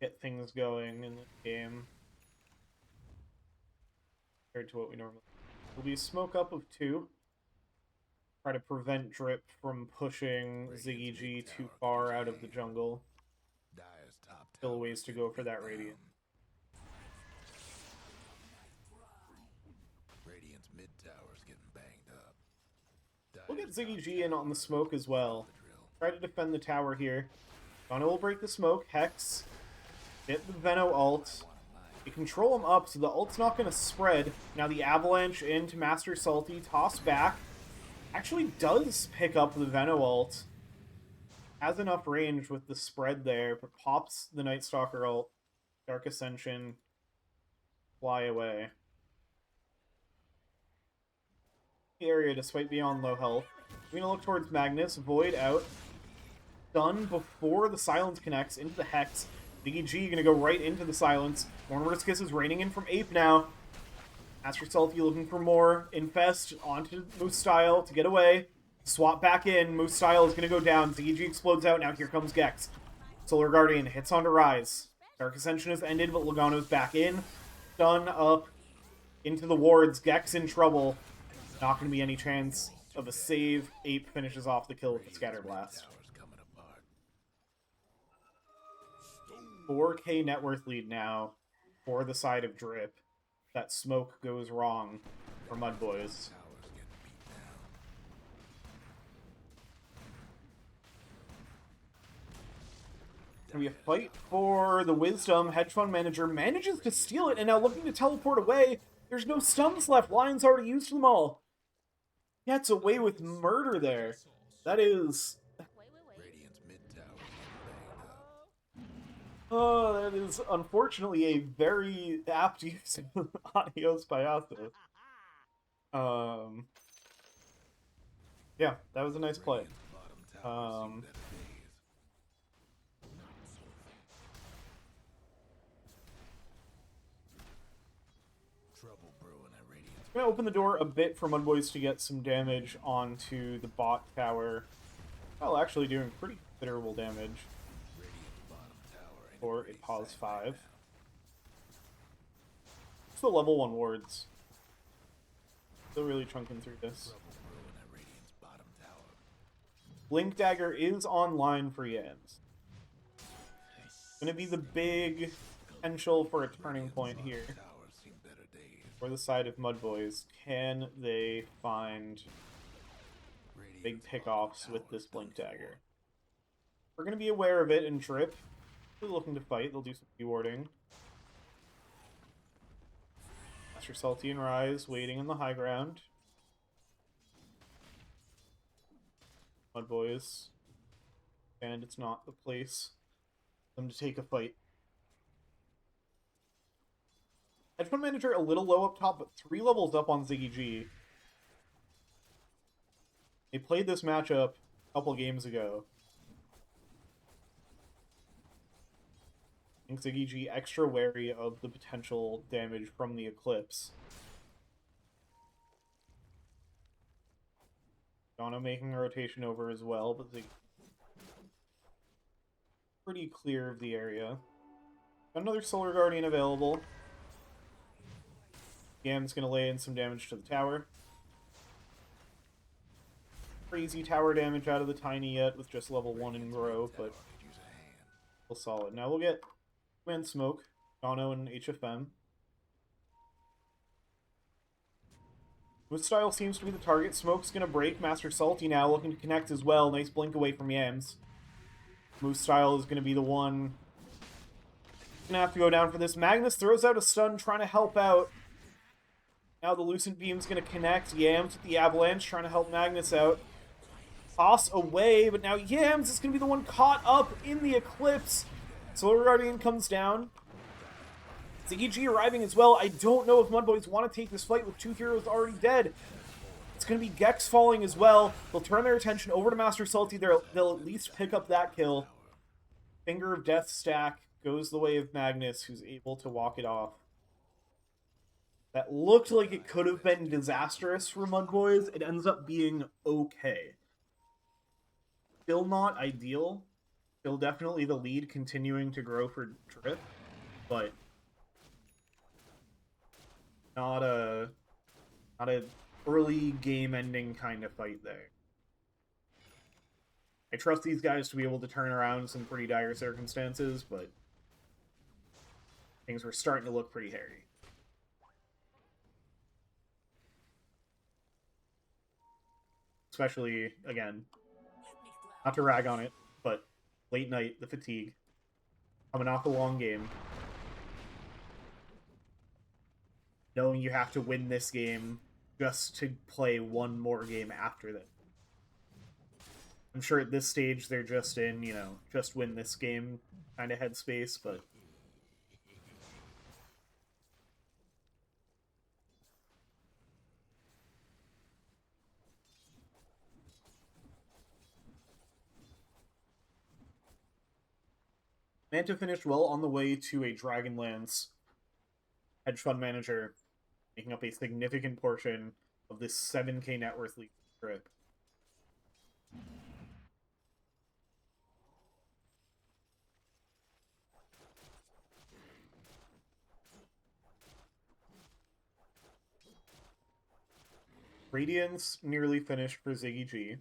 get things going in the game compared to what we normally. There'll be a smoke up of 2. Try to prevent Drip from pushing Ziggy G too far out of the jungle. Dyer's top Still a tower ways to is go getting for that beat Radiant. down. Radiant's mid tower's getting banged up. We'll get Dyer's Ziggy top G in tower on the is smoke as well. the drill. Try to defend the tower here. Gano will break the smoke. Hex. Get the Veno ult. You control him up, so the ult's not going to spread. Now the Avalanche into Master Salty. Toss back. Actually does pick up the Veno ult. Has enough range with the spread there, but pops the Night Stalker ult. Dark Ascension. Fly away. The area despite being on low health. We're going to look towards Magnus. Void out. Done before the Silence connects into the Hex. Ziggy G going to go right into the Silence. Mortimer's Kiss is raining in from Ape now. Master Salty looking for more. Infest onto Moose Style to get away. Swap back in. Moose Style is going to go down. Ziggy G explodes out. Now here comes Gex. Solar Guardian hits onto Rise. Dark Ascension has ended, but Logano's back in. Stun up into the wards. Gex in trouble. Not going to be any chance of a save. Ape finishes off the kill with the Scatter Blast. Tower's coming apart. 4K net worth lead now for the side of Drip. That smoke goes wrong for MUDBOYS. Tower's getting beat down. Gonna be a fight for the Wisdom. Hedge Fund Manager manages to steal it and now looking to teleport away. There's no stuns left. Lion's already used them all. Gets away with murder there. That is... Radiant's mid tower banged up. Oh, that is unfortunately a very apt use of Adios Payaso. Yeah, that was a nice play. Radiant's bottom tower seen better days. Trouble brewing at Radiant's. I'm gonna open the door a bit for MUDBOYS to get some damage onto the bot tower. Well, actually doing pretty considerable damage Radiant's bottom tower ain't for a pretty pause safe 5. right It's the level 1 wards. Still really chunking through now. this. Trouble brewing at Radiant's bottom tower. Blink Dagger is online for Yams. Gonna be the big potential for a turning point here Bottom tower seen better days. for the side of MUDBOYS. Can they find big Radiant's pickoffs bottom with tower this is done Blink for. Dagger? We're gonna be aware of it in Drip. They're looking to fight. They'll do some rewarding. Master Salty and Rise waiting in the high ground. MUDBOYS. And it's not the place for them to take a fight. Hedge Fund Manager a little low up top, but 3 levels up on Ziggy G. They played this matchup a couple games ago. I think Ziggy G extra wary of the potential damage from the Eclipse. Donna making a rotation over as well, but Ziggy pretty clear of the area. Got another Solar Guardian available. Yam's gonna lay in some damage to the tower. Crazy tower damage out of the Tiny yet with just level 1 in Grow, but Tower could use a hand. still solid. Now we'll get Man Smoke, Dono, and HFM. Moose Style seems to be the target. Smoke's gonna break. Master Salty now looking to connect as well. Nice blink away from Yams. Moose Style is gonna be the one. Gonna have to go down for this. Magnus throws out a stun, trying to help out. Now the Lucent Beam's gonna connect. Yams with the Avalanche, trying to help Magnus out. Toss away, but now Yams is gonna be the one caught up in the Eclipse. Solar Guardian comes down. Ziggy G arriving as well. I don't know if MUDBOYS want to take this fight with 2 heroes already dead. It's going to be Gex falling as well. They'll turn their attention over to Master Salty. They'll at least pick up that kill. Finger of Death stack goes the way of Magnus, who's able to walk it off. That looked like it could have been disastrous for MUDBOYS. It ends up being okay. Still not ideal. Still definitely the lead continuing to grow for Drip, but not a early game ending kind of fight there. I trust these guys to be able to turn around some pretty dire circumstances, but things were starting to look pretty hairy. Especially, again, not to rag on it, but late night, the fatigue, coming off a long game, knowing you have to win this game just to play one more game after that. I'm sure at this stage they're just in, just win this game kind of headspace, but Manta finished well on the way to a Dragonlance. Hedge Fund Manager making up a significant portion of this 7k net worth league trip. Radiance nearly finished for Ziggy G.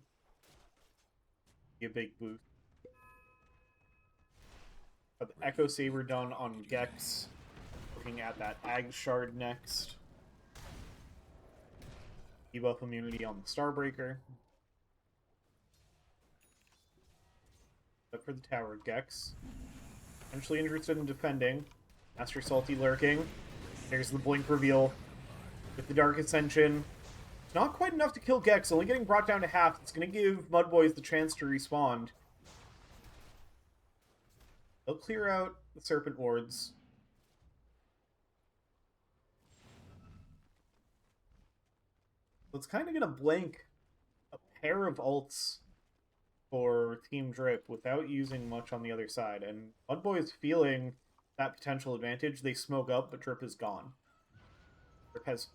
A big boost. Got the Echo Saber done on Gex. Looking at that Ag Shard next. Debuff immunity on the Starbreaker. Look for the tower, Gex. Potentially interested in defending. Master Salty lurking. There's the blink reveal with the Dark Ascension. It's not quite enough to kill Gex, only getting brought down to half. It's going to give MUDBOYS the chance to respawn. They'll clear out the Serpent Wards. So it's kind of going to blank a pair of ults for Team Drip without using much on the other side. And MUDBOYS feeling that potential advantage. They smoke up, but Drip is gone. Drip has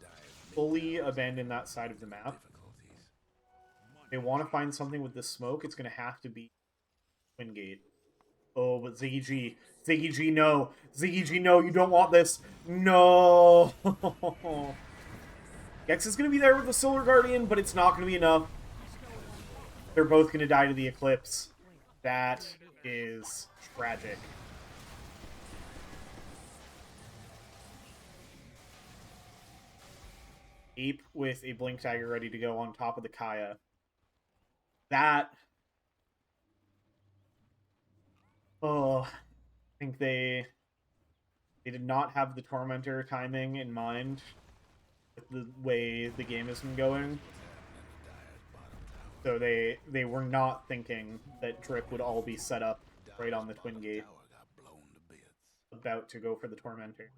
fully abandoned that side of the map. If they want to find something with this smoke, it's going to have to be Twin Gate. Oh, but Ziggy G. Ziggy G, no. Ziggy G, no, you don't want this. No. Gex is going to be there with the Solar Guardian, but it's not going to be enough. They're both going to die to the Eclipse. That is tragic. Ape with a Blink Dagger ready to go on top of the Kaya. That... Oh, I think they did not have the Tormentor timing in mind with the way the game has been going. So they were not thinking that Drip would all be set up right on the Twin Gate, about to go for the Tormentor.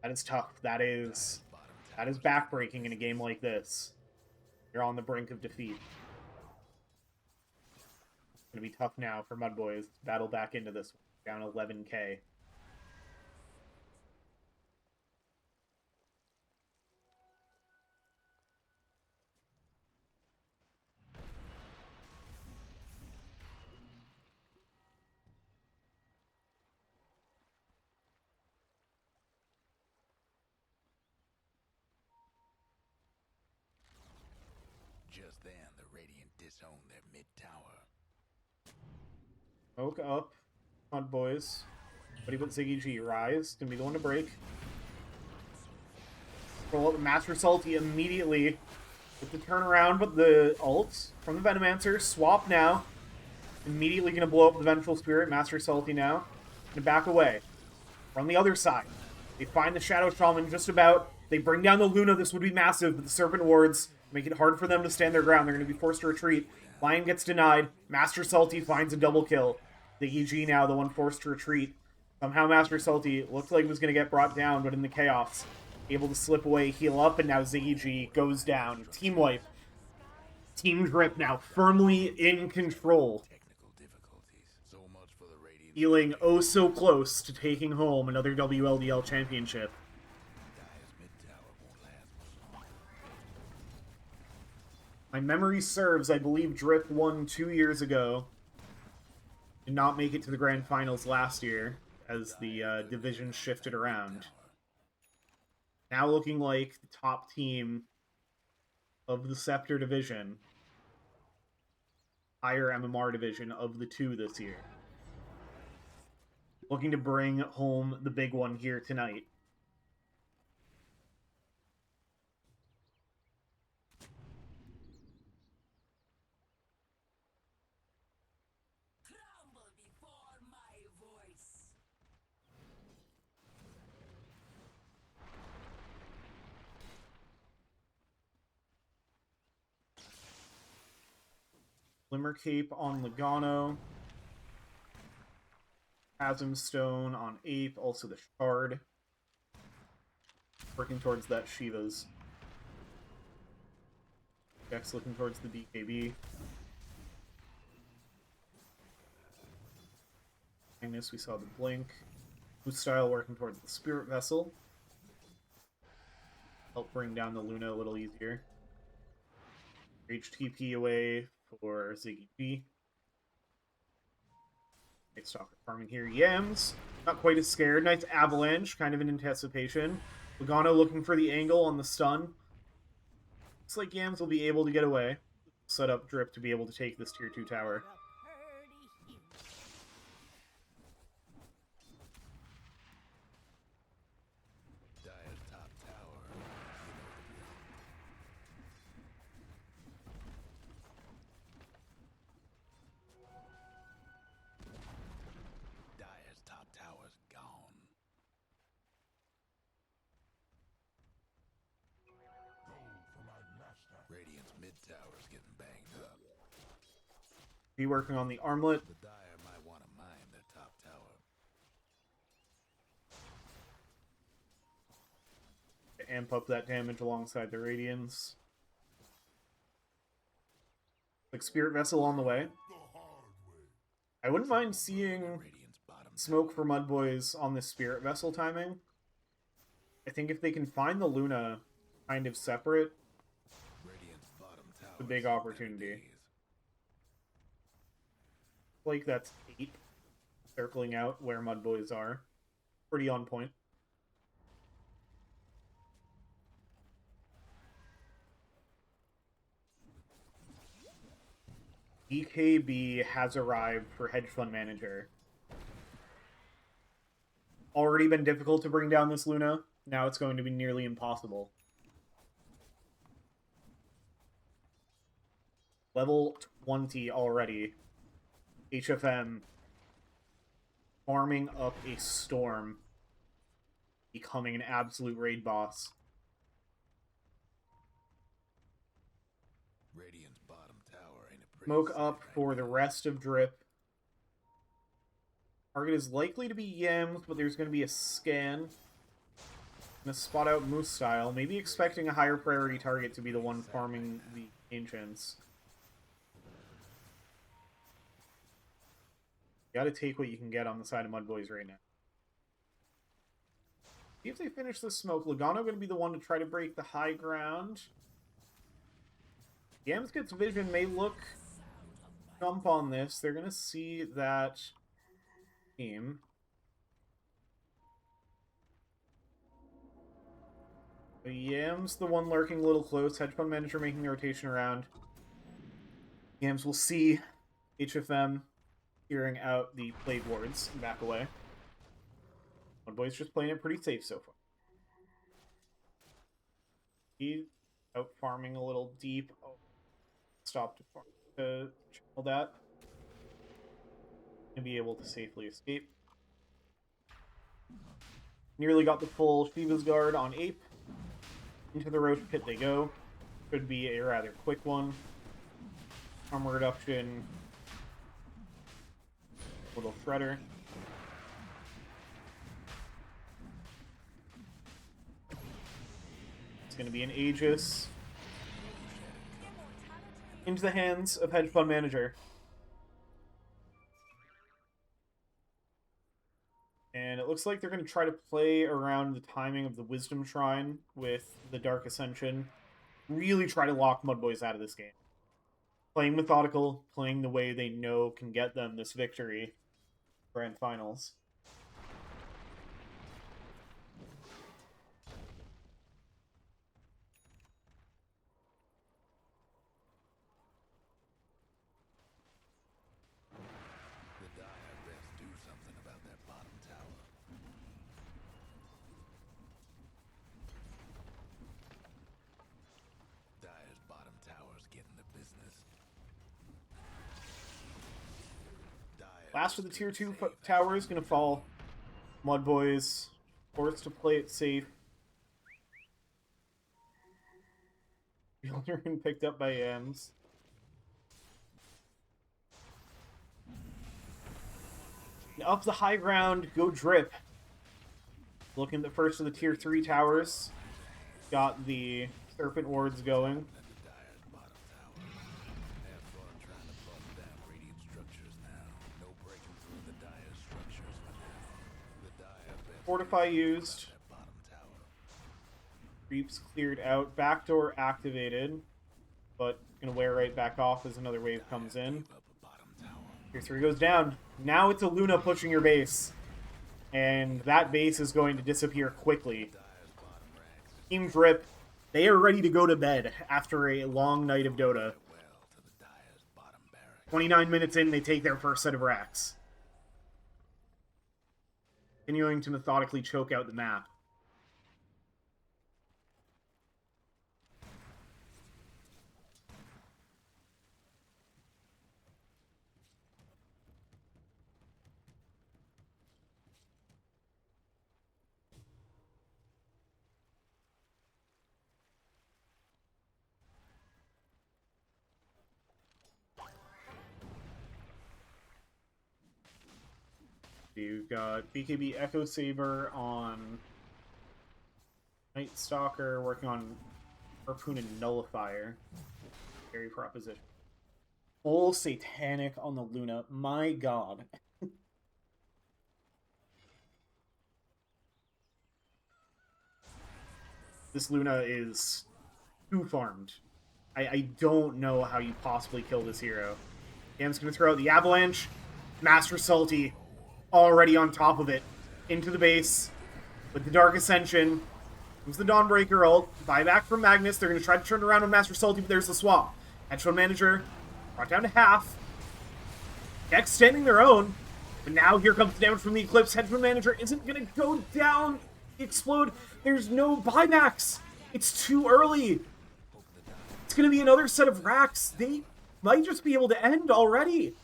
That is tough. That is backbreaking in a game like this. You're on the brink of defeat. It's going to be tough now for MUDBOYS to battle back into this one, down 11k. Just then, the Radiant disowned their mid-tower. Smoke up, MUDBOYS. But he put Ziggy G. Rise, gonna be the one to break. Roll up Master Salty immediately with the turnaround, but the ult from the Venomancer. Swap now. Immediately gonna blow up the Vengeful Spirit. Master Salty now. Gonna back away. From the other side. They find the Shadow Shaman just about. They bring down the Luna. This would be massive, but the Serpent Wards make it hard for them to stand their ground. They're going to be forced to retreat. Lion gets denied. Master Salty finds a double kill. The EG now, the one forced to retreat. Somehow Master Salty looked like he was going to get brought down, but in the chaos, able to slip away, heal up, and now Ziggy G goes down. Team wipe. Team Drip now firmly in control. So much for the Radiant. Feeling oh so close to taking home another WLDL championship. My memory serves, I believe Drip won 2 years ago. Did not make it to the grand finals last year, as the division shifted around. Now looking like the top team of the Scepter Division. Higher MMR division of the two this year. Looking to bring home the big one here tonight. Crumble before my voice. Glimmer Cape on Logano. Chasm Stone on Ape, also the Shard. Working towards that Shiva's. Dex looking towards the BKB. Magnus, we saw the Blink. Moose Style working towards the Spirit Vessel. Help bring down the Luna a little easier. HTP away for Ziggy G. Night Stalker farming here. Yams, not quite as scared. Nice Avalanche, kind of in anticipation. Logano looking for the angle on the stun. Looks like Yams will be able to get away. Set up Drip to be able to take this tier 2 tower. Dire's top tower. tower's getting banged up. Be working on the armlet. The Dire might want to mine their top tower. To amp up that damage alongside the Radiants. Like Spirit Vessel on the way. I wouldn't mind seeing Radiant's bottom smoke for MUDBOYS on this Spirit Vessel timing. I think if they can find the Luna kind of separate, Radiant's bottom tower. it's a big opportunity. Like that's 8 circling out where MUDBOYS are. Pretty on point. EKB has arrived for Hedge Fund Manager. Already been difficult to bring down this Luna. Now it's going to be nearly impossible. Level 20 already. HFM farming up a storm. Becoming an absolute raid boss. Radiant's bottom tower ain't a pretty Smoke sight up right for the now. rest of Drip. Target is likely to be Yams, but there's going to be a scan. Gonna spot out Moose style. Maybe expecting a higher priority target to be the one farming the Ancients. You gotta take what you can get on the side of MUDBOYS right now. See if they finish this smoke. Logano gonna be the one to try to break the high ground. Yams gets vision, may look jump on this. They're gonna see that team. So Yams the one lurking a little close. Hedge Fund Manager making the rotation around. Yams will see HFM clearing out the Plague Wards and back away. MUDBOYS just playing it pretty safe so far. He out farming a little deep. Oh, stop to channel that. And be able to safely escape. Nearly got the full Shiva's Guard on Ape. Into the Roach Pit they go. Could be a rather quick one. Armor reduction. Little Shredder. It's going to be an Aegis. Into the hands of Hedge Fund Manager. And it looks like they're going to try to play around the timing of the Wisdom Shrine with the Dark Ascension. Really try to lock MUDBOYS out of this game. Playing methodical, playing the way they know can get them this victory. Grand Finals. The Dire best do something about that bottom tower. Dire's bottom tower's getting the business. Dire Last of the just tier couldn't 2 save that tower is bottom going to fall. MUDBOYS forced to play it safe. Children picked up by Yams. Up the high ground, go Drip. Looking at the first of the tier 3 towers. Got the Serpent Wards going. At the Dire's bottom tower. Have fun trying to bust down Radiant structures now. No breaking through the Dire structures for now. The Dire best Fortify do used. something about that bottom tower. Creeps cleared out. Backdoor activated. But gonna wear right back off as another wave comes in. Gave up a bottom tower. Tier 3 goes down. Now it's a Luna pushing your base. And that base is going to disappear quickly. Dire's bottom ranks is Team Drip, they are ready to go to bed after a long night of Dota. well to the Dire's bottom barracks. 29 minutes in, they take their first set of racks. Continuing to methodically choke out the map. You've got BKB Echo Saber on Night Stalker, working on Harpoon and Nullifier. Very proposition. Full Satanic on the Luna. My god. This Luna is too farmed. I don't know how you possibly kill this hero. Cam's going to throw out the Avalanche. Master Salty already on top of it. Into the base with the Dark Ascension. Comes the Dawnbreaker ult. Buyback from Magnus. They're going to try to turn around on Master Salty, but there's the swap. Hedge Fund Manager brought down to half. Dex standing their own. But now here comes the damage from the Eclipse. Hedge Fund Manager isn't going to go down. Explode. There's no buybacks. It's too early. It's going to be another set of racks. They might just be able to end already.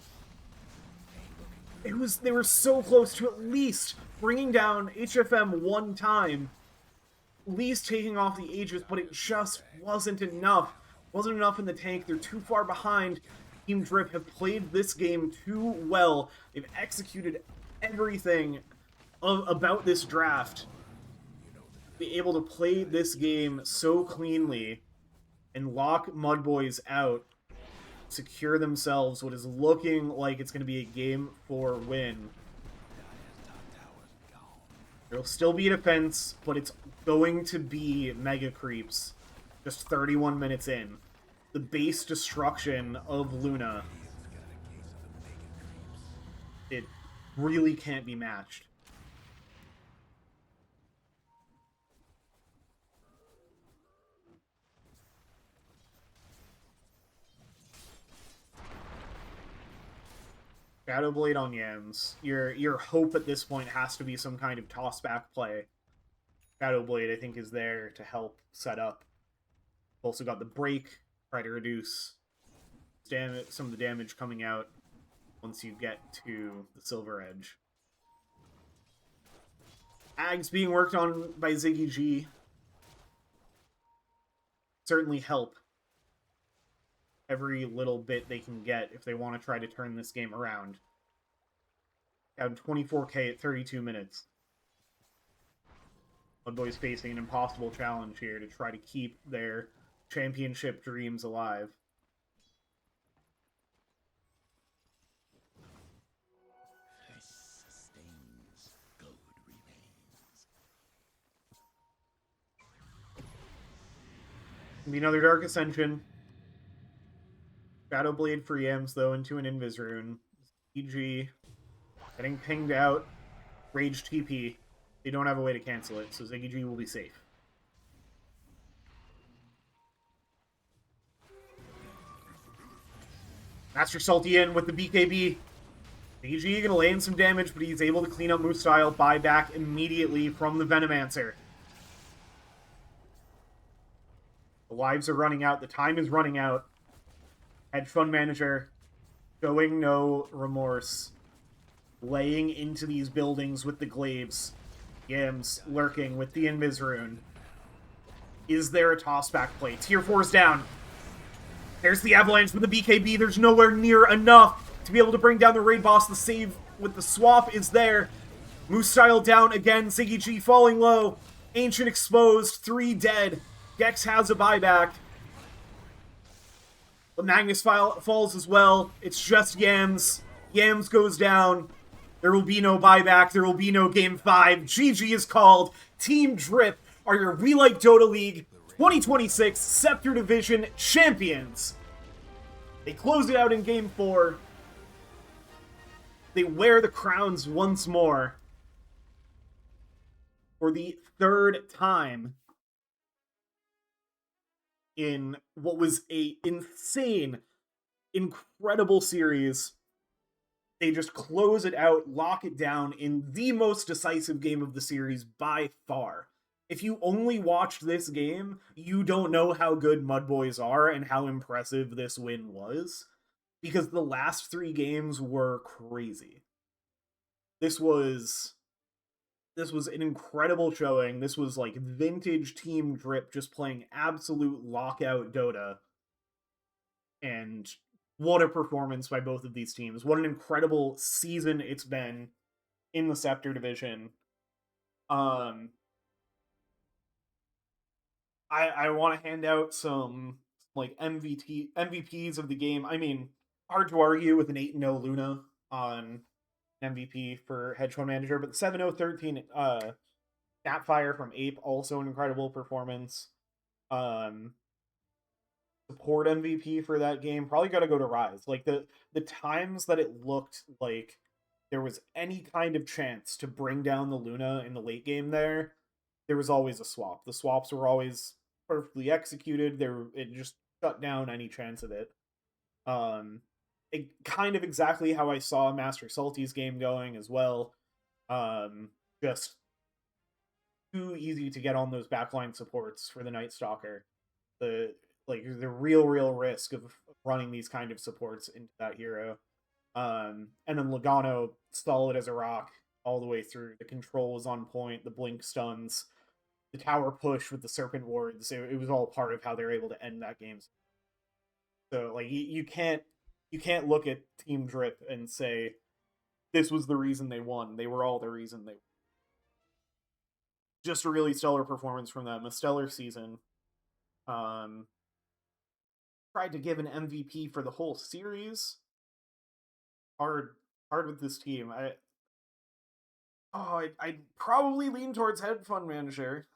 They were so close to at least bringing down HFM one time. At least taking off the Aegis, but it just wasn't enough. Wasn't enough in the tank. They're too far behind. Team Drip have played this game too well. They've executed everything about this draft. Be able to play this game so cleanly and lock MUDBOYS out, secure themselves what is looking like it's going to be a game 4 win. There'll still be a defense, but it's going to be mega creeps just 31 minutes in. The base destruction of Luna, it really can't be matched. Shadowblade on Yams. Your hope at this point has to be some kind of toss-back play. Shadowblade, I think, is there to help set up. Also got the break, try to reduce some of the damage coming out once you get to the Silver Edge. Ags being worked on by Ziggy G. Certainly help every little bit they can get if they want to try to turn this game around. Down 24k at 32 minutes. MUDBOYS facing an impossible challenge here to try to keep their championship dreams alive. Sustains, gold remains. Be another Dark Ascension. Shadowblade for Yams, though, into an Invis rune. EG getting pinged out. Rage TP. They don't have a way to cancel it, so Ziggy G will be safe. Master Salty in with the BKB. Ziggy G gonna lay in some damage, but he's able to clean up Moose Style, buy back immediately from the Venomancer. The lives are running out. The time is running out. Hedge Fund Manager showing no remorse. Laying into these buildings with the glaives. Yams lurking with the Invis rune. Is there a toss-back play? Tier 4's down. There's the Avalanche with the BKB. There's nowhere near enough to be able to bring down the raid boss. The save with the swap is there. Moose Style down again. Ziggy G falling low. Ancient exposed. 3 dead. Gex has a buyback. But Magnus falls as well. It's just Yams. Yams goes down. There will be no buyback. There will be no Game 5. GG is called. Team Drip are your We Like Dota League 2026 Scepter Division champions. They close it out in Game 4. They wear the crowns once more. For the 3rd time in what was a insane, incredible series. They just close it out, lock it down in the most decisive game of the series by far. If you only watched this game, you don't know how good MUDBOYS are and how impressive this win was. Because the last 3 games were crazy. This was an incredible showing. This was like vintage Team Drip just playing absolute lockout Dota. And what a performance by both of these teams. What an incredible season it's been in the Scepter Division. I want to hand out some like MVPs of the game. I mean, hard to argue with an 8-0 Luna on MVP for hedge fund manager, but the 7-0-13 Snapfire from Ape, also an incredible performance. Support MVP for that game probably got to go to Rise. Like the times that it looked like there was any kind of chance to bring down the Luna in the late game there was always a swap. The swaps were always perfectly executed. It just shut down any chance of it. Kind of exactly how I saw Master Salty's game going as well. Just too easy to get on those backline supports for the Night Stalker. The real risk of running these kind of supports into that hero. And then Logano, solid as a rock all the way through. The control was on point, the blink stuns, the tower push with the serpent wards. It was all part of how they're able to end that game. So like you can't look at Team Drip and say this was the reason they won. They were all the reason they won. Just a really stellar performance from them, a stellar season. Tried to give an MVP for the whole series. Hard with this team. I'd probably lean towards Head Fund Manager.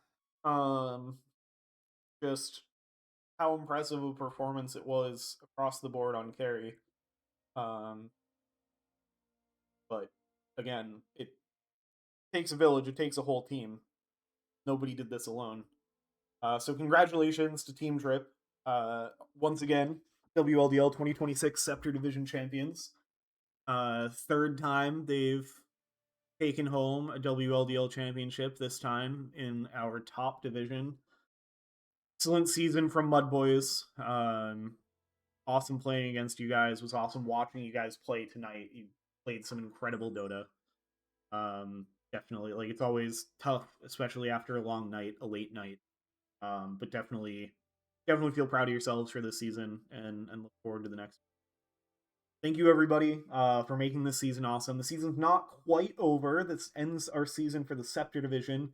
Just how impressive a performance it was across the board on carry. But again, it takes a village. It takes a whole team. Nobody did this alone. So congratulations to Team Drip. Once again, WLDL 2026 Scepter Division champions. Third time they've taken home a WLDL championship, this time in our top division. Excellent season from MUDBOYS. Awesome playing against you guys. Was awesome watching you guys play tonight. You played some incredible Dota. Definitely, like, it's always tough, especially after a long night, a late night. But definitely feel proud of yourselves for this season and look forward to the next. Thank you, everybody, for making this season awesome. The season's not quite over. This ends our season for the Scepter Division.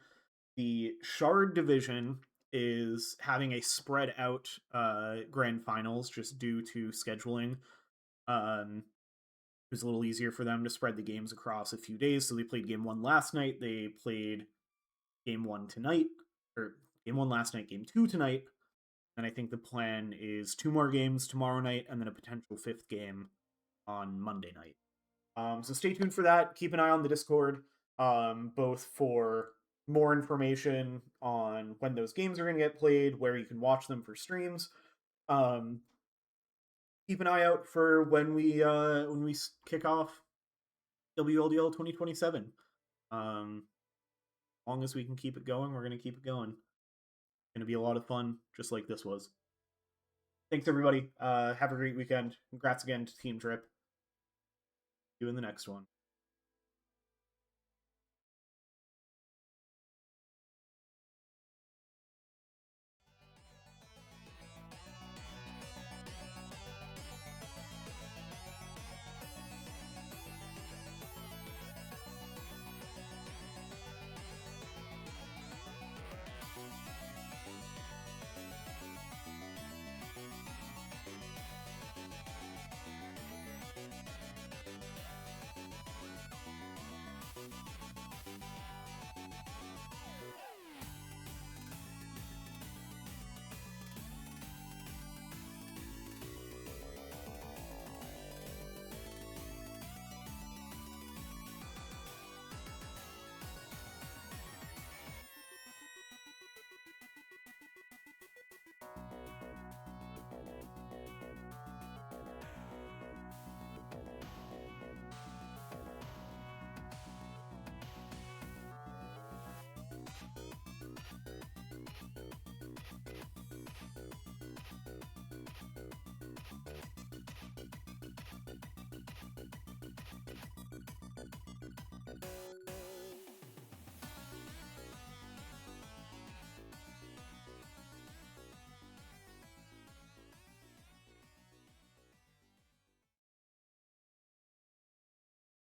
The Shard Division is having a spread out grand finals just due to scheduling. It was a little easier for them to spread the games across a few days. So they played game 1 last night. They played game 1 tonight, or game 1 last night, game 2 tonight. And I think the plan is 2 more games tomorrow night and then a potential 5th game on Monday night. So stay tuned for that. Keep an eye on the Discord, both for more information on when those games are going to get played, where you can watch them for streams. Keep an eye out for when we kick off WLDL 2027. As long as we can keep it going, we're going to keep it going. It's going to be a lot of fun, just like this was. Thanks, everybody. Have a great weekend. Congrats again to Team Drip. See you in the next one.